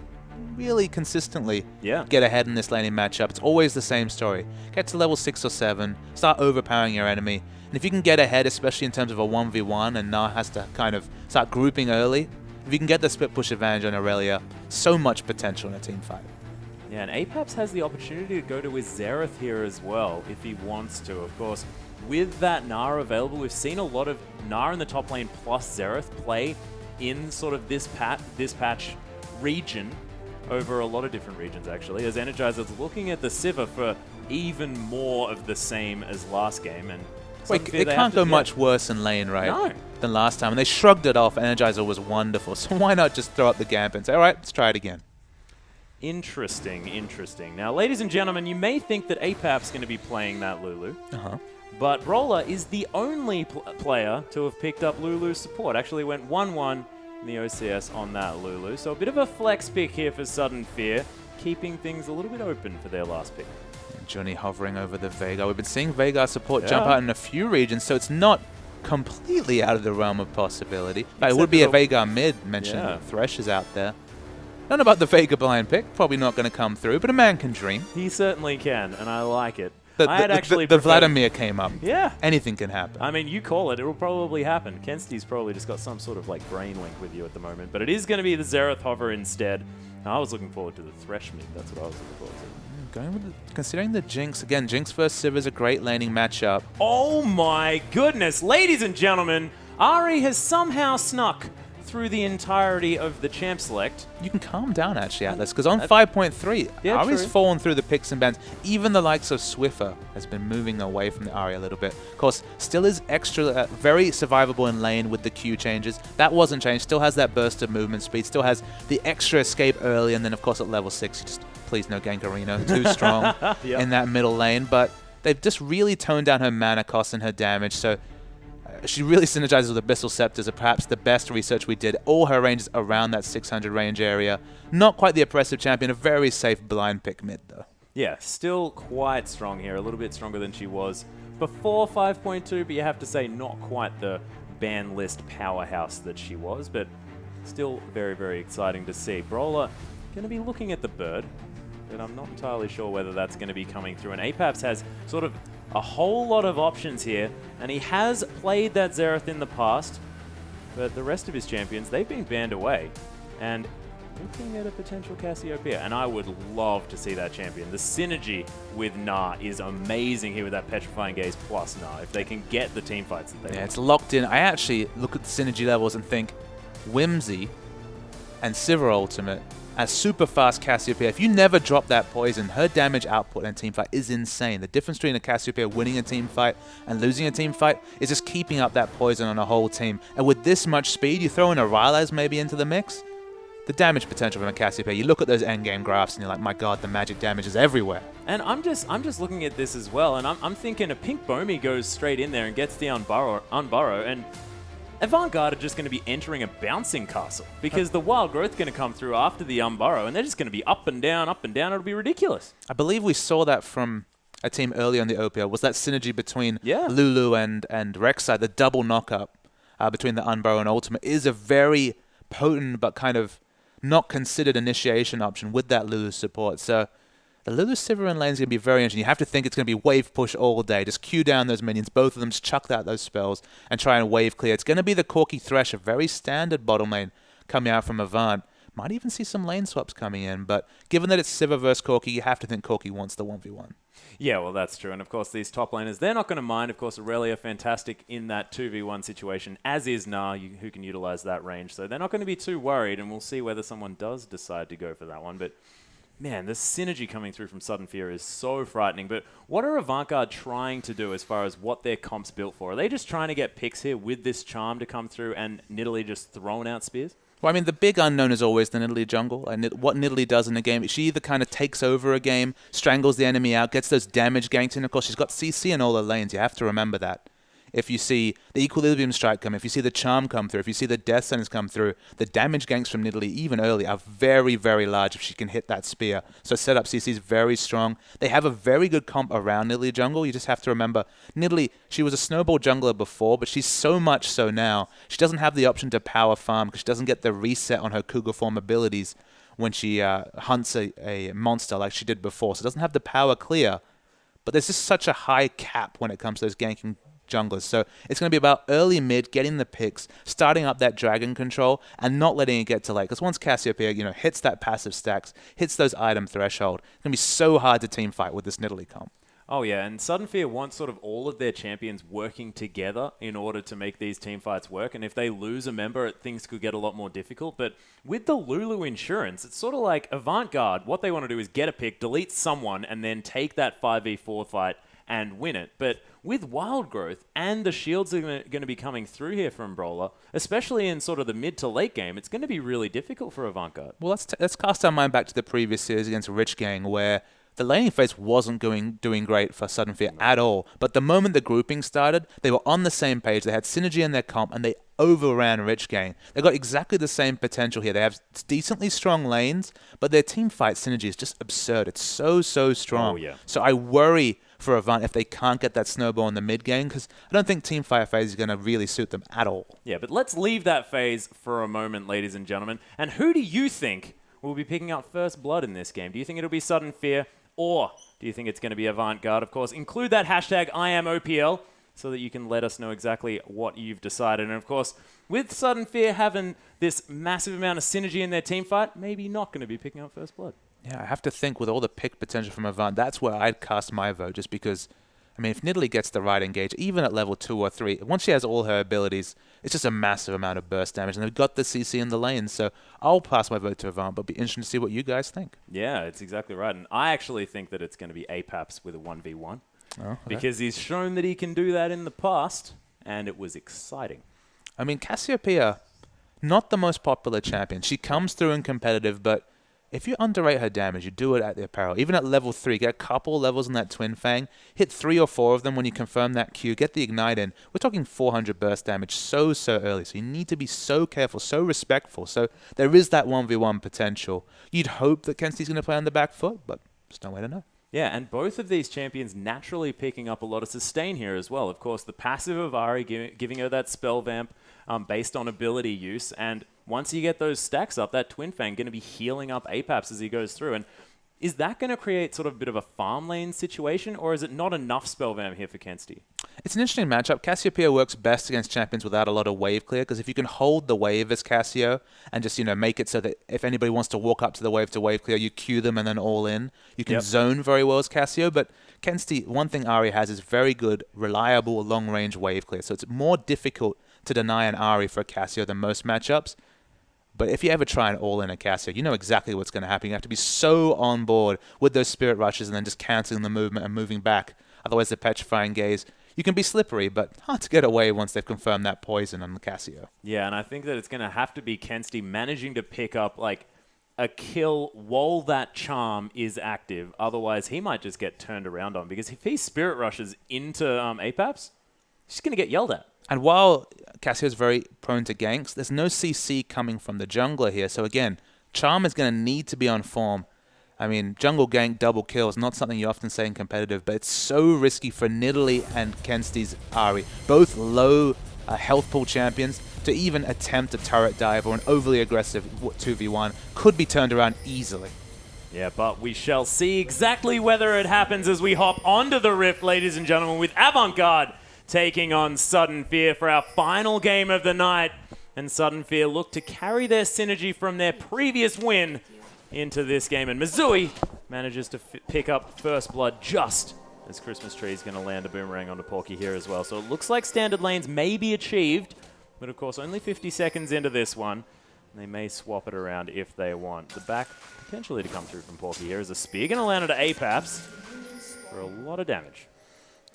really consistently get ahead in this laning matchup. It's always the same story. Get to level 6 or 7, start overpowering your enemy, and if you can get ahead, especially in terms of a 1v1, and Gnar has to kind of start grouping early, if you can get the split push advantage on Aurelia, so much potential in a team fight.
Yeah, and Apex has the opportunity to go to his Xerath here as well, if he wants to. Of course, with that Gnar available, we've seen a lot of Gnar in the top lane plus Xerath play in sort of this patch region, over a lot of different regions, actually, as Energizer's looking at the Sivir for even more of the same as last game. And
wait, it can't go much worse in lane, right, than last time. And they shrugged it off. Energizer was wonderful. So why not just throw up the Gambit and say, all right, let's try it again.
Interesting, interesting. Now, ladies and gentlemen, you may think that Apap's going to be playing that Lulu. But Brawler is the only player to have picked up Lulu's support. Actually went 1-1 in the OCS on that Lulu. So a bit of a flex pick here for Sudden Fear, keeping things a little bit open for their last pick.
Johnny hovering over the Veigar. We've been seeing Veigar support jump out in a few regions, so it's not completely out of the realm of possibility. It would be a Veigar mid, mentioning Thresh is out there. Don't know about the Veigar blind pick, probably not going to come through, but a man can dream.
He certainly can, and I like it.
The Vladimir came up.
Yeah.
Anything can happen.
I mean, you call it. It will probably happen. Kensti's probably just got some sort of like brain link with you at the moment. But it is going to be the Xerath hover instead. I was looking forward to the Thresh mid. That's what I was looking forward to.
Going with considering the Jinx. Again, Jinx versus Sivir is a great laning matchup.
Oh my goodness. Ladies and gentlemen, Ari has somehow snuck through the entirety of the champ select.
You can calm down, actually, Atlas, because on 5.3, Ari's fallen through the picks and bans. Even the likes of Swiffer has been moving away from the Ari a little bit. Of course, still is extra, very survivable in lane with the Q changes. That wasn't changed. Still has that burst of movement speed. Still has the extra escape early, and then, of course, at level 6, you just, please no Gankarino. Too strong in that middle lane. But they've just really toned down her mana cost and her damage, so she really synergizes with Abyssal Scepters, perhaps the best research we did. All her ranges around that 600 range area. Not quite the oppressive champion, a very safe blind pick mid, though.
Yeah, still quite strong here, a little bit stronger than she was before 5.2, but you have to say not quite the ban list powerhouse that she was, but still very, very exciting to see. Brawler going to be looking at the bird, but I'm not entirely sure whether that's going to be coming through. And Apaps has sort of a whole lot of options here, and he has played that Xerath in the past, but the rest of his champions, they've been banned away. And looking at a potential Cassiopeia, and I would love to see that champion. The synergy with Gnar is amazing here with that Petrifying Gaze plus Gnar, if they can get the team fights that they want.
It's locked in. I actually look at the synergy levels and think Whimsy and Sivir Ultimate as super fast Cassiopeia. If you never drop that poison, her damage output in a team fight is insane. The difference between a Cassiopeia winning a team fight and losing a team fight is just keeping up that poison on a whole team. And with this much speed, you throw in a Rylai's maybe into the mix, the damage potential from a Cassiopeia. You look at those endgame graphs and you're like, my god, the magic damage is everywhere.
And I'm just looking at this as well, and I'm thinking a pink Bomi goes straight in there and gets the unburrow, and Avant-Garde are just going to be entering a bouncing castle because the Wild Growth going to come through after the unburrow, and they're just going to be up and down, up and down. It'll be ridiculous.
I believe we saw that from a team earlier in the OPL. Was that synergy between
Yeah.
Lulu and Rek'Sai, the double knock-up between the unburrow and ultimate, is a very potent but kind of not considered initiation option with that Lulu support. So the Lulu Sivir lane is going to be very interesting. You have to think it's going to be wave push all day. Just queue down those minions, both of them, just chuck out those spells and try and wave clear. It's going to be the Corki Thresh, a very standard bottom lane coming out from Avant. Might even see some lane swaps coming in, but given that it's Sivir versus Corki, you have to think Corki wants the 1v1.
Yeah, well, that's true. And, of course, these top laners, they're not going to mind. Of course, Aurelia, fantastic in that 2v1 situation, as is Nah, who can utilize that range. So they're not going to be too worried, and we'll see whether someone does decide to go for that one. But, man, the synergy coming through from Sudden Fear is so frightening. But what are Avant-Garde trying to do as far as what their comp's built for? Are they just trying to get picks here with this charm to come through and Nidalee just throwing out spears?
Well, I mean, the big unknown is always the Nidalee jungle. And what Nidalee does in a game, she either kind of takes over a game, strangles the enemy out, gets those damage ganks in. Of course, she's got CC in all her lanes. You have to remember that. If you see the Equilibrium Strike come, if you see the Charm come through, if you see the Death Sentence come through, the damage ganks from Nidalee, even early, are very, very large if she can hit that spear. So setup CC is very strong. They have a very good comp around Nidalee jungle. You just have to remember, Nidalee, she was a snowball jungler before, but she's so much so now. She doesn't have the option to power farm because she doesn't get the reset on her Cougar form abilities when she hunts a monster like she did before. So it doesn't have the power clear. But there's just such a high cap when it comes to those ganking junglers. So it's going to be about early mid, getting the picks, starting up that dragon control, and not letting it get to late. Because once Cassiopeia, hits that passive stacks, hits those item threshold, it's going to be so hard to team fight with this Nidalee comp.
Oh, yeah, and Sudden Fear wants sort of all of their champions working together in order to make these team fights work, and if they lose a member, things could get a lot more difficult, but with the Lulu insurance, it's sort of like Avant-Garde. What they want to do is get a pick, delete someone, and then take that 5v4 fight and win it, but with Wild Growth and the shields are going to be coming through here from Brawler, especially in sort of the mid to late game, it's going to be really difficult for Avant-Garde.
Well, let's cast our mind back to the previous series against Rich Gang, where the laning phase wasn't doing great for Sudden Fear at all. But the moment the grouping started, they were on the same page. They had synergy in their comp, and they overran Rich Gang. They got exactly the same potential here. They have decently strong lanes, but their team fight synergy is just absurd. It's so strong.
Oh, yeah.
So I worry for Avant if they can't get that snowball in the mid game, because I don't think team fight phase is going to really suit them at all.
Yeah, but let's leave that phase for a moment, ladies and gentlemen. And who do you think will be picking up first blood in this game? Do you think it'll be Sudden Fear, or do you think it's going to be Avant-Garde? Of course, include that hashtag #IamOPL so that you can let us know exactly what you've decided. And of course, with Sudden Fear having this massive amount of synergy in their team fight, maybe not going to be picking up first blood.
Yeah, I have to think with all the pick potential from Avant, that's where I'd cast my vote, just because, I mean, if Nidalee gets the right engage, even at level 2 or 3, once she has all her abilities, it's just a massive amount of burst damage, and they've got the CC in the lane, so I'll pass my vote to Avant, but be interesting to see what you guys think.
Yeah, it's exactly right. And I actually think that it's going to be Apaps with a 1v1, because he's shown that he can do that in the past, and it was exciting.
I mean, Cassiopeia, not the most popular champion. She comes through in competitive, but if you underrate her damage, you do it at the apparel. Even at level 3, get a couple levels in that Twin Fang, hit 3 or 4 of them when you confirm that Q, get the Ignite in. We're talking 400 burst damage so early, so you need to be so careful, so respectful. So there is that 1v1 potential. You'd hope that Kensty's going to play on the back foot, but there's no way to know.
Yeah, and both of these champions naturally picking up a lot of sustain here as well. Of course, the passive of Ahri giving her that spell vamp based on ability use, and once you get those stacks up, that Twin Fang going to be healing up Apaps as he goes through. And is that going to create sort of a bit of a farm lane situation, or is it not enough spell vamp here for Kensty?
It's an interesting matchup. Cassiopeia works best against champions without a lot of wave clear, because if you can hold the wave as Cassio and just, make it so that if anybody wants to walk up to the wave to wave clear, you queue them and then all in. You can zone very well as Cassio, but Kensty, one thing Ahri has is very good, reliable, long-range wave clear, so it's more difficult to deny an Ahri for a Cassio than most matchups. But if you ever try and all in a Cassio, you know exactly what's going to happen. You have to be so on board with those Spirit Rushes and then just cancelling the movement and moving back. Otherwise, the Petrifying Gaze, You can be slippery, but hard to get away once they've confirmed that poison on the Casio.
Yeah, and I think that it's going to have to be Kensti managing to pick up, like, a kill while that charm is active. Otherwise, he might just get turned around on. Because if he Spirit Rushes into Apaps, he's going to get yelled at.
And while Casio is very prone to ganks, there's no CC coming from the jungler here. So again, charm is going to need to be on form. I mean, jungle gank double kill is not something you often say in competitive, but it's so risky for Nidalee and Kensti's Ahri, both low health pool champions, to even attempt a turret dive or an overly aggressive 2v1 could be turned around easily.
Yeah, but we shall see exactly whether it happens as we hop onto the Rift, ladies and gentlemen, with Avant-Garde taking on Sudden Fear for our final game of the night. And Sudden Fear look to carry their synergy from their previous win into this game. And Missouri manages to pick up first blood just as Christmas Tree is going to land a boomerang onto Porky here as well. So it looks like standard lanes may be achieved, but of course only 50 seconds into this one. And they may swap it around if they want. The back potentially to come through from Porky here is a spear going to land onto Apaps for a lot of damage.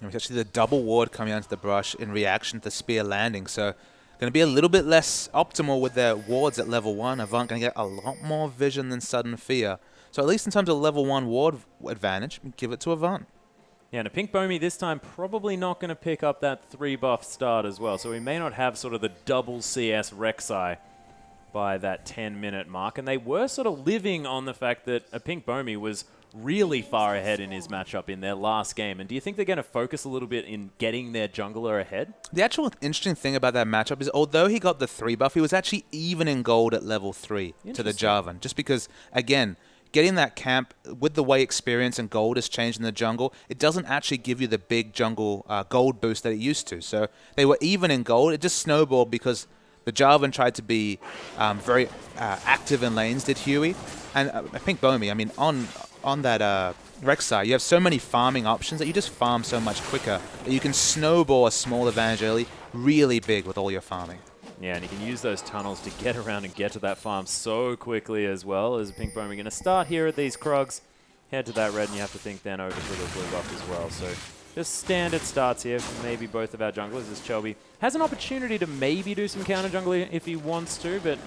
It's actually the double ward coming onto the brush in reaction to the spear landing, so going to be a little bit less optimal with their wards at level 1. Avant going to get a lot more vision than Sudden Fear. So at least in terms of level 1 ward advantage, give it to Avant.
Yeah, and a Pink Bomi this time probably not going to pick up that 3 buff start as well, so we may not have sort of the double CS Rek'Sai by that 10-minute mark. And they were sort of living on the fact that a Pink Bomi was really far ahead in his matchup in their last game. And do you think they're going to focus a little bit in getting their jungler ahead?
The actual interesting thing about that matchup is although he got the 3 buff, he was actually even in gold at level 3 to the Jarvan. Just because, again, getting that camp with the way experience and gold has changed in the jungle, it doesn't actually give you the big jungle gold boost that it used to. So they were even in gold. It just snowballed because the Jarvan tried to be very active in lanes, did Huey. And Pink Bomi, I mean, on that Rek'Sai, you have so many farming options that you just farm so much quicker that you can snowball a small advantage early really big with all your farming.
Yeah, and you can use those tunnels to get around and get to that farm so quickly as well. As Pink Bomi going to start here at these Krogs, head to that red, and you have to think then over to the blue buff as well. So just standard starts here for maybe both of our junglers, as Chelby has an opportunity to maybe do some counter jungling if he wants to, but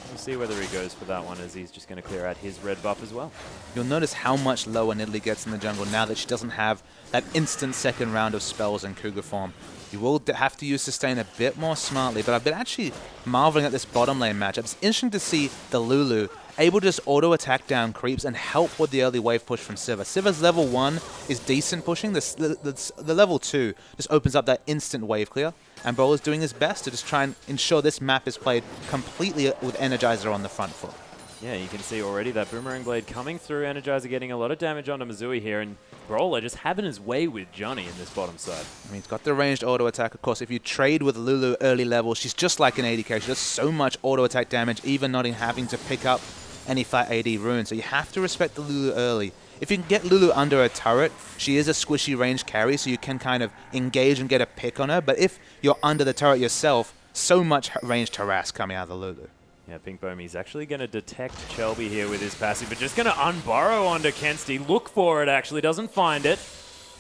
we'll see whether he goes for that one, as he's just going to clear out his red buff as well.
You'll notice how much lower Nidalee gets in the jungle now that she doesn't have that instant second round of spells in Cougar form. You will have to use sustain a bit more smartly, but I've been actually marveling at this bottom lane matchup. It's interesting to see the Lulu able to just auto-attack down creeps and help with the early wave push from Sivir. Sivir's level 1 is decent pushing. The level 2 just opens up that instant wave clear. And Brawler's doing his best to just try and ensure this map is played completely with Energizer on the front foot.
Yeah, you can see already that Boomerang Blade coming through, Energizer getting a lot of damage onto Missouri here, and Brawler just having his way with Johnny in this bottom side.
I mean, he's got the ranged auto-attack. Of course, if you trade with Lulu early level, she's just like an AD character. She does so much auto-attack damage, even not in having to pick up any flat AD runes. So you have to respect the Lulu early. If you can get Lulu under a turret, she is a squishy range carry, so you can kind of engage and get a pick on her. But if you're under the turret yourself, so much ranged harass coming out of the Lulu.
Yeah, Pink Bomi's actually going to detect Chelby here with his passive, but just going to unburrow onto Kensti. Look for it, actually. Doesn't find it.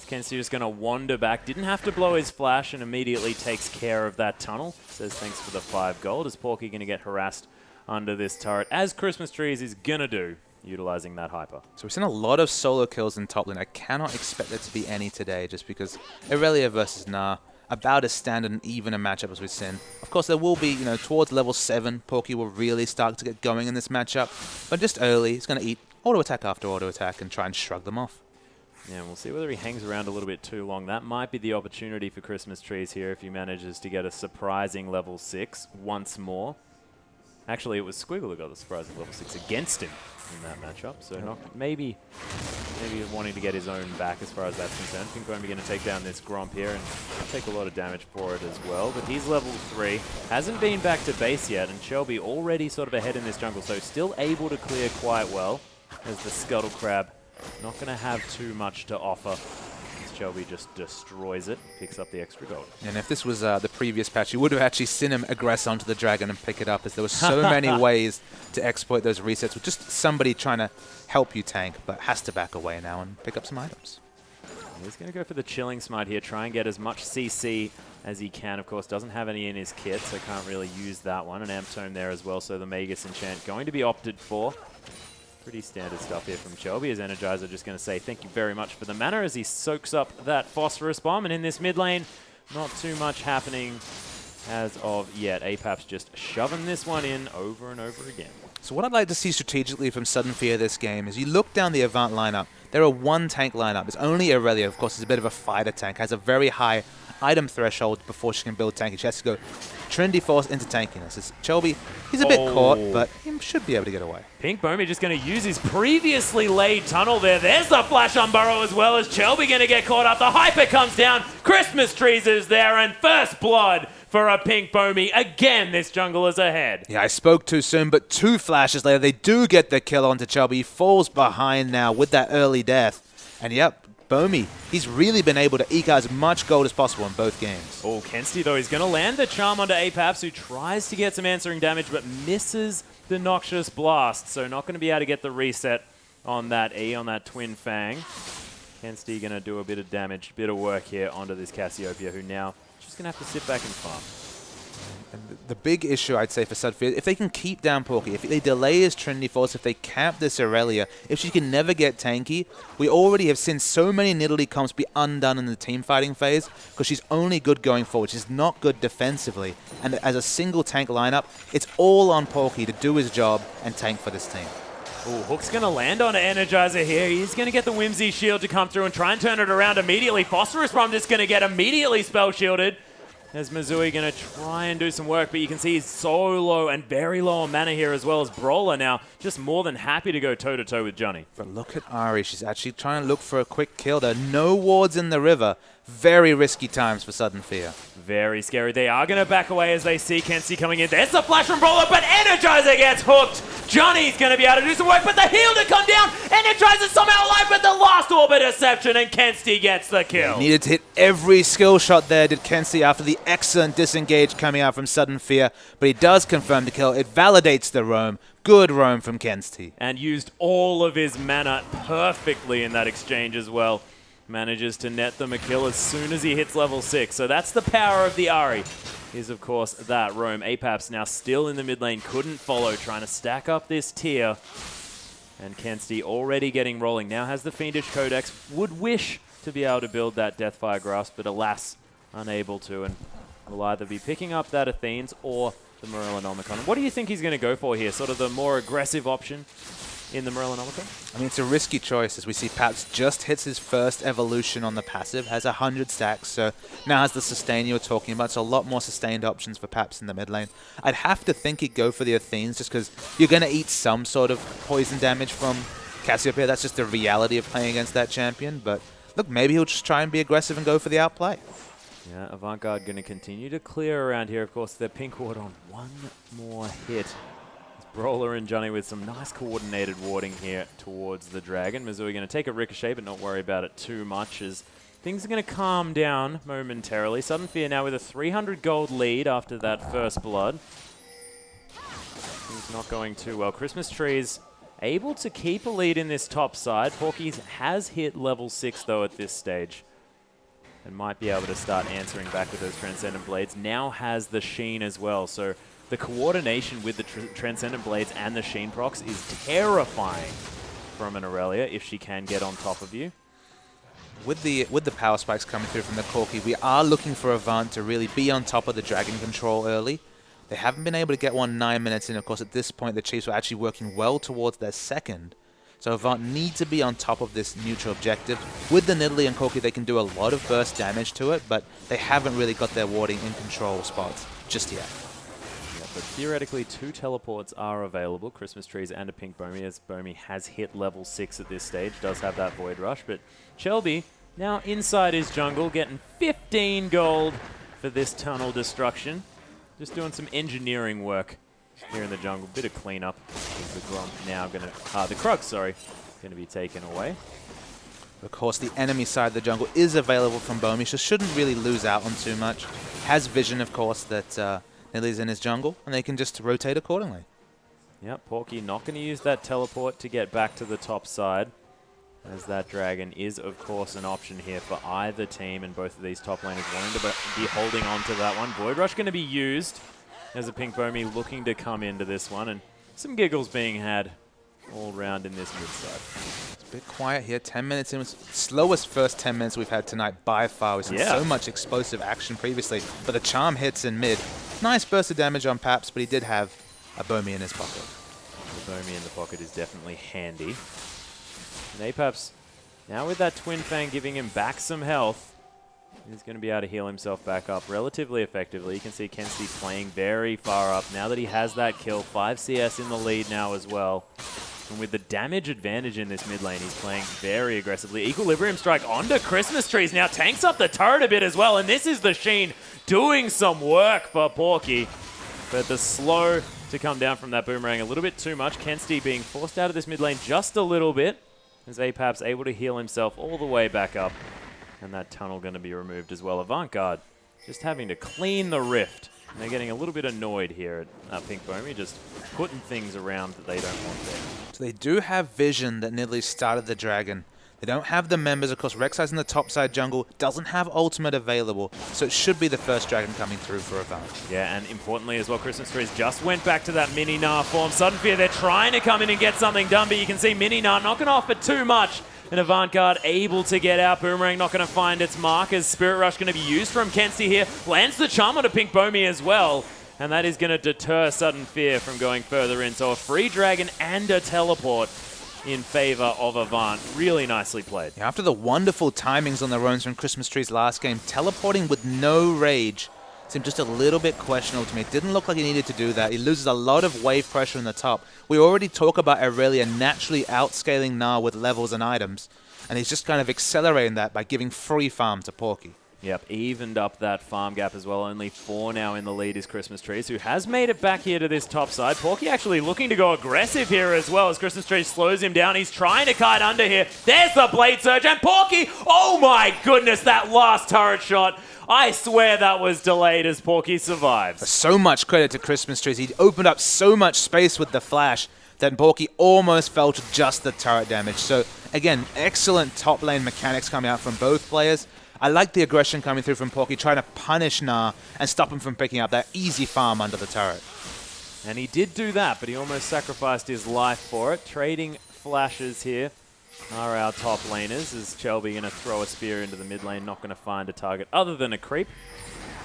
Kensti just going to wander back. Didn't have to blow his flash and immediately takes care of that tunnel. Says thanks for the 5 gold. Is Porky going to get harassed under this turret, as Christmas Trees is going to do, utilizing that hyper.
So we've seen a lot of solo kills in top lane. I cannot expect there to be any today, just because Irelia versus Nah, about as standard and even a matchup as we've seen. Of course, there will be, towards level 7, Porky will really start to get going in this matchup. But just early, he's going to eat auto-attack after auto-attack and try and shrug them off.
Yeah, and we'll see whether he hangs around a little bit too long. That might be the opportunity for Christmas Trees here if he manages to get a surprising level 6 once more. Actually, it was Squiggle who got the surprising level 6 against him in that matchup. So maybe wanting to get his own back as far as that's concerned. Pink Bomi going to take down this Gromp here and take a lot of damage for it as well. But he's level 3. Hasn't been back to base yet, and Shelby already sort of ahead in this jungle. So still able to clear quite well, as the Scuttle Crab not going to have too much to offer. Shelby just destroys it, picks up the extra gold.
And if this was the previous patch, you would have actually seen him aggress onto the dragon and pick it up, as there were so many ways to exploit those resets with just somebody trying to help you tank, but has to back away now and pick up some items.
He's going to go for the Chilling Smite here, try and get as much CC as he can. Of course, doesn't have any in his kit, so can't really use that one. An Amp Tome there as well, so the Magus Enchant going to be opted for. Pretty standard stuff here from Chelby. His Energizer just going to say thank you very much for the mana as he soaks up that Phosphorus Bomb. And in this mid lane, not too much happening as of yet. Apap's just shoving this one in over and over again.
So what I'd like to see strategically from Sudden Fear this game is you look down the Avant lineup. There are one tank lineup. It's only Aurelia, of course, is a bit of a fighter tank. Has a very high item threshold before she can build tanky. She has to go Trinity Force into tankiness. It's Chelby, he's a bit caught, but he should be able to get away.
Pink Bomey just going to use his previously laid tunnel there. There's the flash on Burrow as well as Chelby going to get caught up. The Hyper comes down. Christmas trees is there and first blood for a Pink Bomey. Again, this jungle is ahead.
Yeah, I spoke too soon, but 2 flashes later, they do get the kill onto Chelby. He falls behind now with that early death. And yep, Bomey, he's really been able to eke out as much gold as possible in both games.
Oh, Kensty, though, he's going to land the charm onto Apaps, who tries to get some answering damage, but misses the Noxious Blast. So not going to be able to get the reset on that E, on that Twin Fang. Kensty going to do a bit of damage, bit of work here onto this Cassiopeia, who now just going to have to sit back and farm.
And the big issue, I'd say, for Sudfear, if they can keep down Porky, if they delay his Trinity Force, if they camp this Aurelia, if she can never get tanky, we already have seen so many Nidalee comps be undone in the team fighting phase because she's only good going forward. She's not good defensively. And as a single tank lineup, it's all on Porky to do his job and tank for this team.
Ooh, Hook's going to land on an Energizer here. He's going to get the Whimsy Shield to come through and try and turn it around immediately. Phosphorus Bomb just going to get immediately spell shielded. As Missouri going to try and do some work, but you can see he's so low and very low on mana here as well as Brawler now just more than happy to go toe-to-toe with Johnny.
But look at Ari. She's actually trying to look for a quick kill. There are no wards in the river. Very risky times for Sudden Fear.
Very scary. They are going to back away as they see Kensty coming in. There's the flash from Brawler, but Energizer gets hooked. Johnny's going to be able to do some work, but the heal to come down. Energizer's somehow alive, but the last Orbit Deception, and Kensty gets the kill.
He needed to hit every skill shot there, did Kensty, after the excellent disengage coming out from Sudden Fear. But he does confirm the kill. It validates the roam. Good roam from Kensty.
And used all of his mana perfectly in that exchange as well. Manages to net them a kill as soon as he hits level 6. So that's the power of the Ahri, is of course that roam. Apaps now still in the mid lane, couldn't follow, trying to stack up this tier. And Kensty already getting rolling. Now has the Fiendish Codex, would wish to be able to build that Deathfire Grasp, but alas, unable to, and will either be picking up that Athenes or the Morellonomicon. What do you think he's going to go for here? Sort of the more aggressive option in the Morellonomicon?
I mean, it's a risky choice as we see Paps just hits his first evolution on the passive, has 100 stacks, so now has the sustain you were talking about, so a lot more sustained options for Paps in the mid lane. I'd have to think he'd go for the Athenes just because you're going to eat some sort of poison damage from Cassiopeia. That's just the reality of playing against that champion, but look, maybe he'll just try and be aggressive and go for the outplay.
Yeah, Avant-Garde going to continue to clear around here. Of course, they're pink ward on one more hit. Brawler and Johnny with some nice coordinated warding here towards the Dragon. Missouri going to take a ricochet, but not worry about it too much as things are going to calm down momentarily. Sudden Fear now with a 300 gold lead after that first blood. Things not going too well. Christmas Trees able to keep a lead in this top side. Porky's has hit level 6 though at this stage, and might be able to start answering back with those Transcendent Blades. Now has the Sheen as well, so the coordination with the Transcendent Blades and the Sheen procs is terrifying from an Aurelia if she can get on top of you.
With the power spikes coming through from the Corki, we are looking for Avant to really be on top of the Dragon control early. They haven't been able to get one 9 minutes in. Of course, at this point, the Chiefs were actually working well towards their second. So Avant need to be on top of this neutral objective. With the Nidalee and Corki, they can do a lot of burst damage to it, but they haven't really got their warding in control spots just yet.
But theoretically, 2 teleports are available, Christmas Trees and a Pink Bomey, as Bomey has hit level 6 at this stage, does have that Void Rush. But Shelby, now inside his jungle, getting 15 gold for this tunnel destruction. Just doing some engineering work here in the jungle. Bit of cleanup. The Gromp now going to, the Krug, sorry, going to be taken away.
Of course, the enemy side of the jungle is available from Bomey, so shouldn't really lose out on too much. Has vision, of course, that Nidalee's in his jungle, and they can just rotate accordingly.
Yep, Porky not going to use that teleport to get back to the top side. As that dragon is, of course, an option here for either team, and both of these top laners wanting to be holding on to that one. Void Rush going to be used as a Pink Bomi looking to come into this one, and some giggles being had all round in this mid side.
It's a bit quiet here. 10 minutes in. It was slowest first 10 minutes we've had tonight by far. We've seen so much explosive action previously, but the charm hits in mid. Nice burst of damage on Paps, but he did have a Bomi in his pocket.
The Bomi in the pocket is definitely handy. And Apaps, now with that Twin Fang giving him back some health, he's going to be able to heal himself back up relatively effectively. You can see Kensti playing very far up. Now that he has that kill, 5 CS in the lead now as well. And with the damage advantage in this mid lane, he's playing very aggressively. Equilibrium Strike onto Christmas Trees. Now tanks up the turret a bit as well. And this is the Sheen doing some work for Porky. But the slow to come down from that boomerang a little bit too much. Kensti being forced out of this mid lane just a little bit. As Apap's able to heal himself all the way back up. And that tunnel going to be removed as well. Avant-Garde just having to clean the rift. And they're getting a little bit annoyed here at Pink Bomi, just putting things around that they don't want there.
So they do have vision that nearly started the dragon. They don't have the members. Of course, Rek'Sai's in the top side jungle, doesn't have ultimate available, so it should be the first dragon coming through for Avant.
Yeah, and importantly as well, Christmas Trees just went back to that Mini Gnar form. Sudden Fear, they're trying to come in and get something done, but you can see Mini Gnar not going to offer too much. And Avant-Garde able to get out. Boomerang not going to find its mark as Spirit Rush going to be used from Kensti here. Lands the charm onto Pink Bomi as well. And that is going to deter Sudden Fear from going further in. So a free dragon and a teleport in favor of Avant. Really nicely played.
Yeah, after the wonderful timings on the runs from Christmas Tree's last game, teleporting with no rage seemed just a little bit questionable to me. It didn't look like he needed to do that. He loses a lot of wave pressure in the top. We already talk about Aurelia naturally outscaling Gnar with levels and items, and he's just kind of accelerating that by giving free farm to Porky.
Yep, evened up that farm gap as well. Only 4 now in the lead is Christmas Trees, who has made it back here to this top side. Porky actually looking to go aggressive here as well as Christmas Trees slows him down. He's trying to kite under here. There's the Blade Surge, and Porky, oh my goodness, that last turret shot. I swear that was delayed as Porky survives.
So much credit to Christmas Trees. He opened up so much space with the flash that Porky almost fell to just the turret damage. So again, excellent top lane mechanics coming out from both players. I like the aggression coming through from Porky, trying to punish Gnar and stop him from picking up that easy farm under the turret.
And he did do that, but he almost sacrificed his life for it. Trading flashes here are our top laners, as Chelby going to throw a spear into the mid lane, not going to find a target other than a creep.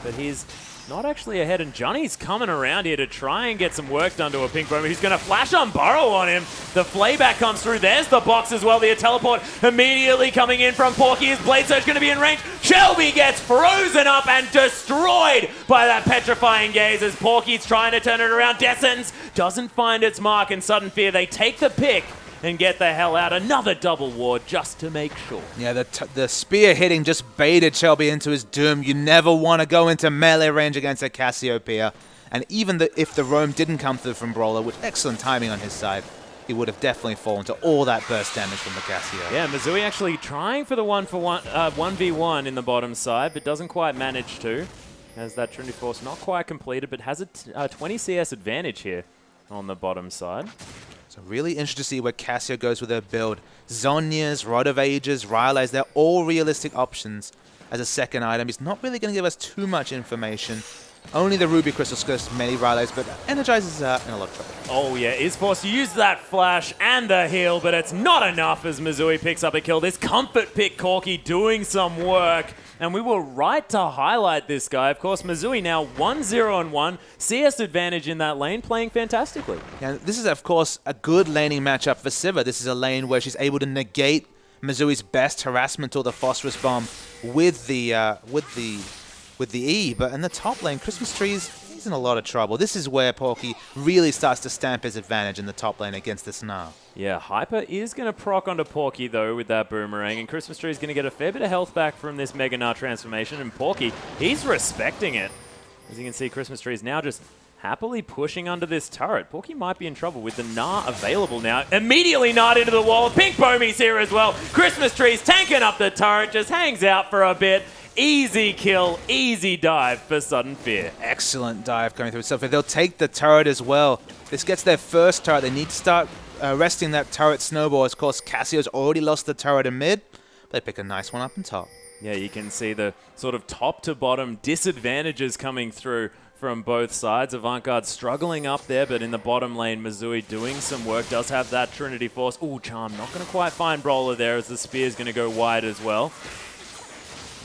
But he's not actually ahead, and Johnny's coming around here to try and get some work done to a Pink Bomi, who's going to flash on Burrow on him. The flayback comes through. There's the box as well. The teleport immediately coming in from Porky. His Blade Surge going to be in range. Shelby gets frozen up and destroyed by that petrifying gaze as Porky's trying to turn it around. Descends doesn't find its mark, and Sudden Fear, they take the pick and get the hell out. Another double ward just to make sure.
Yeah, the spear hitting just baited Shelby into his doom. You never want to go into melee range against a Cassiopeia. And even if the roam didn't come through from Brawler, with excellent timing on his side, he would have definitely fallen to all that burst damage from the Cassio.
Yeah, Missouri actually trying for the 1v1 in the bottom side, but doesn't quite manage to. As that Trinity Force not quite completed, but has a 20 CS advantage here on the bottom side.
So really interested to see where Cassio goes with her build. Zhonya's, Rod of Ages, Rylai's, they're all realistic options as a second item. He's not really going to give us too much information. Only the Ruby Crystal skirts many Rylai's, but Energizes in a lot of trouble.
Oh yeah, is forced to use that flash and the heal, but it's not enough as Missouri picks up a kill. This comfort pick Corky doing some work. And we were right to highlight this guy. Of course, Missouri now 1-0-1. CS advantage in that lane, playing fantastically.
Yeah, this is, of course, a good laning matchup for Sivir. This is a lane where she's able to negate Missouri's best harassment or the Phosphorus Bomb with the E. But in the top lane, Christmas Trees, he's in a lot of trouble. This is where Porky really starts to stamp his advantage in the top lane against this Gnar.
Yeah, Hyper is going to proc onto Porky, though, with that boomerang, and Christmas Tree is going to get a fair bit of health back from this Mega Gnar transformation, and Porky, he's respecting it. As you can see, Christmas Tree is now just happily pushing under this turret. Porky might be in trouble with the Gnar available now. Immediately Gnar'd into the wall. Pink Bomi's here as well. Christmas Tree's tanking up the turret, just hangs out for a bit. Easy kill, easy dive for Sudden Fear.
Excellent dive coming through. So they'll take the turret as well. This gets their first turret. They need to start resting that turret snowball. Of course, Cassio's already lost the turret in mid. They pick a nice one up on top.
Yeah, you can see the sort of top to bottom disadvantages coming through from both sides. Avantgarde struggling up there, but in the bottom lane, Missouri doing some work. Does have that Trinity Force. Ooh, Charm not going to quite find Brawler there as the Spear's going to go wide as well.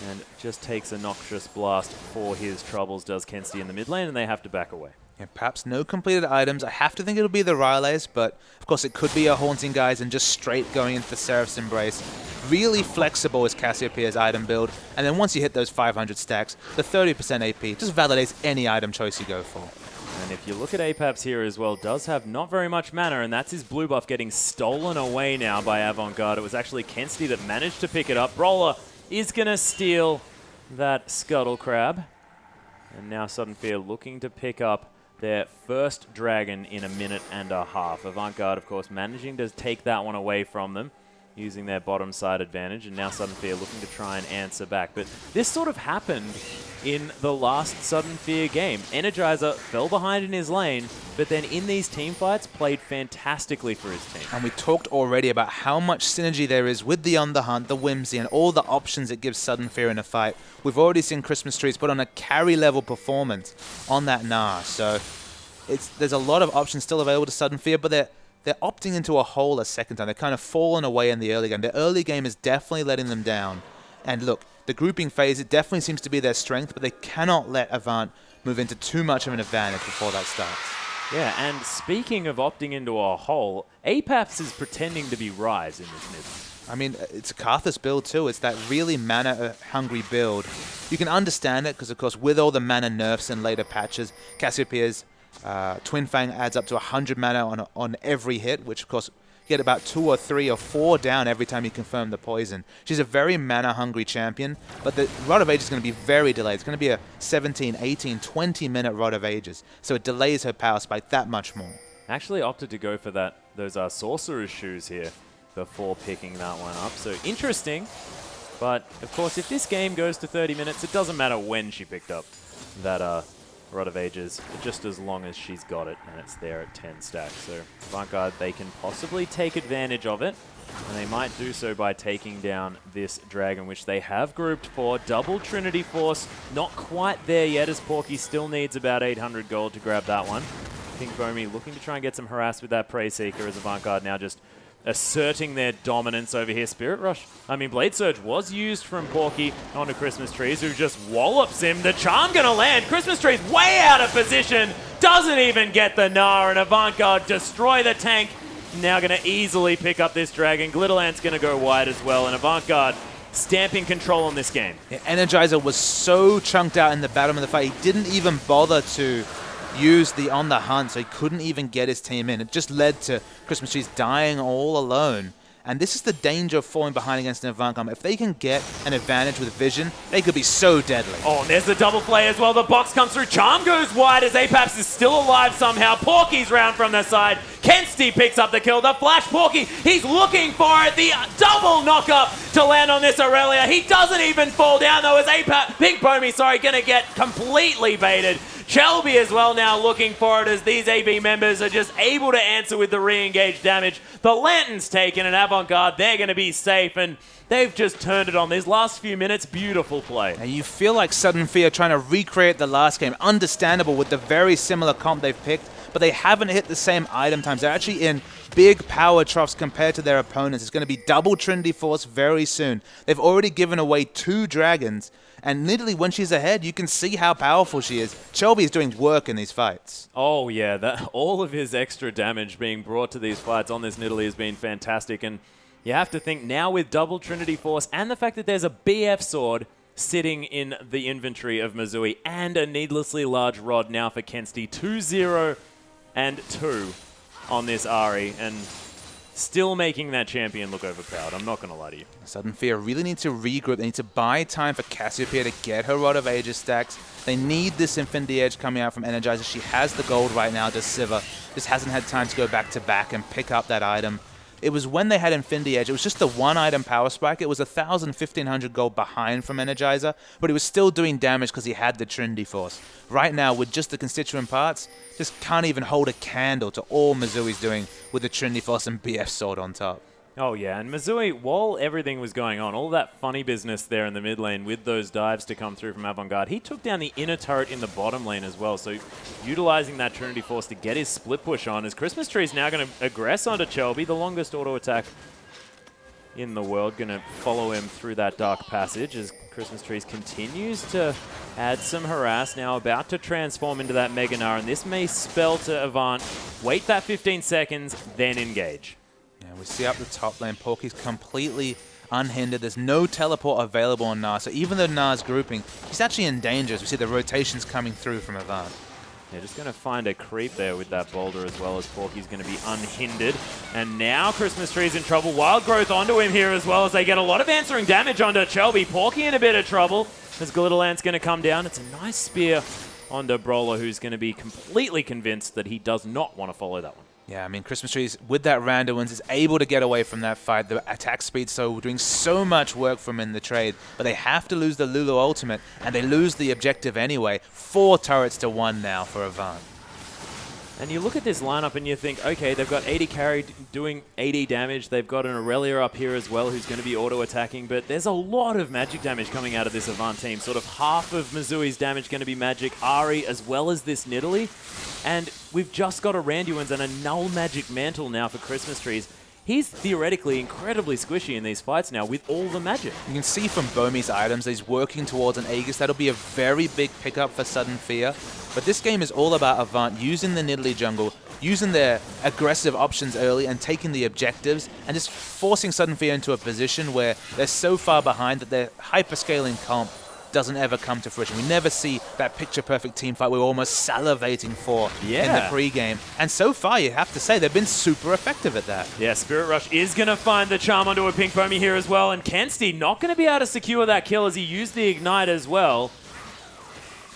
And just takes a noxious blast for his troubles, does Kensty in the mid lane, and they have to back away.
Yeah, perhaps no completed items. I have to think it'll be the Riles, but of course it could be a Haunting Guys and just straight going into the Seraph's Embrace. Really flexible is Cassiopeia's item build, and then once you hit those 500 stacks, the 30% AP just validates any item choice you go for.
And if you look at Apex here as well, does have not very much mana, and that's his blue buff getting stolen away now by Avantgarde. It was actually Kensty that managed to pick it up. Brawler is going to steal that Scuttle Crab. And now Sudden Fear looking to pick up their first dragon in a minute and a half. Avantgarde, of course, managing to take that one away from them, using their bottom side advantage, and now Sudden Fear looking to try and answer back. But this sort of happened in the last Sudden Fear game. Energizer fell behind in his lane, but then in these team fights played fantastically for his team.
And we talked already about how much synergy there is with the On The Hunt, the Whimsy, and all the options it gives Sudden Fear in a fight. We've already seen Christmas Trees put on a carry-level performance on that Gnar, so there's a lot of options still available to Sudden Fear, but they're opting into a hole a second time. They're kind of fallen away in the early game. The early game is definitely letting them down. And look, the grouping phase, it definitely seems to be their strength, but they cannot let Avant move into too much of an advantage before that starts.
Yeah, and speaking of opting into a hole, Apex is pretending to be Ryze in this mid.
I mean, it's a Karthus build too. It's that really mana-hungry build. You can understand it because, of course, with all the mana nerfs in later patches, Cassiopeia's Twin Fang adds up to 100 mana on every hit, which, of course, you get about 2 or 3 or 4 down every time you confirm the poison. She's a very mana-hungry champion, but the Rod of Ages is going to be very delayed. It's going to be a 17, 18, 20-minute Rod of Ages, so it delays her power spike that much more.
Actually opted to go for those Sorcerer's Shoes here before picking that one up. So interesting, but of course if this game goes to 30 minutes, it doesn't matter when she picked up that Rod of Ages, just as long as she's got it and it's there at 10 stacks. So Avantgarde, they can possibly take advantage of it, and they might do so by taking down this dragon, which they have grouped for. Double Trinity Force, not quite there yet, as Porky still needs about 800 gold to grab that one. Pink Bomi looking to try and get some harass with that Prey Seeker, as Avantgarde now just asserting their dominance over here. Blade Surge was used from Porky onto Christmas Trees, who just wallops him. The charm gonna land. Christmas Trees way out of position. Doesn't even get the Gnar, and Avantgarde destroy the tank. Now gonna easily pick up this dragon. Glitterland's gonna go wide as well, and Avantgarde stamping control on this game.
Yeah, Energizer was so chunked out in the bottom of the fight, he didn't even bother to use the On The Hunt, so he couldn't even get his team in. It just led to Christmas Trees dying all alone. And this is the danger of falling behind against an Avantgarde. If they can get an advantage with vision, they could be so deadly.
Oh, and there's the double play as well. The box comes through. Charm goes wide as Apex is still alive somehow. Porky's round from the side. Kensty picks up the kill. The flash Porky, he's looking for it. The double knock-up to land on this Aurelia. He doesn't even fall down though, as Pink Bomi, gonna get completely baited. Shelby as well now looking for it, as these AV members are just able to answer with the re-engage damage. The Lantern's taken, and Avantgarde, they're going to be safe, and they've just turned it on. These last few minutes, beautiful play.
And you feel like Sudden Fear trying to recreate the last game. Understandable with the very similar comp they've picked, but they haven't hit the same item times. They're actually in big power troughs compared to their opponents. It's going to be double Trinity Force very soon. They've already given away 2 dragons, and literally when she's ahead, you can see how powerful she is. Shelby is doing work in these fights.
Oh yeah, all of his extra damage being brought to these fights on this Nidalee has been fantastic, and you have to think now with double Trinity Force and the fact that there's a BF sword sitting in the inventory of Missouri and a needlessly large rod now for Kensty. 2-0 and 2 on this Ahri, and still making that champion look overpowered. I'm not going to lie to you.
Sudden Fear really need to regroup. They need to buy time for Cassiopeia to get her Rod of Ages stacks. They need this Infinity Edge coming out from Energizer. She has the gold right now, does Sivir. Just hasn't had time to go back to back and pick up that item. It was when they had Infinity Edge. It was just the one item power spike. It was 1,000, 1,500 gold behind from Energizer, but he was still doing damage because he had the Trinity Force. Right now, with just the constituent parts, just can't even hold a candle to all Mizui's doing with the Trinity Force and BF Sword on top.
Oh, yeah, and Mizui, while everything was going on, all that funny business there in the mid lane with those dives to come through from Avant-Garde, he took down the inner turret in the bottom lane as well, so utilizing that Trinity Force to get his split push on, as Christmas Tree is now going to aggress onto Chelby, the longest auto attack in the world, going to follow him through that dark passage as Christmas Trees continues to add some harass, now about to transform into that Mega Gnar, and this may spell to Avant, wait that 15 seconds, then engage.
Yeah, we see up the top lane, Porky's completely unhindered. There's no teleport available on Gnar, so even though Gnar's grouping, he's actually in danger as we see the rotations coming through from Avant.
Yeah, just going to find a creep there with that boulder as well, as Porky's going to be unhindered. And now Christmas Tree's in trouble. Wild Growth onto him here as well, as they get a lot of answering damage onto Chelby. Porky in a bit of trouble as Glitterland's going to come down. It's a nice spear onto Brawler, who's going to be completely convinced that he does not want to follow that one.
Yeah, I mean, Christmas Trees, with that Randuin's, is able to get away from that fight. The attack speed, so doing so much work for him in the trade. But they have to lose the Lulu ultimate, and they lose the objective anyway. 4 turrets to 1 now for Avant.
And you look at this lineup and you think, okay, they've got 80 carry doing 80 damage. They've got an Aurelia up here as well who's going to be auto-attacking. But there's a lot of magic damage coming out of this Avant team. Sort of half of Mizui's damage going to be magic. Ari as well as this Nidalee. And we've just got a Randuin's and a Null Magic Mantle now for Christmas Trees. He's theoretically incredibly squishy in these fights now with all the magic.
You can see from Bomi's items that he's working towards an Aegis. That'll be a very big pickup for Sudden Fear. But this game is all about Avant using the Nidalee jungle, using their aggressive options early and taking the objectives and just forcing Sudden Fear into a position where they're so far behind that their hyperscaling comp doesn't ever come to fruition. We never see that picture-perfect team fight we're almost salivating for in the pre-game. And so far, you have to say, they've been super effective at that.
Yeah, Spirit Rush is going to find the charm onto a Pink Foamy here as well, and Kensti not going to be able to secure that kill as he used the Ignite as well.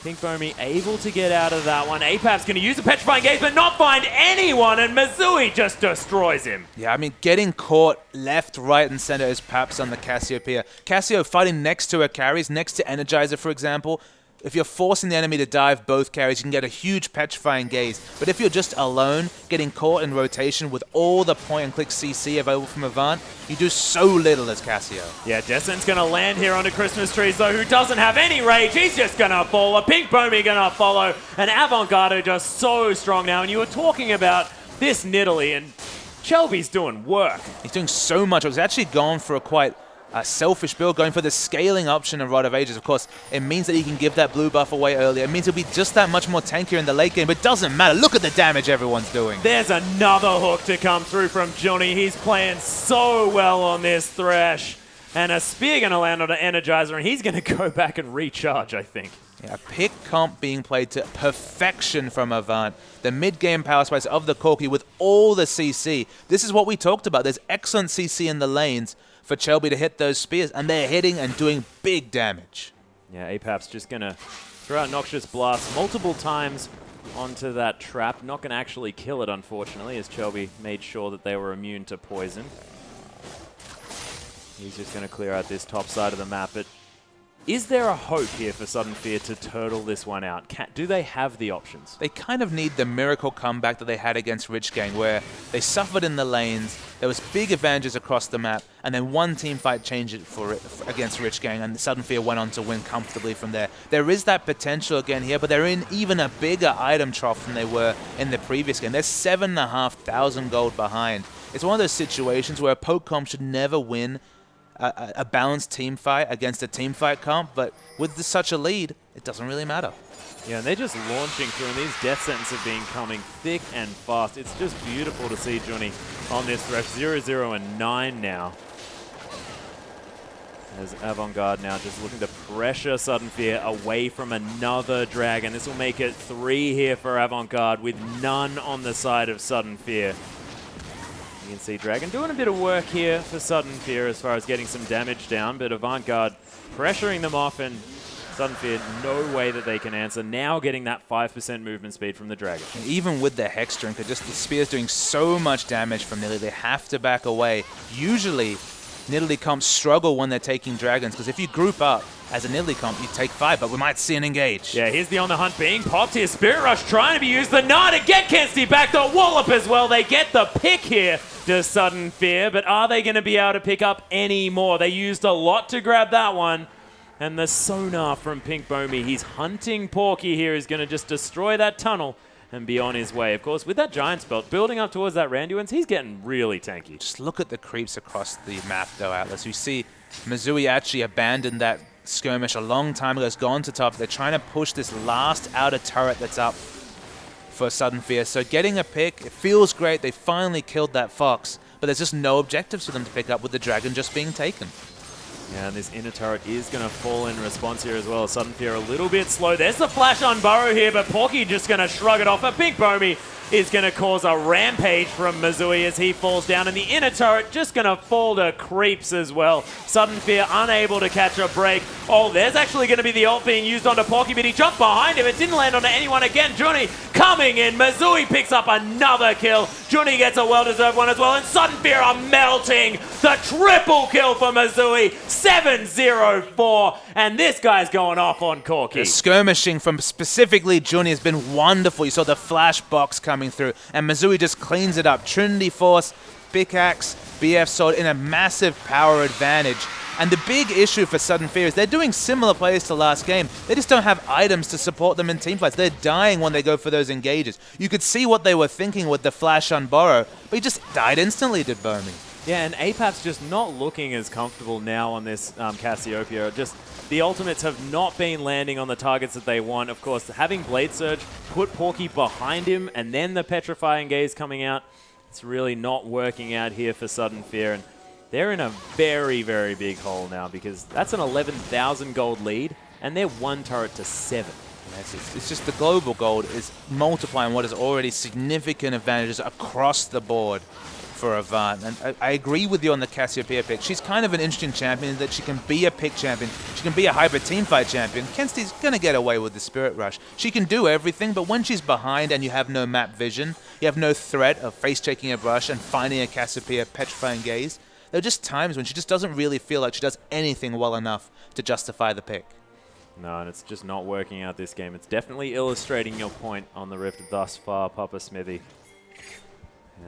Pink Foamy able to get out of that one. Apap's going to use the Petrifying Gaze, but not find anyone, and Mizui just destroys him.
Yeah, I mean, getting caught left, right, and center is Paps on the Cassiopeia. Cassio fighting next to her carries, next to Energizer, for example. If you're forcing the enemy to dive both carries, you can get a huge Petrifying Gaze. But if you're just alone, getting caught in rotation with all the point-and-click CC available from Avant, you do so little as Cassio.
Yeah, Descent's going to land here onto Christmas Trees, though, who doesn't have any rage. He's just going to fall. A Pink Foamy going to follow. And Avant-Garde are just so strong now. And you were talking about this Nidalee, and Chelby's doing work.
He's doing so much. He's actually gone for a quite selfish build, going for the scaling option of Rod of Ages. Of course, it means that he can give that blue buff away earlier. It means he'll be just that much more tankier in the late game, but it doesn't matter. Look at the damage everyone's doing.
There's another hook to come through from Johnny. He's playing so well on this Thresh. And a spear going to land on an Energizer, and he's going to go back and recharge, I think.
Yeah, pick comp being played to perfection from Avant. The mid-game power spikes of the Corki with all the CC. This is what we talked about. There's excellent CC in the lanes for Chelby to hit those spears, and they're hitting and doing big damage.
Yeah, Apap's just going to throw out Noxious Blast multiple times onto that trap. Not going to actually kill it, unfortunately, as Chelby made sure that they were immune to poison. He's just going to clear out this top side of the map. But is there a hope here for Sudden Fear to turtle this one out? Do they have the options?
They kind of need the miracle comeback that they had against Rich Gang, where they suffered in the lanes, there was big advantages across the map, and then one team fight changed it against Rich Gang, and Sudden Fear went on to win comfortably from there. There is that potential again here, but they're in even a bigger item trough than they were in the previous game. They're 7,500 gold behind. It's one of those situations where a poke comp should never win a balanced team fight against a team fight comp, but with such a lead, it doesn't really matter.
Yeah, and they're just launching through, and these death sentences have been coming thick and fast. It's just beautiful to see Johnny on this Thresh. 0-0 and 9 now. As Avant-Garde now just looking to pressure Sudden Fear away from another dragon. This will make it 3 here for Avant-Garde with none on the side of Sudden Fear. You can see Dragon doing a bit of work here for Sudden Fear as far as getting some damage down, but Avant-Garde pressuring them off and Sudden Fear, no way that they can answer. Now getting that 5% movement speed from the Dragon.
And even with the Hex Drinker, just the Spear's doing so much damage from Nidalee, they have to back away. Usually, Nidalee comps struggle when they're taking Dragons, because if you group up as a Nidalee comp, you take 5, but we might see an engage.
Yeah, here's the On the Hunt being popped here. Spirit Rush trying to be used. The Nard to get Kensti back to Wallop as well. They get the pick here to Sudden Fear, but are they going to be able to pick up any more? They used a lot to grab that one. And the sonar from Pink Bomi, he's hunting Porky here, is going to just destroy that tunnel and be on his way. Of course, with that Giant's Belt, building up towards that Randuin's, he's getting really tanky.
Just look at the creeps across the map, though, Atlas. You see Missouri actually abandoned that skirmish a long time ago. It's gone to top. They're trying to push this last outer turret that's up for Sudden Fear. So getting a pick, it feels great. They finally killed that Fox, but there's just no objectives for them to pick up with the Dragon just being taken.
Yeah, and this inner turret is going to fall in response here as well. Sudden Fear a little bit slow. There's the flash on Burrow here, but Porky just going to shrug it off. But Pink Bomi is going to cause a rampage from Missouri as he falls down. And the inner turret just going to fall to creeps as well. Sudden Fear unable to catch a break. Oh, there's actually going to be the ult being used onto Porky, but he jumped behind him. It didn't land onto anyone again. Juni coming in. Missouri picks up another kill. Juni gets a well-deserved one as well. And Sudden Fear are melting. The triple kill for Missouri. 7-0-4. And this guy's going off on Corky.
The skirmishing from specifically Juni has been wonderful. You saw the flash box coming through, and Missouri just cleans it up. Trinity Force, Pickaxe, BF Sword in a massive power advantage. And the big issue for Sudden Fear is they're doing similar plays to last game. They just don't have items to support them in team fights. They're dying when they go for those engages. You could see what they were thinking with the flash on Burrow, but he just died instantly, did Bomi.
Yeah, and APAP's just not looking as comfortable now on this Cassiopeia. Just the ultimates have not been landing on the targets that they want. Of course, having Blade Surge put Porky behind him and then the Petrifying Gaze coming out, it's really not working out here for Sudden Fear. And they're in a very, very big hole now because that's an 11,000 gold lead and they're 1 turret to 7.
It's just the global gold is multiplying what is already significant advantages across the board for Avant. And I agree with you on the Cassiopeia pick. She's kind of an interesting champion in that she can be a pick champion. She can be a hybrid teamfight champion. Kensti's going to get away with the Spirit Rush. She can do everything, but when she's behind and you have no map vision, you have no threat of face-checking a brush and finding a Cassiopeia Petrifying Gaze, there are just times when she just doesn't really feel like she does anything well enough to justify the pick.
No, and it's just not working out this game. It's definitely illustrating your point on the Rift thus far, Papa Smithy.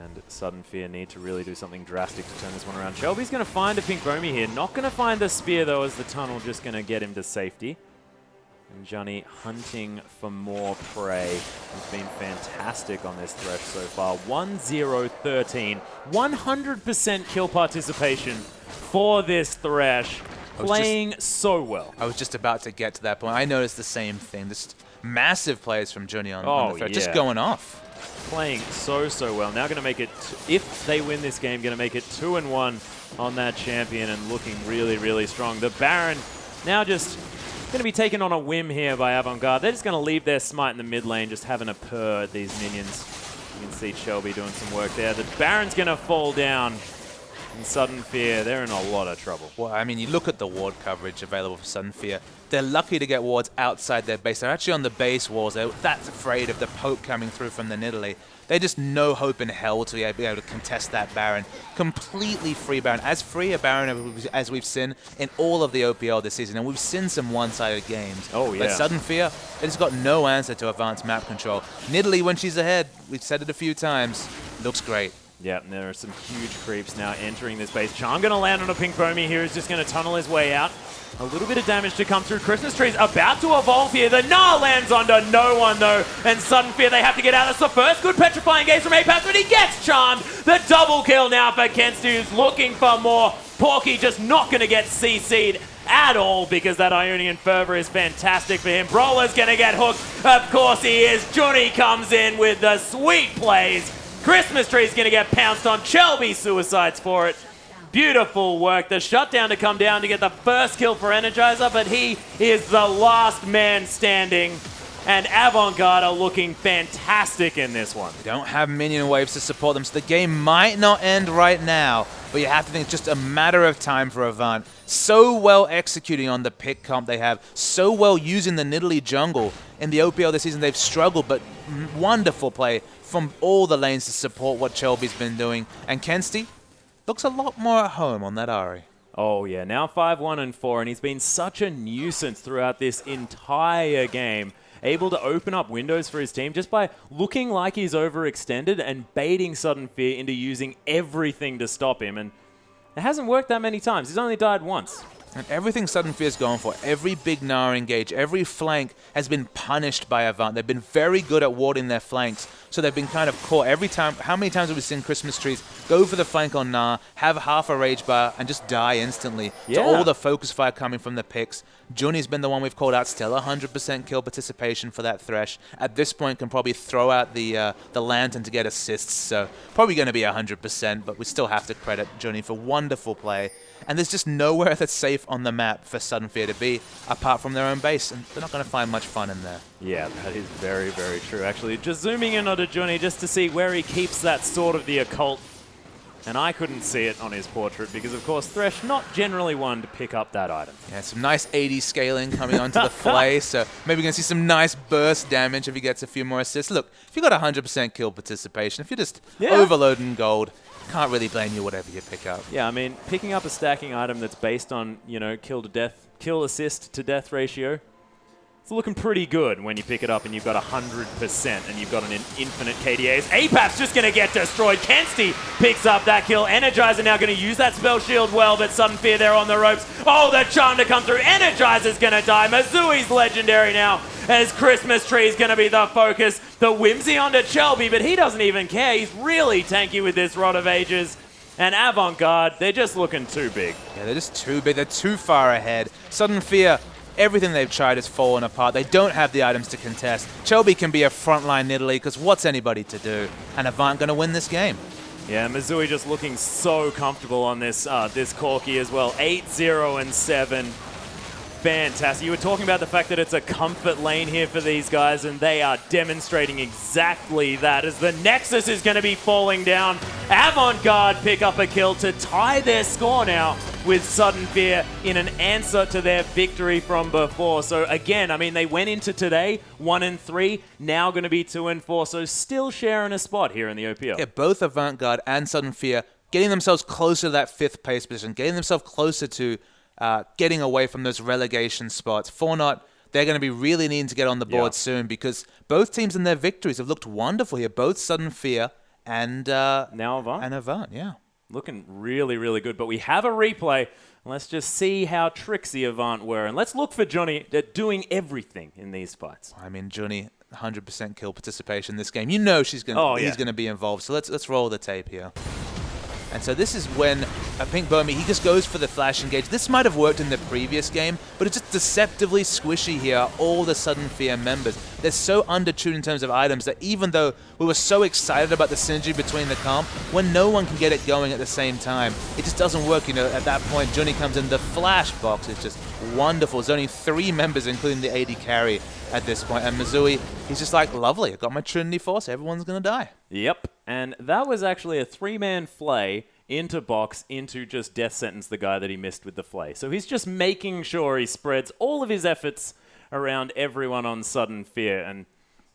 And Sudden Fear need to really do something drastic to turn this one around. Shelby's going to find a Pink Bomi here. Not going to find the spear, though, as the tunnel just going to get him to safety. And Johnny hunting for more prey. He's been fantastic on this Thresh so far. 1-0-13. 100% kill participation for this Thresh. Playing so well.
I was just about to get to that point. I noticed the same thing. Just massive plays from Juni on the Thresh.
Yeah.
Just going off.
Playing so well. Now going to make it, if they win this game, going to make it 2-1 on that champion and looking really, really strong. The Baron now just going to be taken on a whim here by Avant-Garde. They're just going to leave their smite in the mid lane, just having a purr at these minions. You can see Shelby doing some work there. The Baron's going to fall down. And Sudden Fear, they're in a lot of trouble.
Well, I mean, you look at the ward coverage available for Sudden Fear. They're lucky to get wards outside their base. They're actually on the base walls. They're that afraid of the poke coming through from the Nidalee. They just no hope in hell to be able to contest that Baron. Completely free Baron. As free a Baron as we've seen in all of the OPL this season. And we've seen some one-sided games.
Oh, yeah.
But Sudden Fear, they just got no answer to advanced map control. Nidalee, when she's ahead, we've said it a few times, looks great.
Yeah, and there are some huge creeps now entering this base. Charm going to land on a Pink Bomi here. He's just going to tunnel his way out. A little bit of damage to come through. Christmas Tree's about to evolve here. The Gnar lands onto no one, though. And Sudden Fear, they have to get out. That's the first good Petrifying Gaze from Apex, but he gets charmed. The double kill now for Kensti, who's looking for more. Porky just not going to get CC'd at all because that Ionian Fervor is fantastic for him. Brawler's going to get hooked. Of course he is. Juni comes in with the sweet plays. Christmas Tree's going to get pounced on. Shelby suicides for it. Beautiful work. The shutdown to come down to get the first kill for Energizer, but he is the last man standing. and Avant-Garde are looking fantastic in this one.
They don't have minion waves to support them, so the game might not end right now, but you have to think it's just a matter of time for Avant. So well executing on the pick comp they have, so well using the Nidalee jungle. In the OPL this season they've struggled, but wonderful play from all the lanes to support what Chelby's been doing. And Kensti looks a lot more at home on that Ahri.
Oh yeah, now 5-1-4, and he's been such a nuisance throughout this entire game. Able to open up windows for his team just by looking like he's overextended and baiting Sudden Fear into using everything to stop him. And it hasn't worked that many times. He's only died once.
And everything Sudden Fear's going for, every big Gnar engage, every flank has been punished by Avant. They've been very good at warding their flanks, so they've been kind of caught every time. How many times have we seen Christmas trees go for the flank on Gnar, have half a rage bar, and just die instantly to all the focus fire coming from the picks? Juni's been the one we've called out, still 100% kill participation for that Thresh. At this point, can probably throw out the lantern to get assists, so probably going to be 100%, but we still have to credit Juni for wonderful play. And there's just nowhere that's safe on the map for Sudden Fear to be, apart from their own base, and they're not going to find much fun in there.
Yeah, that is very, very true, actually. Just zooming in on Juni just to see where he keeps that Sword of the Occult. And I couldn't see it on his portrait because, of course, Thresh not generally one to pick up that item.
Yeah, some nice 80 scaling coming onto the Flay, so maybe we're going to see some nice burst damage if he gets a few more assists. Look, if you got 100% kill participation, if you're just overloading gold, can't really blame you whatever you pick up.
Yeah, I mean, picking up a stacking item that's based on, you know, kill assist to death ratio, it's looking pretty good when you pick it up and you've got 100% and you've got an infinite KDAs. Apap's just going to get destroyed. Kensti picks up that kill. Energizer now going to use that spell shield well, but Sudden Fear there on the ropes. Oh, the charm to come through. Energizer's going to die. Mizui's legendary now as Christmas Tree is going to be the focus. The Whimsy onto Chelby, but he doesn't even care. He's really tanky with this Rod of Ages. And Avant-Garde, they're just looking too big.
Yeah, they're just too big. They're too far ahead. Sudden Fear, everything they've tried has fallen apart. They don't have the items to contest. Chelby can be a frontline Nidalee because what's anybody to do? And Avant going to win this game.
Yeah, Mizui just looking so comfortable on this this Corki as well. 8-0-7. Fantastic. You were talking about the fact that it's a comfort lane here for these guys, and they are demonstrating exactly that as the Nexus is going to be falling down. Avant-Garde pick up a kill to tie their score now with Sudden Fear in an answer to their victory from before. So again, I mean, they went into today 1-3, now going to be 2-4, so still sharing a spot here in the OPL.
Yeah, both Avant-Garde and Sudden Fear getting themselves closer to that 5th place position, getting themselves closer to getting away from those relegation spots. Fornot, they're going to be really needing to get on the board soon because both teams in their victories have looked wonderful here. Both Sudden Fear and
now Avant.
And Avant, yeah.
Looking really, really good. But we have a replay. Let's just see how tricksy Avant were. And let's look for Johnny doing everything in these fights.
I mean, Johnny, 100% kill participation in this game. You know he's going to be involved. So let's roll the tape here. And so this is when Pink Bomi, he just goes for the flash engage. This might have worked in the previous game, but it's just deceptively squishy here, all the Sudden Fear members. They're so undertuned in terms of items that even though we were so excited about the synergy between the comp, when no one can get it going at the same time, it just doesn't work. You know, at that point, Johnny comes in, the flash box is just wonderful. There's only 3 members, including the AD carry at this point. And Mizui, he's just like, lovely, I got my Trinity Force, everyone's going to die.
Yep, and that was actually a 3-man flay into box into just death sentence the guy that he missed with the flay. So he's just making sure he spreads all of his efforts around everyone on Sudden Fear. And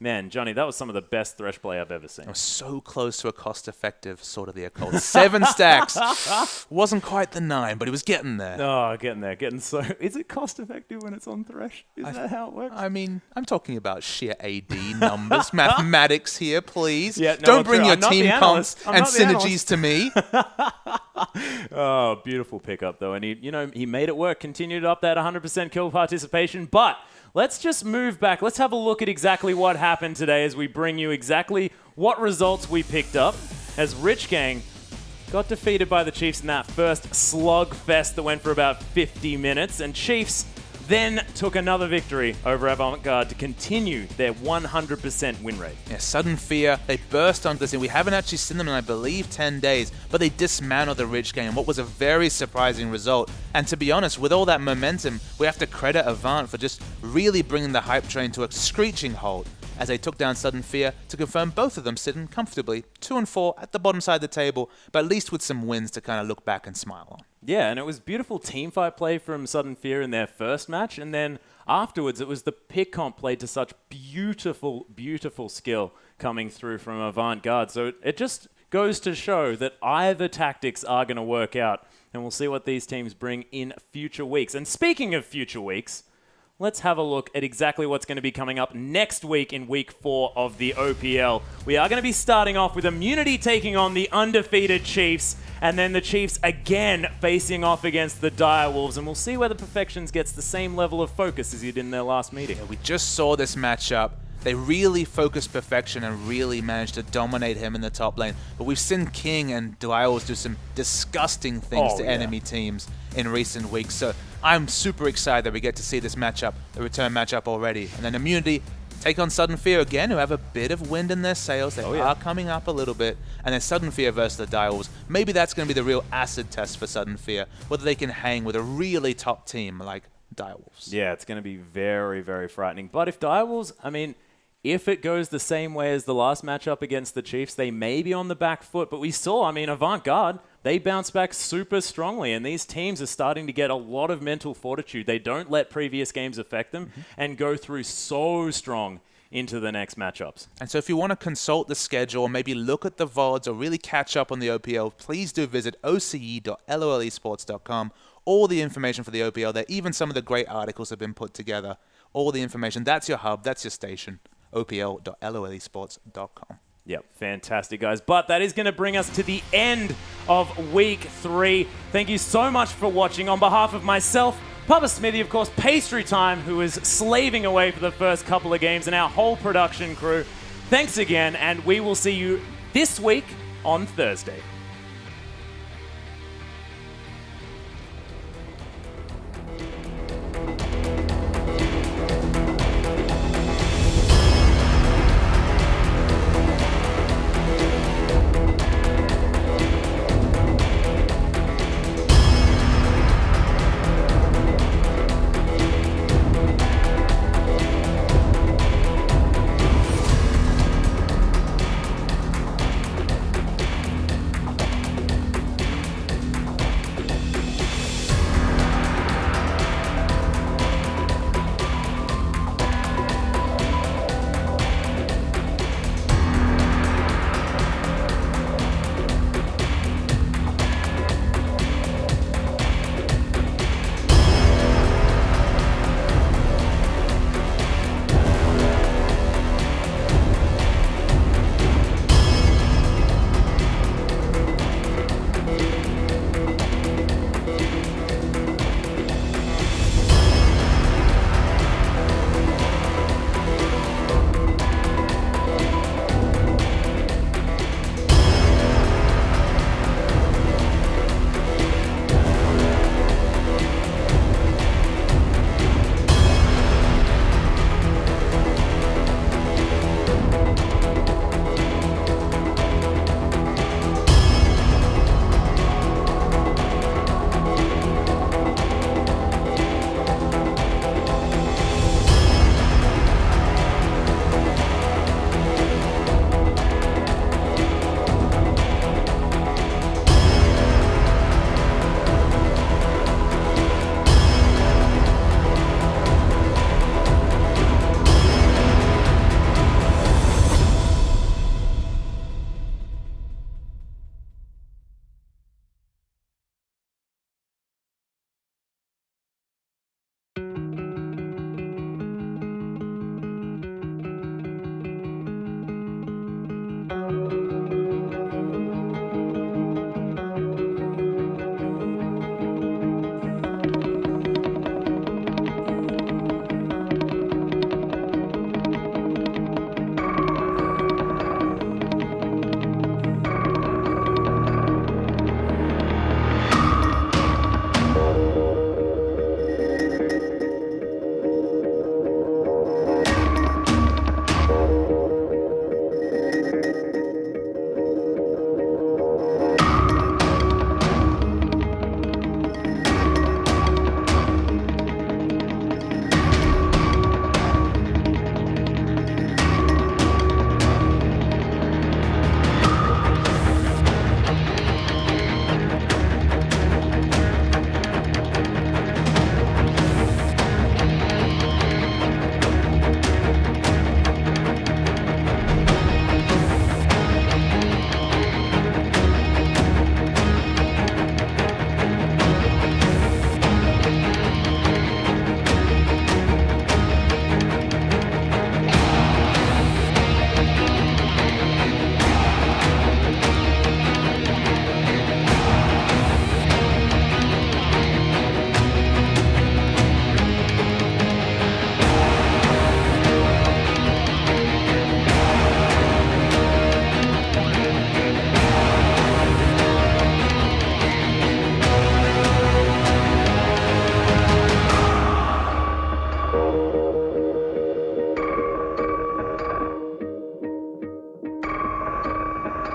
man, Johnny, that was some of the best Thresh play I've ever seen.
I was so close to a cost-effective Sword of the Occult. 7 stacks. Wasn't quite the 9, but he was getting there.
Oh, getting there. Is it cost-effective when it's on Thresh? Is that how it works?
I mean, I'm talking about sheer AD numbers, mathematics here, please.
Yeah, no,
don't bring your
I'm
team comps and synergies to me.
Oh, beautiful pickup though, and he made it work. Continued up that 100% kill participation, but let's just move back. Let's have a look at exactly what happened today as we bring you exactly what results we picked up as Rich Gang got defeated by the Chiefs in that first slugfest that went for about 50 minutes. And Chiefs then took another victory over Avant-Garde to continue their 100% win rate.
Yeah, Sudden Fear, they burst onto the scene. We haven't actually seen them in, I believe, 10 days, but they dismantled the Ridge Gang, what was a very surprising result. And to be honest, with all that momentum, we have to credit Avant for just really bringing the hype train to a screeching halt as they took down Sudden Fear to confirm both of them sitting comfortably 2-4 at the bottom side of the table, but at least with some wins to kind of look back and smile on.
Yeah, and it was beautiful teamfight play from Sudden Fear in their first match, and then afterwards it was the pick comp played to such beautiful, beautiful skill coming through from Avant-Garde. So it just goes to show that either tactics are going to work out, and we'll see what these teams bring in future weeks. And speaking of future weeks, let's have a look at exactly what's going to be coming up next week in Week 4 of the OPL. We are going to be starting off with Immunity taking on the undefeated Chiefs, and then the Chiefs again facing off against the Direwolves, and we'll see whether Perfections gets the same level of focus as he did in their last meeting.
Yeah, we just saw this matchup. They really focused Perfection and really managed to dominate him in the top lane. But we've seen King and Direwolves do some disgusting things to enemy teams in recent weeks. So I'm super excited that we get to see this matchup, the return matchup already. And then Immunity take on Sudden Fear again, who have a bit of wind in their sails. They are coming up a little bit. And then Sudden Fear versus the Direwolves. Maybe that's going to be the real acid test for Sudden Fear, whether they can hang with a really top team like Direwolves.
Yeah, it's going to be very, very frightening. But if Direwolves, I mean, if it goes the same way as the last matchup against the Chiefs, they may be on the back foot. But we saw, I mean, Avant-Garde, they bounce back super strongly. And these teams are starting to get a lot of mental fortitude. They don't let previous games affect them and go through so strong into the next matchups.
And so if you want to consult the schedule or maybe look at the VODs or really catch up on the OPL, please do visit oce.lolesports.com. All the information for the OPL there, even some of the great articles have been put together. All the information, that's your hub, that's your station. opl.lolesports.com.
Yep, fantastic, guys. But that is going to bring us to the end of Week 3. Thank you so much for watching. On behalf of myself, Papa Smithy, of course, Pastry Time, who is slaving away for the first couple of games, and our whole production crew, thanks again, and we will see you this week on Thursday.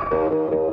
Bye.